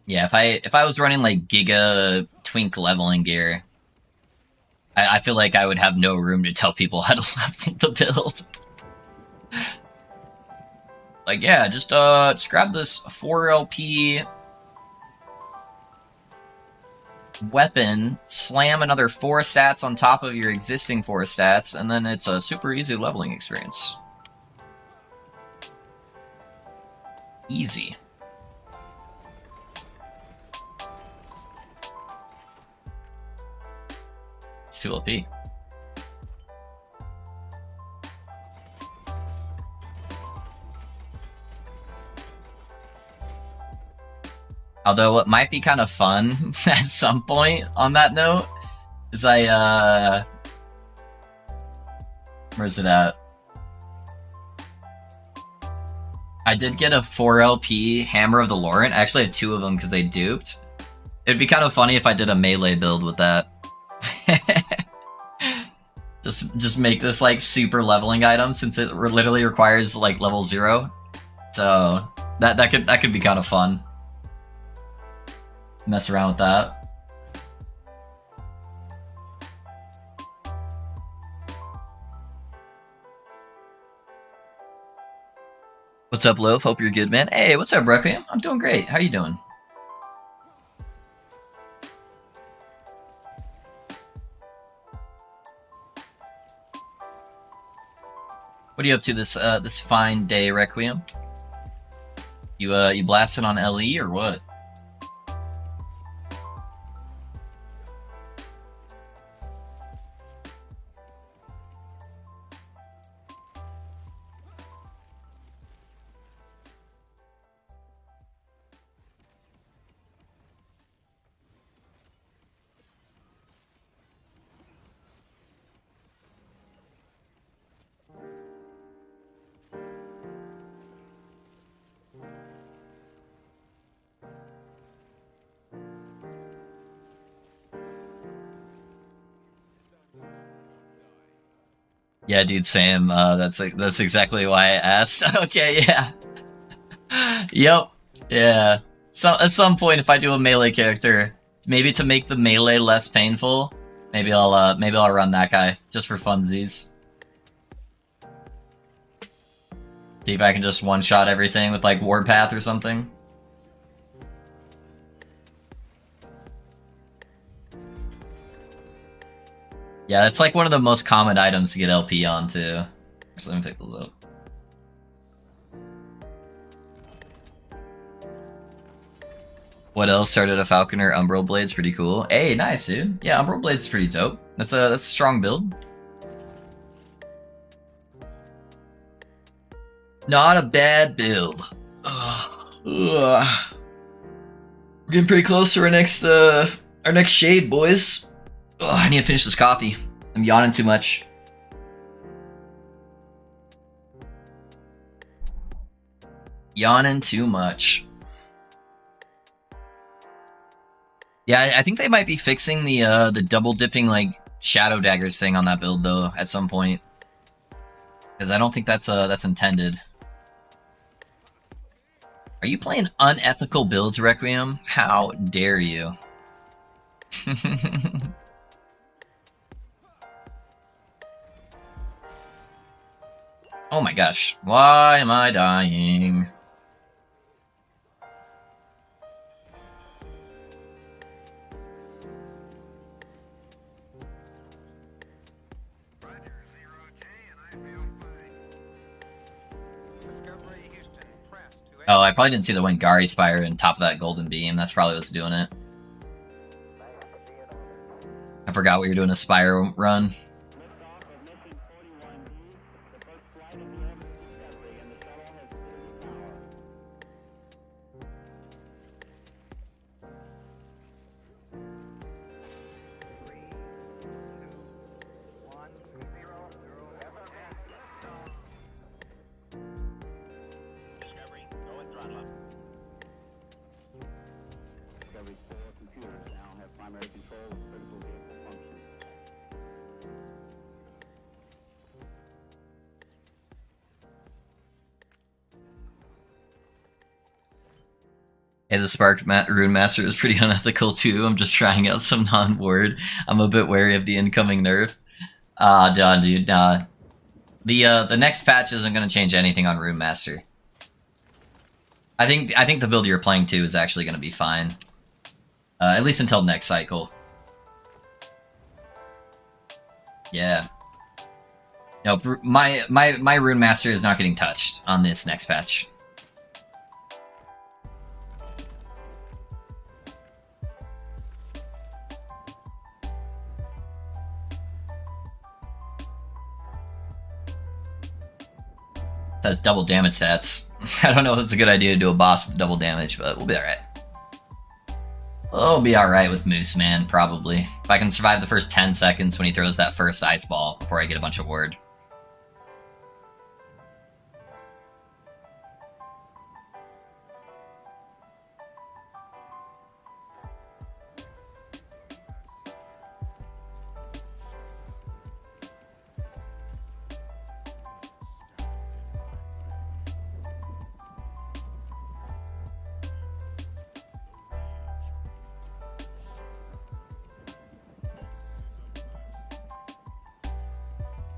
Yeah, if I was running like Giga Twink leveling gear, I feel like I would have no room to tell people how to level the build. Like, yeah, just grab this 4 LP weapon, slam another 4 stats on top of your existing 4 stats, and then it's a super easy leveling experience. Easy. It's 2 LP. Although what might be kind of fun at some point on that note is where's it at? I did get a 4 LP Hammer of the Laurent. I actually have 2 of them because they duped. It'd be kind of funny if I did a melee build with that. just make this like super leveling item since it literally requires like level 0. So that could be kind of fun. Mess around with that. What's up, Loaf? Hope you're good, man. Hey, what's up, Requiem? I'm doing great. How you doing? What are you up to this this fine day, Requiem? You blasting on LE or what? Yeah, dude, Sam. That's exactly why I asked. Okay, yeah. Yep. Yeah. So at some point, if I do a melee character, maybe to make the melee less painful, maybe I'll run that guy just for funsies. See if I can just one-shot everything with like Warpath or something. Yeah, that's like one of the most common items to get LP on too. Actually, let me pick those up. What else? Started a Falconer Umbral Blade's pretty cool. Hey, nice, dude. Yeah, Umbral Blade's pretty dope. That's a strong build. Not a bad build. Ugh. We're getting pretty close to our next shade, boys. Ugh, I need to finish this coffee. I'm yawning too much. Yawning too much. Yeah, I think they might be fixing the double dipping like shadow daggers thing on that build though at some point, because I don't think that's intended. Are you playing unethical builds, Requiem? How dare you? Oh my gosh, why am I dying? Oh, I probably didn't see the Wingari Spire on top of that golden beam. That's probably what's doing it. I forgot we were doing a Spire run. Hey, the Spark Rune Master is pretty unethical too. I'm just trying out some non-word. I'm a bit wary of the incoming nerf. Dude, the next patch isn't going to change anything on Rune Master. I think the build you're playing too is actually going to be fine. At least until next cycle. Yeah. No, my Rune Master is not getting touched on this next patch. That's double damage stats. I don't know if it's a good idea to do a boss with double damage, but we'll be alright. We'll be alright with Moose Man, probably. If I can survive the first 10 seconds when he throws that first ice ball before I get a bunch of word.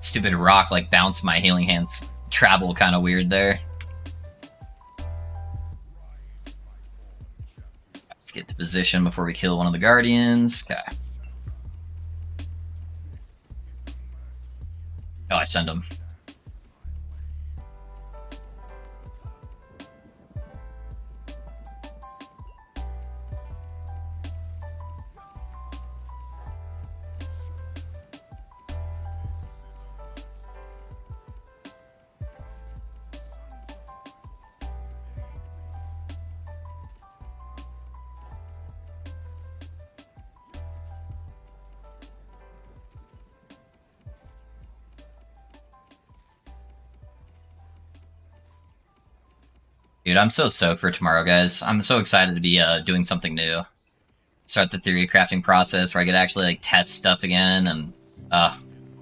Stupid rock like bounced my healing hands travel kind of weird there. Let's get to position before we kill one of the guardians. Okay. Oh, I send him. Dude, I'm so stoked for tomorrow, guys. I'm so excited to be doing something new. Start the theory crafting process where I get to actually like test stuff again, and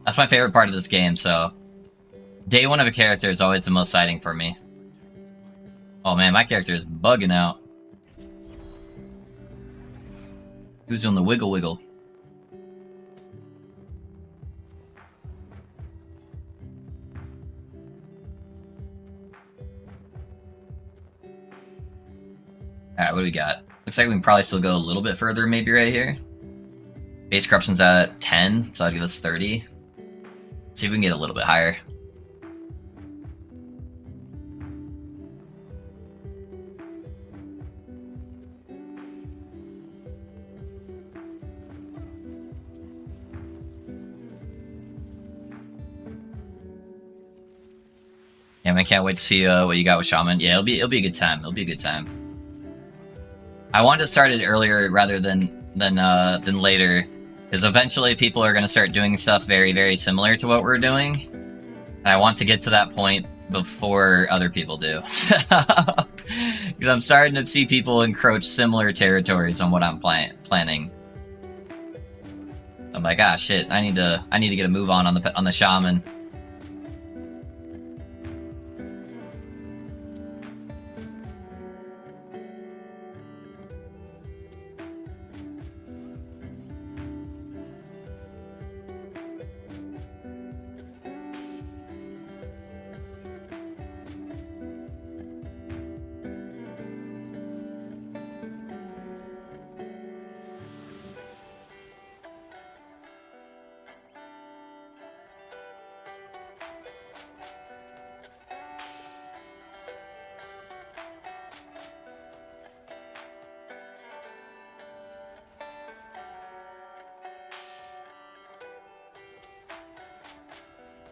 that's my favorite part of this game. So, day one of a character is always the most exciting for me. Oh man, my character is bugging out. Who's doing the wiggle wiggle? Alright, what do we got? Looks like we can probably still go a little bit further, maybe right here. Base corruption's at 10, so that'll give us 30. See if we can get a little bit higher. Yeah, man, I can't wait to see what you got with Shaman. Yeah, it'll be a good time. It'll be a good time. I wanted to start it earlier rather than later, because eventually people are going to start doing stuff very, very similar to what we're doing, and I want to get to that point before other people do. Because I'm starting to see people encroach similar territories on what I'm planning. I'm like, ah, shit, I need to get a move on the Shaman.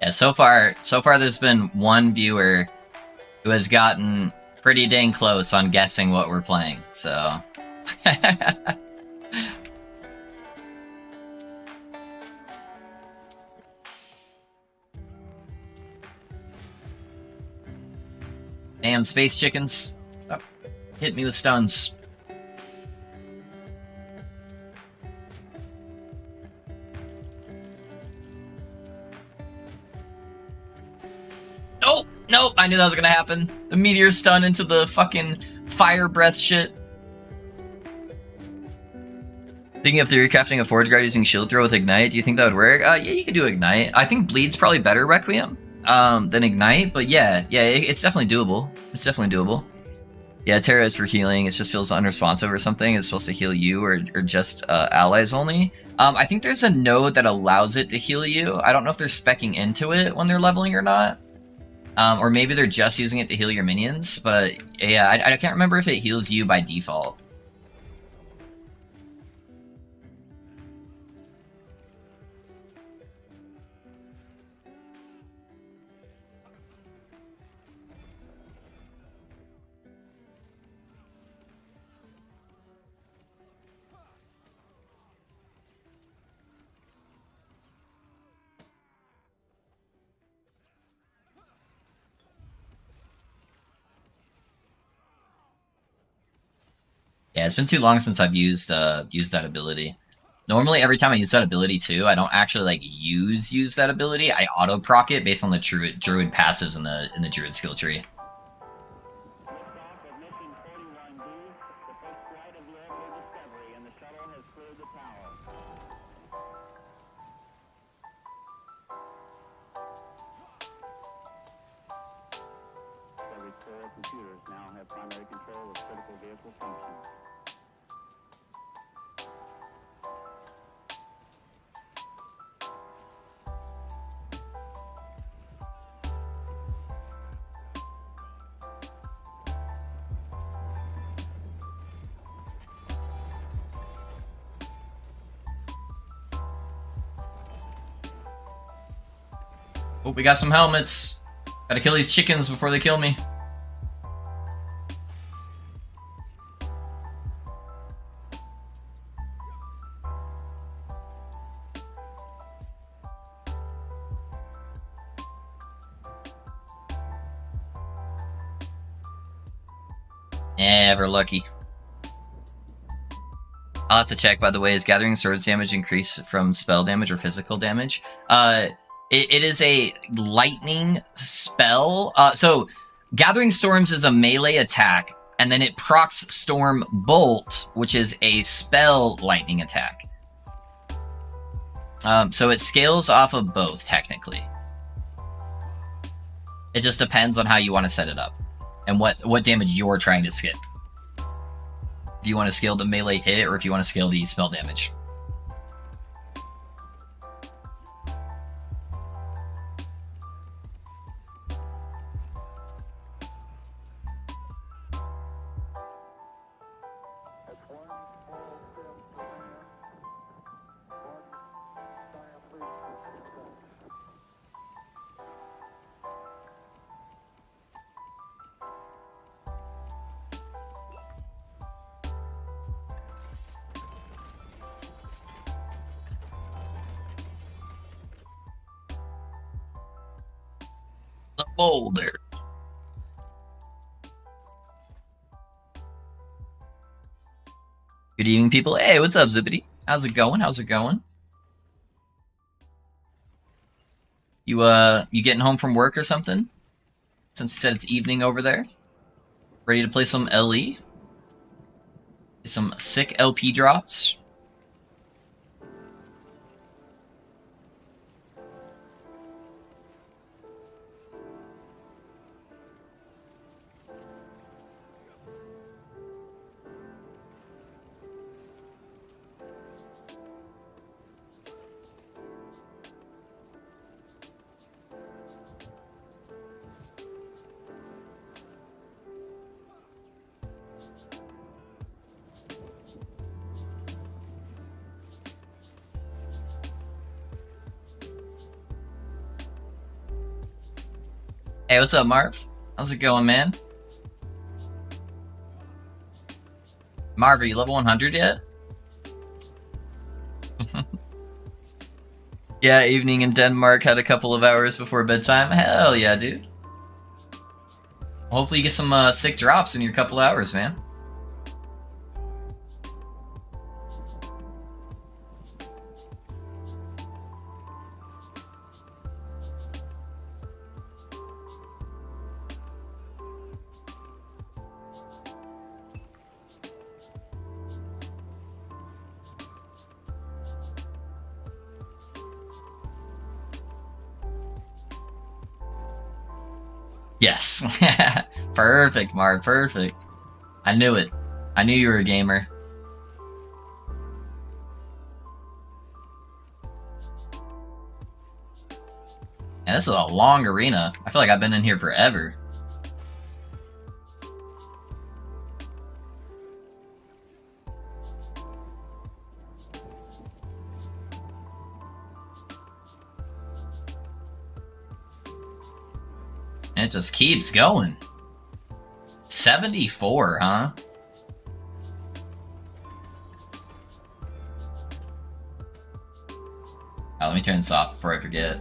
Yeah, so far there's been one viewer who has gotten pretty dang close on guessing what we're playing, so... Damn, space chickens. Stop. Hit me with stones. Nope! Nope! I knew that was gonna happen. The meteor stun into the fucking fire breath shit. Thinking of theory crafting a forge guard using shield throw with ignite, do you think that would work? Yeah, you could do ignite. I think bleed's probably better Requiem than ignite, but yeah, it's definitely doable. It's definitely doable. Yeah, Terra is for healing. It just feels unresponsive or something. It's supposed to heal you or just allies only. I think there's a node that allows it to heal you. I don't know if they're speccing into it when they're leveling or not. Or maybe they're just using it to heal your minions. But yeah, I can't remember if it heals you by default. Yeah, it's been too long since I've used that ability. Normally, every time I use that ability too, I don't actually like use that ability. I auto proc it based on the druid passives in the druid skill tree. Computers now have primary control of critical vehicle functions. Oh, we got some helmets. Gotta kill these chickens before they kill me. Never lucky. I'll have to check, by the way, is Gathering Swords damage increase from spell damage or physical damage? It is a lightning spell. So Gathering Storms is a melee attack, and then it procs Storm Bolt, which is a spell lightning attack. So it scales off of both, technically. It just depends on how you want to set it up, and what damage you're trying to skip. If you want to scale the melee hit, or if you want to scale the spell damage. The boulder. Good evening, people. Hey, what's up, Zippity? How's it going? How's it going? You getting home from work or something? Since you said it's evening over there. Ready to play some LE? Some sick LP drops? Hey, what's up, Marv? How's it going, man? Marv, are you level 100 yet? Yeah, evening in Denmark, had a couple of hours before bedtime. Hell yeah, dude. Hopefully you get some sick drops in your couple hours, man. Yes. Perfect, Marv, perfect. I knew it. I knew you were a gamer. And this is a long arena. I feel like I've been in here forever. And it just keeps going. 74, huh? Oh, let me turn this off before I forget.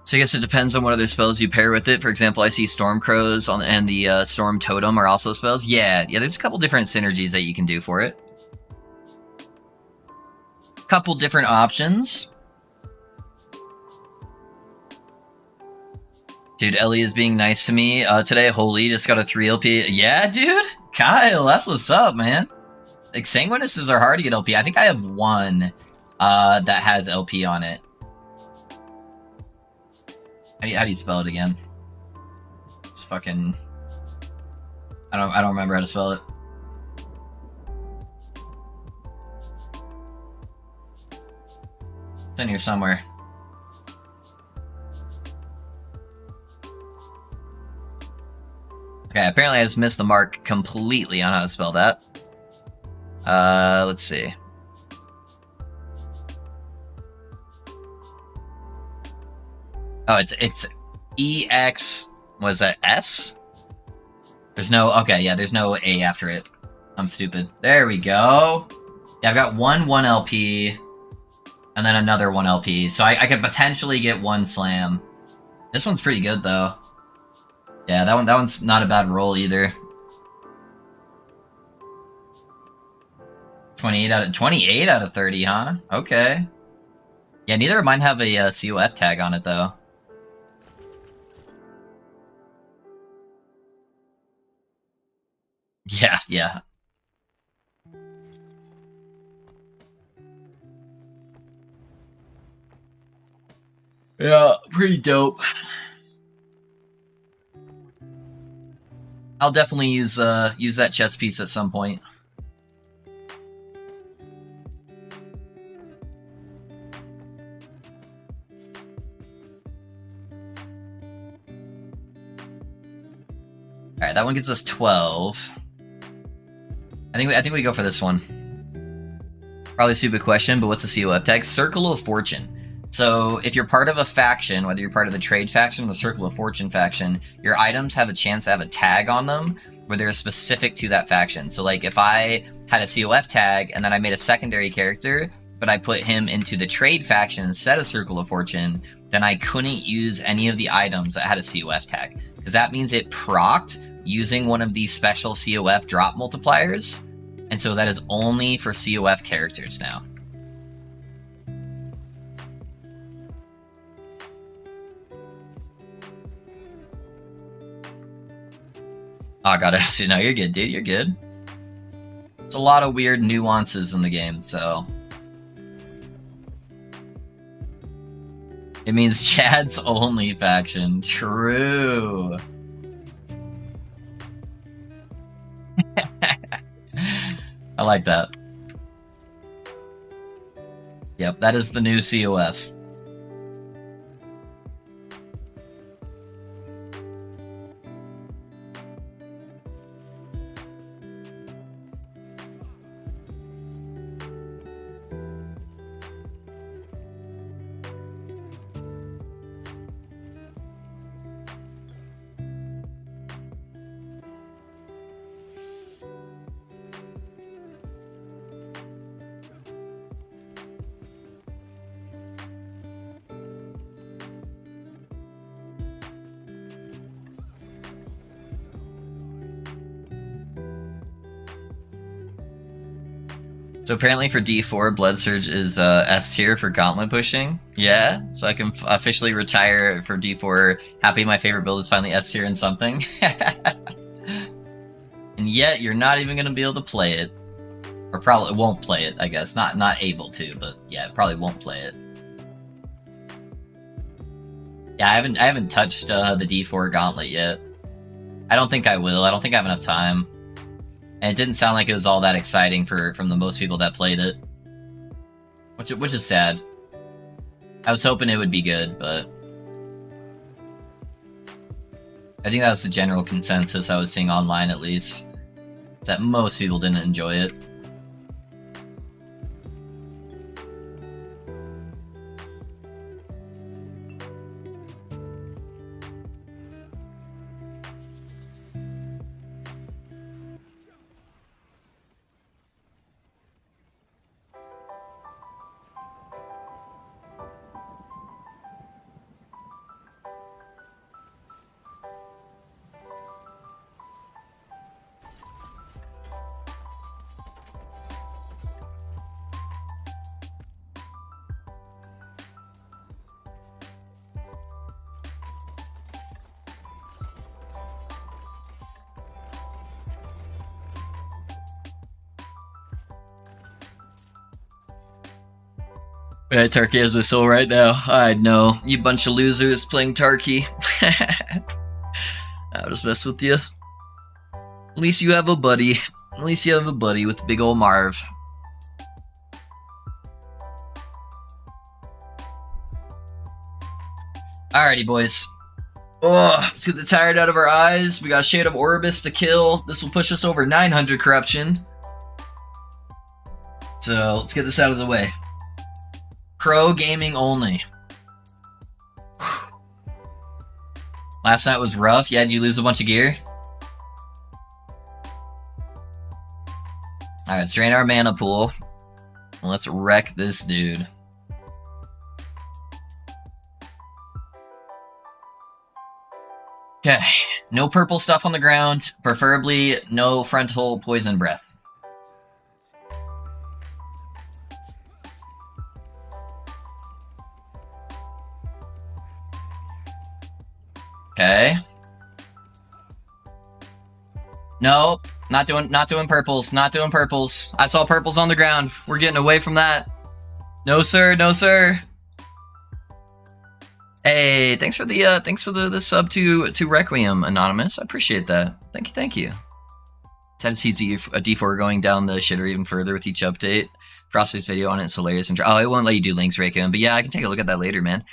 So I guess it depends on what other spells you pair with it. For example, I see Storm Crows and the Storm Totem are also spells. Yeah, there's a couple different synergies that you can do for it. Couple different options. Dude, Ellie is being nice to me. Today, Holy just got a 3 LP. Yeah, dude? Kyle, that's what's up, man. Like, Sanguinists are hard to get LP. I think I have one that has LP on it. How do you spell it again? It's fucking... I don't remember how to spell it. It's in here somewhere. Okay, apparently I just missed the mark completely on how to spell that. Let's see. Oh, it's EX, was that S? There's no, okay, yeah, there's no A after it. I'm stupid. There we go. Yeah, I've got one 1LP, and then another 1LP, so I could potentially get one slam. This one's pretty good, though. Yeah, that one's not a bad roll either. 28 out of 30, huh? Okay. Yeah, neither of mine have a COF tag on it, though. Yeah, yeah. Yeah, pretty dope. I'll definitely use that chess piece at some point. All right, that one gets us 12. I think we go for this one. Probably a stupid question, but what's a COF tag? Circle of Fortune. So if you're part of a faction, whether you're part of the Trade faction or the Circle of Fortune faction, your items have a chance to have a tag on them where they're specific to that faction. So like if I had a COF tag and then I made a secondary character, but I put him into the Trade faction instead of Circle of Fortune, then I couldn't use any of the items that had a COF tag. Because that means it procced using one of these special COF drop multipliers. And so that is only for COF characters now. Oh, I gotta ask you. No, you're good, dude. You're good. It's a lot of weird nuances in the game, so... It means Chad's only faction. True. I like that. Yep, that is the new COF. So apparently for D4, Blood Surge is S tier for gauntlet pushing. Yeah, so I can officially retire for D4. Happy my favorite build is finally S tier in something. And yet you're not even gonna be able to play it, or probably won't play it. I guess not able to, but yeah, probably won't play it. Yeah, I haven't touched the D4 gauntlet yet. I don't think I will. I don't think I have enough time. And it didn't sound like it was all that exciting from the most people that played it. Which is sad. I was hoping it would be good, but I think that was the general consensus I was seeing online, at least. Is that most people didn't enjoy it. Yeah, Turkey has my soul right now. I know. You bunch of losers playing Turkey. I'll just mess with you. At least you have a buddy. At least you have a buddy with big ol' Marv. Alrighty, boys. Oh, let's get the tired out of our eyes. We got Shade of Orobyss to kill. This will push us over 900 corruption. So, let's get this out of the way. Pro gaming only. Last night was rough. Yeah, did you lose a bunch of gear? Alright, let's drain our mana pool. And let's wreck this dude. Okay, no purple stuff on the ground. Preferably no frontal poison breath. Okay. Nope. Not doing purples. Not doing purples. I saw purples on the ground. We're getting away from that. No sir, no sir. Hey, thanks for the sub to Requiem, Anonymous. I appreciate that. Thank you. Sad to see a D4 going down the shitter even further with each update. Frostby's video on it's hilarious and oh, it won't let you do links, Requiem, but yeah, I can take a look at that later, man.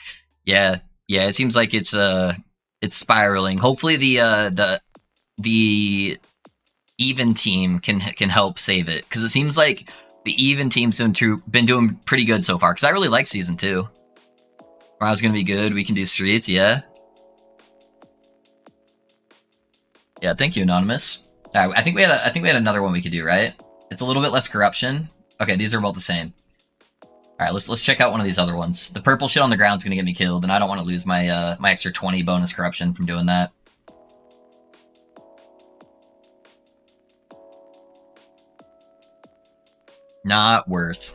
Yeah, it seems like it's spiraling. Hopefully the even team can help save it, because it seems like the even team's been doing pretty good so far. Because I really like season 2. Tomorrow's gonna be good. We can do streets, yeah. Yeah, thank you, Anonymous. All right, I think we had another one we could do, right? It's a little bit less corruption. Okay, these are both the same. All right, let's check out one of these other ones. The purple shit on the ground's gonna get me killed, and I don't want to lose my my extra 20 bonus corruption from doing that. Not worth.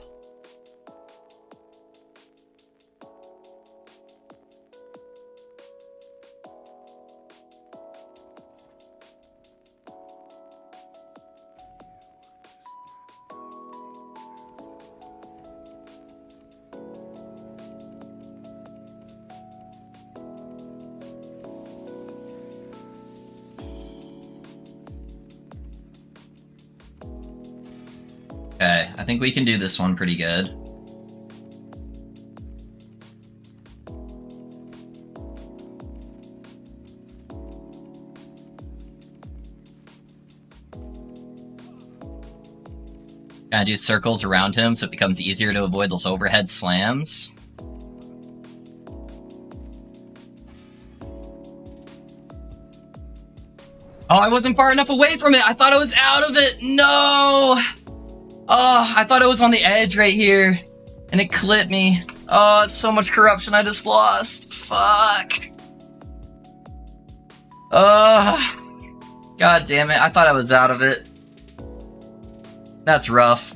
Okay, I think we can do this one pretty good. Gotta do circles around him so it becomes easier to avoid those overhead slams. Oh, I wasn't far enough away from it. I thought I was out of it. No! Oh, I thought it was on the edge right here, and it clipped me. Oh, it's so much corruption I just lost. Fuck. God damn it. I thought I was out of it. That's rough.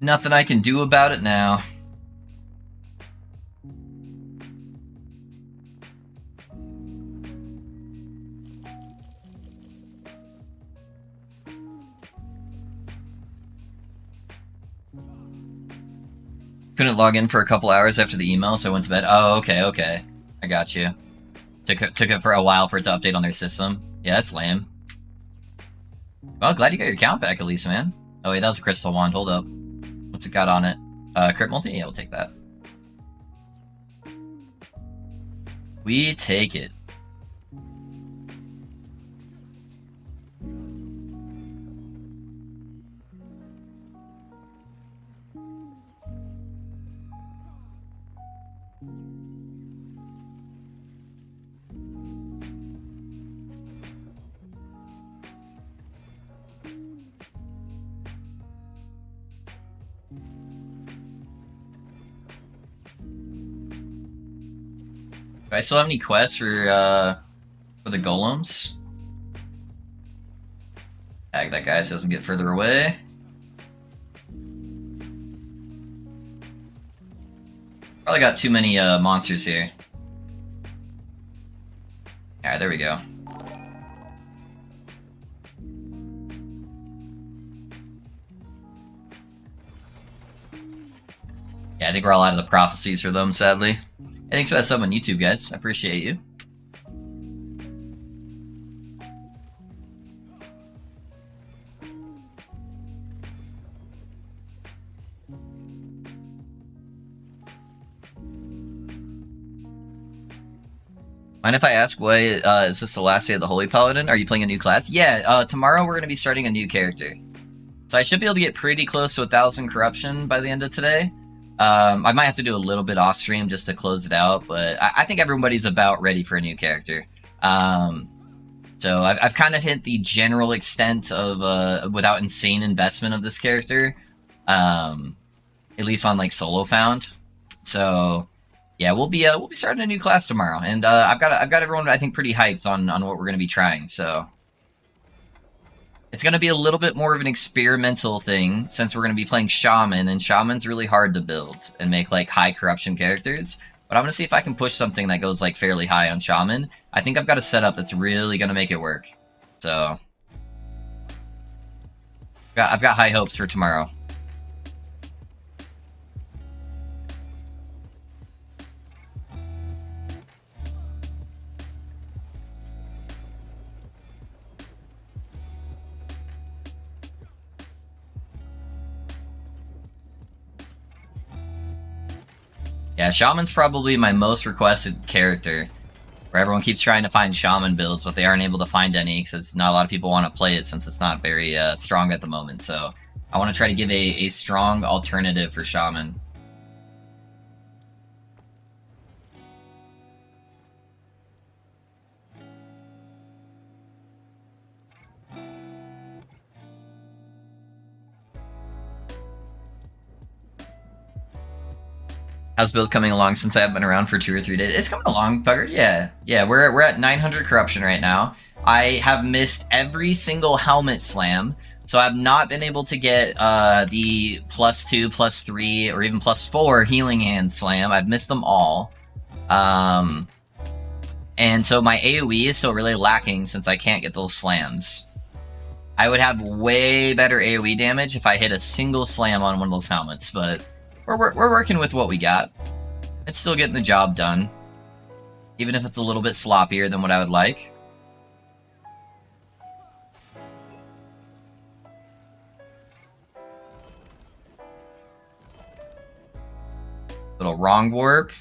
Nothing I can do about it now. Couldn't log in for a couple hours after the email, so I went to bed. Oh, okay. I got you. Took it for a while for it to update on their system. Yeah, that's lame. Well, glad you got your account back at least, man. Oh wait, that was a crystal wand. Hold up. What's it got on it? Crit multi? Yeah, we'll take that. We take it. Do I still have any quests for the golems? Tag that guy so he doesn't get further away. Probably got too many monsters here. Alright, there we go. Yeah, I think we're all out of the prophecies for them, sadly. Hey, thanks for that sub on YouTube, guys. I appreciate you. Mind if I ask, why is this the last day of the Holy Paladin? Are you playing a new class? Yeah, tomorrow we're going to be starting a new character. So I should be able to get pretty close to 1,000 corruption by the end of today. I might have to do a little bit off stream just to close it out, but I think everybody's about ready for a new character. So I've kind of hit the general extent of without insane investment of this character, at least on like solo found. So yeah, we'll be starting a new class tomorrow, and I've got everyone I think pretty hyped on what we're gonna be trying. So it's going to be a little bit more of an experimental thing since we're going to be playing Shaman, and Shaman's really hard to build and make like high corruption characters. But I'm going to see if I can push something that goes like fairly high on Shaman. I think I've got a setup that's really going to make it work. So I've got high hopes for tomorrow. Yeah, Shaman's probably my most requested character, where everyone keeps trying to find Shaman builds, but they aren't able to find any because not a lot of people want to play it since it's not very strong at the moment. So I want to try to give a strong alternative for Shaman. How's build coming along since I have been around for 2 or 3 days? It's coming along, Bugger. Yeah. We're at 900 corruption right now. I have missed every single helmet slam, so I've not been able to get the +2, +3, or even +4 healing hand slam. I've missed them all. And so my AoE is still really lacking since I can't get those slams. I would have way better AoE damage if I hit a single slam on one of those helmets, but we're working with what we got. It's still getting the job done, even if it's a little bit sloppier than what I would like. Little wrong warp.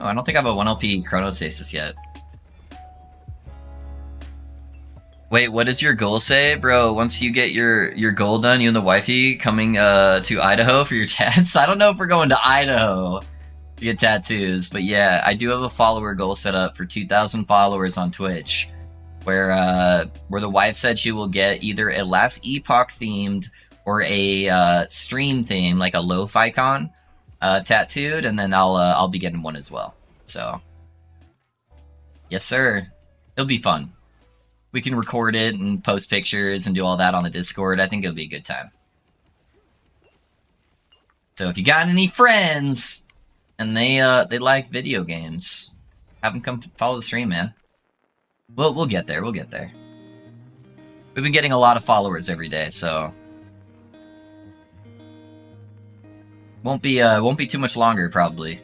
Oh, I don't think I have a 1 LP chronostasis yet. Wait, what does your goal say? Bro, once you get your goal done, you and the wifey coming to Idaho for your tats? I don't know if we're going to Idaho to get tattoos, but yeah, I do have a follower goal set up for 2,000 followers on Twitch, where the wife said she will get either a Last Epoch themed or a stream theme, like a lo-fi con, tattooed, and then I'll be getting one as well. So, yes sir, it'll be fun. We can record it and post pictures and do all that on the Discord. I think it'll be a good time. So if you got any friends and they like video games, have them come follow the stream, man. We'll get there. We'll get there. We've been getting a lot of followers every day, so won't be too much longer probably.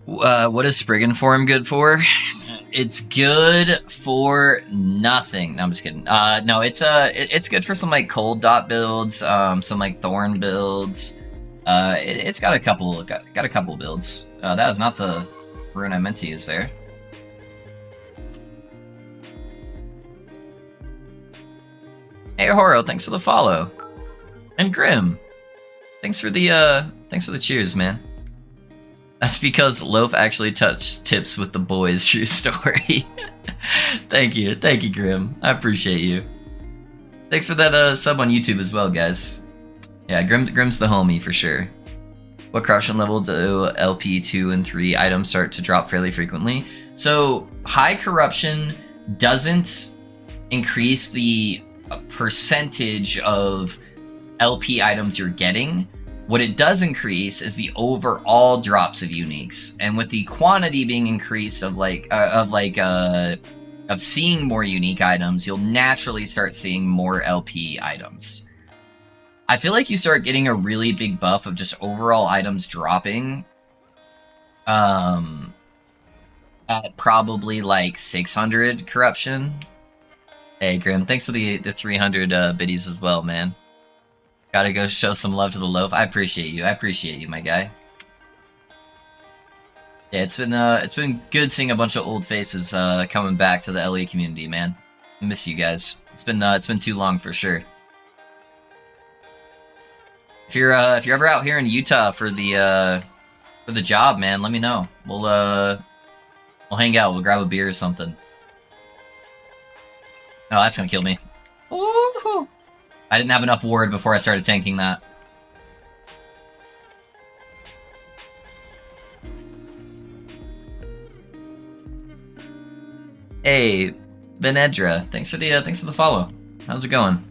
What is Spriggan Form good for? It's good for nothing. No, I'm just kidding. No, it's good for some like cold dot builds, some like thorn builds. It's got a couple builds. That is not the rune I meant to use there. Hey Horo, thanks for the follow. And Grim, thanks for the cheers, man. That's because Loaf actually touched tips with the boys. True story. Thank you, Grim. I appreciate you. Thanks for that sub on YouTube as well, guys. Yeah, Grim's the homie for sure. What corruption level do LP 2 and 3 items start to drop fairly frequently? So high corruption doesn't increase the percentage of LP items you're getting. What it does increase is the overall drops of uniques, and with the quantity being increased of seeing more unique items, you'll naturally start seeing more LP items. I feel like you start getting a really big buff of just overall items dropping at probably like 600 corruption. Hey Grim, thanks for the 300 biddies as well, man. Gotta go show some love to the Loaf. I appreciate you, my guy. Yeah, it's been good seeing a bunch of old faces coming back to the LE community, man. I miss you guys. It's been too long for sure. If you're ever out here in Utah for the job, man, let me know. We'll hang out. We'll grab a beer or something. Oh, that's gonna kill me. Ooh. I didn't have enough ward before I started tanking that. Hey, Benedra, thanks for the follow. How's it going?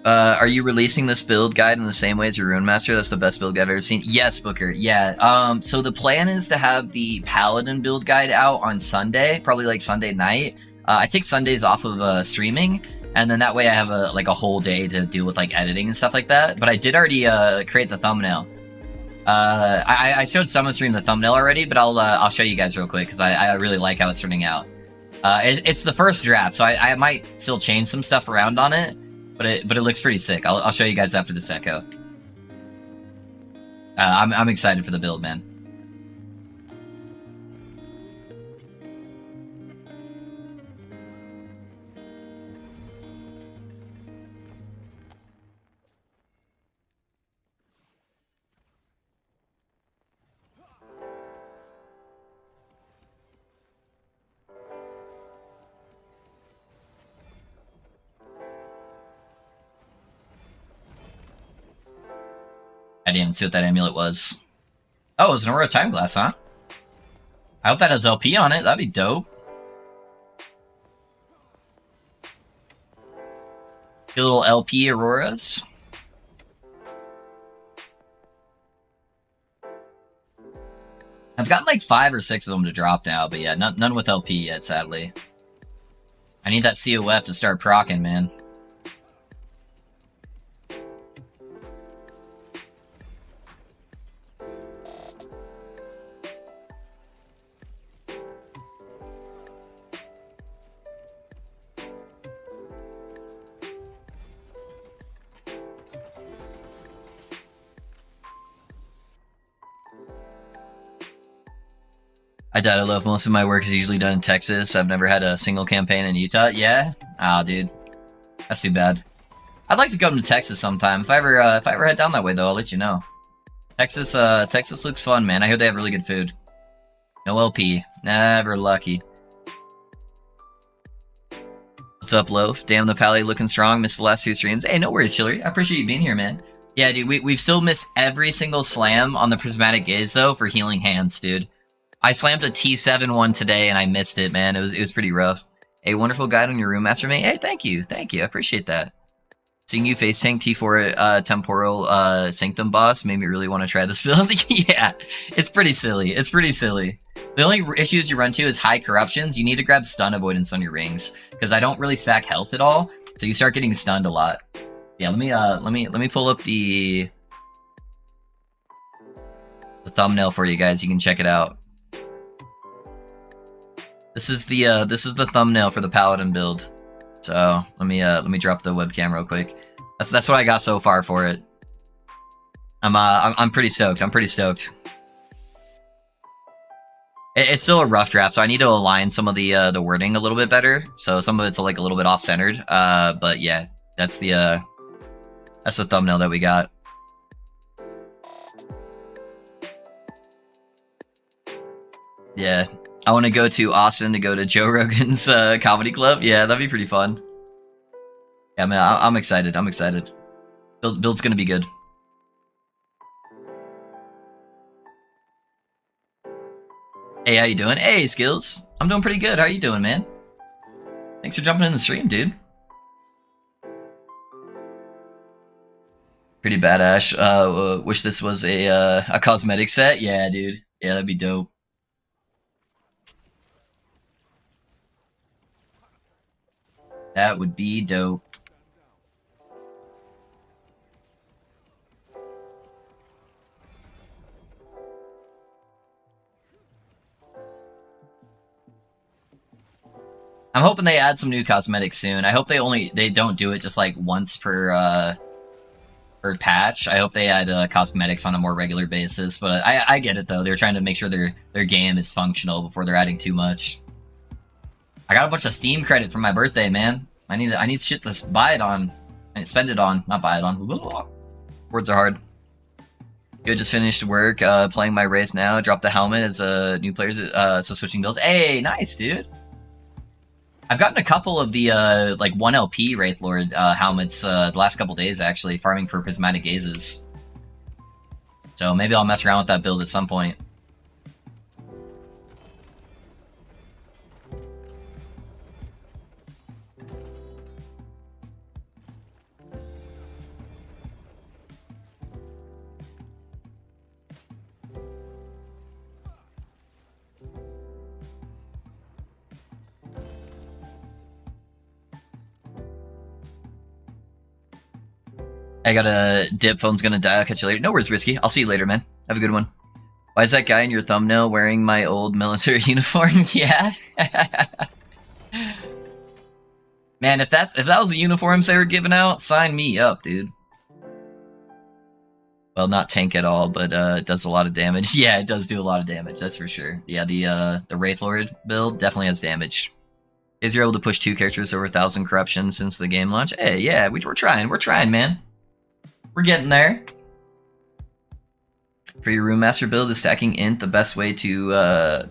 Are you releasing this build guide in the same way as your Rune Master? That's the best build guide I've ever seen. Yes, Booker. Yeah. So the plan is to have the Paladin build guide out on Sunday, probably like Sunday night. I take Sundays off of streaming, and then that way I have a whole day to deal with like editing and stuff like that. But I did already create the thumbnail. I showed Summer Stream the thumbnail already, but I'll show you guys real quick because I really like how it's turning out. It's the first draft, so I might still change some stuff around on it. But it looks pretty sick. I'll show you guys after this echo. I'm excited for the build, man. I didn't even see what that amulet was. Oh, it was an Aurora Time Glass, huh? I hope that has LP on it. That'd be dope. Your little LP Auroras. I've gotten like 5 or 6 of them to drop now, but yeah, none with LP yet, sadly. I need that COF to start proccing, man. I doubt I love most of my work is usually done in Texas. I've never had a single campaign in Utah. Yeah? Ah, dude. That's too bad. I'd like to come to Texas sometime. If I ever head down that way though, I'll let you know. Texas looks fun, man. I hear they have really good food. No LP. Never lucky. What's up, Loaf? Damn, the Pally looking strong. Missed the last 2 streams. Hey, no worries, Chillery. I appreciate you being here, man. Yeah, dude, we've still missed every single slam on the Prismatic Gaze, though, for healing hands, dude. I slammed a T7 one today, and I missed it, man. It was pretty rough. A wonderful guide on your room, Master Mate. Hey, thank you. Thank you. I appreciate that. Seeing you face tank T4 Temporal Sanctum boss made me really want to try this build. Yeah, it's pretty silly. It's pretty silly. The only issues you run to is high corruptions. You need to grab stun avoidance on your rings, because I don't really stack health at all, so you start getting stunned a lot. Yeah, let me pull up the thumbnail for you guys. You can check it out. This is the thumbnail for the Paladin build. So let me drop the webcam real quick. That's what I got so far for it. I'm pretty stoked. I'm pretty stoked. It's still a rough draft, so I need to align some of the wording a little bit better. So some of it's like a little bit off-centered. But yeah, that's the thumbnail that we got. Yeah, I want to go to Austin to go to Joe Rogan's comedy club. Yeah, that'd be pretty fun. Yeah, man, I'm excited. I'm excited. Build's gonna be good. Hey, how you doing? Hey, Skills. I'm doing pretty good. How you doing, man? Thanks for jumping in the stream, dude. Pretty badass. Wish this was a cosmetic set. Yeah, dude. Yeah, that'd be dope. That would be dope. I'm hoping they add some new cosmetics soon. I hope they don't do it just like once per patch. I hope they add cosmetics on a more regular basis. But I get it though. They're trying to make sure their game is functional before they're adding too much. I got a bunch of Steam credit for my birthday, man. I need shit to buy it on. And spend it on, not buy it on. Words are hard. Good, just finished work, playing my Wraith now. Dropped the helmet as new players, so switching builds. Hey, nice, dude. I've gotten a couple of the like 1 LP Wraith Lord helmets the last couple days actually, farming for Prismatic Gazes. So maybe I'll mess around with that build at some point. I got a dip, phone's gonna die, I'll catch you later. No worries, Risky. I'll see you later, man. Have a good one. Why is that guy in your thumbnail wearing my old military uniform? Yeah? Man, if that was the uniforms they were giving out, sign me up, dude. Well, not tank at all, but it does a lot of damage. Yeah, it does do a lot of damage, that's for sure. Yeah, the Wraith Lord build definitely has damage. Is you're able to push 2 characters over 1,000 corruption since the game launch? Hey, yeah, we're trying, man. We're getting there. For your Room Master build, is stacking Int the best way to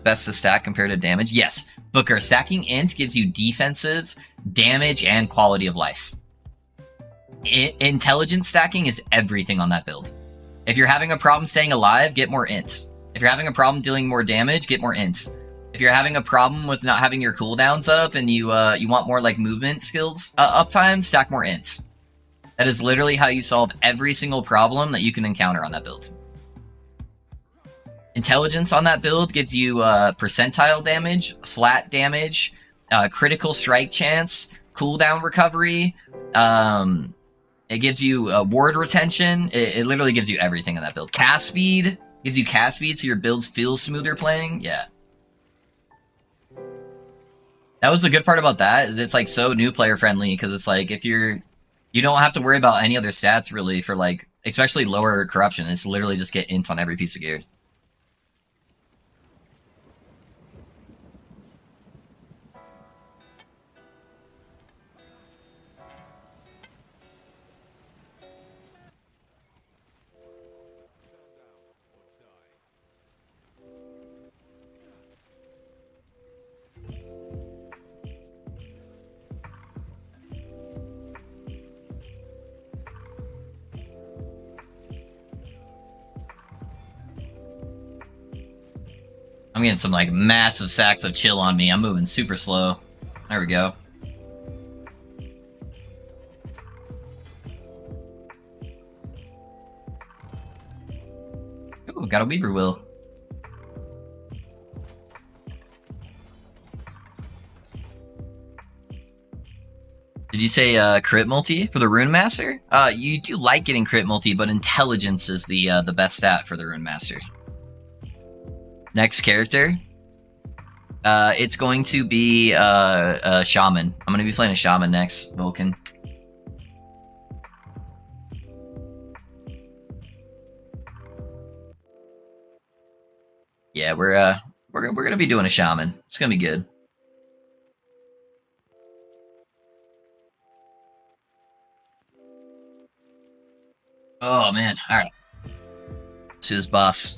best to stack compared to damage? Yes, Booker. Stacking Int gives you defenses, damage, and quality of life. Intelligence stacking is everything on that build. If you're having a problem staying alive, get more Int. If you're having a problem dealing more damage, get more Int. If you're having a problem with not having your cooldowns up and you want more like movement skills uptime, stack more Int. That is literally how you solve every single problem that you can encounter on that build. Intelligence on that build gives you percentile damage, flat damage, critical strike chance, cooldown recovery. It gives you ward retention. It literally gives you everything on that build. Cast speed gives you cast speed so your builds feel smoother playing. Yeah. That was the good part about that, is it's like so new player friendly, because it's like if you don't have to worry about any other stats really for like, especially lower corruption. It's literally just get int on every piece of gear. getting some like massive stacks of chill on me. I'm moving super slow. There we go. Ooh, got a Weaver Will. Did you say crit multi for the Rune Master? You do like getting crit multi, but intelligence is the best stat for the Rune Master. Next character. It's going to be Shaman. I'm gonna be playing a Shaman next, Vulcan. Yeah, we're gonna be doing a Shaman. It's gonna be good. Oh man, alright. Let's do this boss.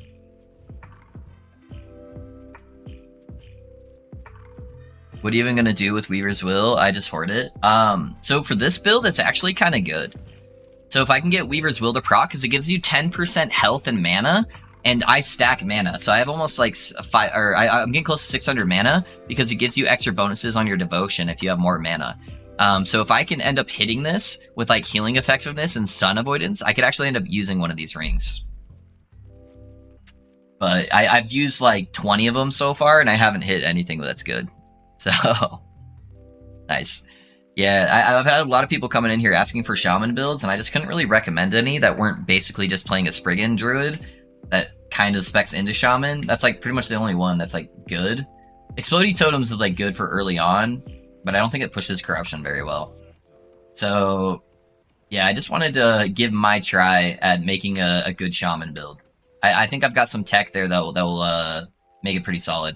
What are you even gonna do with Weaver's Will? I just hoard it. So for this build, it's actually kind of good. So if I can get Weaver's Will to proc, because it gives you 10% health and mana, and I stack mana, so I have almost like I'm getting close to 600 mana because it gives you extra bonuses on your devotion if you have more mana. So if I can end up hitting this with like healing effectiveness and stun avoidance, I could actually end up using one of these rings. But I've used like 20 of them so far, and I haven't hit anything that's good. So nice. Yeah, I've had a lot of people coming in here asking for Shaman builds, and I just couldn't really recommend any that weren't basically just playing a Spriggan Druid that kind of specs into Shaman. That's like pretty much the only one that's like good. Exploding Totems is like good for early on, but I don't think it pushes Corruption very well. So yeah, I just wanted to give my try at making a good Shaman build. I think I've got some tech there that will make it pretty solid.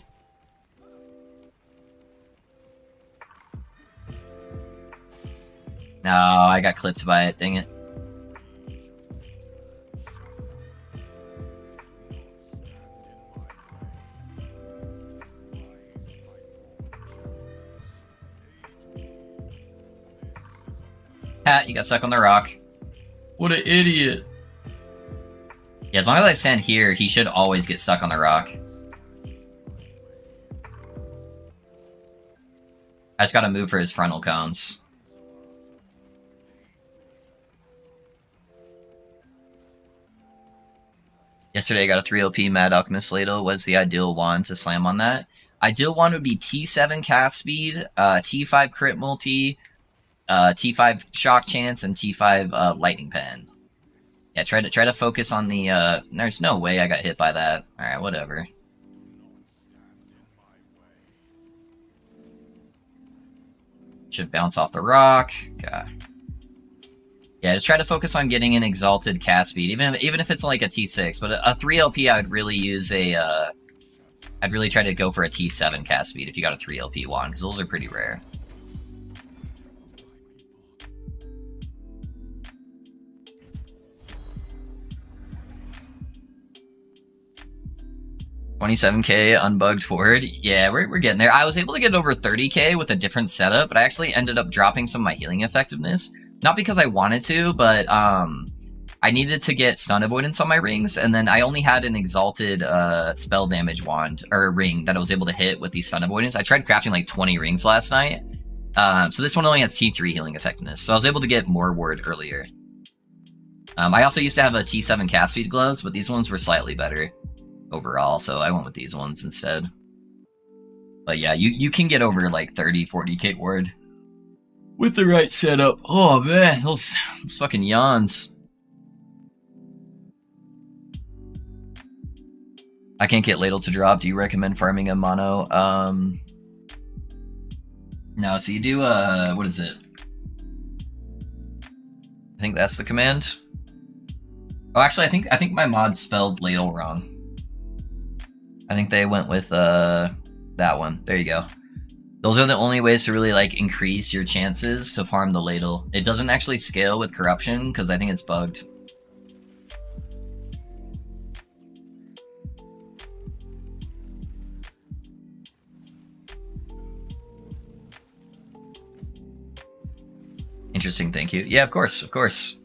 No, I got clipped by it, dang it. Pat, you got stuck on the rock. What an idiot. Yeah, as long as I stand here, he should always get stuck on the rock. I just gotta move for his frontal cones. Yesterday I got a 3 OP Mad Alchemist Ladle. Was the ideal wand to slam on that? Ideal wand would be T7 cast speed, T5 crit multi, T5 shock chance, and T5 lightning pen. Yeah, try to focus on the there's no way I got hit by that. Alright, whatever. Should bounce off the rock. God. Yeah, just try to focus on getting an exalted cast speed, even if it's like a T6. But a 3 LP, I would really use a. I'd really try to go for a T7 cast speed if you got a 3 LP wand, because those are pretty rare. $27K unbugged forward. Yeah, we're getting there. I was able to get over 30K with a different setup, but I actually ended up dropping some of my healing effectiveness. Not because I wanted to, but I needed to get stun avoidance on my rings, and then I only had an exalted spell damage wand, or ring, that I was able to hit with the stun avoidance. I tried crafting like 20 rings last night, so this one only has T3 healing effectiveness, so I was able to get more ward earlier. I also used to have a T7 cast speed gloves, but these ones were slightly better overall, so I went with these ones instead. But yeah, you can get over like 30, 40k ward with the right setup. Oh man, those fucking yawns. I can't get Ladle to drop. Do you recommend farming a mono? No, so you do what is it? I think that's the command. Oh, actually, I think my mod spelled Ladle wrong. I think they went with that one. There you go. Those are the only ways to really like increase your chances to farm the Ladle. It doesn't actually scale with corruption because I think it's bugged. Interesting, thank you. Yeah, of course, of course.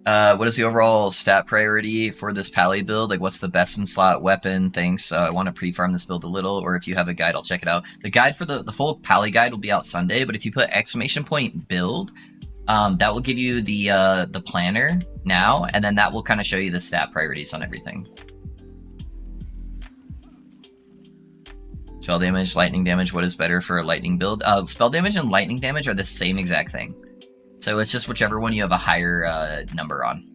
What is the overall stat priority for this Pally build? Like, what's the best in slot weapon? Thanks. I want to pre-farm this build a little, or if you have a guide, I'll check it out. The guide for the full Pally guide will be out Sunday, but if you put exclamation point build, that will give you the planner now, and then that will kind of show you the stat priorities on everything. Spell damage, lightning damage, what is better for a lightning build? Spell damage and lightning damage are the same exact thing. So it's just whichever one you have a higher number on.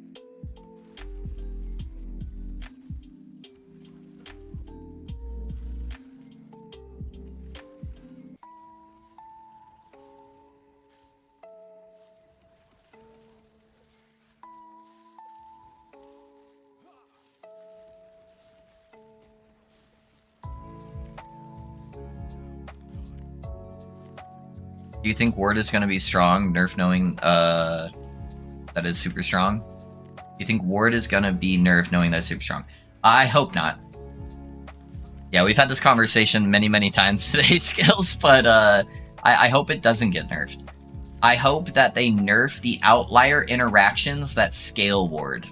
Do you think Ward is going to be strong, nerf knowing that is super strong? Do you think Ward is going to be nerf knowing that it's super strong? I hope not. Yeah, we've had this conversation many times today, Skills, but I hope it doesn't get nerfed. I hope that they nerf the outlier interactions that scale Ward.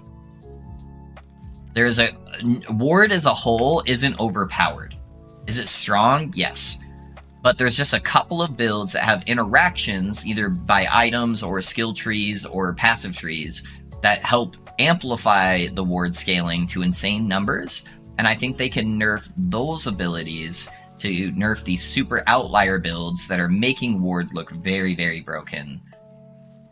There's a... Ward as a whole isn't overpowered. Is it strong? Yes. But there's just a couple of builds that have interactions, either by items or skill trees or passive trees, that help amplify the ward scaling to insane numbers. And I think they can nerf those abilities to nerf these super outlier builds that are making ward look very broken.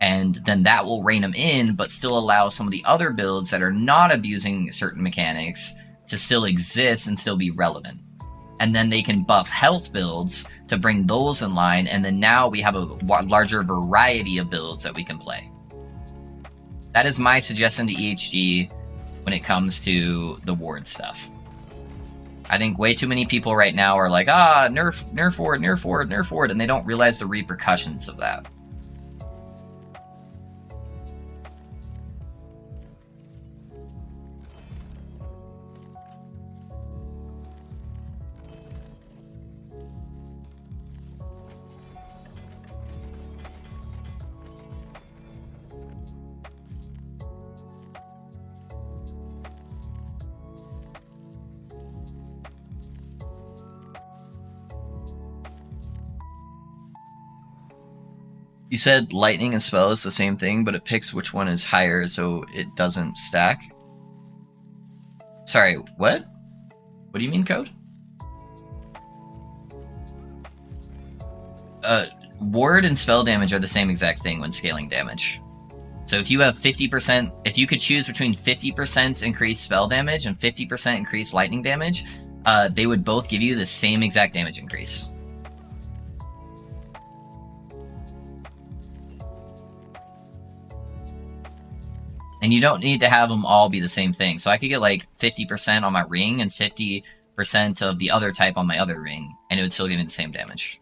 And then that will rein them in, but still allow some of the other builds that are not abusing certain mechanics to still exist and still be relevant. And then they can buff health builds to bring those in line, and then now we have a larger variety of builds that we can play. That is my suggestion to EHG when it comes to the ward stuff. I think way too many people right now are like, nerf ward, nerf ward, nerf ward, and they don't realize the repercussions of that. You said lightning and spell is the same thing, but it picks which one is higher so it doesn't stack. Sorry, what? What do you mean, Code? Ward and spell damage are the same exact thing when scaling damage. So if you have 50%, if you could choose between 50% increased spell damage and 50% increased lightning damage, they would both give you the same exact damage increase. And you don't need to have them all be the same thing. So I could get like 50% on my ring and 50% of the other type on my other ring, and it would still give me the same damage.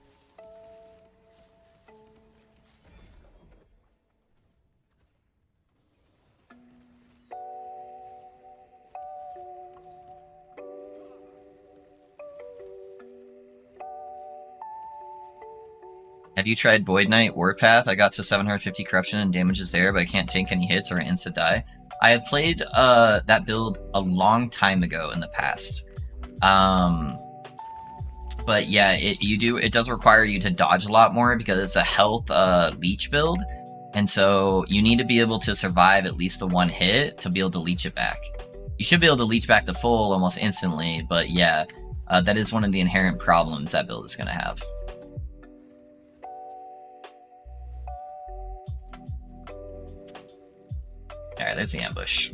Have you tried Void Knight Warpath? I got to 750 corruption and damage is there, but I can't tank any hits or I insta die. I have played that build a long time ago in the past. But yeah, it does require you to dodge a lot more because it's a health leech build. And so you need to be able to survive at least the one hit to be able to leech it back. You should be able to leech back to full almost instantly, but yeah, that is one of the inherent problems that build is going to have. Alright, there's the ambush.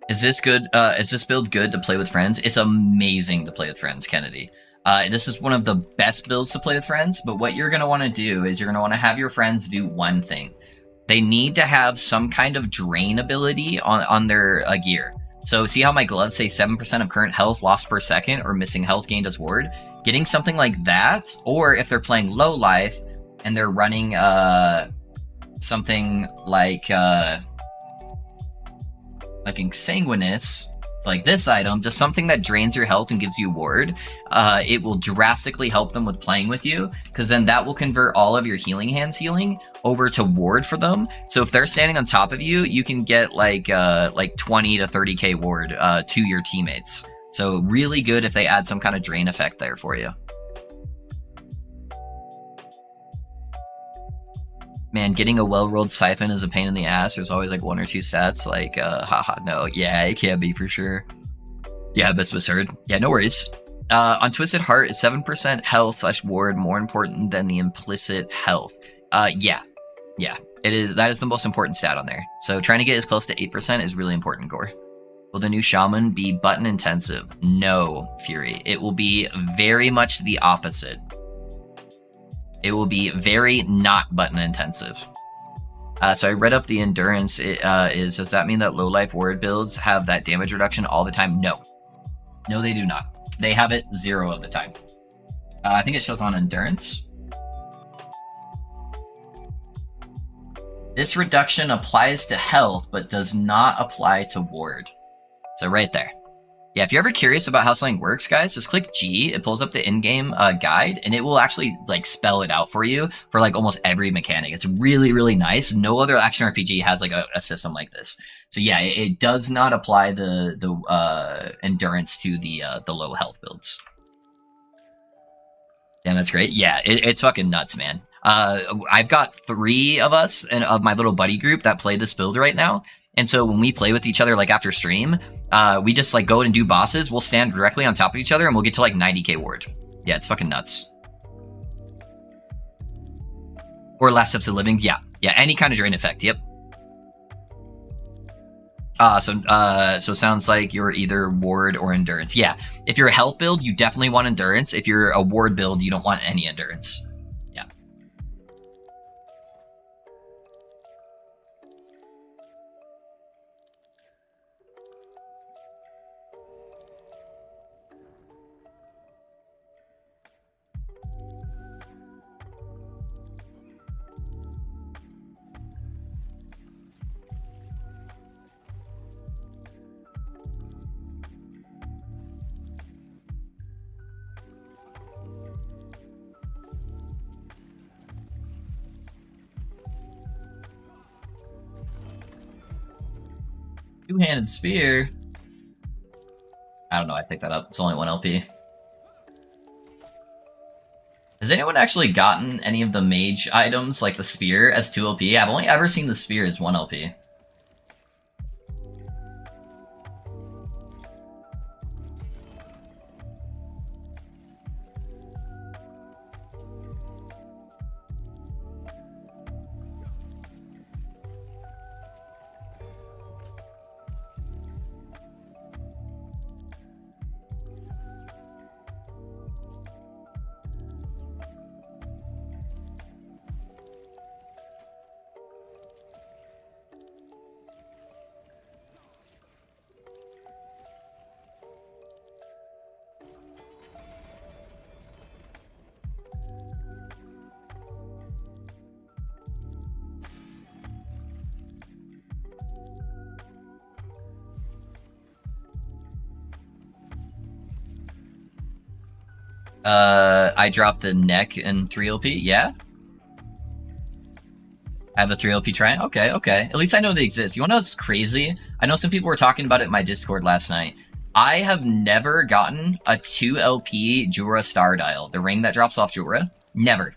Is this good? Is this build good to play with friends? It's amazing to play with friends, Kennedy. This is one of the best builds to play with friends, but what you're going to want to do is you're going to want to have your friends do one thing. They need to have some kind of drain ability on their gear. So see how my gloves say 7% of current health lost per second or missing health gained as ward? Getting something like that, or if they're playing low life and they're running something like Exsanguinous, like this item, just something that drains your health and gives you ward, it will drastically help them with playing with you, because then that will convert all of your healing hands healing over to ward for them. So if they're standing on top of you, you can get like 20 to 30k ward to your teammates. So really good if they add some kind of drain effect there for you. Man, getting a well-rolled siphon is a pain in the ass. There's always like 1 or 2 stats. Like, haha, no. Yeah, it can be for sure. Yeah, that's misheard. Yeah, no worries. On Twisted Heart, is 7% health / ward more important than the implicit health? Yeah. It is. That is the most important stat on there. So trying to get as close to 8% is really important, Gore. Will the new Shaman be button intensive? No, Fury. It will be very much the opposite. It will be very not button intensive. So I read up the endurance. Does that mean that low life ward builds have that damage reduction all the time? No. No, they do not. They have it 0 of the time. I think it shows on endurance. This reduction applies to health, but does not apply to ward. So right there. Yeah, if you're ever curious about how something works, guys, just click G. It pulls up the in-game guide, and it will actually like spell it out for you for like almost every mechanic. It's really, really nice. No other action RPG has like a system like this. So yeah, it does not apply the endurance to the low health builds. Yeah, that's great. Yeah, it's fucking nuts, man. I've got 3 of us of my little buddy group that play this build right now. And so when we play with each other, like after stream, we just like go and do bosses. We'll stand directly on top of each other and we'll get to like 90k ward. Yeah, it's fucking nuts. Or Last Steps of Living. Yeah, any kind of drain effect. Yep. So sounds like you're either ward or endurance. Yeah, if you're a health build, you definitely want endurance. If you're a ward build, you don't want any endurance. Yeah. Two-handed spear. I don't know. I picked that up. It's only 1 LP. Has anyone actually gotten any of the mage items, like the spear, as 2 LP? I've only ever seen the spear as 1 LP. I dropped the neck in 3 LP. Yeah. I have a 3 LP try. Okay. At least I know they exist. You wanna know what's crazy? I know some people were talking about it in my Discord last night. I have never gotten a 2 LP Jura Star Dial, the ring that drops off Jura. Never.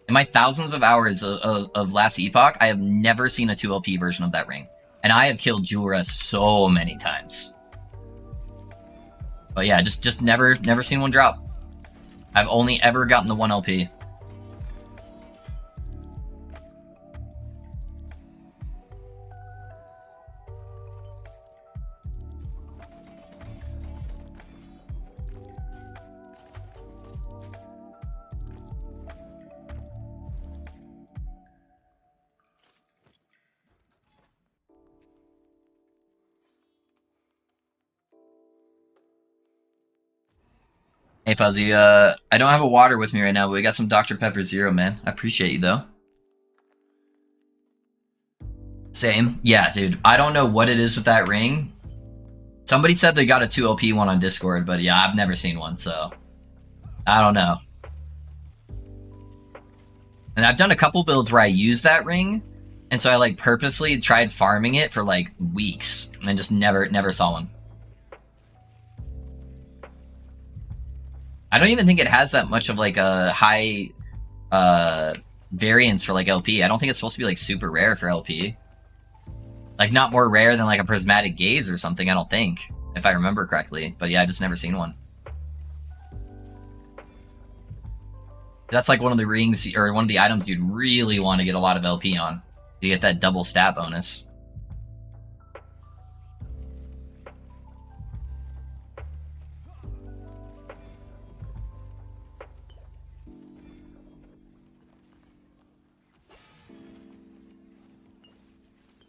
In my thousands of hours of Last Epoch, I have never seen a 2 LP version of that ring. And I have killed Jura so many times. But yeah, just never seen one drop. I've only ever gotten the 1 LP. Hey Fuzzy, I don't have a water with me right now, but we got some Dr. Pepper Zero, man. I appreciate you though. Same. Yeah, dude. I don't know what it is with that ring. Somebody said they got a 2LP one on Discord, but yeah, I've never seen one, so I don't know. And I've done a couple builds where I use that ring, and so I like purposely tried farming it for like weeks and just never saw one. I don't even think it has that much of like a high variance for like LP. I don't think it's supposed to be like super rare for LP. Like not more rare than like a prismatic gaze or something, I don't think, if I remember correctly. But yeah, I've just never seen one. That's like one of the rings or one of the items you'd really want to get a lot of LP on. You get that double stat bonus.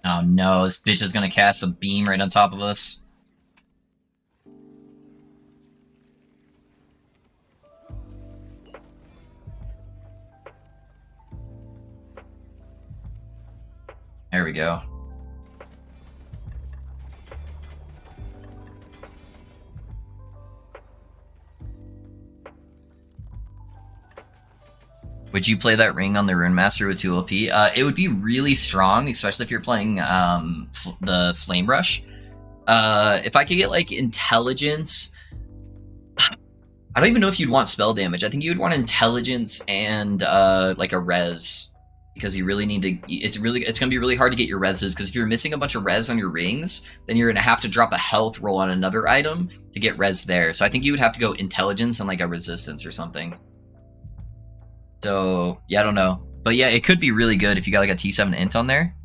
Oh no, this bitch is gonna cast a beam right on top of us. There we go. Would you play that ring on the Rune Master with 2LP? It would be really strong, especially if you're playing the Flame Rush. If I could get like Intelligence, I don't even know if you'd want spell damage. I think you would want Intelligence and like a res, because you really need to. It's gonna be really hard to get your reses, because if you're missing a bunch of res on your rings, then you're gonna have to drop a health roll on another item to get res there. So I think you would have to go Intelligence and like a Resistance or something. So, yeah, I don't know. But yeah, it could be really good if you got like a T7 int on there.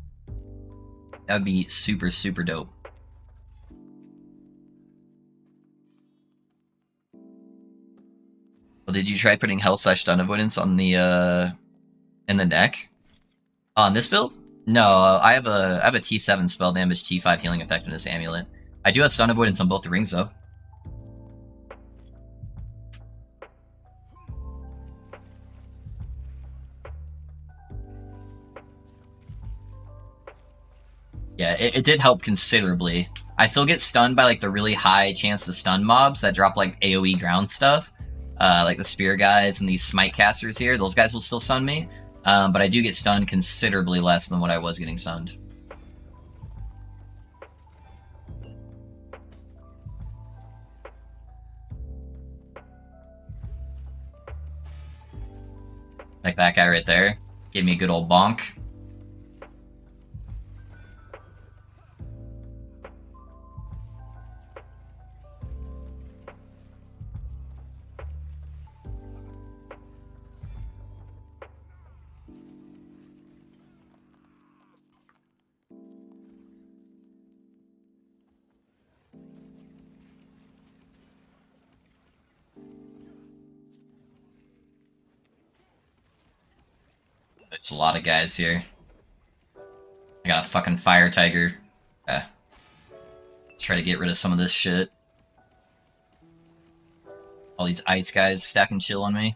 That would be super, super dope. Well, did you try putting Health/Stun Avoidance on the, in the neck? On this build? No, I have a T7 spell damage, T5 healing effectiveness amulet. I do have Stun Avoidance on both the rings, though. Yeah, it did help considerably. I still get stunned by like the really high chance to stun mobs that drop like AoE ground stuff. Like the spear guys and these smite casters here, those guys will still stun me. But I do get stunned considerably less than what I was getting stunned. Like that guy right there. Gave me a good old bonk. There's a lot of guys here. I got a fucking fire tiger. Let's try to get rid of some of this shit. All these ice guys stacking chill on me.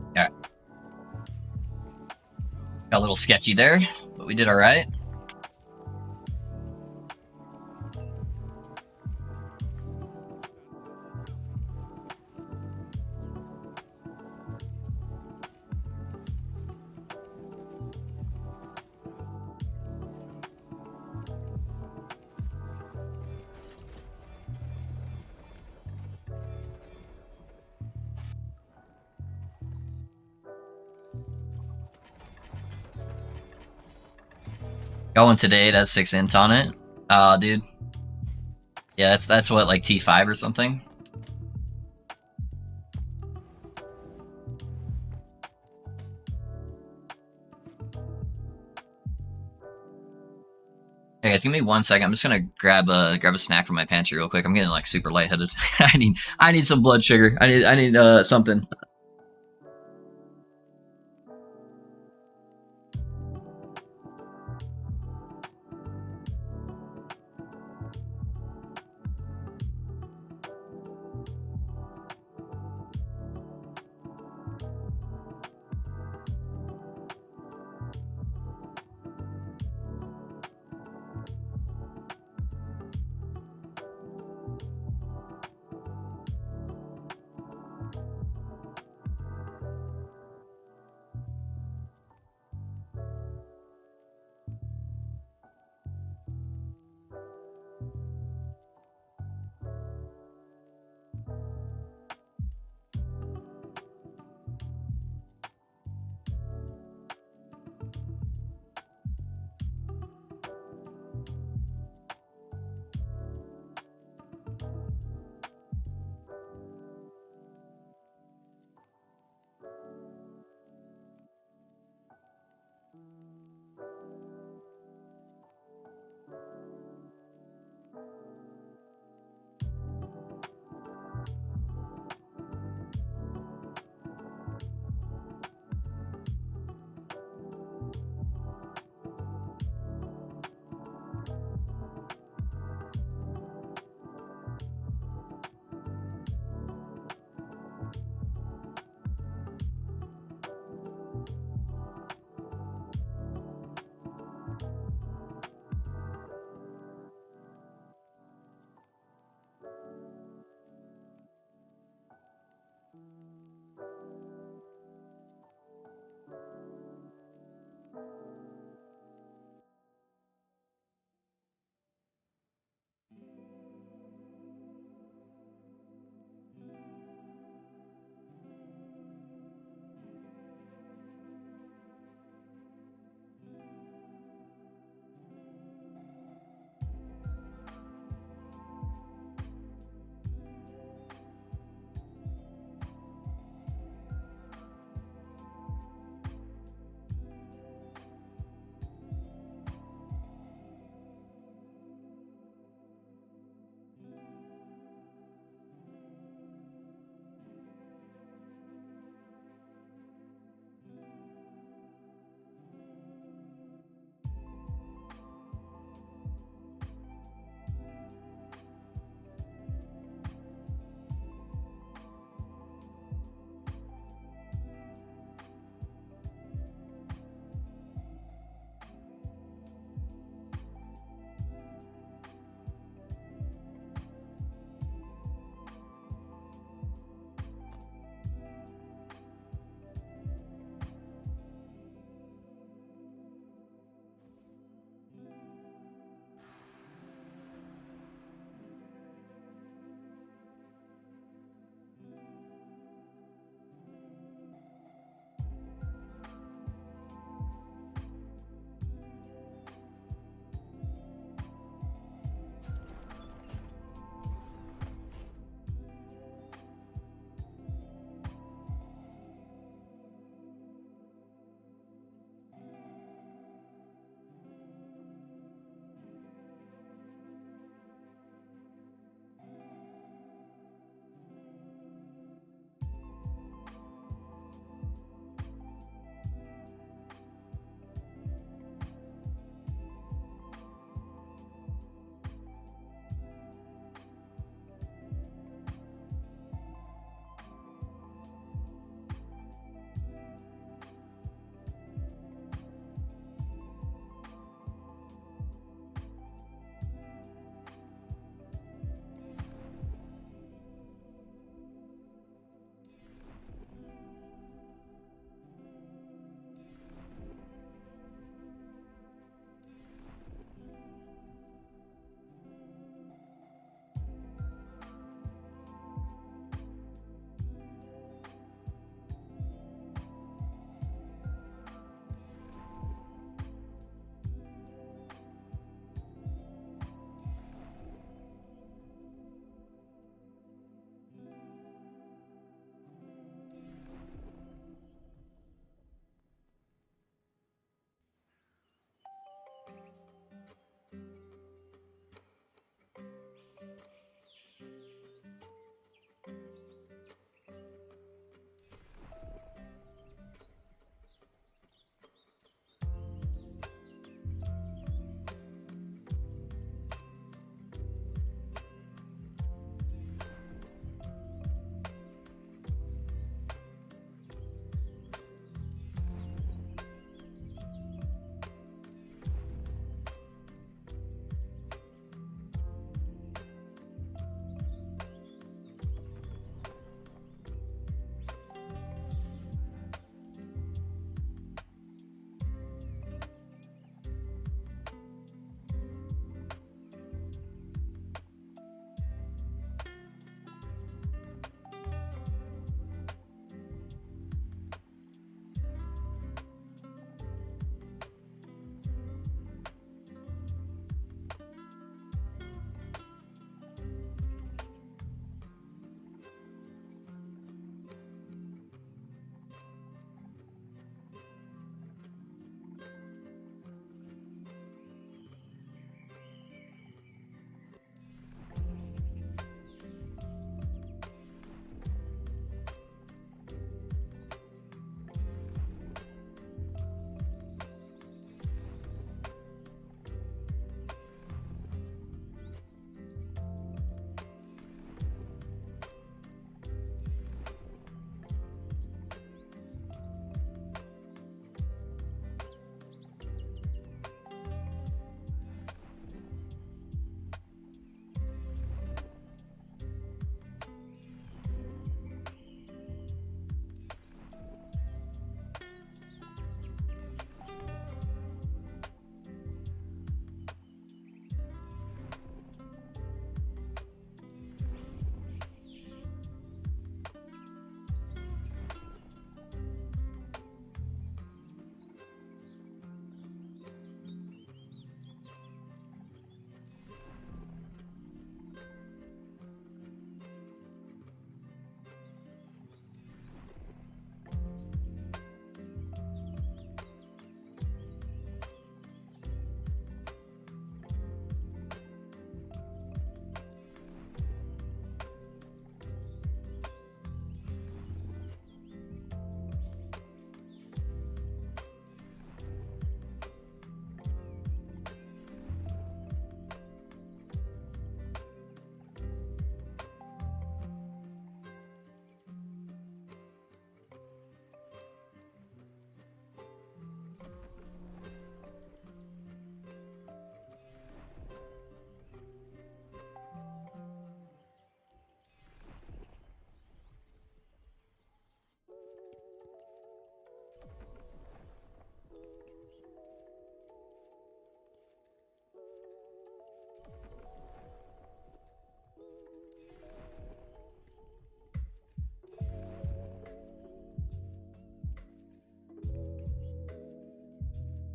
Alright. Got a little sketchy there, but we did alright. Going today, it has 6 int on it. Dude. Yeah, that's what, like T5 or something? Hey guys, give me 1 second. I'm just gonna grab a snack from my pantry real quick. I'm getting like super lightheaded. I need some blood sugar. I need something.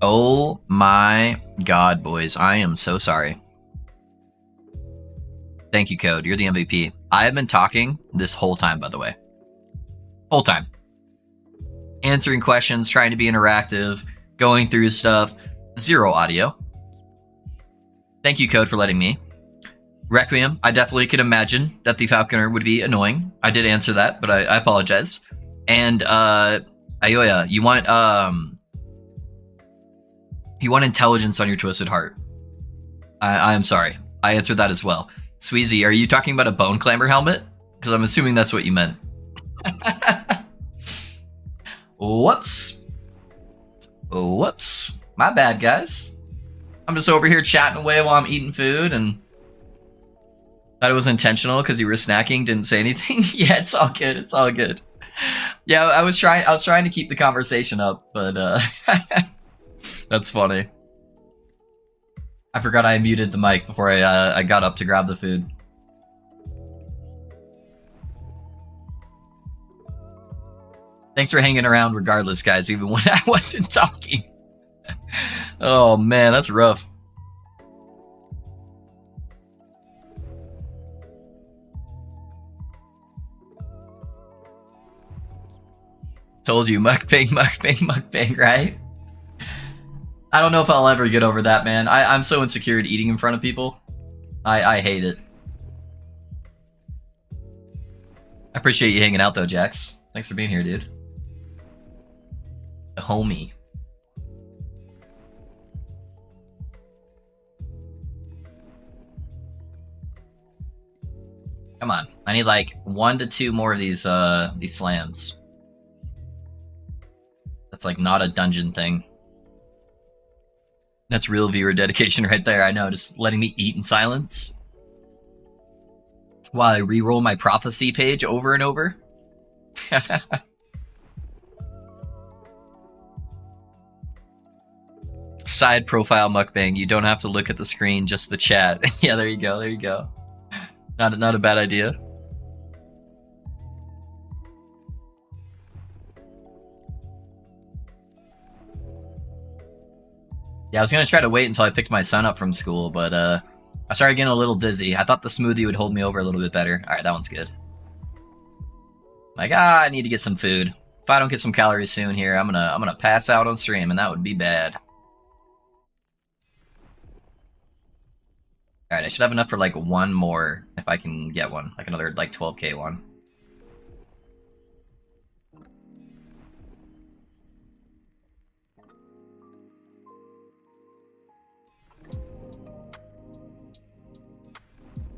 Oh my god, boys. I am so sorry. Thank you, Code. You're the MVP. I have been talking this whole time, by the way. Whole time. Answering questions, trying to be interactive, going through stuff. Zero audio. Thank you, Code, for letting me. Requiem, I definitely could imagine that the Falconer would be annoying. I did answer that, but I apologize. And Ayoya, you want intelligence on your Twisted Heart. I am sorry. I answered that as well. Sweezy, are you talking about a Bone Clamber helmet? Because I'm assuming that's what you meant. Whoops. Whoops. My bad, guys. I'm just over here chatting away while I'm eating food and thought it was intentional because you were snacking, didn't say anything. Yeah, it's all good. It's all good. Yeah, I was trying to keep the conversation up, but that's funny. I forgot I muted the mic before I got up to grab the food. Thanks for hanging around regardless, guys, even when I wasn't talking. Oh man, that's rough. Told you, mukbang, right? I don't know if I'll ever get over that, man. I'm so insecure at eating in front of people. I hate it. I appreciate you hanging out, though, Jax. Thanks for being here, dude. The homie. Come on. I need, like, 1 to 2 more of these slams. That's, like, not a dungeon thing. That's real viewer dedication right there. I know, just letting me eat in silence while I re-roll my prophecy page over and over. Side profile mukbang. You don't have to look at the screen, just the chat. Yeah, there you go. There you go. Not a bad idea. Yeah, I was gonna try to wait until I picked my son up from school, but I started getting a little dizzy. I thought the smoothie would hold me over a little bit better. All right, that one's good. Like, I need to get some food. If I don't get some calories soon here, I'm gonna pass out on stream, and that would be bad. All right, I should have enough for like 1 more if I can get one, like another like 12k one.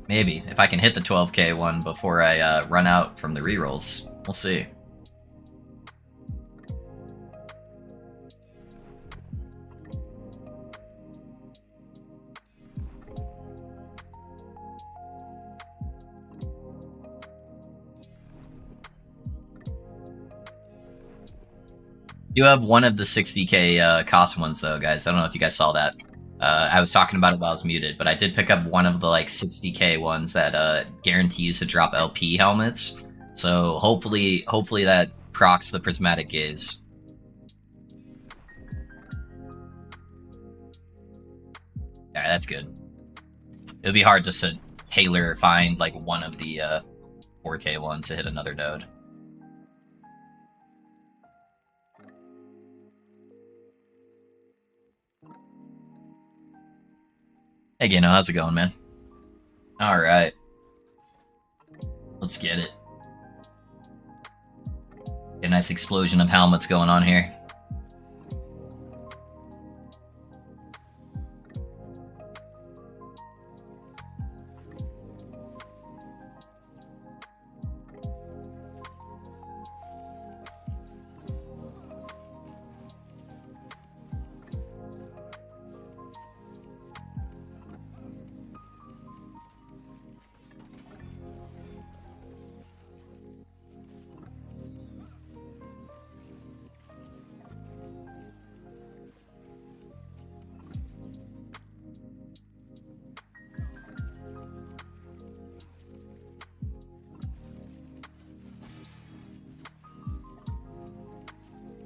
Maybe, if I can hit the 12k one before I run out from the rerolls. We'll see. You have one of the 60k cost ones though, guys. I don't know if you guys saw that. I was talking about it while I was muted, but I did pick up one of the like 60k ones that guarantees to drop LP helmets. So hopefully that procs the prismatic gaze. Yeah, that's good. It'll be hard just to tailor find like one of the 4k ones to hit another node. Hey Gino, how's it going, man? Alright. Let's get it. A nice explosion of helmets going on here.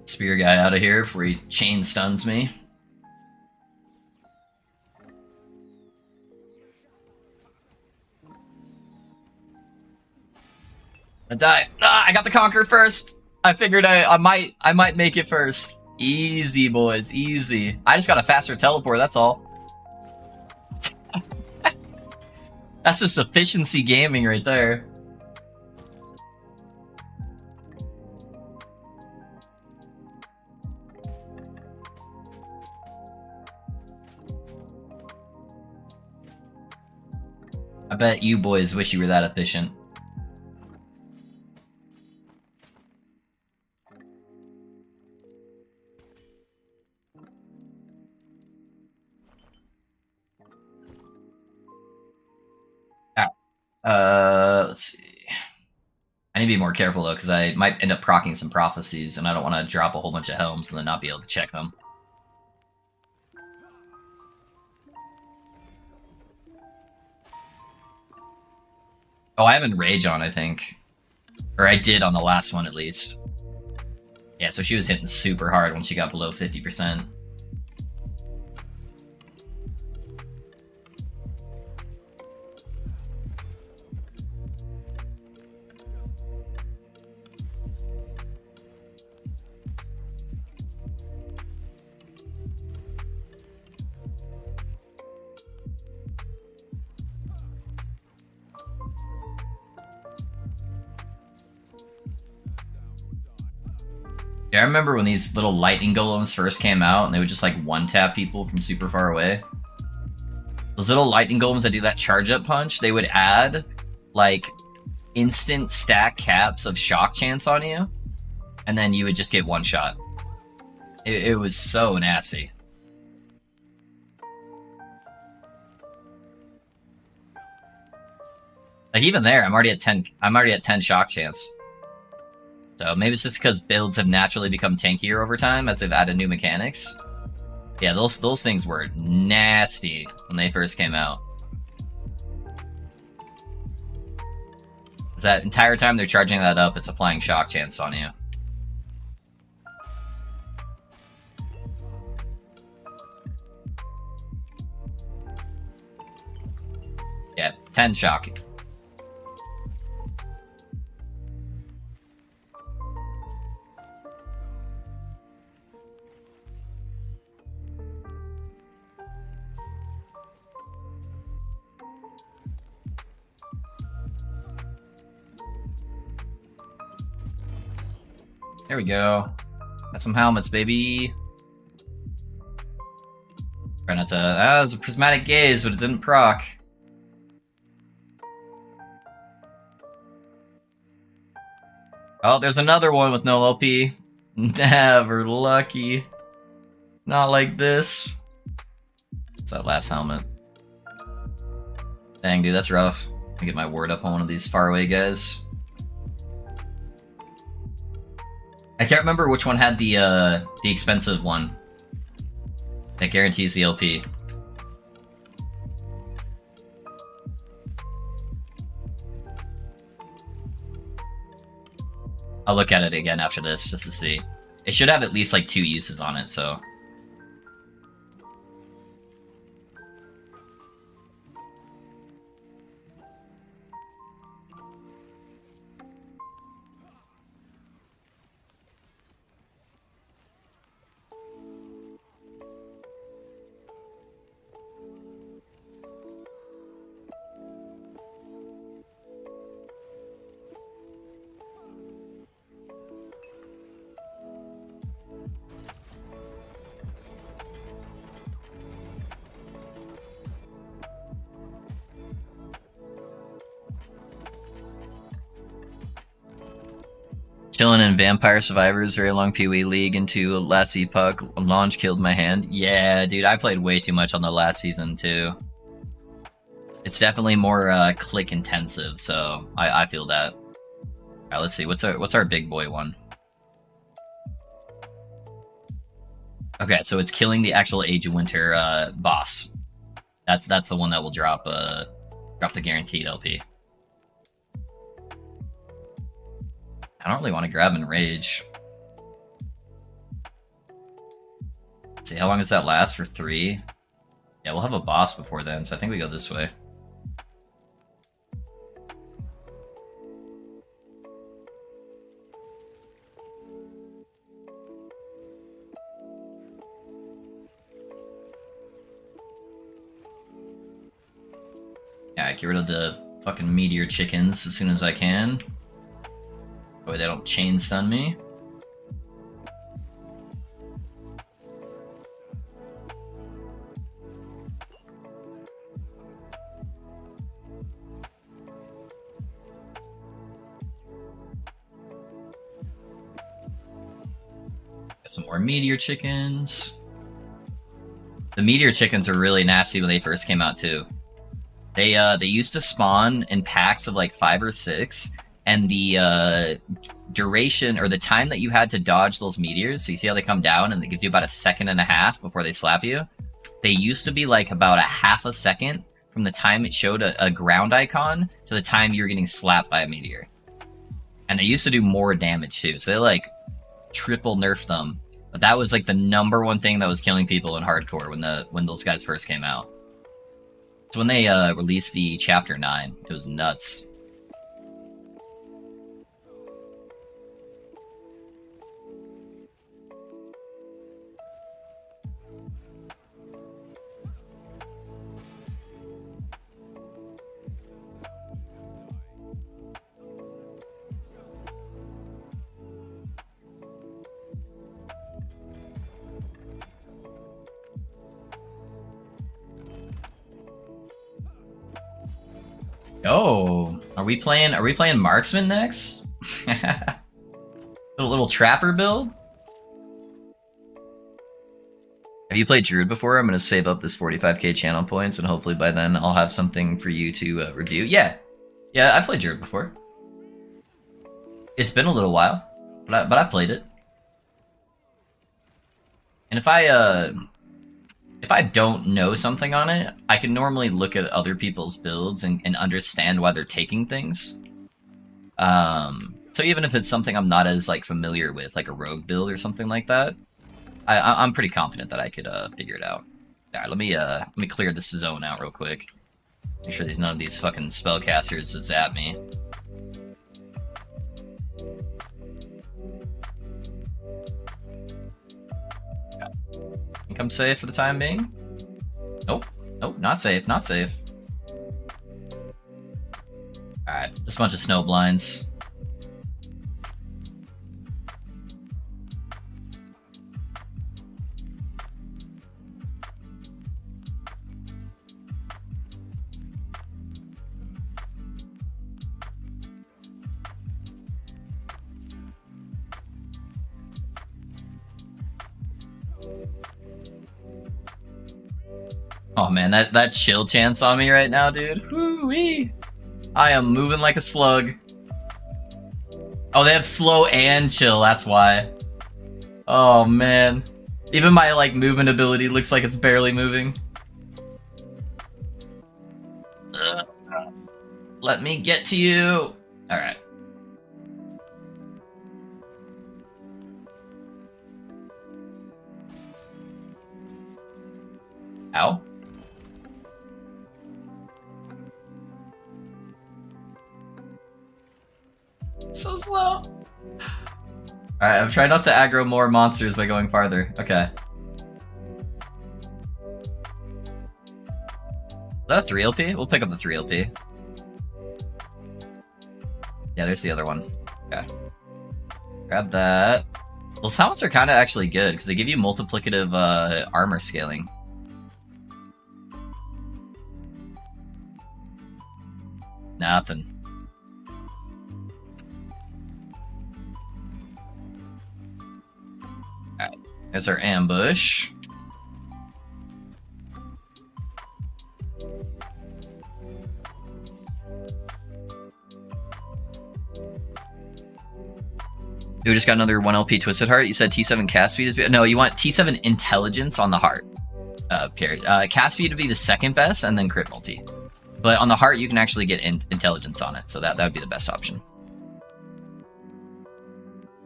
Spear guy out of here before he chain stuns me. I died. Ah, I got the conquer first. I figured I might make it first. Easy, boys, easy. I just got a faster teleport, that's all. That's just efficiency gaming right there. I bet you boys wish you were that efficient. Let's see. I need to be more careful though, because I might end up proccing some prophecies, and I don't want to drop a whole bunch of helms and then not be able to check them. Oh, I have Enrage on, I think. Or I did on the last one, at least. Yeah, so she was hitting super hard when she got below 50%. Yeah, I remember when these little lightning golems first came out, and they would just like one-tap people from super far away. Those little lightning golems that do that charge-up punch, they would add like instant stack caps of shock chance on you, and then you would just get one shot. It was so nasty. Like even there, I'm already at 10. I'm already at 10 shock chance. So maybe it's just because builds have naturally become tankier over time as they've added new mechanics. Yeah, those things were nasty when they first came out. That entire time they're charging that up, it's applying shock chance on you. Yeah, 10 shock. There we go. Got some helmets, baby. Try not to. That was a prismatic gaze, but it didn't proc. Oh, there's another one with no LP. Never lucky. Not like this. It's that last helmet. Dang, dude, that's rough. Let me get my ward up on one of these faraway guys. I can't remember which one had the expensive one that guarantees the LP. I'll look at it again after this just to see. It should have at least like 2 uses on it, so. Chilling in Vampire Survivors, very long PoE League into last epoch. Launch killed my hand. Yeah, dude, I played way too much on the last season too. It's definitely more click intensive, so I feel that. Alright, let's see. What's our big boy one? Okay, so it's killing the actual Age of Winter boss. That's the one that will drop the guaranteed LP. I don't really want to grab Enrage. Let's see, how long does that last? For 3? Yeah, we'll have a boss before then, so I think we go this way. Alright, get rid of the fucking meteor chickens as soon as I can. Boy, they don't chain stun me. Got some more meteor chickens. The meteor chickens were really nasty when they first came out too. They used to spawn in packs of like 5 or 6, and the duration or the time that you had to dodge those meteors, so you see how they come down and it gives you about 1.5 seconds before they slap you? They used to be like about 0.5 second from the time it showed a ground icon to the time you were getting slapped by a meteor. And they used to do more damage too, so they like triple nerfed them. But that was like the #1 thing that was killing people in hardcore when those guys first came out. So when they released the Chapter 9, it was nuts. Oh, are we playing marksman next? little trapper build? Have you played Druid before? I'm gonna save up this 45k channel points, and hopefully by then I'll have something for you to review. Yeah, I've played Druid before. It's been a little while, but I played it. And if I don't know something on it, I can normally look at other people's builds and understand why they're taking things. So even if it's something I'm not as like familiar with, like a rogue build or something like that, I'm pretty confident that I could figure it out. Alright, let me clear this zone out real quick. Make sure there's none of these fucking spellcasters that zap me. Think I'm safe for the time being? Nope. Nope, not safe, not safe. Alright, just a bunch of snow blinds. Oh man, that chill chance on me right now, dude. Woo-wee. I am moving like a slug. Oh, they have slow and chill, that's why. Oh man. Even my like movement ability looks like it's barely moving. Let me get to you. Alright. Ow. So slow. Alright, I'm trying not to aggro more monsters by going farther. Okay. Is that a 3 LP? We'll pick up the 3 LP. Yeah, there's the other one. Okay. Grab that. Those helmets are kind of actually good, because they give you multiplicative armor scaling. Nothing. Alright, there's our ambush. We just got another 1 LP Twisted Heart. You said T7 cast speed is... No, you want T7 intelligence on the heart. Period. Cast speed would be the second best, and then crit multi. But on the heart, you can actually get intelligence on it, so that would be the best option.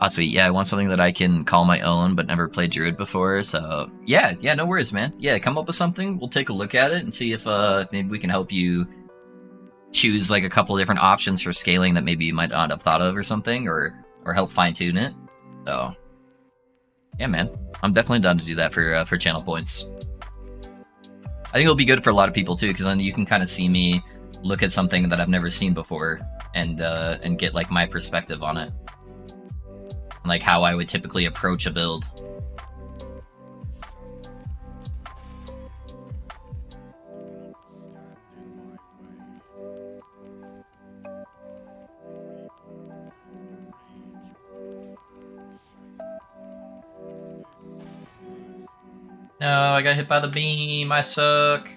Oh, sweet. Yeah, I want something that I can call my own, but never played Druid before, so... Yeah, no worries, man. Yeah, come up with something, we'll take a look at it and see if maybe we can help you choose, like, a couple different options for scaling that maybe you might not have thought of or something, or help fine-tune it. So... Yeah, man. I'm definitely down to do that for channel points. I think it'll be good for a lot of people too, because then you can kind of see me look at something that I've never seen before and get like my perspective on it, like how I would typically approach a build. No, I got hit by the beam. I suck.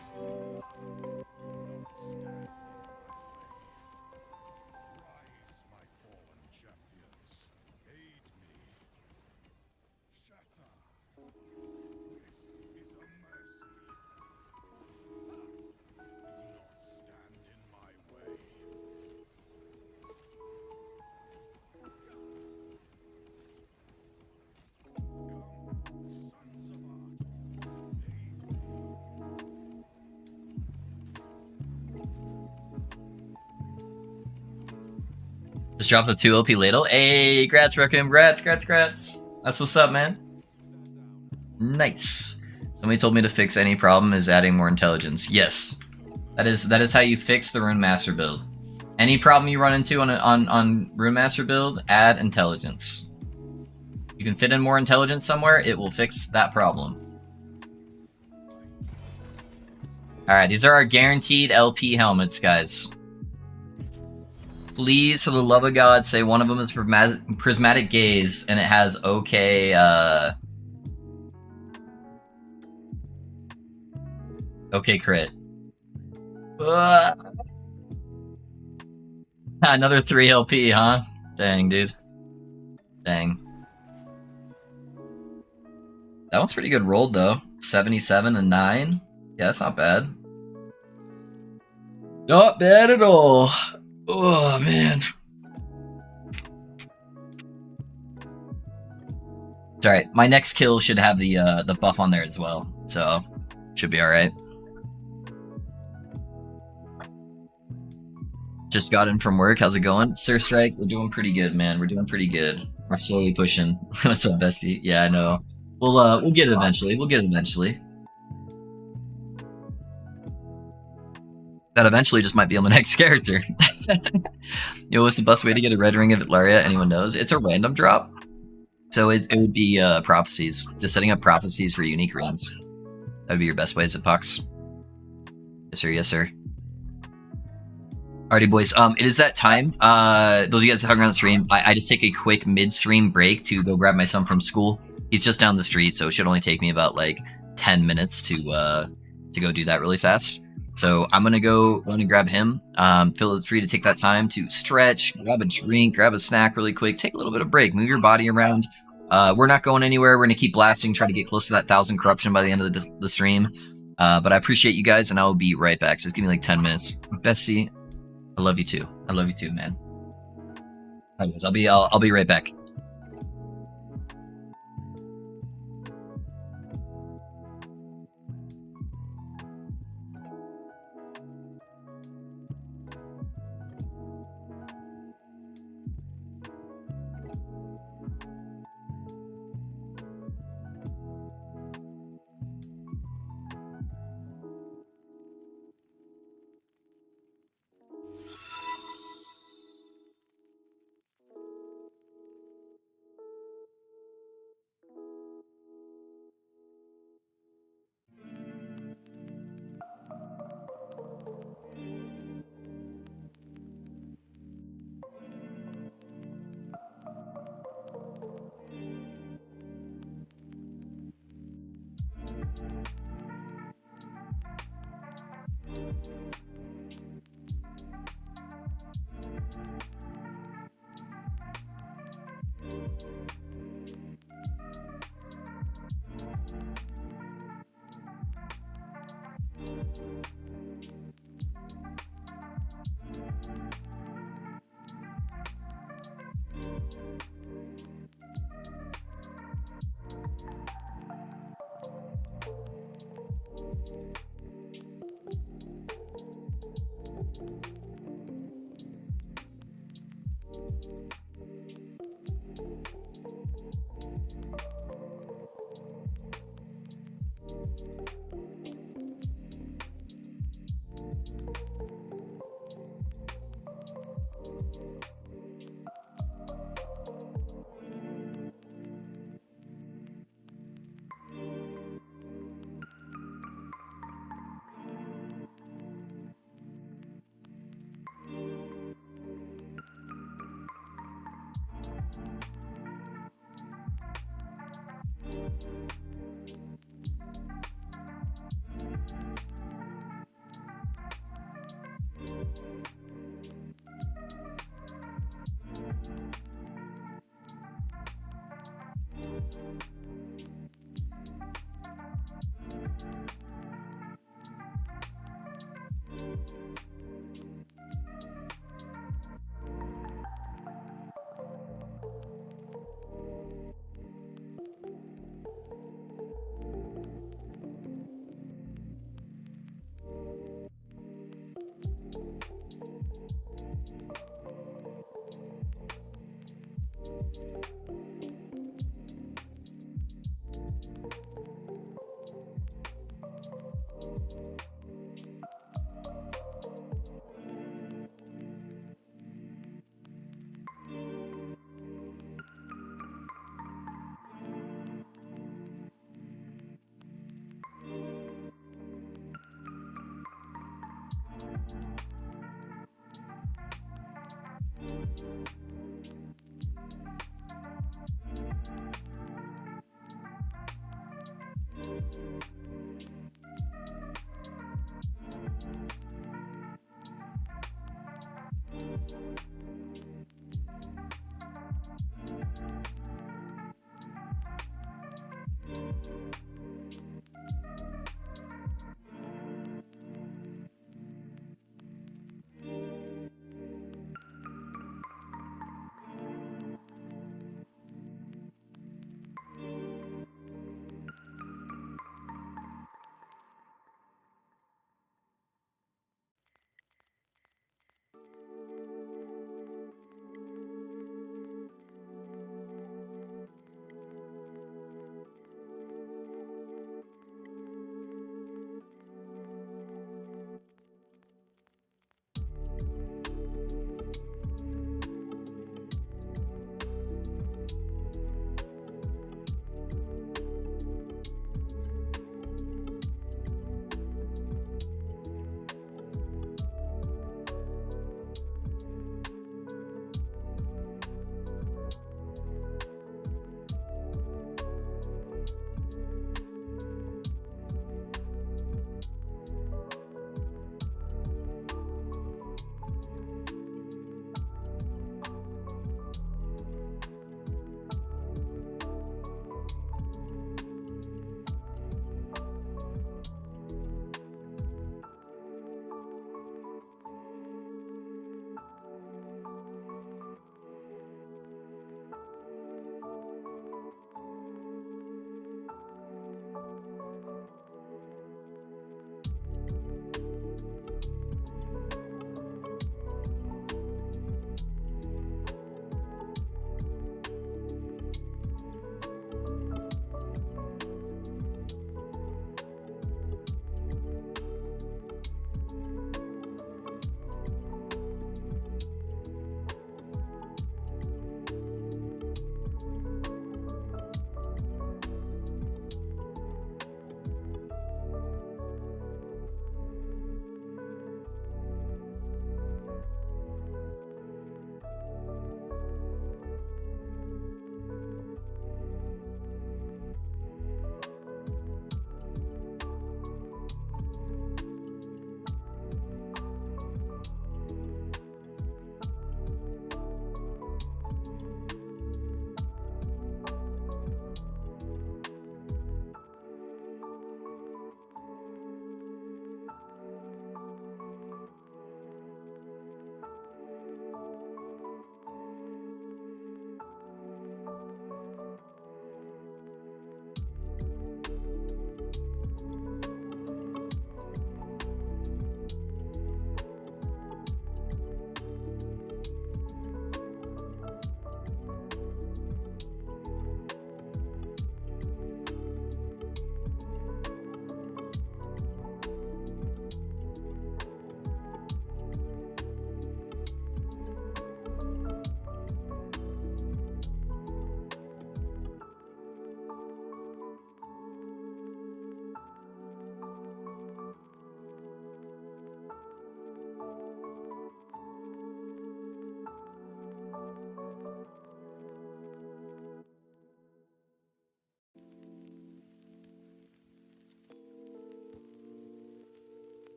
Just dropped the 2 OP ladle. Hey, grats, Requiem. Grats. That's what's up, man. Nice. Somebody told me to fix any problem is adding more intelligence. Yes. That is how you fix the Rune Master build. Any problem you run into on Rune Master build, add intelligence. You can fit in more intelligence somewhere, it will fix that problem. Alright, these are our guaranteed LP helmets, guys. Please, for the love of God, say one of them is Prismatic Gaze, and it has okay, okay crit. Another 3 LP, huh? Dang, dude. Dang. That one's pretty good rolled, though. 77 and 9. Yeah, that's not bad. Not bad at all. Oh, man. It's alright. My next kill should have the buff on there as well. So, should be alright. Just got in from work. How's it going? Sir Strike, we're doing pretty good, man. We're doing pretty good. We're slowly pushing. What's up, bestie? Yeah, I know. We'll get it eventually. We'll get it eventually. That eventually just might be on the next character. Yo, what's the best way to get a red ring of Itlaria? Anyone knows? It's a random drop. So it would be prophecies. Just setting up prophecies for unique runes. That would be your best way, is it, Pucks? Yes, sir. Yes, sir. Alrighty, boys. It is that time. Those of you guys that hung around the stream, I just take a quick mid-stream break to go grab my son from school. He's just down the street, so it should only take me about like 10 minutes to go do that really fast. So I'm gonna go grab him. Feel free to take that time to stretch, grab a drink, grab a snack really quick, take a little bit of break, move your body around. We're not going anywhere. We're gonna keep blasting, try to get close to that 1,000 corruption by the end of the stream. But I appreciate you guys, and I will be right back. So just give me like 10 minutes. Bestie, I love you too. I love you too, man. All right, guys, I'll be right back.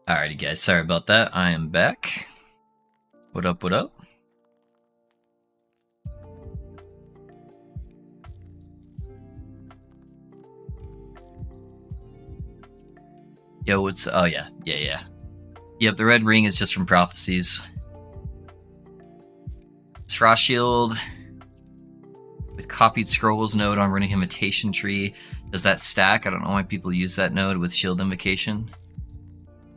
Alrighty, guys. Sorry about that. I am back. What up? What up? Yo, what's... Oh, yeah. Yeah. Yep, the red ring is just from Prophecies. Frost Shield with copied scrolls node on running invitation tree. Does that stack? I don't know why people use that node with shield invocation.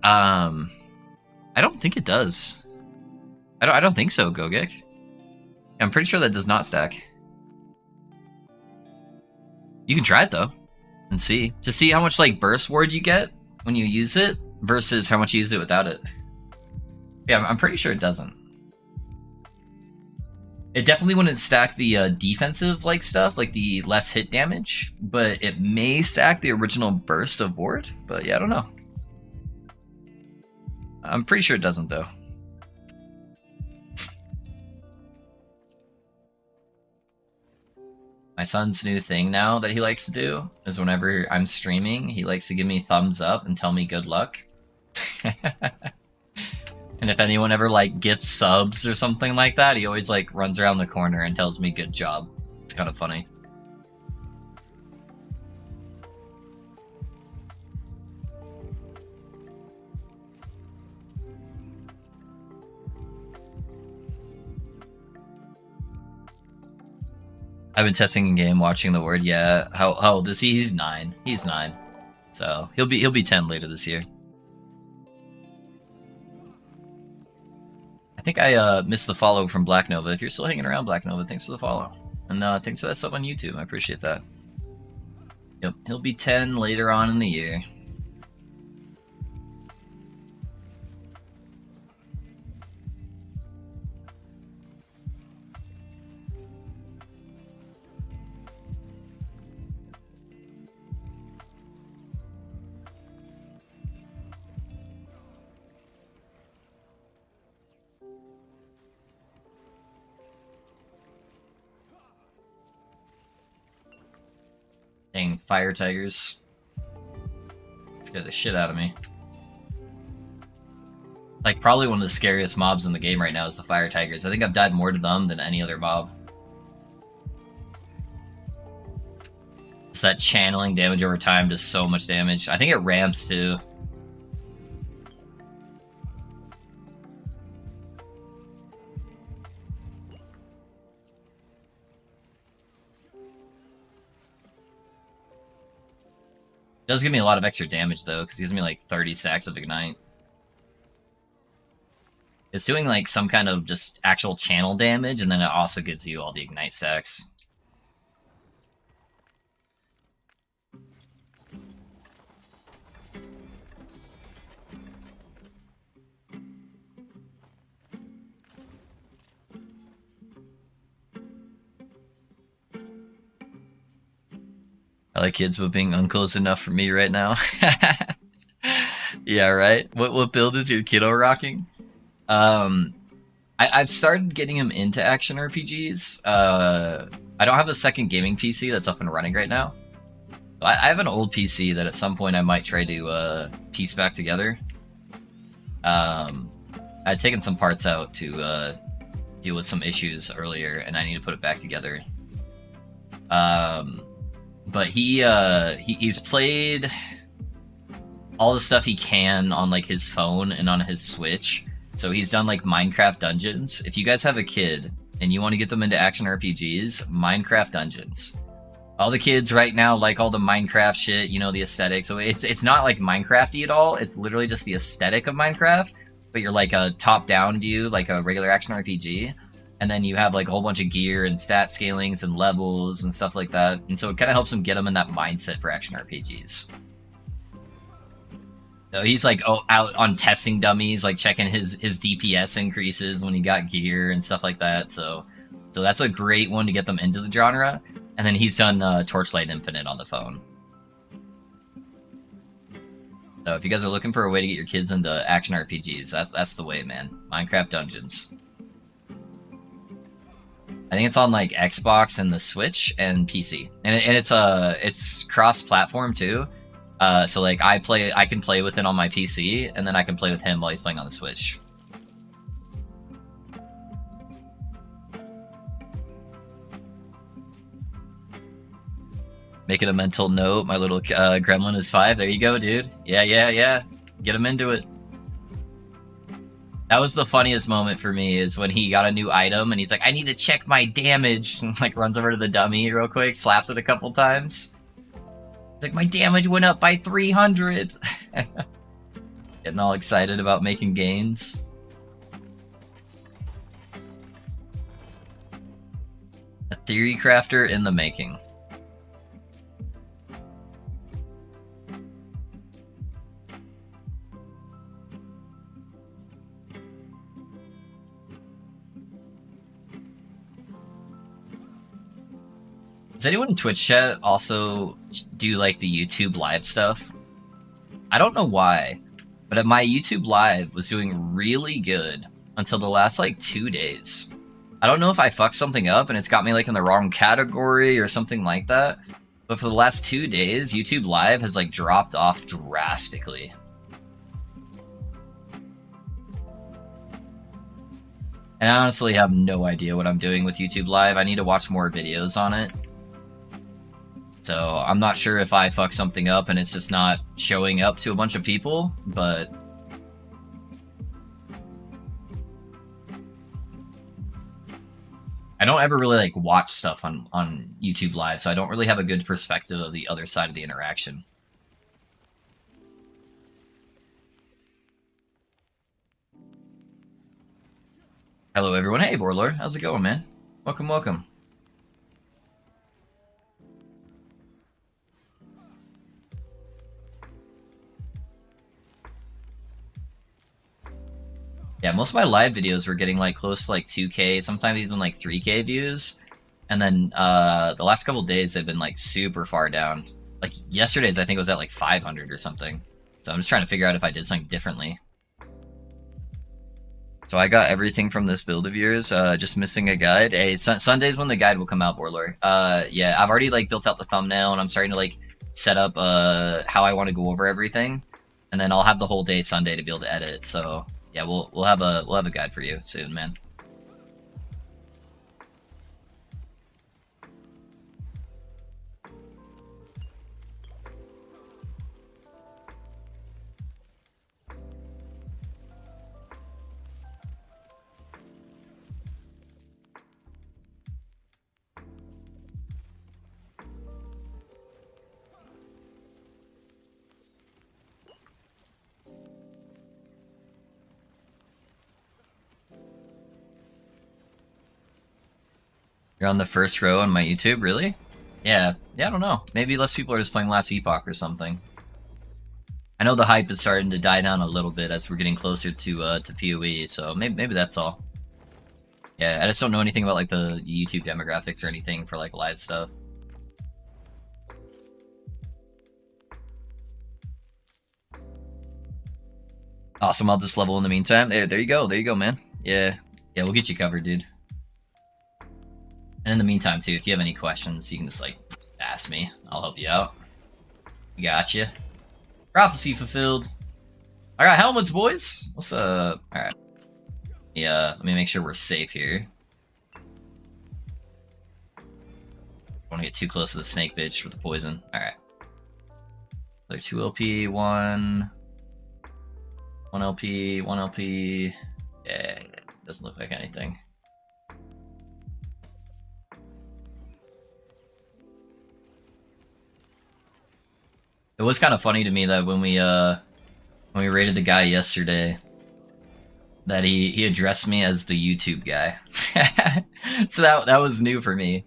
I don't think it does. I don't think so, Gogek. I'm pretty sure that does not stack. You can try it though and see. Just see how much like burst ward you get when you use it versus how much you use it without it. Yeah, I'm pretty sure it doesn't. It definitely wouldn't stack the defensive like stuff, like the less hit damage, but it may stack the original burst of ward. But yeah, I don't know. I'm pretty sure it doesn't though. My son's new thing now that he likes to do is whenever I'm streaming, he likes to give me thumbs up and tell me good luck. And if anyone ever like gifts subs or something like that, he always like runs around the corner and tells me good job. It's kind of funny. I've been testing in game, watching the word. Yeah, how old is he? He's 9. He's 9, so he'll be 10 later this year. I think I missed the follow from Black Nova. If you're still hanging around, Black Nova, thanks for the follow, and thanks for that sub on YouTube. I appreciate that. Yep, he'll be 10 later on in the year. Dang, fire tigers. Scared the shit out of me. Like, probably one of the scariest mobs in the game right now is the fire tigers. I think I've died more to them than any other mob. It's that channeling damage over time does so much damage. I think it ramps too. Does give me a lot of extra damage though, because it gives me like 30 stacks of Ignite. It's doing like some kind of just actual channel damage, and then it also gives you all the Ignite stacks. I like kids, but being unclose enough for me right now. Yeah, right? What build is your kiddo rocking? I've started getting him into action RPGs. I don't have a second gaming PC that's up and running right now. I have an old PC that at some point I might try to piece back together. I'd taken some parts out to deal with some issues earlier, and I need to put it back together. But he's played all the stuff he can on like his phone and on his Switch. So he's done like Minecraft Dungeons. If you guys have a kid and you want to get them into action RPGs, Minecraft Dungeons. All the kids right now like all the Minecraft shit, you know, the aesthetic. So it's not like Minecraft-y at all. It's literally just the aesthetic of Minecraft, but you're like a top-down view, like a regular action RPG. And then you have like a whole bunch of gear and stat scalings and levels and stuff like that. And so it kind of helps him get him in that mindset for action RPGs. So he's like out on testing dummies, like checking his DPS increases when he got gear and stuff like that. So that's a great one to get them into the genre. And then he's done Torchlight Infinite on the phone. So if you guys are looking for a way to get your kids into action RPGs, that's the way, man. Minecraft Dungeons. I think it's on like Xbox and the Switch and PC, and it's cross-platform too. So like I can play with it on my PC, and then I can play with him while he's playing on the Switch. Make it a mental note. My little gremlin is 5. There you go, dude. Yeah. Get him into it. That was the funniest moment for me, is when he got a new item and he's like, I need to check my damage. And like runs over to the dummy real quick, slaps it a couple times. It's like, my damage went up by 300. Getting all excited about making gains. A theory crafter in the making. Does anyone in Twitch chat also do like the YouTube live stuff? I don't know why, but my YouTube live was doing really good until the last like 2 days. I don't know if I fucked something up and it's got me like in the wrong category or something like that, but for the last 2 days, YouTube live has like dropped off drastically. And I honestly have no idea what I'm doing with YouTube live. I need to watch more videos on it. So I'm not sure if I fuck something up and it's just not showing up to a bunch of people, but I don't ever really like watch stuff on YouTube Live, so I don't really have a good perspective of the other side of the interaction. Hello everyone. Hey Borlord, how's it going, man? Welcome. Yeah, most of my live videos were getting like close to like 2K, sometimes even like 3K views. And then the last couple days they've been like super far down. Like yesterday's I think it was at like 500 or something. So I'm just trying to figure out if I did something differently. So I got everything from this build of yours, just missing a guide. Hey, Sunday's when the guide will come out, Borlord. Yeah, I've already like built out the thumbnail and I'm starting to like set up how I want to go over everything. And then I'll have the whole day Sunday to be able to edit, so yeah, we'll have a guide for you soon, man. You're on the first row on my YouTube, really? Yeah, I don't know. Maybe less people are just playing Last Epoch or something. I know the hype is starting to die down a little bit as we're getting closer to PoE, so maybe that's all. Yeah, I just don't know anything about like the YouTube demographics or anything for like live stuff. Awesome, I'll just level in the meantime. There you go, man. Yeah, we'll get you covered, dude. And in the meantime, too, if you have any questions, you can just, like, ask me. I'll help you out. Gotcha. Prophecy fulfilled. I got helmets, boys. What's up? Alright. Yeah, let me make sure we're safe here. Don't want to get too close to the snake bitch with the poison. Alright. Another 2 LP, 1 LP, 1 LP. Yeah, doesn't look like anything. It was kind of funny to me that when we raided the guy yesterday, that he addressed me as the YouTube guy. So that was new for me.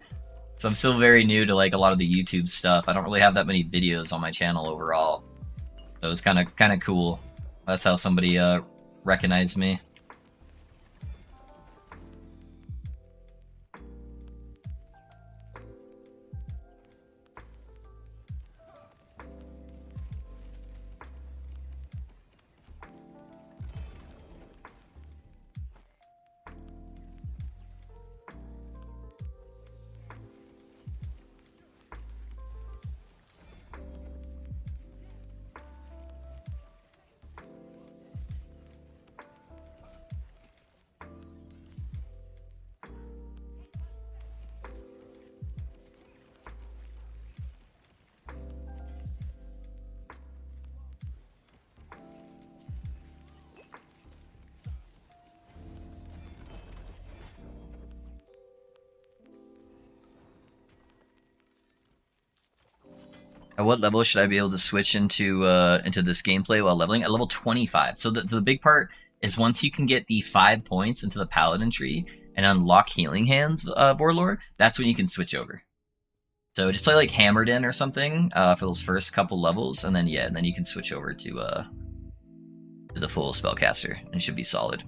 So I'm still very new to like a lot of the YouTube stuff. I don't really have that many videos on my channel overall. So it was kind of cool. That's how somebody recognized me. At what level should I be able to switch into this gameplay while leveling? At level 25. So the big part is once you can get the 5 points into the Paladin tree and unlock Healing Hands Warlord, that's when you can switch over. So just play like Hammered In or something for those first couple levels, and then and then you can switch over to the full spellcaster, and it should be solid.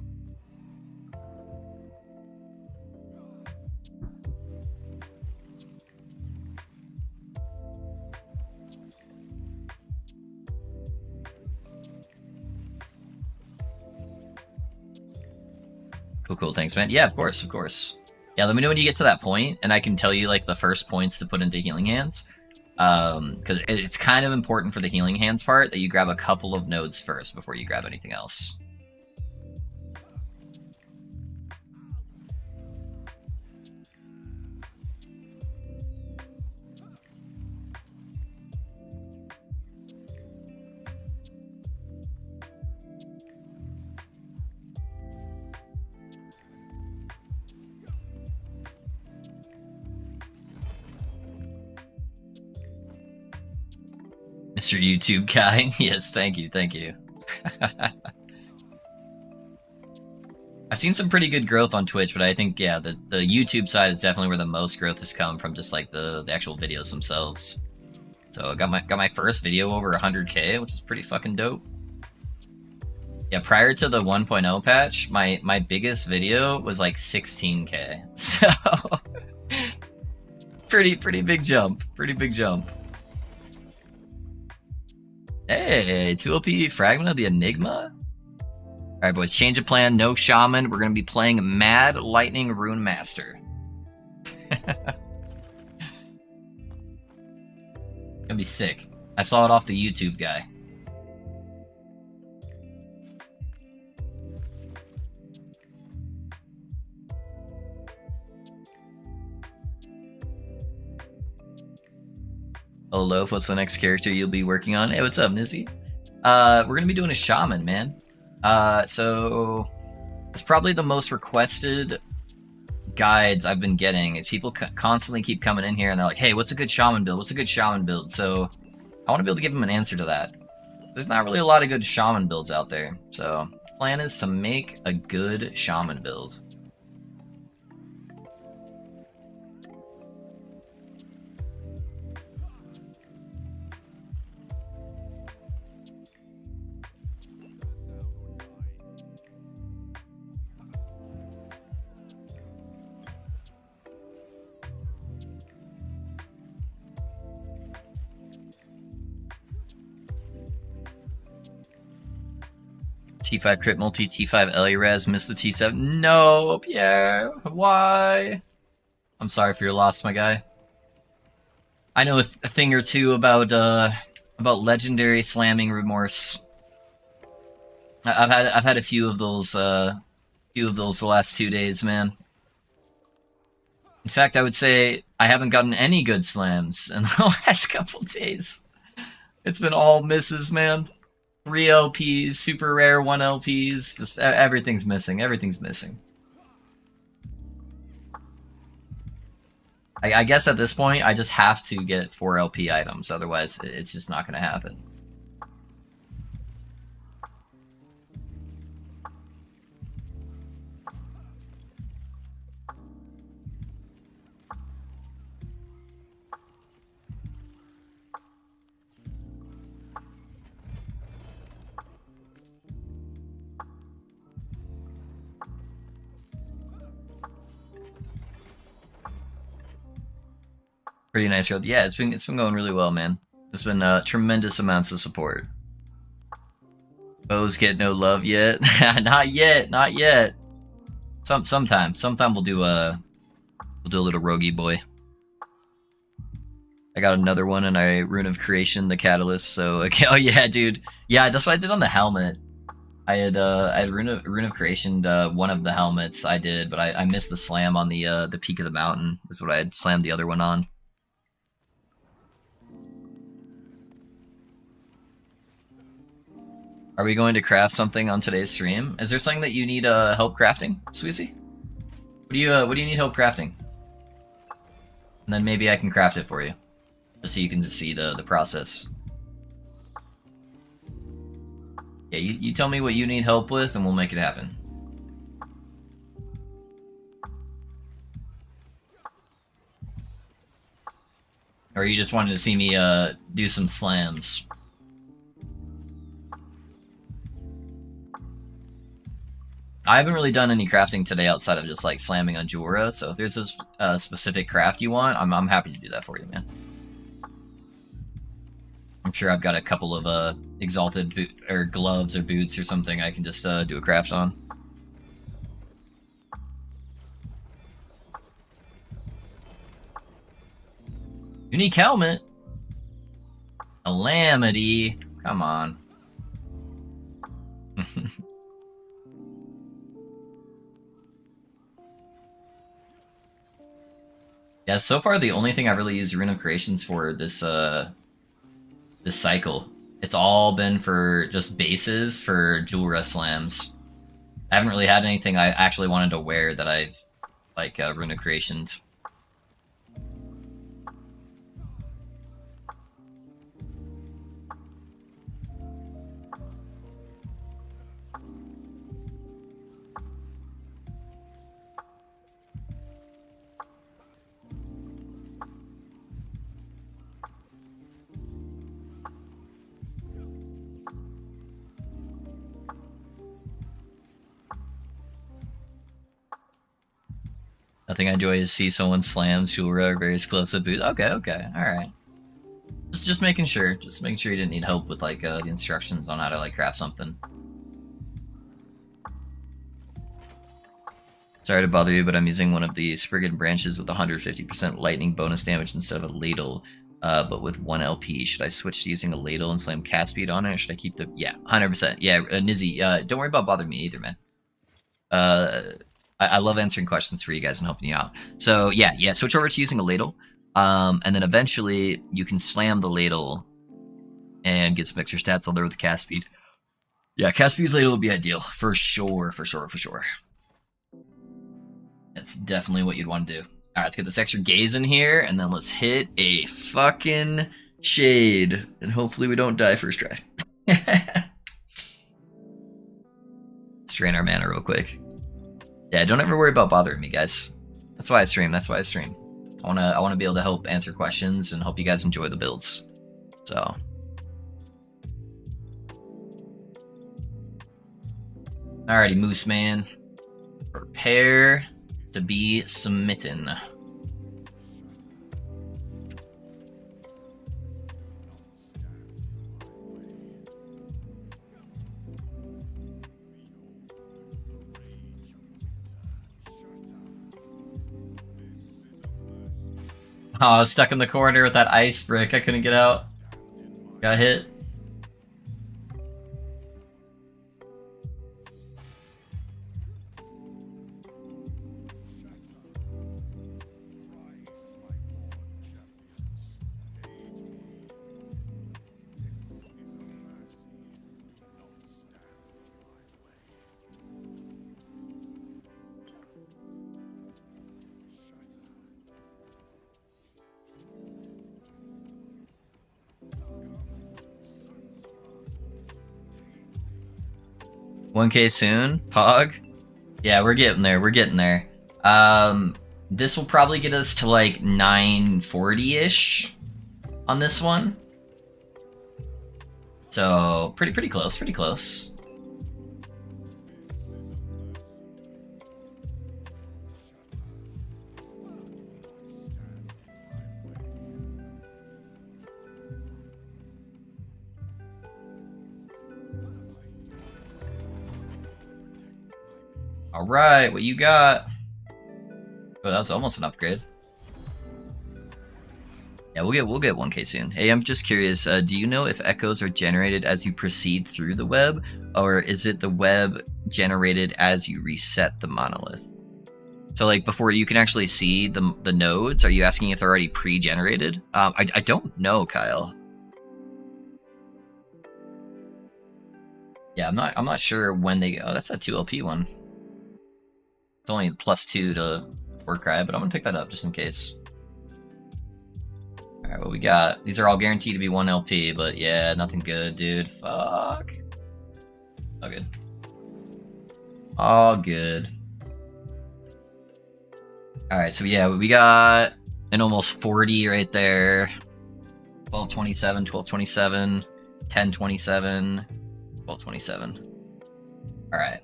Cool, thanks, man. Yeah, of course. Yeah, let me know when you get to that point, and I can tell you like the first points to put into Healing Hands. Because it's kind of important for the Healing Hands part that you grab a couple of nodes first before you grab anything else. Mr. YouTube guy. Yes, thank you. I've seen some pretty good growth on Twitch, but I think, yeah, the YouTube side is definitely where the most growth has come from, just like the actual videos themselves. So I got my first video over 100K, which is pretty fucking dope. Yeah, prior to the 1.0 patch, my biggest video was like 16K. So pretty big jump. Hey, 2LP Fragment of the Enigma? Alright, boys, change of plan, no Shaman. We're going to be playing Mad Lightning Rune Master. Gonna be sick. I saw it off the YouTube guy. Oh, Loaf, what's the next character you'll be working on? Hey, what's up, Nizzy? We're gonna be doing a Shaman, man. So it's probably the most requested guides I've been getting. Is people constantly keep coming in here and they're like, hey, what's a good Shaman build? What's a good Shaman build? So I want to be able to give them an answer to that. There's not really a lot of good Shaman builds out there. So plan is to make a good Shaman build. T5 crit multi, T5 LE res, missed the T7. No, Pierre, why? I'm sorry for your loss, my guy. I know a thing or two about legendary slamming remorse. I've had a few of those the last 2 days, man. In fact, I would say I haven't gotten any good slams in the last couple days. It's been all misses, man. 3 LPs, super rare 1 LPs, just everything's missing. I guess at this point, I just have to get 4 LP items, otherwise it's just not going to happen. Pretty nice growth. Yeah, it's been going really well, man. There's been tremendous amounts of support. Bows get no love yet. Not yet. Sometime we'll do a little roguey boy. I got another one in a Rune of Creation, the Catalyst. So okay, oh yeah, dude. Yeah, that's what I did on the helmet. I had Rune of Creation, one of the helmets I did, but I missed the slam on the peak of the mountain. Is what I had slammed the other one on. Are we going to craft something on today's stream? Is there something that you need help crafting, Sweezy? What do you need help crafting? And then maybe I can craft it for you. just so you can just see the process. Yeah, you tell me what you need help with, and we'll make it happen. Or you just wanted to see me do some slams. I haven't really done any crafting today outside of just like slamming on Jura, so if there's a specific craft you want, I'm happy to do that for you, man. I'm sure I've got a couple of exalted boot or gloves or boots or something I can just do a craft on. Unique helmet? Calamity. Come on. Yeah, so far the only thing I really used Rune of Creations for this this cycle. It's all been for just bases for Julra slams. I haven't really had anything I actually wanted to wear that I've like Rune of Creations. Nothing I enjoy is see someone slam Shulra very exclusive boot. Okay, okay, alright. Just making sure. Just making sure you didn't need help with like the instructions on how to like craft something. Sorry to bother you, but I'm using one of the Spriggan branches with 150% lightning bonus damage instead of a ladle, but with 1 LP. Should I switch to using a ladle and slam cat speed on it, or should I keep the... Yeah, 100%. Yeah, Nizzy, don't worry about bothering me either, man. I love answering questions for you guys and helping you out. So yeah, switch over to using a ladle, and then eventually you can slam the ladle and get some extra stats on there with the cast speed. Yeah, cast speed ladle would be ideal for sure. That's definitely what you'd want to do. All right, let's get this extra gaze in here, and then let's hit a fucking shade, and hopefully we don't die first try. Let's drain our mana real quick. Yeah, don't ever worry about bothering me, guys. That's why I stream. I wanna be able to help answer questions and help you guys enjoy the builds. So. Alrighty, Moose Man. Prepare to be smitten. Oh, I was stuck in the corner with that ice brick. I couldn't get out. Got hit. $1K soon, Pog? Yeah, we're getting there. This will probably get us to like 940-ish on this one. So, pretty close. Alright, what you got? Oh, that was almost an upgrade. Yeah, we'll get 1K soon. Hey, I'm just curious, do you know if echoes are generated as you proceed through the web, or is it the web generated as you reset the monolith? So like before you can actually see the nodes, are you asking if they're already pre-generated? I don't know, Kyle. Yeah, I'm not sure when they... Oh, that's a 2LP one. It's only +2 to Warcry, but I'm gonna pick that up just in case. Alright, Alright, what we got? These are all guaranteed to be 1 LP, but yeah, nothing good, dude. Fuck. All good. All good. Alright, so yeah, we got an almost 40 right there. 1227, 1227, 1027, 1227. Alright.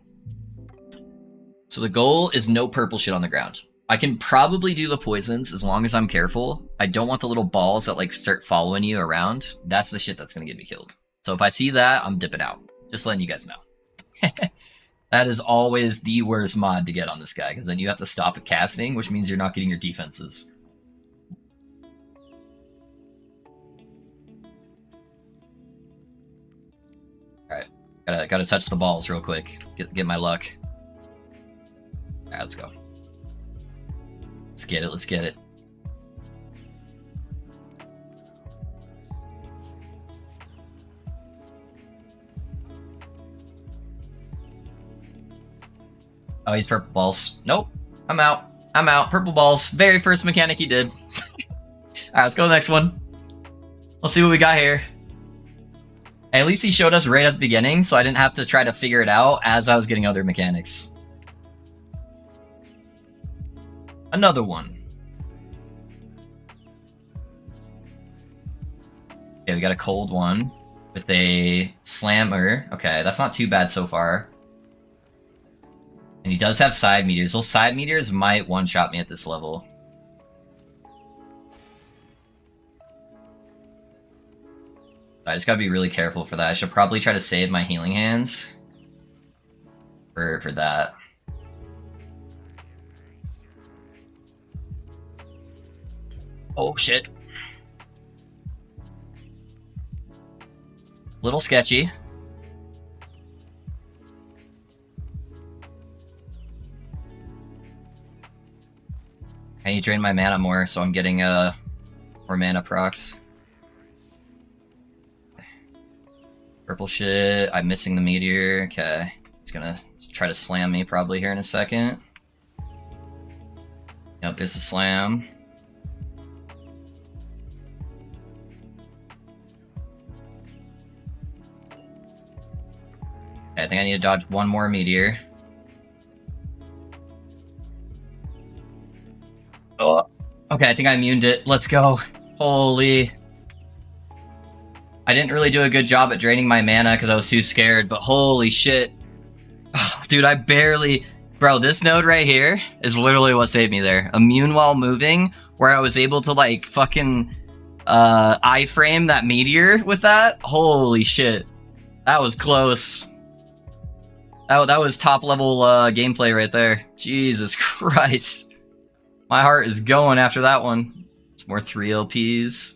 So the goal is no purple shit on the ground. I can probably do the poisons as long as I'm careful. I don't want the little balls that like start following you around. That's the shit that's gonna get me killed. So if I see that, I'm dipping out. Just letting you guys know. That is always the worst mod to get on this guy, because then you have to stop at casting, which means you're not getting your defenses. Alright, gotta touch the balls real quick. Get my luck. Alright, let's go. Let's get it, let's get it. Oh, he's purple balls. Nope. I'm out. I'm out. Purple balls. Very first mechanic he did. Alright, let's go to the next one. Let's see what we got here. At least he showed us right at the beginning, so I didn't have to try to figure it out as I was getting other mechanics. Another one. Okay, we got a cold one with a slammer. Okay, that's not too bad so far. And he does have side meteors. Those side meteors might one-shot me at this level. I just gotta be really careful for that. I should probably try to save my healing hands for that. Oh shit. Little sketchy. I need to drain my mana more, so I'm getting more mana procs. Purple shit. I'm missing the meteor. Okay. He's gonna try to slam me probably here in a second. Yep, there's the slam. Okay, I think I need to dodge one more meteor. Oh. Okay, I think I immuned it. Let's go. Holy. I didn't really do a good job at draining my mana because I was too scared, but holy shit. Oh, dude, I barely... Bro, this node right here is literally what saved me there. Immune while moving, where I was able to, like, fucking iframe that meteor with that. Holy shit. That was close. That was top level gameplay right there. Jesus Christ. My heart is going after that one. It's more 3 LPs.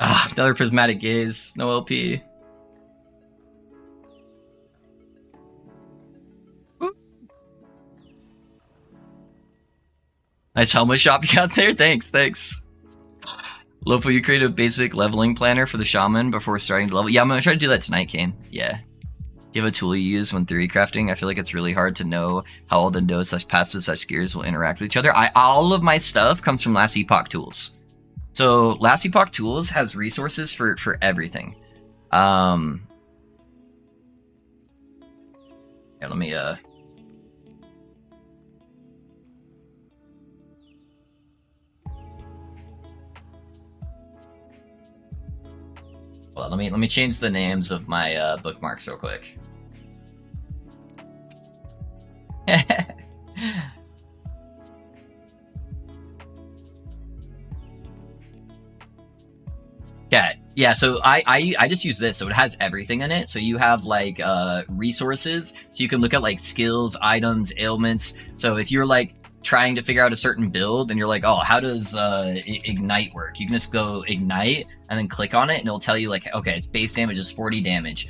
Ah, another prismatic gaze. No LP. Woo. Nice helmet shop you got there. Thanks, thanks. Lofu, you create a basic leveling planner for the shaman before starting to level. Yeah, I'm gonna try to do that tonight, Kane. Yeah. Do you have a tool you use when theory crafting? I feel like it's really hard to know how all the nodes / passives / gears will interact with each other. All of my stuff comes from Last Epoch Tools. So Last Epoch Tools has resources for everything. Yeah, let me well, let me change the names of my bookmarks real quick. Okay, yeah, so I just use this, so it has everything in it. So you have like resources, so you can look at like skills, items, ailments. So if you're like trying to figure out a certain build and you're like, oh, how does ignite work? You can just go ignite and then click on it and it'll tell you like, okay, its base damage is 40 damage.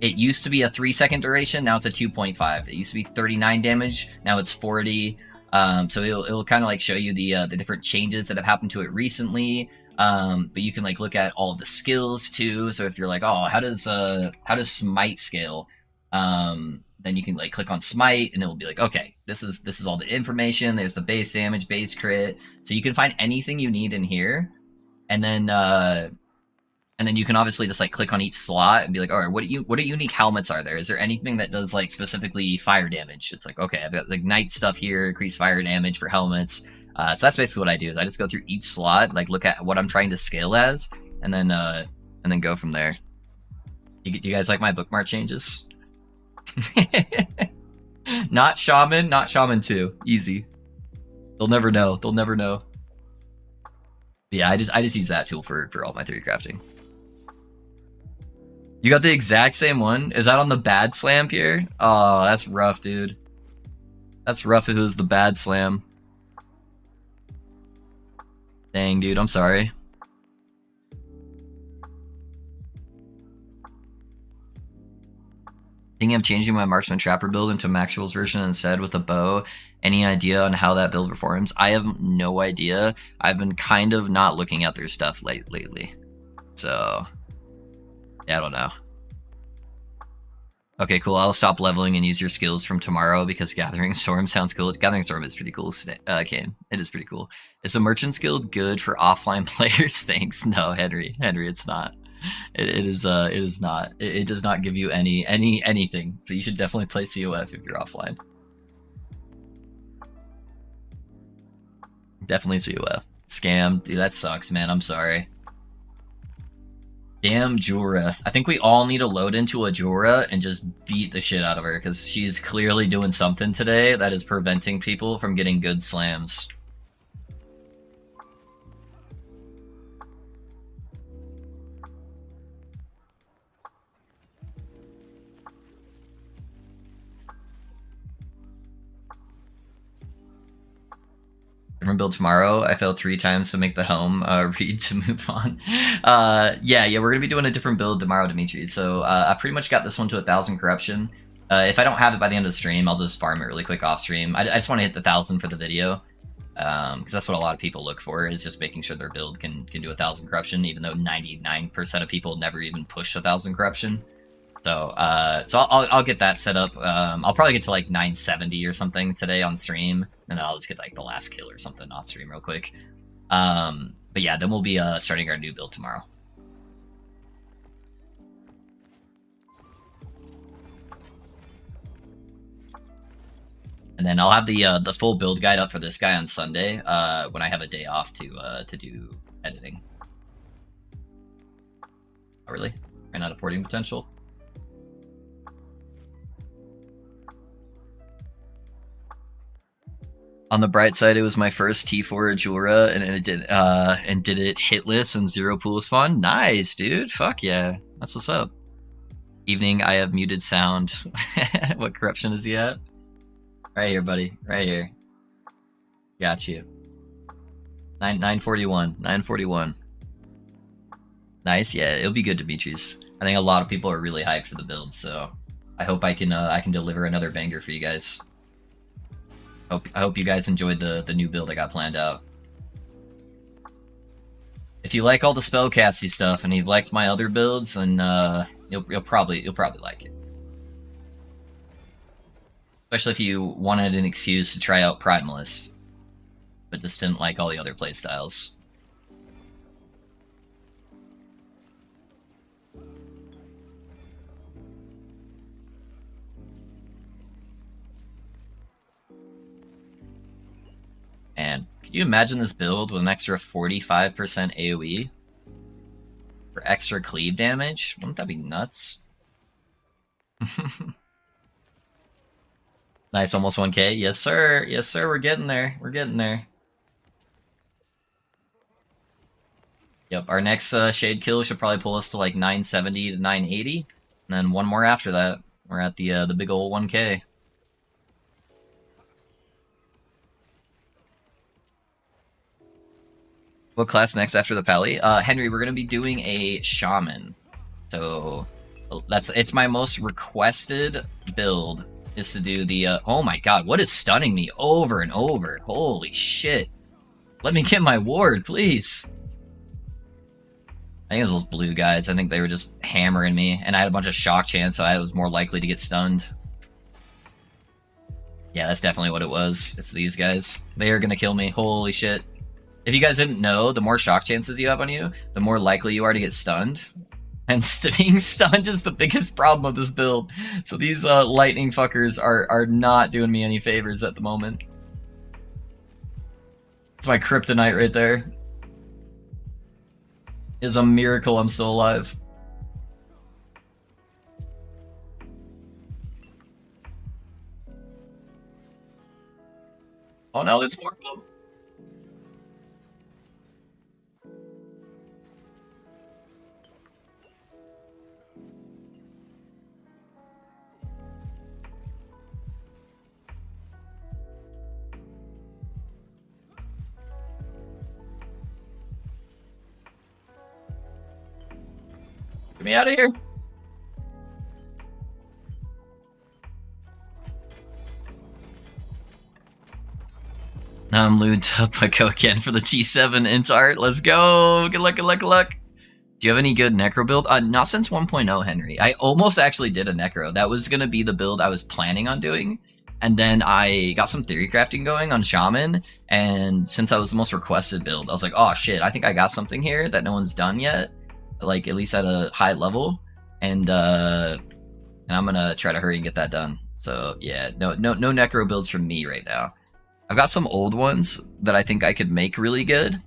It used to be a 3-second duration, now it's a 2.5. It used to be 39 damage, now it's 40. So it'll kind of like show you the different changes that have happened to it recently. But you can like look at all of the skills too. So if you're like, oh, how does smite scale? Then you can like click on smite, and it will be like, okay, this is all the information. There's the base damage, base crit, so you can find anything you need in here, and then you can obviously just like click on each slot and be like, all right, what unique helmets are there? Is there anything that does like specifically fire damage? It's like, okay, I've got like night stuff here, increase fire damage for helmets. So that's basically what I do. Is I just go through each slot, like look at what I'm trying to scale as, and then go from there. You guys like my bookmark changes? Not Shaman, not Shaman 2. Easy. They'll never know. They'll never know. But yeah, I just use that tool for all my 3 crafting. You got the exact same one? Is that on the bad slam, Pierre? Oh, that's rough, dude. That's rough if it was the bad slam. Dang, dude, I'm sorry. Thinking of changing my Marksman Trapper build into Max Rules version instead with a bow. Any idea on how that build performs? I have no idea. I've been kind of not looking at their stuff lately. So, yeah, I don't know. Okay, cool. I'll stop leveling and use your skills from tomorrow because Gathering Storm sounds cool. Gathering Storm is pretty cool, Kane. It is pretty cool. Is the Merchant's Guild good for offline players? Thanks. No, Henry, it's not. It is not. It does not give you anything. So you should definitely play COF if you're offline. Definitely COF. Scam, dude, that sucks, man. I'm sorry. Damn Jorah. I think we all need to load into a Jorah and just beat the shit out of her because she's clearly doing something today that is preventing people from getting good slams. Different build tomorrow. I failed 3 times to make the helm read to move on. Yeah, we're gonna be doing a different build tomorrow, Dimitri. So I pretty much got this one to 1,000 corruption. If I don't have it by the end of the stream, I'll just farm it really quick off stream. I just want to hit the 1,000 for the video, because that's what a lot of people look for, is just making sure their build can do 1,000 corruption, even though 99% of people never even push 1,000 corruption. So I'll get that set up. I'll probably get to like 970 or something today on stream, and then I'll just get like the last kill or something off stream real quick. But yeah, then we'll be starting our new build tomorrow. And then I'll have the full build guide up for this guy on Sunday when I have a day off to do editing. Oh, really? Ran out of porting potential. On the bright side, it was my first T4 Jorah, and it did it hitless and 0 pool spawn. Nice, dude. Fuck yeah. That's what's up. Evening, I have muted sound. What corruption is he at? Right here, buddy. Right here. Got you. 941. 941. Nice. Yeah, it'll be good, Dimitri's. I think a lot of people are really hyped for the build, so I hope I can deliver another banger for you guys. I hope you guys enjoyed the new build I got planned out. If you like all the spellcasty stuff and you've liked my other builds, then you'll probably like it. Especially if you wanted an excuse to try out Primalist, but just didn't like all the other playstyles. And can you imagine this build with an extra 45% AoE for extra cleave damage? Wouldn't that be nuts? Nice, almost 1k. Yes, sir. Yes, sir. We're getting there. We're getting there. Yep, our next shade kill should probably pull us to like 970 to 980, and then one more after that. We're at the big old 1k. What class next after the Pally? Henry, we're gonna be doing a Shaman. So it's my most requested build, is to do the oh my god, what is stunning me over and over? Holy shit. Let me get my ward, please. I think it was those blue guys. I think they were just hammering me, and I had a bunch of shock chance, so I was more likely to get stunned. Yeah, that's definitely what it was. It's these guys. They are gonna kill me. Holy shit. If you guys didn't know, the more shock chances you have on you, the more likely you are to get stunned. And being stunned is the biggest problem of this build. So these lightning fuckers are not doing me any favors at the moment. It's my kryptonite right there. It's a miracle I'm still alive. Oh no, there's more of them. Get me out of here. Now I'm lubed up. I go again for the T7 int art. Let's go. Good luck, good luck, good luck. Do you have any good necro build? Not since 1.0, Henry. I almost actually did a necro. That was going to be the build I was planning on doing. And then I got some theory crafting going on Shaman. And since I was the most requested build, I was like, oh shit, I think I got something here that no one's done yet. Like, at least at a high level. And I'm going to try to hurry and get that done. So, yeah, no necro builds from me right now. I've got some old ones that I think I could make really good.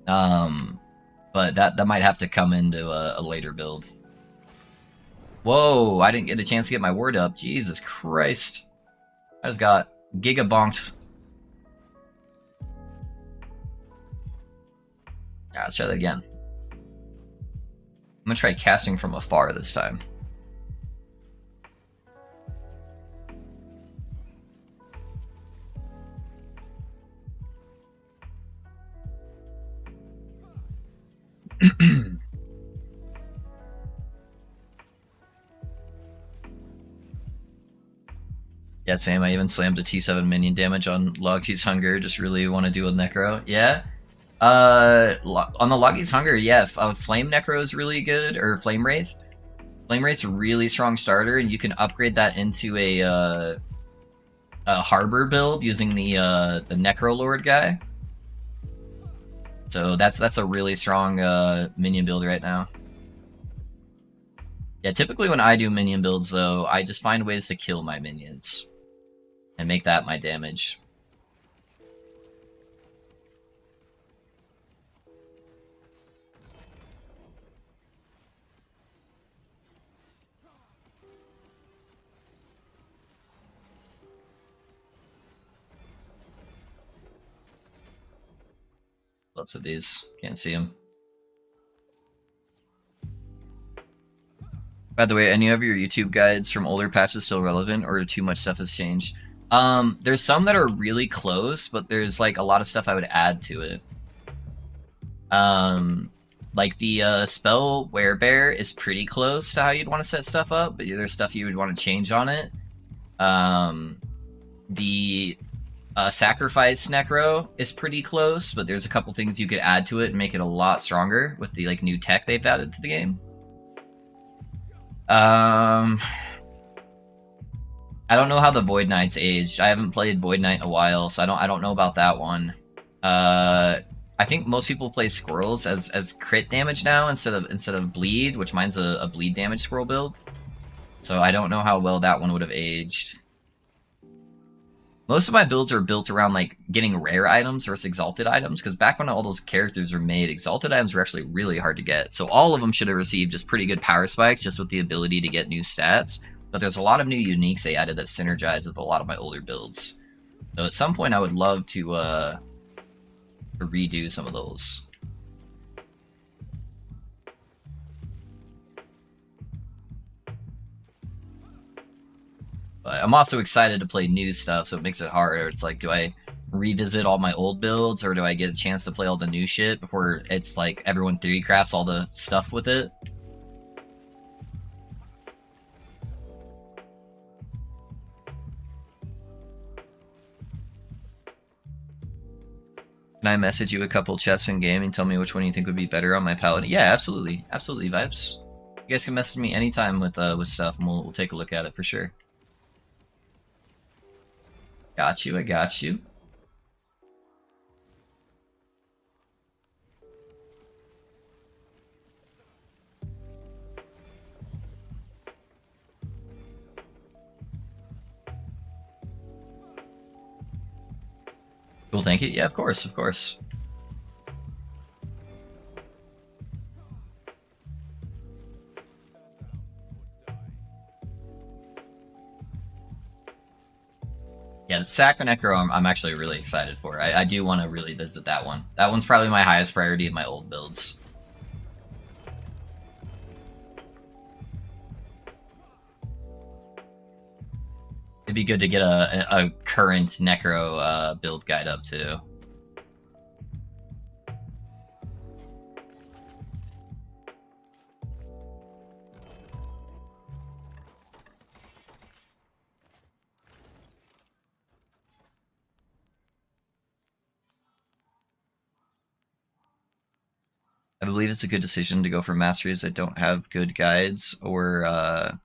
But that might have to come into a later build. Whoa, I didn't get a chance to get my word up. Jesus Christ. I just got giga bonked. Yeah, let's try that again. I'm gonna try casting from afar this time. Yeah, same. I even slammed a T7 minion damage on Logi's Hunger. Just really want to do a Necro. Yeah. On the Logi's Hunger, yeah. Flame Necro is really good, or Flame Wraith. Flame Wraith's a really strong starter, and you can upgrade that into a Harbor build using the Necro Lord guy. So that's a really strong minion build right now. Yeah, typically when I do minion builds, though, I just find ways to kill my minions and make that my damage. Lots of these. Can't see them. By the way, any of your YouTube guides from older patches still relevant, or too much stuff has changed? There's some that are really close, but there's like a lot of stuff I would add to it. Like the spell Werebear is pretty close to how you'd want to set stuff up, but there's stuff you would want to change on it. The Sacrifice Necro is pretty close, but there's a couple things you could add to it and make it a lot stronger with the like new tech they've added to the game. I don't know how the Void Knight's aged. I haven't played Void Knight in a while, so I don't know about that one. I think most people play squirrels as crit damage now instead of bleed, which mine's a bleed damage squirrel build. So I don't know how well that one would have aged. Most of my builds are built around like getting rare items versus exalted items, because back when all those characters were made, exalted items were actually really hard to get. So all of them should have received just pretty good power spikes, just with the ability to get new stats. But there's a lot of new uniques they added that synergize with a lot of my older builds. So at some point I would love to redo some of those. But I'm also excited to play new stuff, so it makes it harder. It's like, do I revisit all my old builds, or do I get a chance to play all the new shit before it's like everyone 3D crafts all the stuff with it? Can I message you a couple chests in game and tell me which one you think would be better on my paladin? Yeah, absolutely. Absolutely, Vibes. You guys can message me anytime with stuff, and we'll take a look at it for sure. Got you, I got you. Cool, thank you. Yeah, of course, of course. Yeah, the Sack and Necro I'm actually really excited for. I do want to really visit that one. That one's probably my highest priority of my old builds. It'd be good to get a current Necro build guide up too. I believe it's a good decision to go for masteries that don't have good guides or a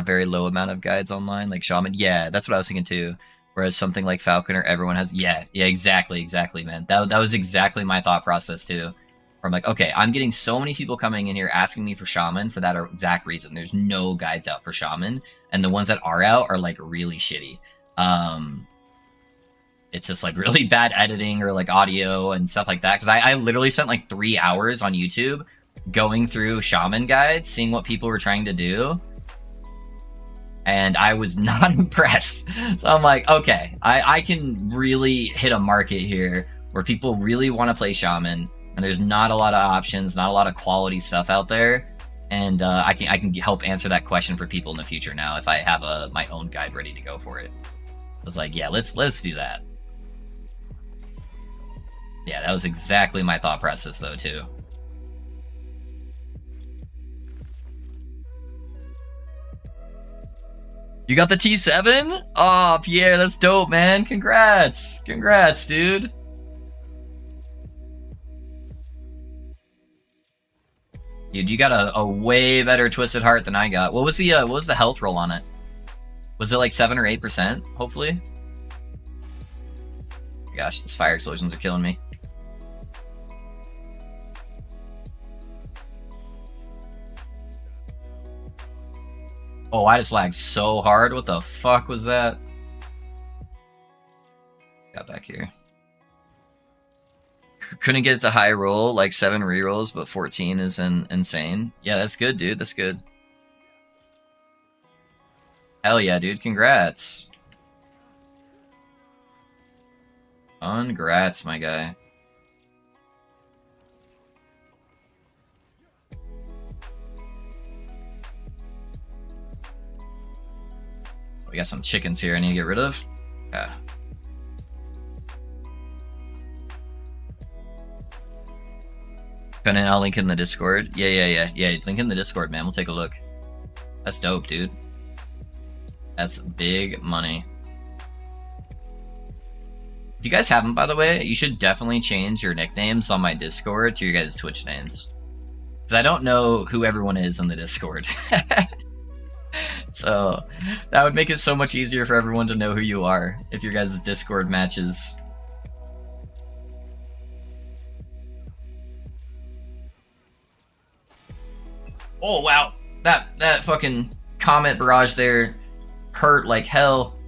very low amount of guides online, like Shaman. Yeah, that's what I was thinking too. Whereas something like Falconer, everyone has. Yeah, exactly, man. That was exactly my thought process too. Where I'm like, okay, I'm getting so many people coming in here asking me for Shaman for that exact reason. There's no guides out for Shaman, and the ones that are out are like really shitty. It's just like really bad editing or like audio and stuff like that. Because I literally spent like 3 hours on YouTube going through Shaman guides, seeing what people were trying to do, and I was not impressed. So I'm like, okay, I can really hit a market here where people really want to play Shaman, and there's not a lot of options, not a lot of quality stuff out there, and I can help answer that question for people in the future now if I have my own guide ready to go for it. I was like, yeah, let's do that. Yeah, that was exactly my thought process, though, too. You got the T7? Oh, Pierre, that's dope, man. Congrats. Congrats, dude. Dude, you got a way better Twisted Heart than I got. What was the health roll on it? Was it like 7 or 8%, hopefully? Gosh, these fire explosions are killing me. Oh, I just lagged so hard. What the fuck was that? Got back here. Couldn't get it to high roll, like 7 rerolls, but 14 is insane. Yeah, that's good, dude. That's good. Hell yeah, dude. Congrats. Congrats, my guy. We got some chickens here I need to get rid of. Yeah. I'll link in the Discord. Yeah. Link in the Discord, man. We'll take a look. That's dope, dude. That's big money. If you guys haven't, by the way, you should definitely change your nicknames on my Discord to your guys' Twitch names. Because I don't know who everyone is on the Discord. So that would make it so much easier for everyone to know who you are if your guys' Discord matches. Oh wow, that fucking comet barrage there hurt like hell.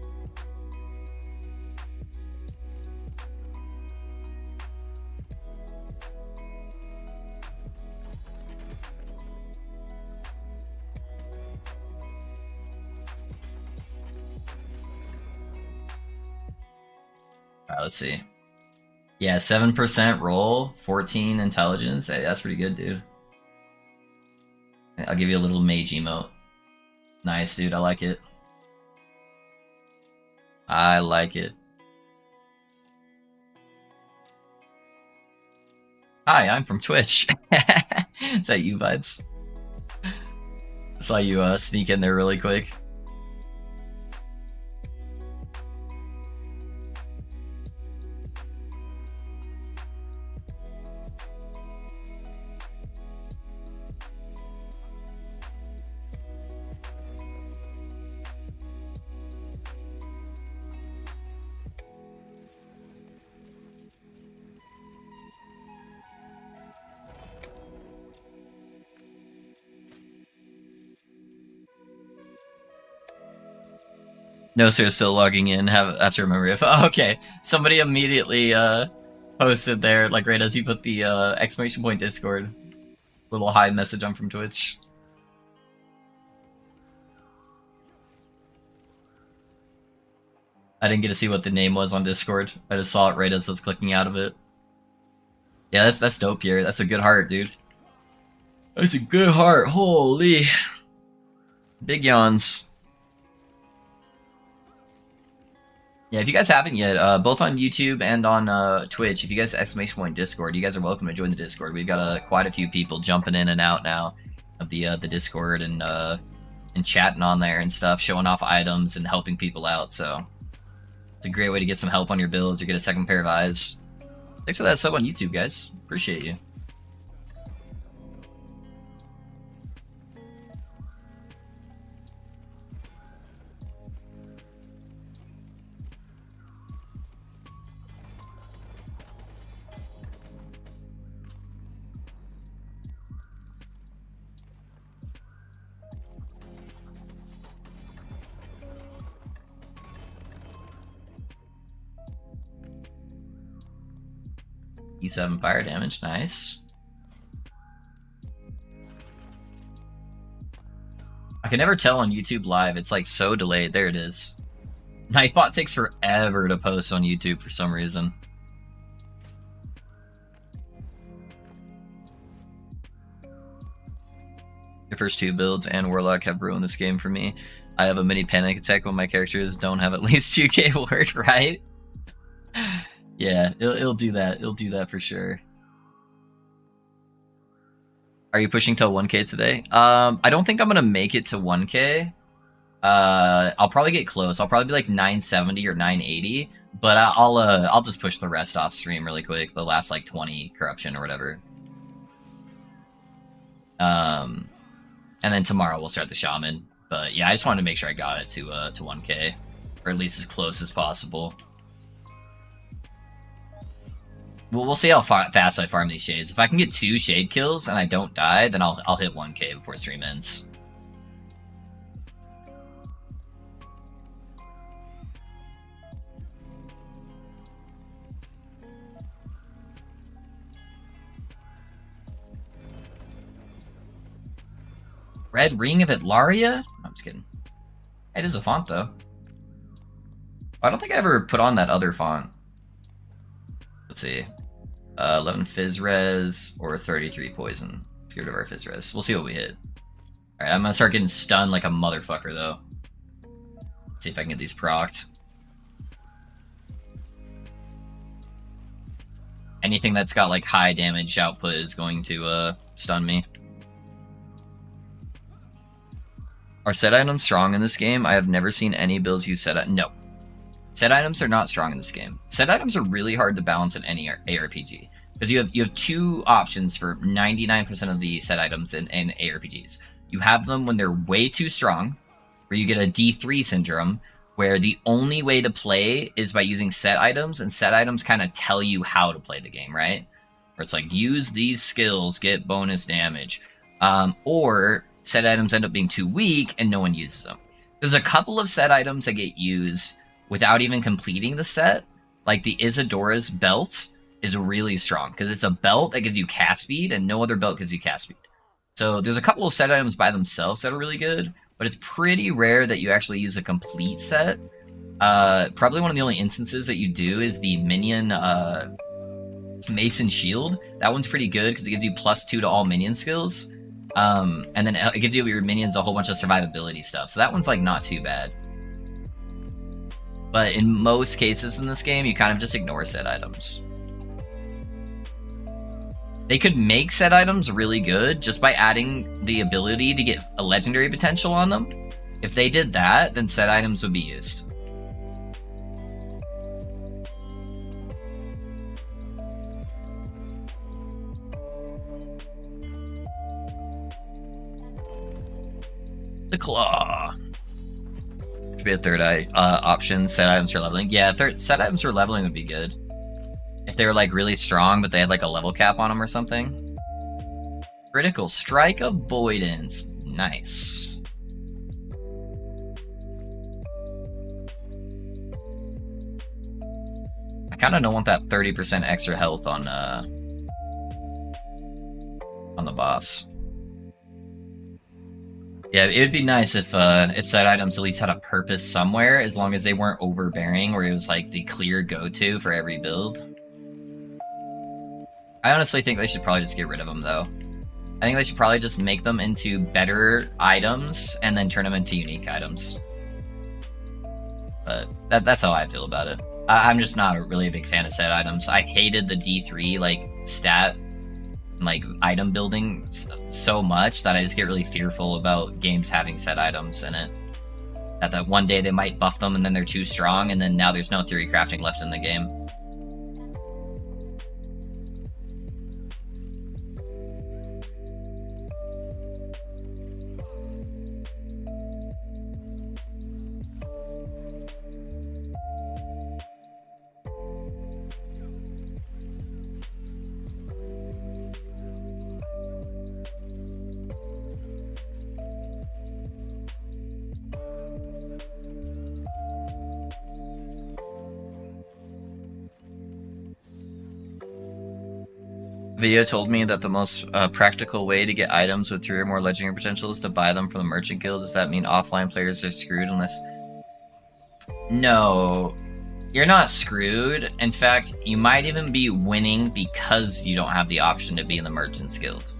Alright, let's see. Yeah, 7% roll, 14 intelligence. Hey, that's pretty good, dude. I'll give you a little mage emote. Nice, dude. I like it. I like it. Hi, I'm from Twitch. Is that you, Vibes? I saw you sneak in there really quick. No, sir, still logging in. Have to remember if. Oh, okay, somebody immediately posted there, like right as you put the exclamation point Discord. Little hi message on from Twitch. I didn't get to see what the name was on Discord. I just saw it right as I was clicking out of it. Yeah, that's dope, Pierre. That's a good heart, dude. That's a good heart. Holy. Big yawns. Yeah, if you guys haven't yet, both on YouTube and on Twitch, if you guys exclamation point Discord, you guys are welcome to join the Discord. We've got quite a few people jumping in and out now of the Discord and chatting on there and stuff, showing off items and helping people out. So it's a great way to get some help on your builds or get a second pair of eyes. Thanks for that sub on YouTube, guys. Appreciate you. E7 fire damage, nice. I can never tell on YouTube Live, it's like so delayed. There it is. Nightbot takes forever to post on YouTube for some reason. Your first two builds and Warlock have ruined this game for me. I have a mini panic attack when my characters don't have at least 2k word, right? Yeah, it'll do that. It'll do that for sure. Are you pushing till 1k today? I don't think I'm gonna make it to 1k. I'll probably get close. I'll probably be like 970 or 980, but I'll just push the rest off stream really quick. The last like 20 corruption or whatever. And then tomorrow we'll start the Shaman. But yeah, I just wanted to make sure I got it to 1k, or at least as close as possible. Well, we'll see how fast I farm these shades. If I can get 2 shade kills and I don't die, then I'll hit 1k before stream ends. Red Ring of Itlaria? I'm just kidding. It is a font, though. I don't think I ever put on that other font. Let's see. 11 Fizz Res or 33 Poison. Let's get rid of our Fizz Res. We'll see what we hit. Alright, I'm gonna start getting stunned like a motherfucker, though. Let's see if I can get these procced. Anything that's got, like, high damage output is going to, stun me. Are set items strong in this game? I have never seen any builds use set items. No. Set items are not strong in this game. Set items are really hard to balance in any ARPG. Because you have 2 options for 99% of the set items in ARPGs. You have them when they're way too strong, where you get a D3 syndrome, where the only way to play is by using set items, and set items kind of tell you how to play the game, right? Where it's like, use these skills, get bonus damage. Or set items end up being too weak and no one uses them. There's a couple of set items that get used without even completing the set. Like the Isadora's belt is really strong because it's a belt that gives you cast speed and no other belt gives you cast speed. So there's a couple of set items by themselves that are really good, but it's pretty rare that you actually use a complete set. Probably one of the only instances that you do is the minion Mason Shield. That one's pretty good because it gives you +2 to all minion skills. And then it gives you your minions a whole bunch of survivability stuff. So that one's like not too bad. But in most cases in this game, you kind of just ignore set items. They could make set items really good just by adding the ability to get a legendary potential on them. If they did that, then set items would be used. The claw. Should be a third eye option. Set items for leveling. Yeah, set items for leveling would be good. If they were like really strong, but they had like a level cap on them or something. Critical strike avoidance. Nice. kind of don't want that 30% extra health on the boss. Yeah, it would be nice if set items at least had a purpose somewhere, as long as they weren't overbearing, where it was like the clear go-to for every build. I honestly think they should probably just get rid of them, though. I think they should probably just make them into better items and then turn them into unique items. But that's how I feel about it. I'm just not really a big fan of set items. I hated the D3 like stat like item building so much that I just get really fearful about games having set items in it. That one day they might buff them and then they're too strong, and then now there's no theory crafting left in the game. Video told me that the most practical way to get items with 3 or more legendary potential is to buy them from the merchant guild. Does that mean offline players are screwed unless... No, you're not screwed. In fact, you might even be winning because you don't have the option to be in the merchant's guild.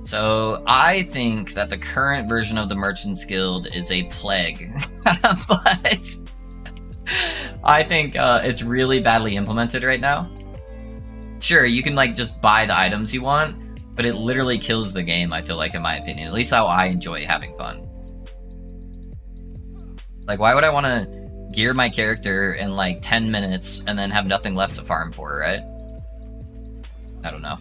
So I think that the current version of the merchant's guild is a plague. But I think it's really badly implemented right now. Sure, you can like just buy the items you want, but it literally kills the game, I feel like, in my opinion. At least how I enjoy having fun. Like, why would I want to gear my character in like 10 minutes and then have nothing left to farm for, right? I don't know.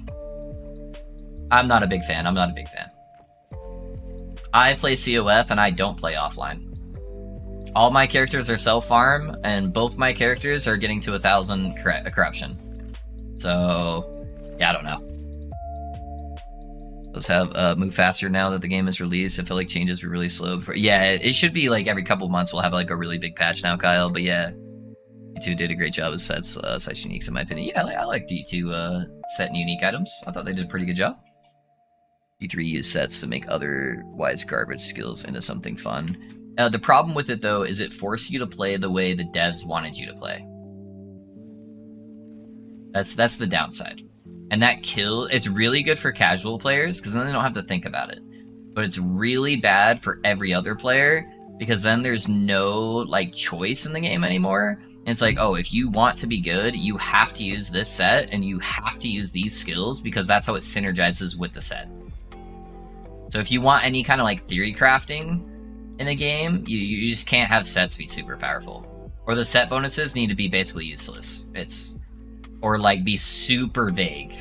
I'm not a big fan. I'm not a big fan. I play COF and I don't play offline. All my characters are self-farm, and both my characters are getting to 1,000 corruption. So, yeah, I don't know. Let's have move faster now that the game is released. I feel like changes were really slow before. Yeah, it should be like every couple months we'll have like a really big patch now, Kyle. But yeah, D2 did a great job with sets, sites uniques in my opinion. Yeah, I like D2 set and unique items. I thought they did a pretty good job. D3 used sets to make otherwise garbage skills into something fun. The problem with it though is it forced you to play the way the devs wanted you to play. That's the downside. And that it's really good for casual players because then they don't have to think about it. But it's really bad for every other player because then there's no like choice in the game anymore. And it's like, oh, if you want to be good, you have to use this set and you have to use these skills because that's how it synergizes with the set. So if you want any kind of like theory crafting in a game, you just can't have sets be super powerful. Or the set bonuses need to be basically useless. Or like be super vague.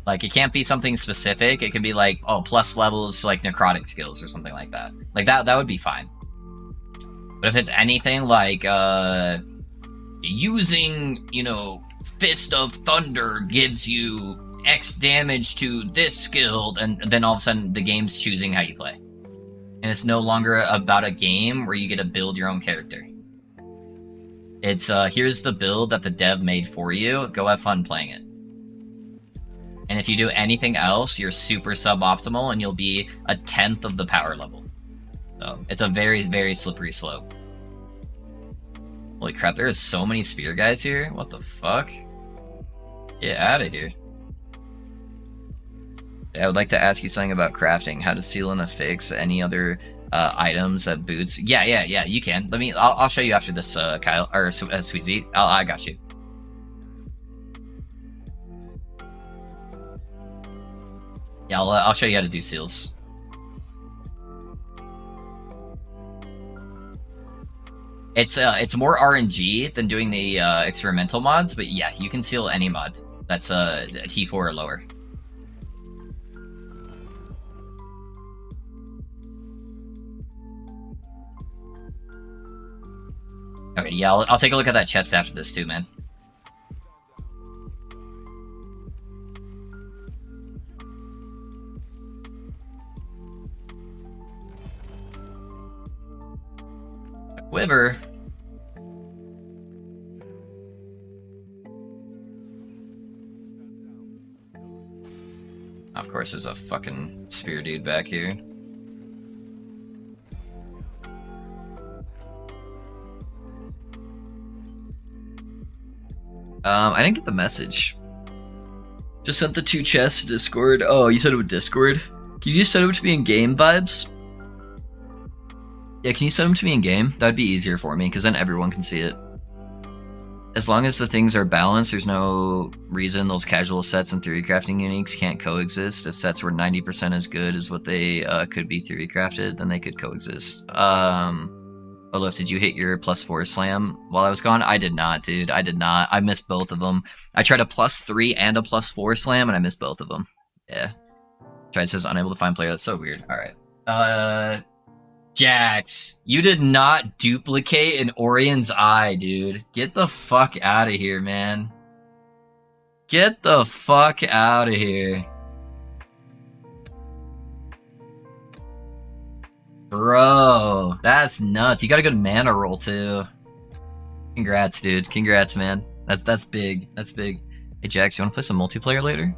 Like it can't be something specific. It can be like, oh, plus levels to like necrotic skills or something like that. Like that would be fine. But if it's anything like using, you know, Fist of Thunder gives you X damage to this skill, and then all of a sudden the game's choosing how you play. And it's no longer about a game where you get to build your own character. It's, here's the build that the dev made for you, go have fun playing it. And if you do anything else, you're super suboptimal and you'll be 1/10 of the power level. So, it's a very, very slippery slope. Holy crap, there are so many spear guys here? What the fuck? Get out of here. I would like to ask you something about crafting. How to seal in a fix? Any other items at boots? Yeah, you can. I'll show you after this, Kyle, or Sweet Z. I got you. Yeah, I'll show you how to do seals. It's more RNG than doing the experimental mods, but yeah, you can seal any mod that's a T4 or lower. Okay, yeah, I'll take a look at that chest after this too, man. Quiver. Of course, there's a fucking spear dude back here. I didn't get the message. Just sent the 2 chests to Discord. Oh, you said it with Discord? Can you just send them to me in game vibes? Yeah, can you send them to me in game? That'd be easier for me, because then everyone can see it. As long as the things are balanced, there's no reason those casual sets and theory crafting uniques can't coexist. If sets were 90% as good as what they could be theory crafted, then they could coexist. Olaf, did you hit your +4 slam while I was gone? I did not, dude. I did not. I missed both of them. I tried a +3 and a +4 slam, and I missed both of them. Yeah. Tried says unable to find player. That's so weird. All right. Jax, you did not duplicate an Orion's Eye, dude. Get the fuck out of here, man. Get the fuck out of here. Bro, that's nuts. You got a good mana roll, too. Congrats, dude. Congrats, man. That's big. That's big. Hey, Jax, you want to play some multiplayer later?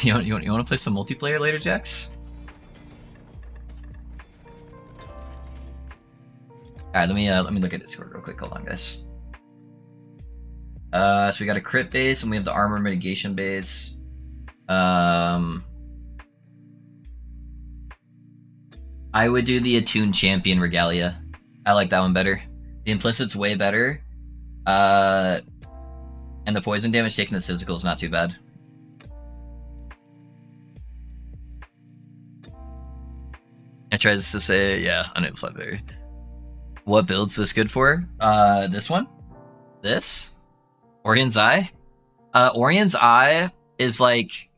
you want to play some multiplayer later, Jax? All right, let me look at Discord real quick. Hold on, guys. So we got a crit base and we have the armor mitigation base. I would do the Attuned Champion Regalia. I like that one better. The Implicit's way better. And the poison damage taken as physical is not too bad. I tries to say, yeah, unable Flatberry. What build's this good for? This one? This? Orion's Eye? Orion's Eye is like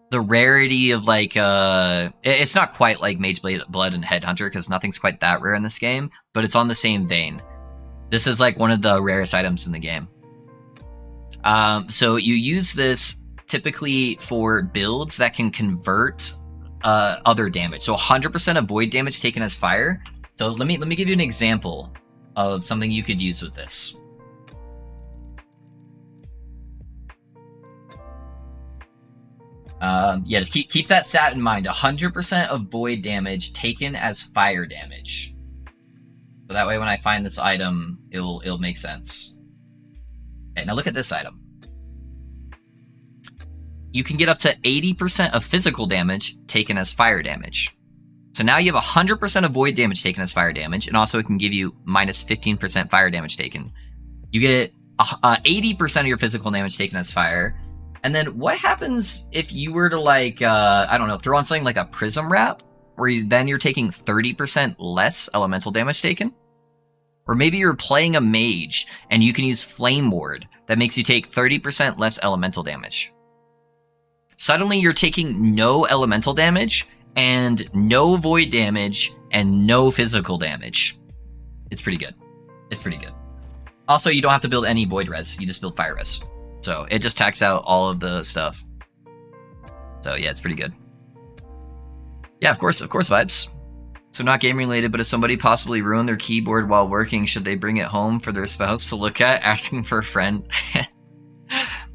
the rarity of like, it's not quite like Mage Blood and Headhunter because nothing's quite that rare in this game, but it's on the same vein. This is like one of the rarest items in the game. So you use this typically for builds that can convert other damage. So 100% of void damage taken as fire. So let me give you an example of something you could use with this. Yeah, just keep that stat in mind. 100% of void damage taken as fire damage. So that way when I find this item, it'll make sense. Okay, now look at this item. You can get up to 80% of physical damage taken as fire damage. So now you have 100% of void damage taken as fire damage, and also it can give you minus 15% fire damage taken. You get 80% of your physical damage taken as fire. And then what happens if you were to like, I don't know, throw on something like a Prism Wrap, where then you're taking 30% less elemental damage taken? Or maybe you're playing a mage, and you can use Flame Ward that makes you take 30% less elemental damage. Suddenly you're taking no elemental damage, and no void damage, and no physical damage. It's pretty good. It's pretty good. Also, you don't have to build any void res, you just build fire res. So it just tacks out all of the stuff. So yeah, it's pretty good. Yeah, of course vibes. So not game related, but if somebody possibly ruined their keyboard while working, should they bring it home for their spouse to look at, asking for a friend?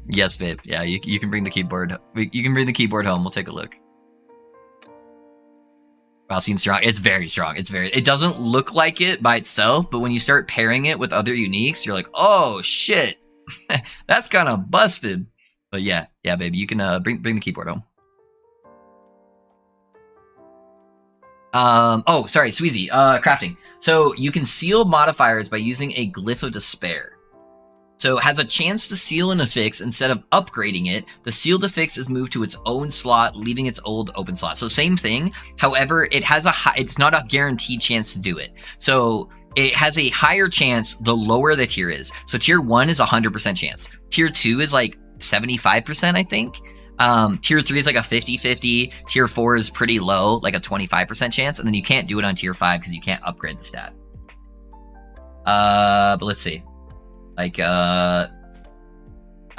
Yes, babe. Yeah, you can bring the keyboard. You can bring the keyboard home. We'll take a look. Wow, seems strong. It's very strong. It doesn't look like it by itself, but when you start pairing it with other uniques, you're like, oh shit, that's kind of busted. But yeah, baby, you can bring the keyboard home. Oh, sorry, Sweezy. Crafting. So you can seal modifiers by using a Glyph of Despair. So it has a chance to seal an affix instead of upgrading it. The sealed affix is moved to its own slot, leaving its old open slot. So same thing. However, it has it's not a guaranteed chance to do it. So it has a higher chance the lower the tier is. So tier 1 is 100% chance. Tier 2 is like 75%, I think. Tier 3 is like a 50-50. Tier 4 is pretty low, like a 25% chance. And then you can't do it on tier 5 because you can't upgrade the stat. But let's see. Like, I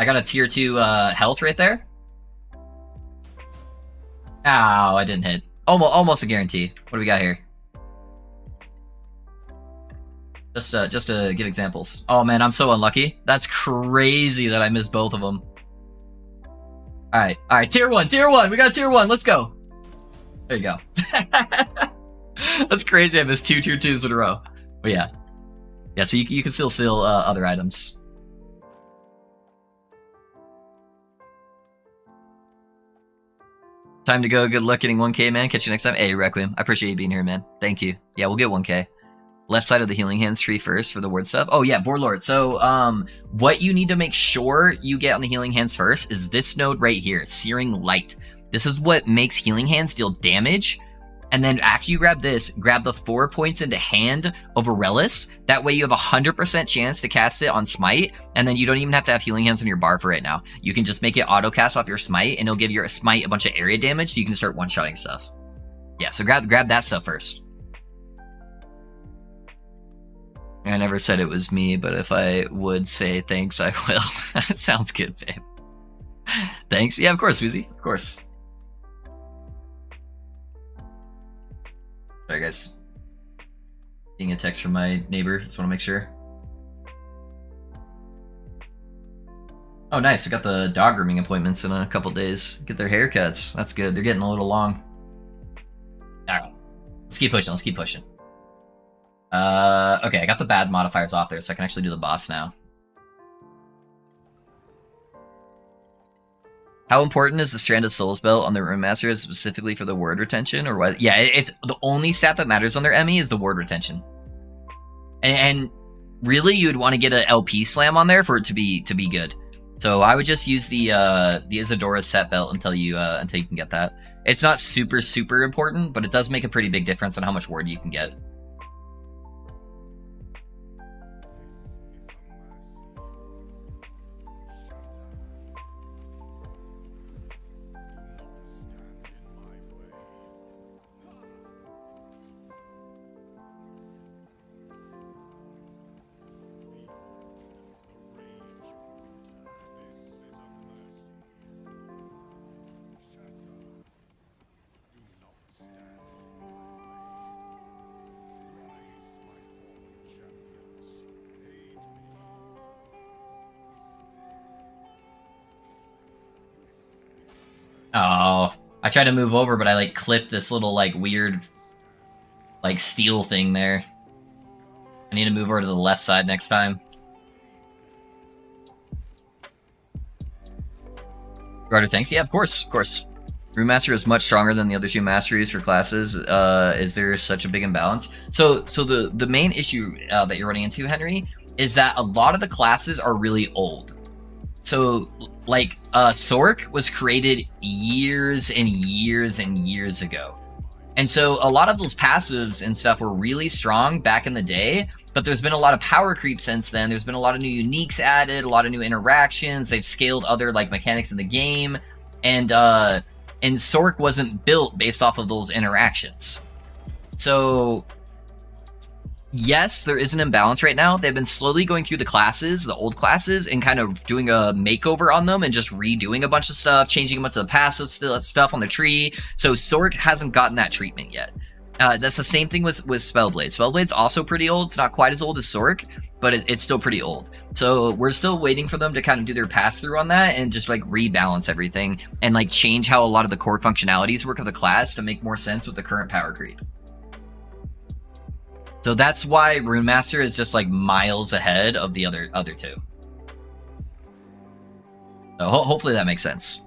got a tier 2 health right there. Ow, I didn't hit. Almost a guarantee. What do we got here? Just to give examples. Oh man, I'm so unlucky. That's crazy that I missed both of them. All right, tier one. We got tier one. Let's go. There you go. That's crazy. I missed two tier twos in a row. But yeah, so you can still steal other items. Time to go. Good luck getting 1K, man. Catch you next time. Hey, Requiem. I appreciate you being here, man. Thank you. Yeah, we'll get 1K. Left side of the healing hands tree first for the ward stuff. Oh yeah, Board Lord. So what you need to make sure you get on the healing hands first is this node right here, Searing Light. This is what makes healing hands deal damage. And then after you grab this, grab the 4 points into hand of Orobyss. That way you have a 100% chance to cast it on Smite, and then you don't even have to have healing hands on your bar for right now. You can just make it auto cast off your Smite, and it'll give your Smite a bunch of area damage, so you can start one-shotting stuff. Yeah, so grab that stuff first. I never said it was me, but if I would say thanks, I will. Sounds good, babe. Thanks. Yeah, of course, Wheezy. Of course. Sorry, guys. Getting a text from my neighbor. Just want to make sure. Oh, nice. I got the dog grooming appointments in a couple days. Get their haircuts. That's good. They're getting a little long. All right. Let's keep pushing. Okay, I got the bad modifiers off there, so I can actually do the boss now. How important is the Strand of Souls belt on the Rune Master specifically for the ward retention, or what? Yeah, it's the only stat that matters on their Emmy is the ward retention. And really, you'd want to get an LP slam on there for it to be good. So I would just use the Isadora set belt until you can get that. It's not super important, but it does make a pretty big difference on how much ward you can get. Oh, I tried to move over, but I like clipped this little like weird like steel thing there. I need to move over to the left side next time. Garter, thanks. Yeah, of course. Rune Master is much stronger than the other two masteries for classes. Is there such a big imbalance? So the main issue that you're running into, Henry, is that a lot of the classes are really old. So, like, Sork was created years and years and years ago. And so a lot of those passives and stuff were really strong back in the day, but there's been a lot of power creep since then. There's been a lot of new uniques added, a lot of new interactions. They've scaled other, like, mechanics in the game. And Sork wasn't built based off of those interactions. So yes, there is an imbalance right now. They've been slowly going through the classes, the old classes, and kind of doing a makeover on them and just redoing a bunch of stuff, changing a bunch of the passive stuff on the tree. So Sork hasn't gotten that treatment yet. That's the same thing with Spellblade. Spellblade's also pretty old. It's not quite as old as Sork, but it's still pretty old. So we're still waiting for them to kind of do their pass-through on that and just like rebalance everything and like change how a lot of the core functionalities work of the class to make more sense with the current power creep. So that's why Rune Master is just like miles ahead of the other two. So hopefully that makes sense.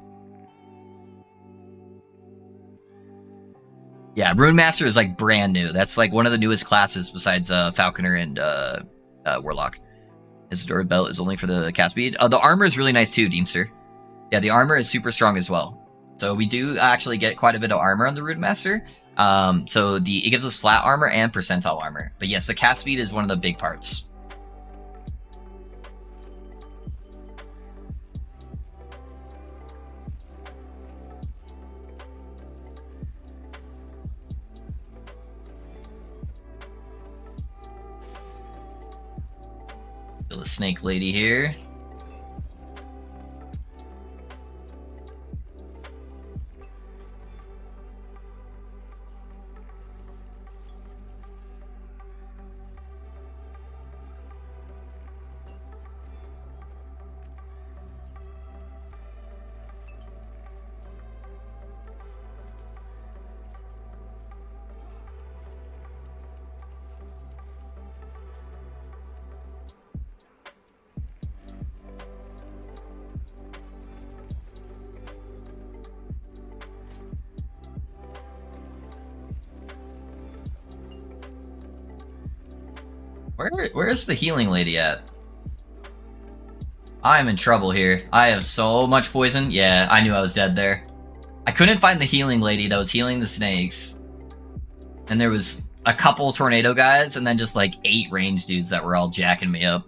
Yeah, Rune Master is like brand new. That's like one of the newest classes besides Falconer and Warlock. Isadora belt is only for the cast speed. The armor is really nice too, Deemster. Yeah, the armor is super strong as well. So we do actually get quite a bit of armor on the Rune Master. So it gives us flat armor and percentile armor. But yes, the cast speed is one of the big parts. Kill the snake lady here. Where is the healing lady at? I'm in trouble here. I have so much poison. Yeah, I knew I was dead there. I couldn't find the healing lady that was healing the snakes. And there was a couple tornado guys and then just like 8 range dudes that were all jacking me up.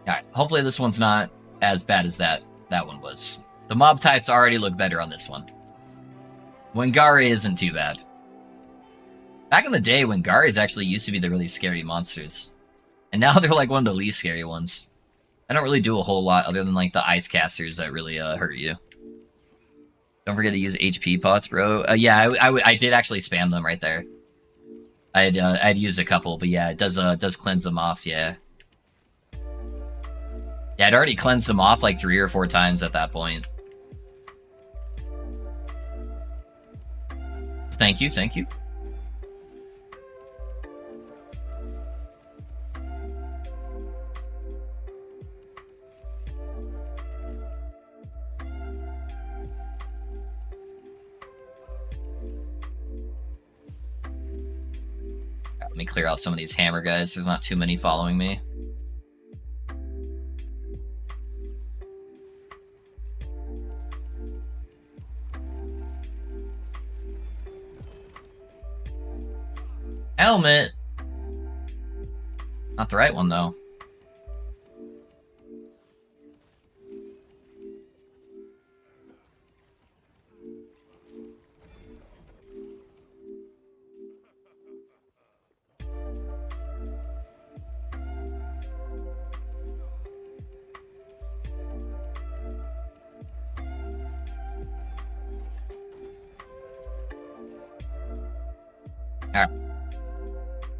Alright, hopefully this one's not as bad as that one was. The mob types already look better on this one. Wangari isn't too bad. Back in the day, Wangaris actually used to be the really scary monsters. And now they're like one of the least scary ones. I don't really do a whole lot other than like the ice casters that really hurt you. Don't forget to use HP pots, bro. Yeah, I did actually spam them right there. I'd used a couple, but yeah, it does cleanse them off, yeah. Yeah, I'd already cleansed them off like 3 or 4 times at that point. Thank you, thank you. Let me clear out some of these hammer guys. There's not too many following me. Helmet! Not the right one, though. Alright.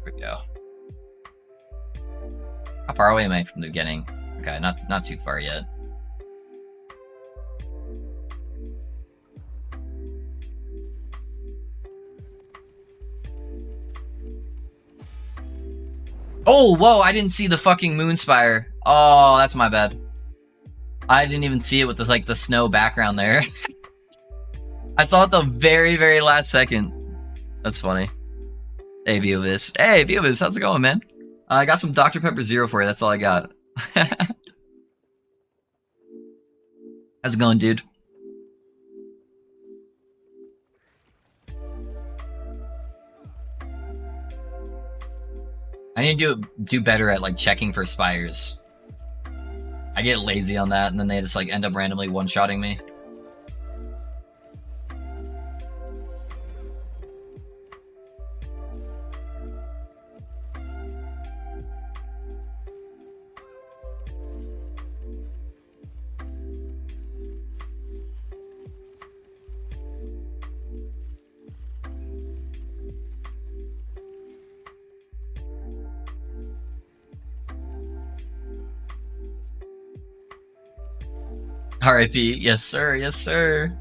There we go. How far away am I from the beginning? Okay, not too far yet. Oh, whoa, I didn't see the fucking Moonspire. Oh, that's my bad. I didn't even see it with this, like, the snow background there. I saw it the very, very last second. That's funny. Hey, Orobyss. Hey, Orobyss, how's it going, man? I got some Dr. Pepper Zero for you. That's all I got. How's it going, dude? I need to do better at, like, checking for spires. I get lazy on that, and then they just, like, end up randomly one-shotting me. RIP, yes sir, yes sir.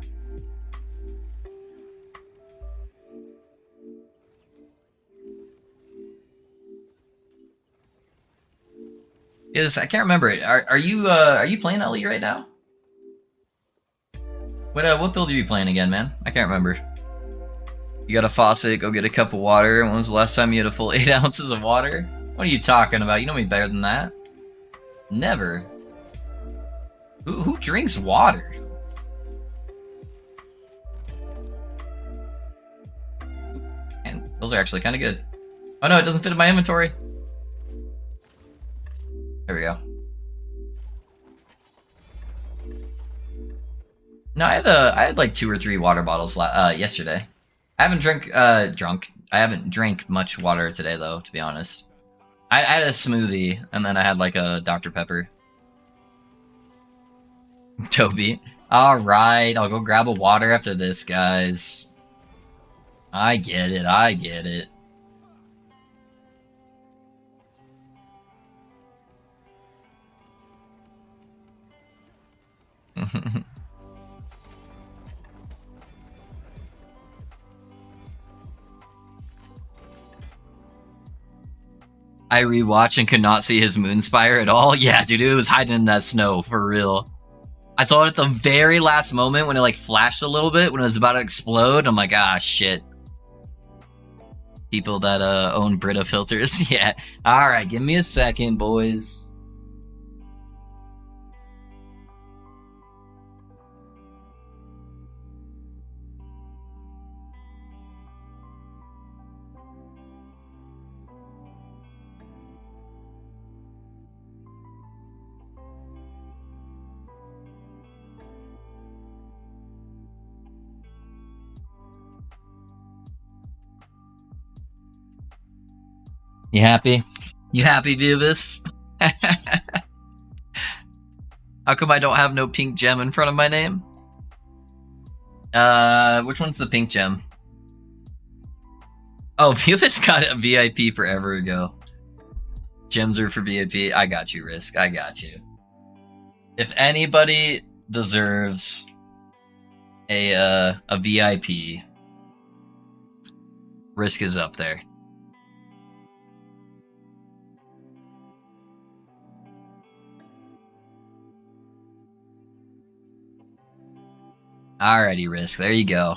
Yes, I can't remember it. Are you playing LE right now? What build are you playing again, man? I can't remember. You got a faucet, go get a cup of water. When was the last time you had a full 8 ounces of water? What are you talking about? You know me better than that. Never. Who drinks water? And those are actually kind of good. Oh no, it doesn't fit in my inventory. There we go. No, I had like 2 or 3 water bottles yesterday. I haven't I haven't drank much water today though, to be honest. I had a smoothie and then I had like a Dr. Pepper. Toby. Alright, I'll go grab a water after this, guys. I get it, I get it. I rewatched and could not see his Moonspire at all. Yeah, dude, it was hiding in that snow, for real. I saw it at the very last moment when it like flashed a little bit when it was about to explode. I'm like, ah, shit. People that own Brita filters. Yeah. All right, give me a second, boys. You happy? You happy, Vivus? How come I don't have no pink gem in front of my name? Which one's the pink gem? Oh, Vivus got a VIP forever ago. Gems are for VIP. I got you, Risk. I got you. If anybody deserves a VIP, Risk is up there. Alrighty, Risk. There you go.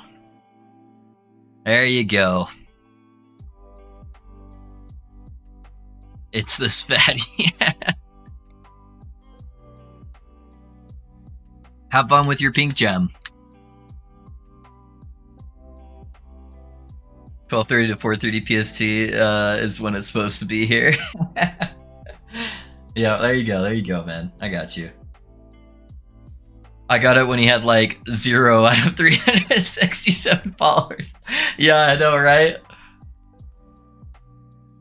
There you go. It's this fatty. Have fun with your pink gem. 12:30 to 4:30 PST is when it's supposed to be here. Yeah, there you go. There you go, man. I got you. I got it when he had like 0 out of 367 followers. Yeah, I know, right?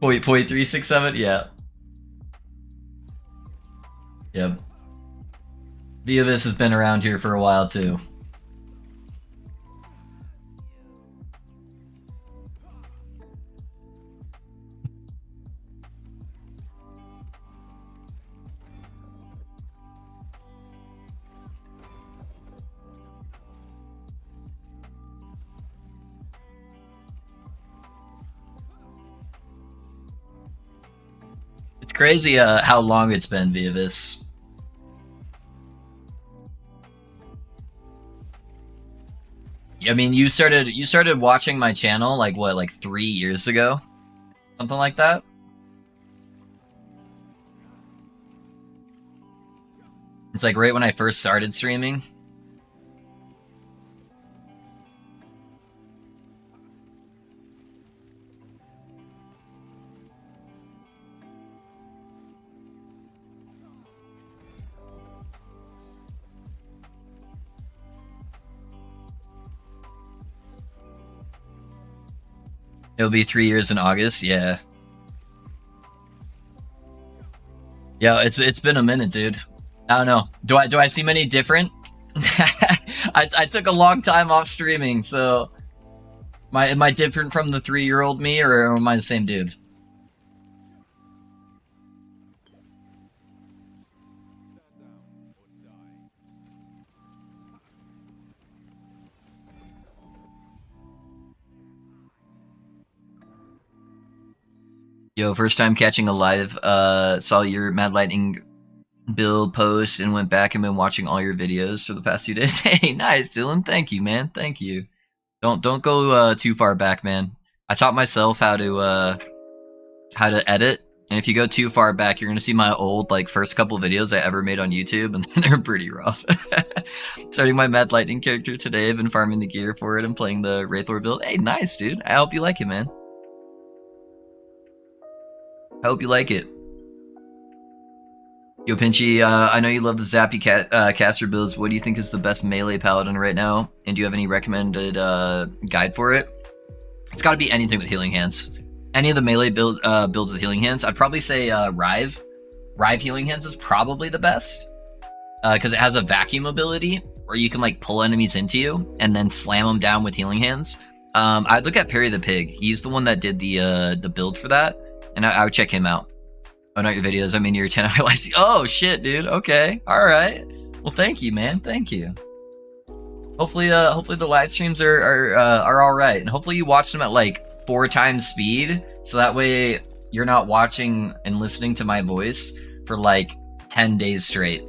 0.367, yeah. Yep. Vivus has been around here for a while too. It's crazy how long it's been, Vivus. I mean, you started watching my channel like what, like 3 years ago? Something like that? It's like right when I first started streaming. It'll be 3 years in August, yeah. Yeah, it's been a minute, dude. I don't know. Do I seem any different? I took a long time off streaming, so am I different from the 3-year-old me, or am I the same dude? Yo, first time catching a live, saw your Mad Lightning build post and went back and been watching all your videos for the past 2 days. Hey, nice, Dylan. Thank you, man. Thank you. Don't go too far back, man. I taught myself how to edit, and if you go too far back, you're gonna see my old like first couple videos I ever made on YouTube, and they're pretty rough. Starting my Mad Lightning character today. I've been farming the gear for it and playing the Wraithlord build. Hey, nice, dude. I hope you like it, man. I hope you like it. Yo, Pinchy, I know you love the Zappy caster builds. What do you think is the best melee paladin right now? And do you have any recommended guide for it? It's got to be anything with healing hands. Any of the melee builds with healing hands. I'd probably say Rive. Rive healing hands is probably the best. Because it has a vacuum ability where you can like pull enemies into you and then slam them down with healing hands. I'd look at Perry the Pig. He's the one that did the build for that. And I would check him out. Oh, not your videos. I mean your 10 IYC. Oh shit, dude. Okay. All right. Well, thank you, man. Thank you. Hopefully the live streams are all right, and hopefully you watch them at like 4 times speed, so that way you're not watching and listening to my voice for like 10 days straight.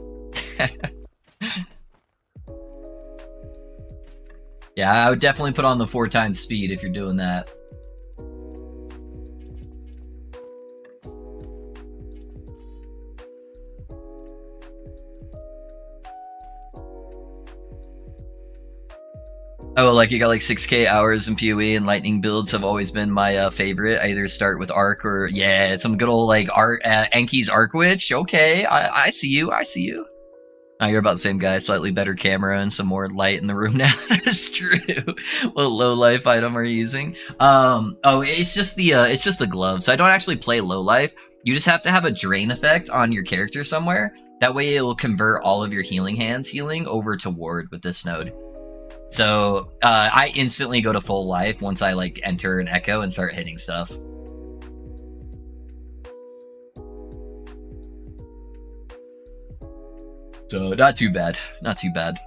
Yeah, I would definitely put on the 4 times speed if you're doing that. Oh, like you got like 6k hours in PoE, and lightning builds have always been my favorite. I either start with Arc or, yeah, some good old like Enki's Arc Witch. Okay, I see you, I see you. Oh, you're about the same guy, slightly better camera and some more light in the room now. That's true. What low life item are you using? Oh, it's just the glove. So I don't actually play low life. You just have to have a drain effect on your character somewhere. That way it will convert all of your healing hands healing over to ward with this node. So I instantly go to full life once I like enter an echo and start hitting stuff. So not too bad, not too bad.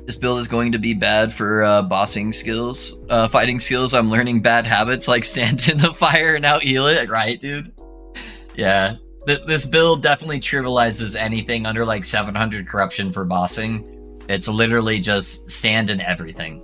This build is going to be bad for bossing skills, fighting skills. I'm learning bad habits like stand in the fire and out heal it, right, dude? Yeah. This build definitely trivializes anything under like 700 corruption for bossing. It's literally just stand in everything.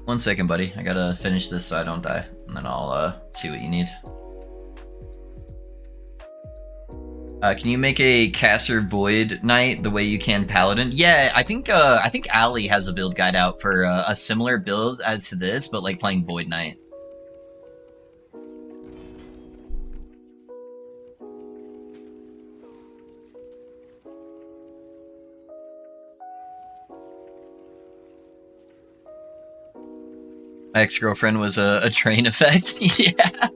One second, buddy. I gotta finish this so I don't die, and then I'll see what you need. Can you make a caster void knight the way you can paladin? Yeah, I think Ali has a build guide out for a similar build as to this, but like playing void knight. My ex-girlfriend was a train effect. Yeah.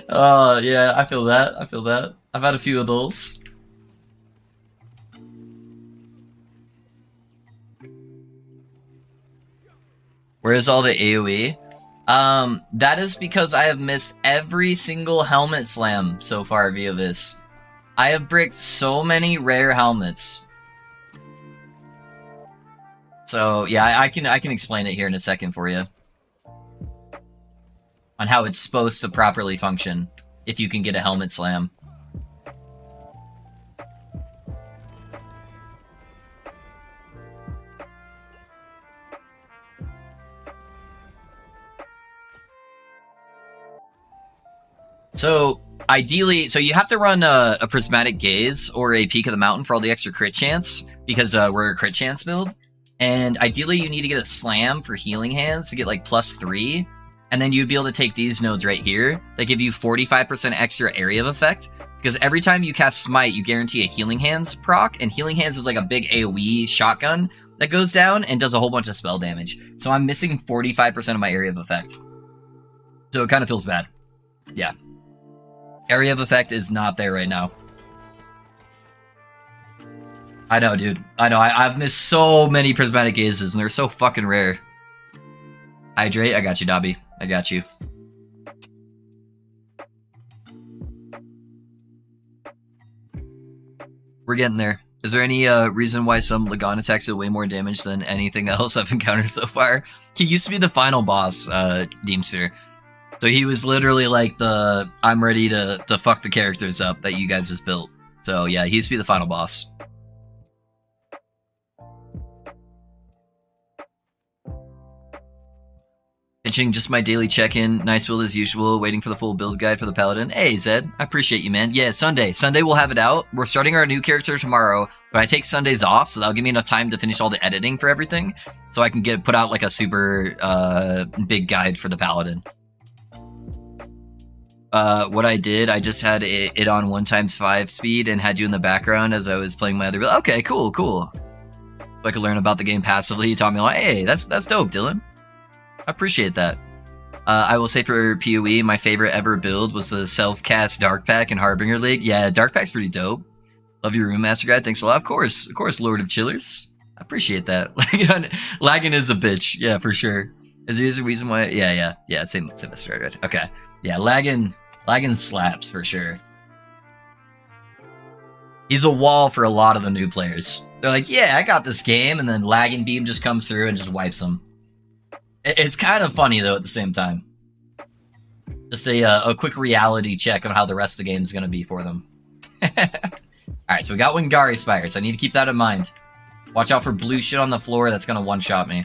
Oh, yeah, I feel that. I feel that. I've had a few of those. Where is all the AoE? That is because I have missed every single helmet slam so far via this. I have bricked so many rare helmets. So, yeah, I can explain it here in a second for you. On how it's supposed to properly function if you can get a helmet slam. So ideally, so you have to run a prismatic gaze or a peak of the mountain for all the extra crit chance, because we're a crit chance build. And ideally you need to get a slam for healing hands to get like +3. And then you'd be able to take these nodes right here that give you 45% extra area of effect. Because every time you cast Smite, you guarantee a Healing Hands proc. And Healing Hands is like a big AoE shotgun that goes down and does a whole bunch of spell damage. So I'm missing 45% of my area of effect. So it kind of feels bad. Yeah. Area of effect is not there right now. I know, dude. I know. I've missed so many Prismatic Gazes, and they're so fucking rare. Hydrate. I got you, Dobby. I got you. We're getting there. Is there any reason why some Lagon attacks do way more damage than anything else I've encountered so far? He used to be the final boss, Deemster. So he was literally like the, I'm ready to fuck the characters up that you guys just built. So yeah, he used to be the final boss. Pitching just my daily check-in. Nice build as usual. Waiting for the full build guide for the Paladin. Hey, Zed. I appreciate you, man. Yeah, Sunday. Sunday we'll have it out. We're starting our new character tomorrow, but I take Sundays off, so that'll give me enough time to finish all the editing for everything, so I can put out like a super big guide for the Paladin. What I did, I just had it on 1x5 speed and had you in the background as I was playing my other build. Okay, cool, cool. So I could learn about the game passively. You taught me like, hey, that's dope, Dylan. I appreciate that. I will say for PoE, my favorite ever build was the self-cast Dark Pack in Harbinger League. Yeah, Dark Pack's pretty dope. Love your room, Master Guy. Thanks a lot. Of course, Lord of Chillers. I appreciate that. Lagging is a bitch. Yeah, for sure. Is there a reason why? Yeah. Same Master Guy. Okay. Yeah, lagging Lagging slaps for sure. He's a wall for a lot of the new players. They're like, yeah, I got this game, and then Lagging Beam just comes through and just wipes them. It's kind of funny, though, at the same time. Just a quick reality check on how the rest of the game is going to be for them. Alright, so we got Wingari Spires. I need to keep that in mind. Watch out for blue shit on the floor. That's going to one-shot me.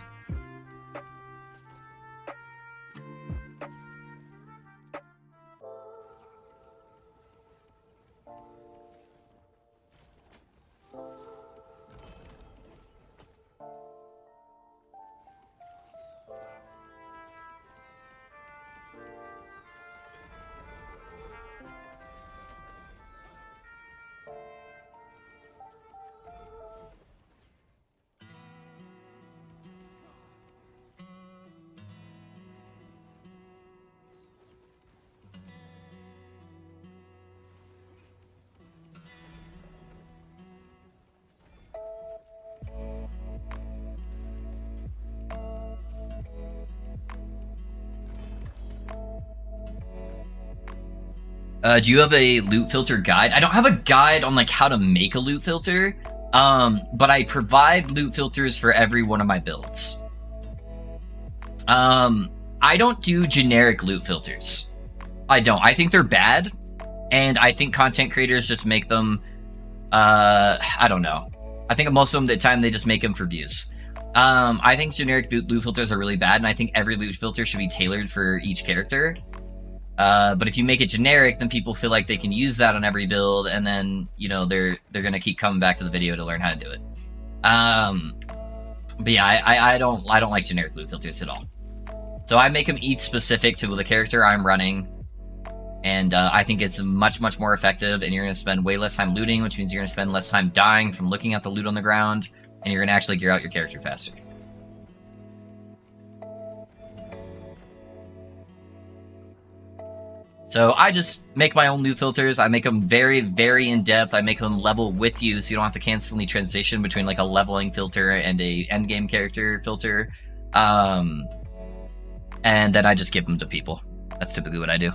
Do you have a loot filter guide? I don't have a guide on like how to make a loot filter, but I provide loot filters for every one of my builds. I don't do generic loot filters. I don't. I think they're bad, and I think content creators just make them. I don't know. I think most of them, the time, they just make them for views. I think generic loot filters are really bad, and I think every loot filter should be tailored for each character. But if you make it generic, then people feel like they can use that on every build, and then they're gonna keep coming back to the video to learn how to do it. But yeah, I don't like generic loot filters at all. So I make them each specific to the character I'm running, and I think it's much more effective. And you're gonna spend way less time looting, which means you're gonna spend less time dying from looking at the loot on the ground, and you're gonna actually gear out your character faster. So I just make my own loot filters. I make them very in-depth. I make them level with you, so you don't have to constantly transition between like a leveling filter and a endgame character filter. And then I just give them to people. That's typically what I do.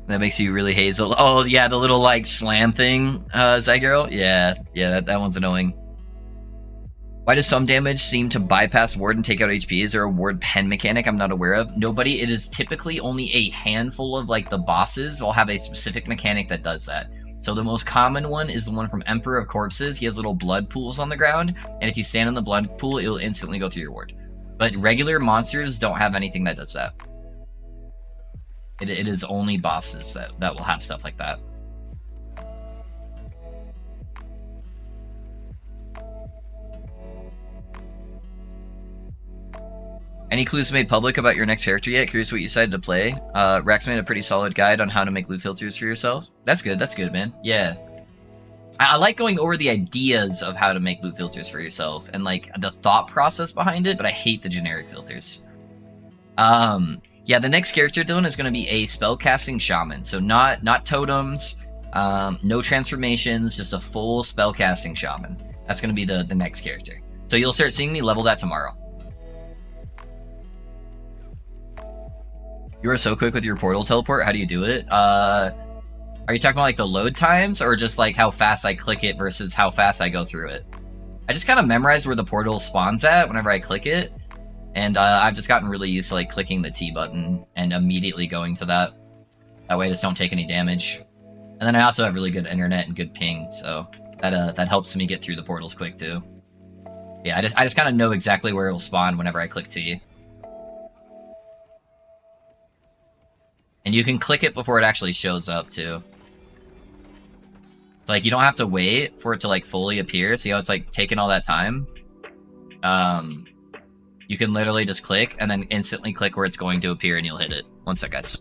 That makes you really hazel. Oh yeah, the little like slam thing, Zygirl. Yeah, that one's annoying. Why does some damage seem to bypass ward and take out HP? Is there a ward pen mechanic I'm not aware of? Nobody. It is typically only a handful of like the bosses will have a specific mechanic that does that. So the most common one is the one from Emperor of Corpses. He has little blood pools on the ground, and if you stand in the blood pool, it will instantly go through your ward. But regular monsters don't have anything that does that. It is only bosses that will have stuff like that. Any clues made public about your next character yet? Curious what you decided to play. Rex made a pretty solid guide on how to make loot filters for yourself. That's good, man. Yeah. I like going over the ideas of how to make loot filters for yourself and like the thought process behind it, but I hate the generic filters. Yeah, the next character, Dylan, is going to be a spellcasting shaman. So not totems, no transformations, just a full spellcasting shaman. That's going to be the next character. So you'll start seeing me level that tomorrow. You are so quick with your portal teleport. How do you do it? Are you talking about like the load times, or just like how fast I click it versus how fast I go through it? I just kind of memorize where the portal spawns at whenever I click it, and I've just gotten really used to like clicking the T button and immediately going to that. That way I just don't take any damage. And then I also have really good internet and good ping, so that helps me get through the portals quick too. Yeah, I just kind of know exactly where it will spawn whenever I click T. And you can click it before it actually shows up, too. It's like, you don't have to wait for it to, like, fully appear. See how it's, like, taking all that time? You can literally just click, and then instantly click where it's going to appear, and you'll hit it. One sec, guys.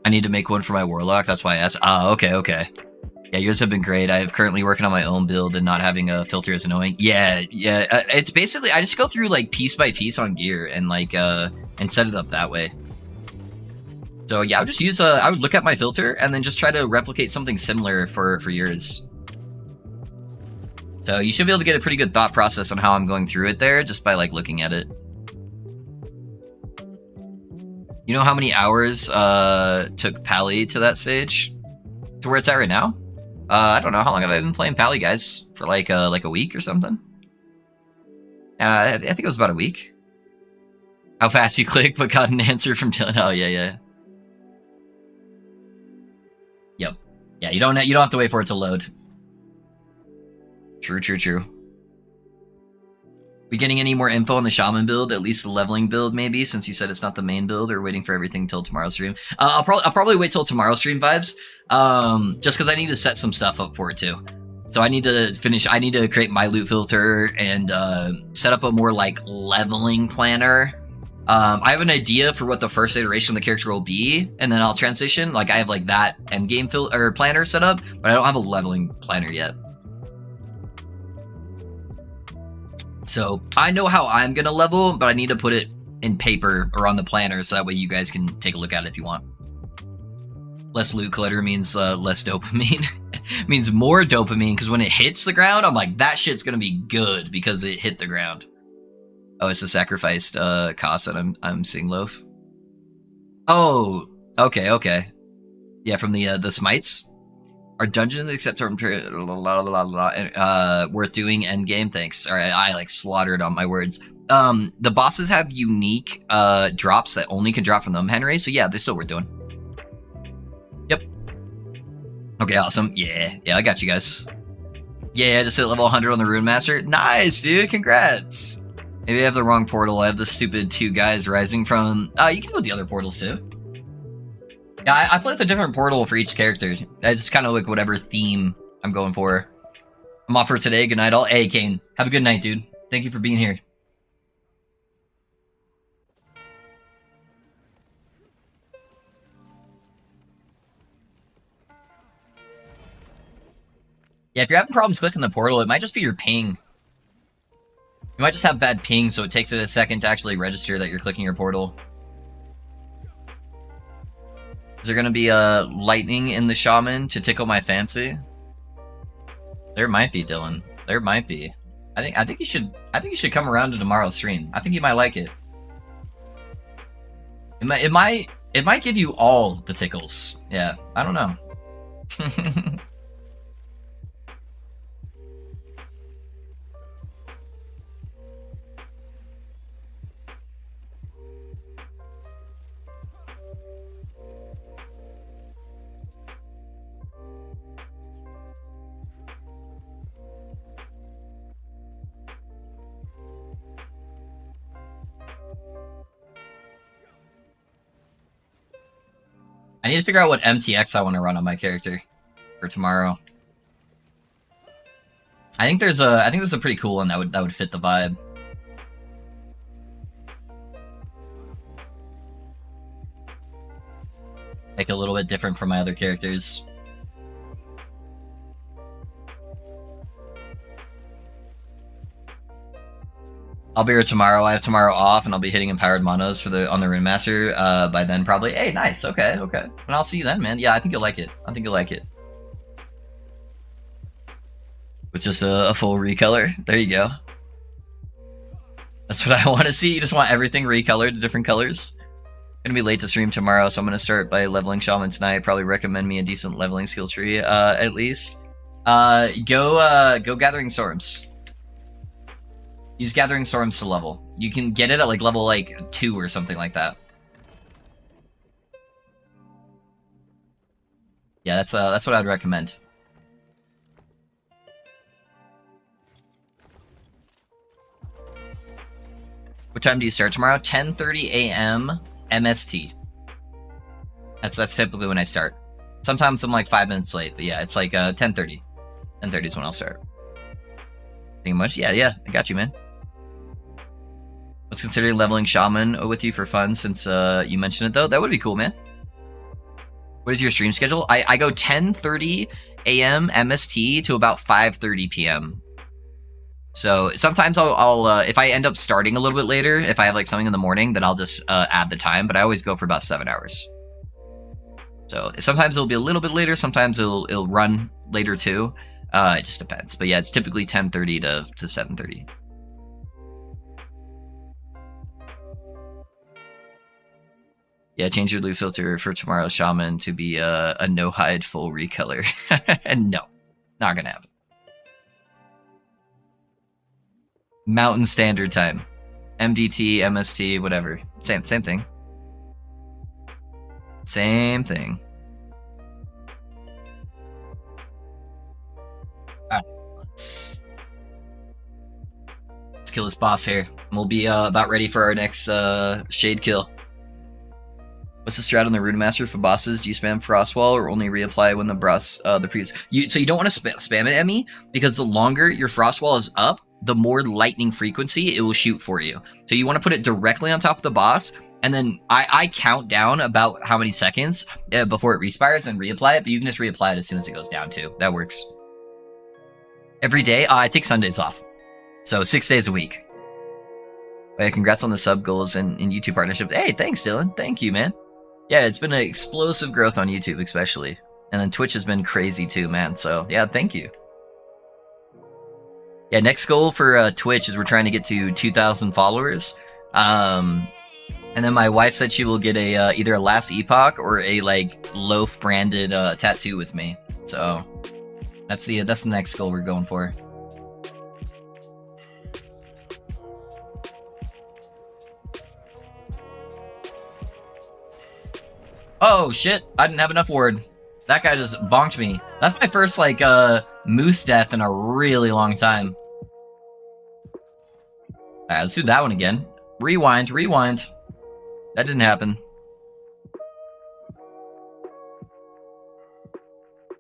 I need to make one for my warlock. That's why I asked. Ah, okay, okay. Yeah, yours have been great. I'm currently working on my own build, and not having a filter is annoying. Yeah, yeah. It's basically I just go through like piece by piece on gear and like and set it up that way. So yeah, I would just use I would look at my filter and then just try to replicate something similar for yours. So you should be able to get a pretty good thought process on how I'm going through it there just by like looking at it. You know how many hours took Pally to that stage? To where it's at right now? I don't know. How long have I been playing Pally, guys? For like a week or something? I think it was about a week. How fast you click, but got an answer from Dylan. Oh yeah, yeah. Yep. Yeah, you don't have to wait for it to load. True, true, true. We getting any more info on the Shaman build? At least the leveling build, maybe, since you said it's not the main build, or waiting for everything till tomorrow's stream. I'll probably wait till tomorrow's stream vibes. Just because I need to set some stuff up for it too. So I need to finish. I need to create my loot filter and set up a more like leveling planner. I have an idea for what the first iteration of the character will be, and then I'll transition. Like I have like that endgame planner set up, but I don't have a leveling planner yet. So I know how I'm gonna level, but I need to put it in paper or on the planner so that way you guys can take a look at it if you want. Less loot clutter means less dopamine. Means more dopamine, because when it hits the ground, I'm like, that shit's gonna be good because it hit the ground. Oh, it's the sacrificed cost that I'm seeing, Loaf. Oh, okay, okay. Yeah, from the smites. Are dungeons except worth doing endgame? Thanks. Alright, I like slaughtered on my words. The bosses have unique drops that only can drop from them, Henry, so yeah, they're still worth doing. Yep. Okay, awesome. Yeah, I got you guys. Yeah, just hit level 100 on the Rune Master. Nice, dude, congrats. Maybe I have the wrong portal. I have the stupid 2 guys rising from... you can do the other portals too. Yeah, I play with a different portal for each character. It's kind of like whatever theme I'm going for. I'm off for today. Good night all. Hey, Kane. Have a good night, dude. Thank you for being here. Yeah, if you're having problems clicking the portal, it might just be your ping. You might just have bad ping, so it takes it a second to actually register that you're clicking your portal. Is there gonna be lightning in the Shaman to tickle my fancy? There might be, Dylan. There might be. I think you should come around to tomorrow's stream. I think you might like it. It might give you all the tickles. Yeah, I don't know. I need to figure out what MTX I want to run on my character for tomorrow. I think there's a pretty cool one that would fit the vibe. Like a little bit different from my other characters. I'll be here tomorrow. I have tomorrow off, and I'll be hitting empowered monos for on the Rune Master by then probably. Hey, nice. Okay, okay. And I'll see you then, man. Yeah, I think you'll like it. I think you'll like it. With just a full recolor. There you go. That's what I want to see. You just want everything recolored to different colors. Gonna be late to stream tomorrow, so I'm gonna start by leveling Shaman tonight. Probably recommend me a decent leveling skill tree, at least. Go Gathering Storms. Use Gathering Storms to level. You can get it at like level 2 or something like that. Yeah, that's what I'd recommend. What time do you start tomorrow? 10:30 a.m. MST. That's typically when I start. Sometimes I'm like 5 minutes late, but yeah, it's like 10:30. 10:30 is when I'll start. Pretty much. Yeah, I got you, man. Was considering leveling Shaman with you for fun since you mentioned it, though. That would be cool, man. What is your stream schedule? I go 10:30 a.m. MST to about 5:30 p.m. So sometimes I'll if I end up starting a little bit later, if I have like something in the morning, then I'll just add the time. But I always go for about 7 hours. So sometimes it'll be a little bit later. Sometimes it'll run later too. It just depends. But yeah, it's typically 10:30 to 7:30. Yeah, change your loot filter for tomorrow's Shaman to be a no-hide full recolor. And no, not gonna happen. Mountain Standard Time. MDT, MST, whatever. Same thing. Same thing. Alright, let's kill this boss here. We'll be about ready for our next shade kill. What's the strat on the Rune Master for bosses? Do you spam Frostwall or only reapply when the boss so you don't want to spam it at me, because the longer your Frostwall is up, the more lightning frequency it will shoot for you. So you want to put it directly on top of the boss, and then I count down about how many seconds before it respires and reapply it, but you can just reapply it as soon as it goes down too. That works. Every day? I take Sundays off. So 6 days a week. Hey, congrats on the sub goals and YouTube partnership. Hey, thanks, Dylan. Thank you, man. Yeah, it's been an explosive growth on YouTube, especially. And then Twitch has been crazy too, man. So, yeah, thank you. Yeah, next goal for Twitch is we're trying to get to 2,000 followers. And then my wife said she will get a either a Last Epoch or a, like, loaf branded tattoo with me. So, that's the next goal we're going for. Oh shit, I didn't have enough ward. That guy just bonked me. That's my first like moose death in a really long time. Alright, let's do that one again. Rewind. That didn't happen.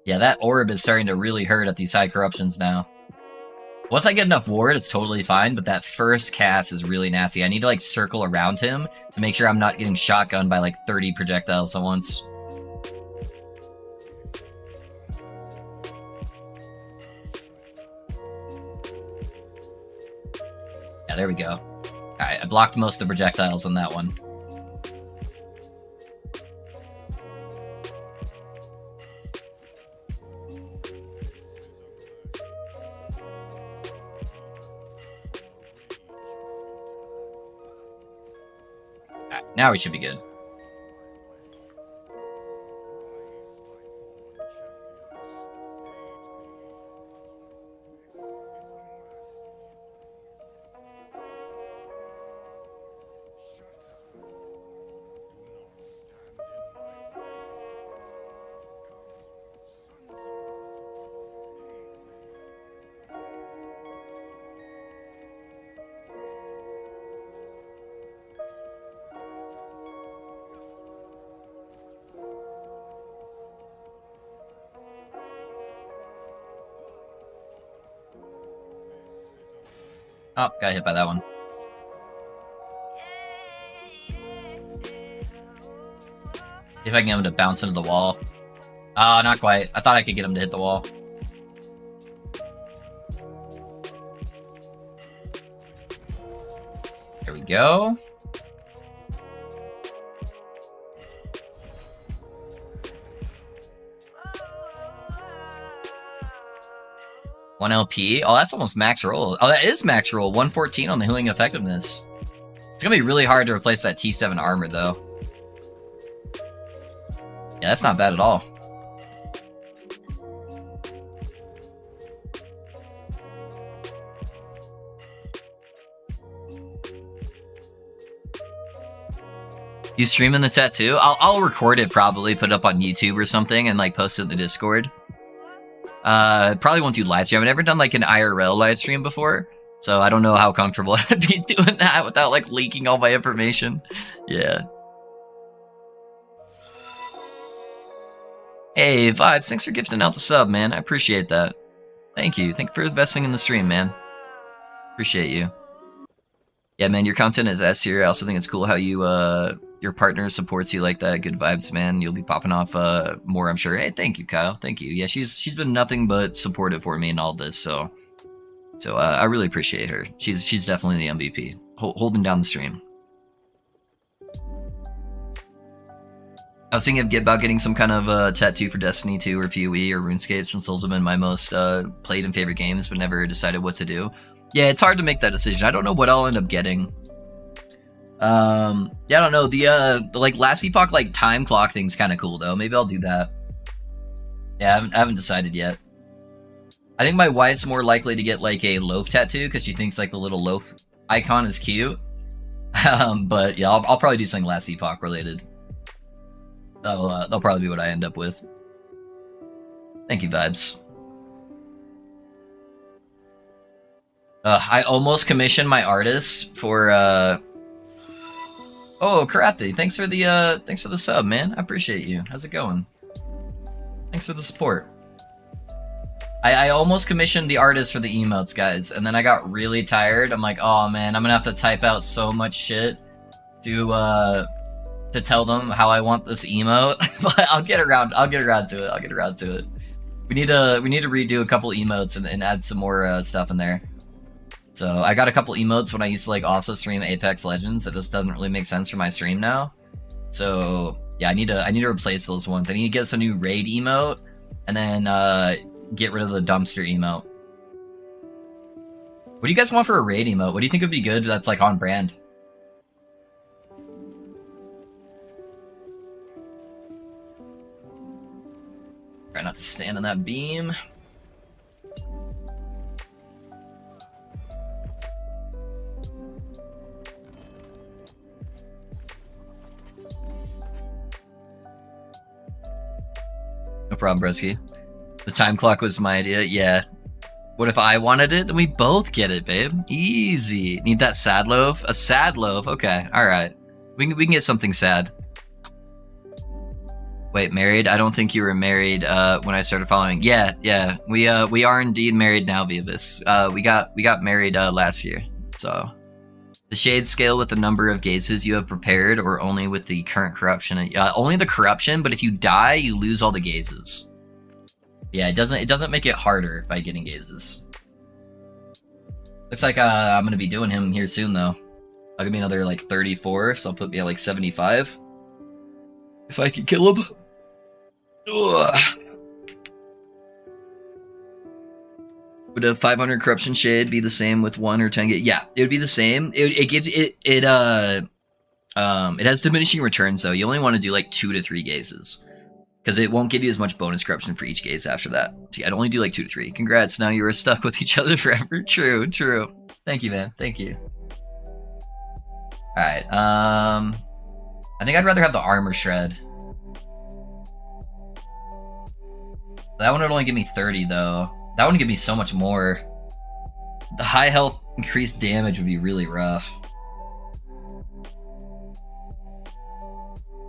Yeah, that orb is starting to really hurt at these high corruptions now. Once I get enough ward, it's totally fine, but that first cast is really nasty. I need to, like, circle around him to make sure I'm not getting shotgunned by, like, 30 projectiles at once. Yeah, there we go. Alright, I blocked most of the projectiles on that one. Now we should be good. Oh, got hit by that one. See if I can get him to bounce into the wall. Oh, not quite. I thought I could get him to hit the wall. There we go. One LP. Oh, that's almost max roll. Oh, that is max roll. 114 on the healing effectiveness. It's gonna be really hard to replace that T7 armor, though. Yeah, that's not bad at all. You streaming the tattoo? I'll record it probably, put it up on YouTube or something, and like post it in the Discord. Probably won't do live stream. I've never done like an IRL live stream before, so I don't know how comfortable I'd be doing that without like leaking all my information. Yeah. Hey, Vibes, thanks for gifting out the sub, man. I appreciate that. Thank you. Thank you for investing in the stream, man. Appreciate you. Yeah, man, your content is S tier. I also think it's cool how you your partner supports you like that, good vibes, man. You'll be popping off more, I'm sure. Hey, thank you, Kyle. Thank you. Yeah, she's been nothing but supportive for me in all this, so I really appreciate her. She's definitely the MVP, holding down the stream. I was thinking about getting some kind of tattoo for Destiny 2 or PoE or RuneScape, since those have been my most played and favorite games, but never decided what to do. Yeah, it's hard to make that decision. I don't know what I'll end up getting. Yeah, I don't know. The like last epoch like time clock thing's kind of cool though. Maybe I'll do that. Yeah, I haven't decided yet. I think my wife's more likely to get like a loaf tattoo because she thinks like the little loaf icon is cute. But yeah, I'll probably do something last epoch related. That'll probably be what I end up with. Thank you, vibes. I almost commissioned my artist for Oh, Karate, thanks for the sub, man. I appreciate you. How's it going? Thanks for the support. I almost commissioned the artist for the emotes, guys, and then I got really tired. I'm like, oh man, I'm gonna have to type out so much shit to tell them how I want this emote. But I'll get around to it. We need to redo a couple emotes and add some more stuff in there. So I got a couple emotes when I used to like also stream Apex Legends. It just doesn't really make sense for my stream now. So yeah, I need to replace those ones. I need to get some new raid emote and then get rid of the dumpster emote. What do you guys want for a raid emote? What do you think would be good that's like on brand? Try not to stand on that beam. No problem, Bresky. The time clock was my idea. Yeah. What if I wanted it? Then we both get it, babe. Easy. Need that sad loaf? A sad loaf. Okay. All right. We can get something sad. Wait, married? I don't think you were married when I started following. Yeah. We are indeed married now via this. We got married last year. So the shade scale with the number of gazes you have prepared, or only with the current corruption? Only the corruption, but if you die, you lose all the gazes. Yeah, it doesn't make it harder by getting gazes. Looks like I'm gonna be doing him here soon though. I'll give me another like 34, so I'll put me at like 75. If I can kill him. Ugh. Would a 500 corruption shade be the same with 1 or 10? Yeah, it would be the same. It has diminishing returns though. You only want to do like 2 to 3 gazes, because it won't give you as much bonus corruption for each gaze after that. See, I'd only do like 2 to 3. Congrats, now you are stuck with each other forever. True. Thank you, man. Thank you. Alright, I think I'd rather have the armor shred. That one would only give me 30 though. That one would give me so much more. The high health increased damage would be really rough.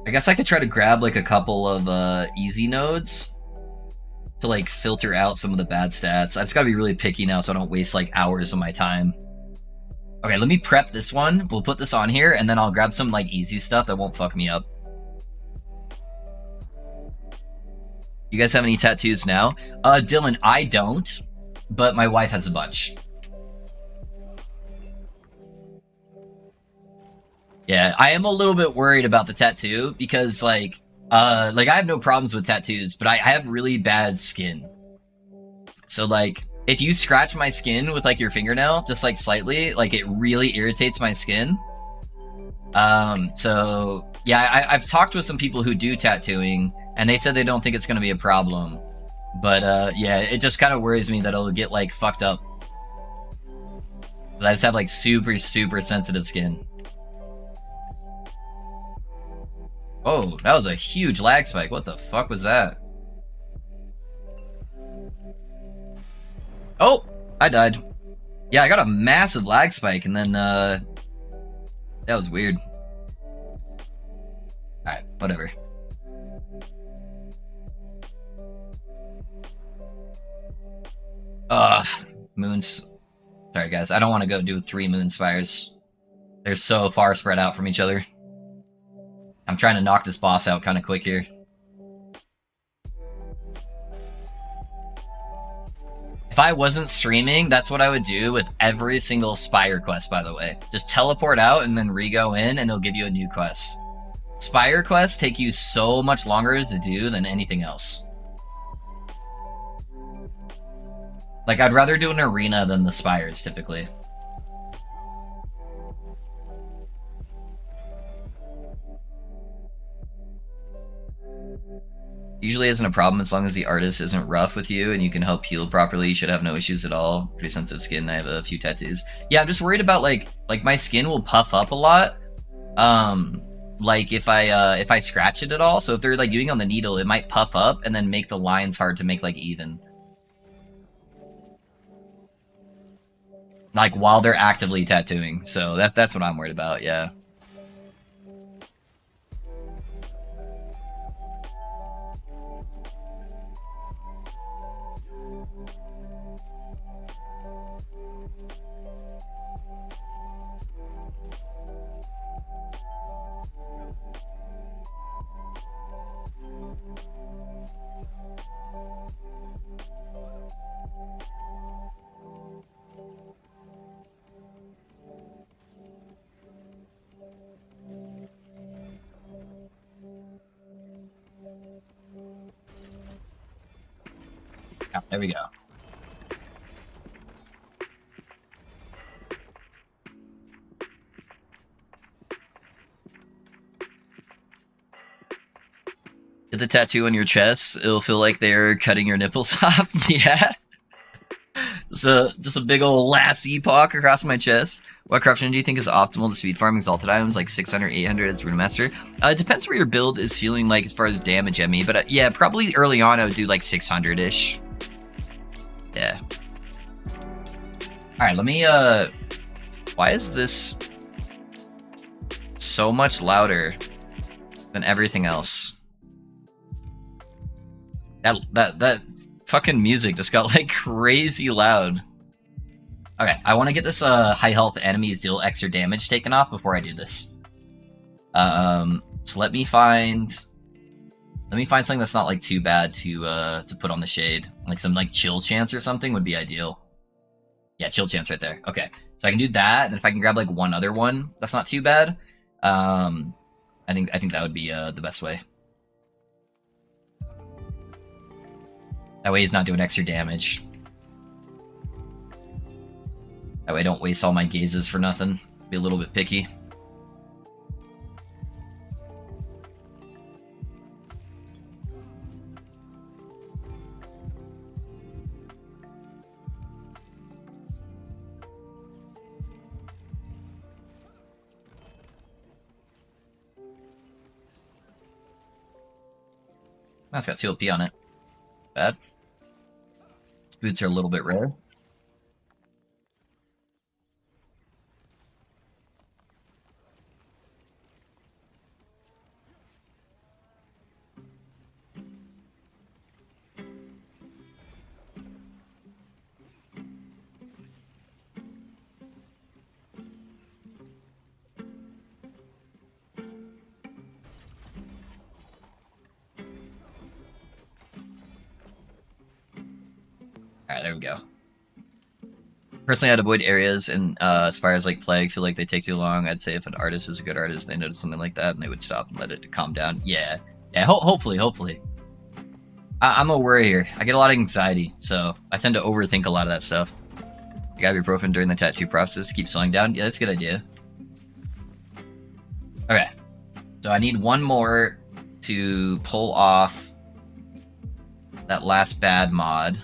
I guess I could try to grab like a couple of easy nodes to like filter out some of the bad stats. I just gotta be really picky now so I don't waste like hours of my time. Okay, let me prep this one. We'll put this on here and then I'll grab some like easy stuff that won't fuck me up. You guys have any tattoos now? Dylan, I don't, but my wife has a bunch. Yeah, I am a little bit worried about the tattoo because like I have no problems with tattoos, but I have really bad skin. So like if you scratch my skin with like your fingernail, just like slightly, like it really irritates my skin. So yeah, I've talked with some people who do tattooing and they said they don't think it's going to be a problem. But yeah, it just kind of worries me that it'll get like fucked up. 'Cause I just have like super sensitive skin. Oh, that was a huge lag spike. What the fuck was that? Oh, I died. Yeah, I got a massive lag spike and then that was weird. Alright, whatever. Moons. Sorry guys, I don't want to go do 3 moon spires. They're so far spread out from each other. I'm trying to knock this boss out kind of quick here. If I wasn't streaming, that's what I would do with every single Spire quest, by the way. Just teleport out and then re-go in, and it'll give you a new quest. Spire quests take you so much longer to do than anything else. Like, I'd rather do an arena than the Spires, typically. Usually isn't a problem as long as the artist isn't rough with you and you can help heal properly. You should have no issues at all. Pretty sensitive skin. I have a few tattoos. Yeah, I'm just worried about like my skin will puff up a lot. Like if I scratch it at all. So if they're like doing on the needle, it might puff up and then make the lines hard to make like even. Like while they're actively tattooing. So that's what I'm worried about. Yeah. Yeah, there we go. Get the tattoo on your chest. It'll feel like they're cutting your nipples off. Yeah. So just a big old last epoch across my chest. What corruption do you think is optimal to speed farm exalted items like 600, 800 as Runemaster? It depends where your build is feeling like as far as damage at me, but yeah, probably early on I would do like 600-ish. Yeah. Alright, let me, why is this so much louder than everything else? That fucking music just got like crazy loud. Okay, I want to get this high health enemies deal extra damage taken off before I do this. So let me find something that's not like too bad to put on the shade. Like some like chill chance or something would be ideal. Yeah, chill chance right there. Okay, so I can do that, and if I can grab like one other one, that's not too bad. I think that would be the best way. That way he's not doing extra damage. That way I don't waste all my gazes for nothing. Be a little bit picky. That's got 2 LP on it. Bad. Boots are a little bit rare. Alright, there we go. Personally, I'd avoid areas and spires like Plague. Feel like they take too long. I'd say if an artist is a good artist, they notice something like that and they would stop and let it calm down. Yeah. Yeah, hopefully. I'm a worry here. I get a lot of anxiety, so I tend to overthink a lot of that stuff. You got ibuprofen during the tattoo process to keep slowing down. Yeah, that's a good idea. Okay. So I need one more to pull off that last bad mod.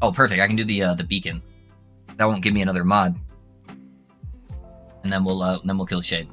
Oh, perfect. I can do the beacon. That won't give me another mod. And then we'll kill Shade.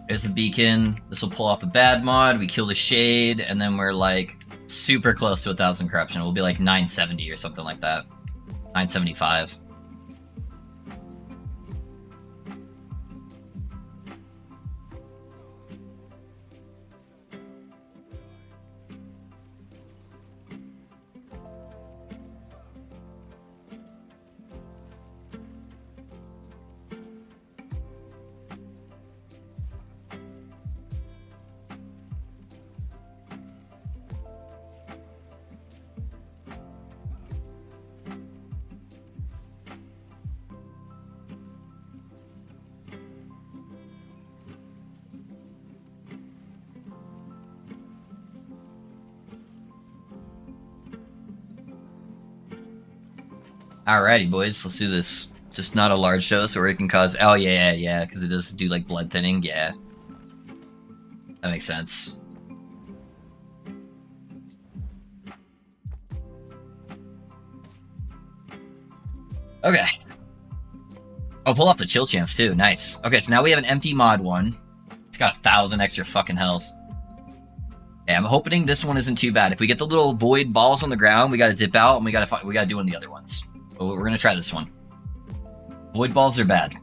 There's a beacon. This will pull off the bad mod. We kill the shade, and then we're like super close to 1,000 corruption. We'll be like 970 or something like that. 975. Alrighty, boys, let's do this. Just not a large dose, or it can cause. Oh yeah, because it does do like blood thinning. Yeah, that makes sense. Okay. Oh, pull off the chill chance too. Nice. Okay, so now we have an empty mod one. It's got 1,000 extra fucking health. Yeah, I'm hoping this one isn't too bad. If we get the little void balls on the ground, we gotta dip out and we gotta do one of the other ones. But we're gonna try this one. Void balls are bad.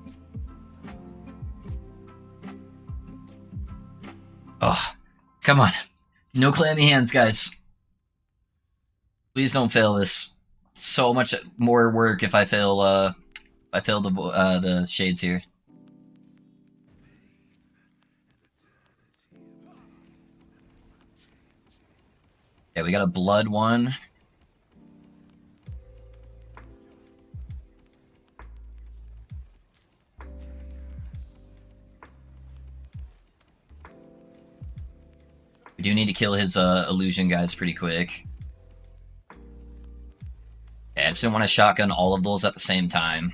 Oh, come on. No clammy hands, guys. Please don't fail this. So much more work if I fail the shades here. Yeah, we got a blood one. We do need to kill his illusion guys pretty quick. Yeah, I just didn't want to shotgun all of those at the same time.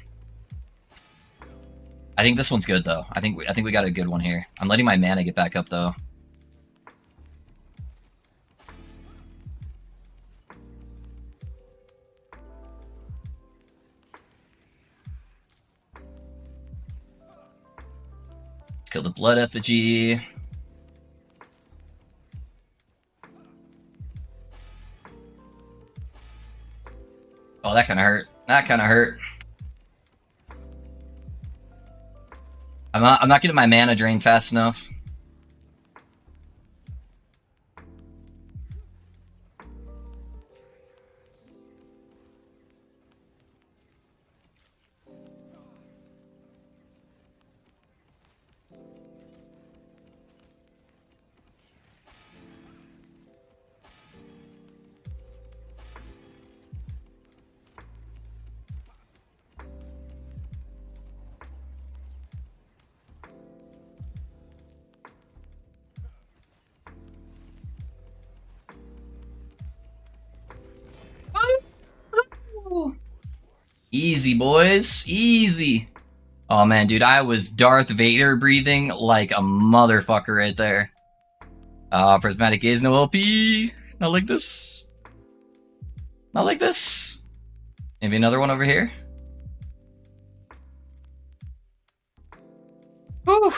I think this one's good though. I think we got a good one here. I'm letting my mana get back up though. Let's kill the blood effigy. Oh, that kind of hurt. That kind of hurt. I'm not getting my mana drain fast enough. Easy, boys. Easy. Oh, man, dude. I was Darth Vader breathing like a motherfucker right there. Prismatic Gaze, no LP. Not like this. Not like this. Maybe another one over here. Whew.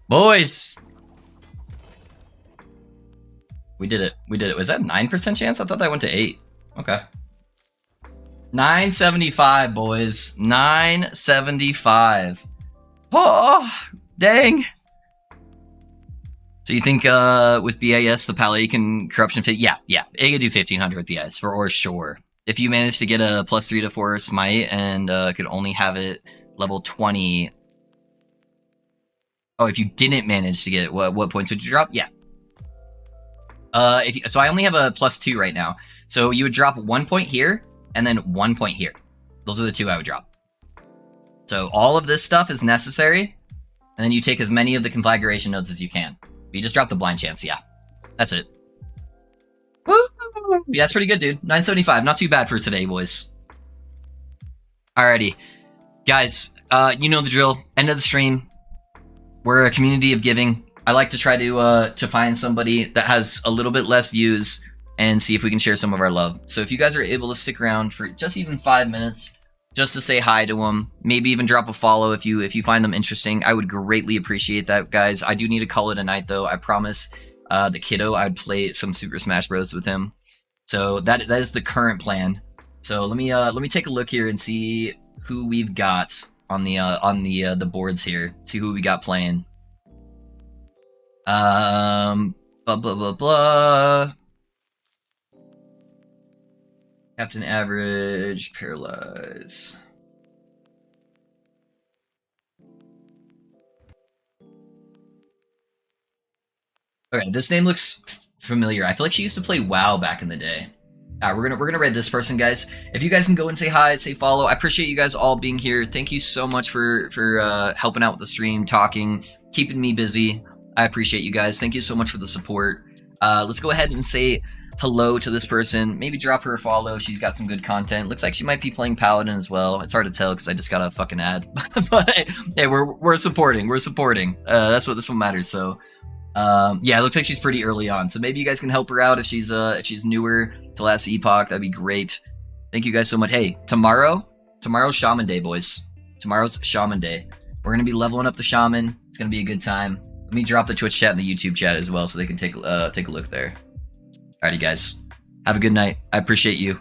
Boys. We did it. We did it. Was that 9% chance? I thought that went to 8. Okay. 975, boys. 975. Oh, dang. So you think with BAS the Palais can corruption fit? Yeah. It could do 1500 with BAS for sure. If you manage to get a +3 to 4 smite and could only have it level 20. Oh, if you didn't manage to get it, what points would you drop? Yeah. So I only have a +2 right now. So you would drop 1 point here and then 1 point here. Those are the two I would drop. So all of this stuff is necessary, and then you take as many of the conflagration nodes as you can. You just drop the blind chance, yeah. That's it. Woo! Yeah, that's pretty good, dude. 975, not too bad for today, boys. Alrighty. Guys, you know the drill. End of the stream. We're a community of giving. I like to try to find somebody that has a little bit less views and see if we can share some of our love. So if you guys are able to stick around for just even 5 minutes, just to say hi to them. Maybe even drop a follow if you find them interesting. I would greatly appreciate that, guys. I do need to call it a night though. I promise the kiddo I'd play some Super Smash Bros with him. So that is the current plan. So let me take a look here and see who we've got on the boards here. See who we got playing. Blah blah blah blah. Captain Average, Paralyze. Okay, this name looks familiar. I feel like she used to play WoW back in the day. We're gonna raid this person, guys. If you guys can go and say hi, say follow. I appreciate you guys all being here. Thank you so much for helping out with the stream, talking, keeping me busy. I appreciate you guys. Thank you so much for the support. Let's go ahead and say hello to this person. Maybe drop her a follow. She's got some good content. Looks like she might be playing Paladin as well. It's hard to tell because I just got a fucking ad. But hey, we're supporting. We're supporting. That's what this one matters. So. Yeah, it looks like she's pretty early on, so maybe you guys can help her out if she's newer to Last Epoch. That'd be great. Thank you guys so much. Hey, tomorrow's Shaman Day, boys. Tomorrow's Shaman Day. We're gonna be leveling up the Shaman. It's gonna be a good time. Let me drop the Twitch chat and the YouTube chat as well, so they can take a look there. Alrighty, guys. Have a good night. I appreciate you.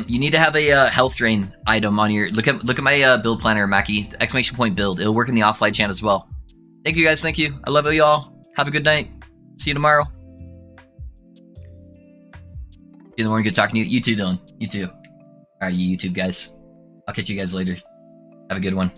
You need to have a health drain item on your look at my build planner, Mackie. Exclamation point build. It'll work in the offline chat as well. Thank you guys, thank you. I love you all. Have a good night. See you tomorrow. See you in the morning, good talking to you. You too, Dylan. You too. Alright, you YouTube guys. I'll catch you guys later. Have a good one.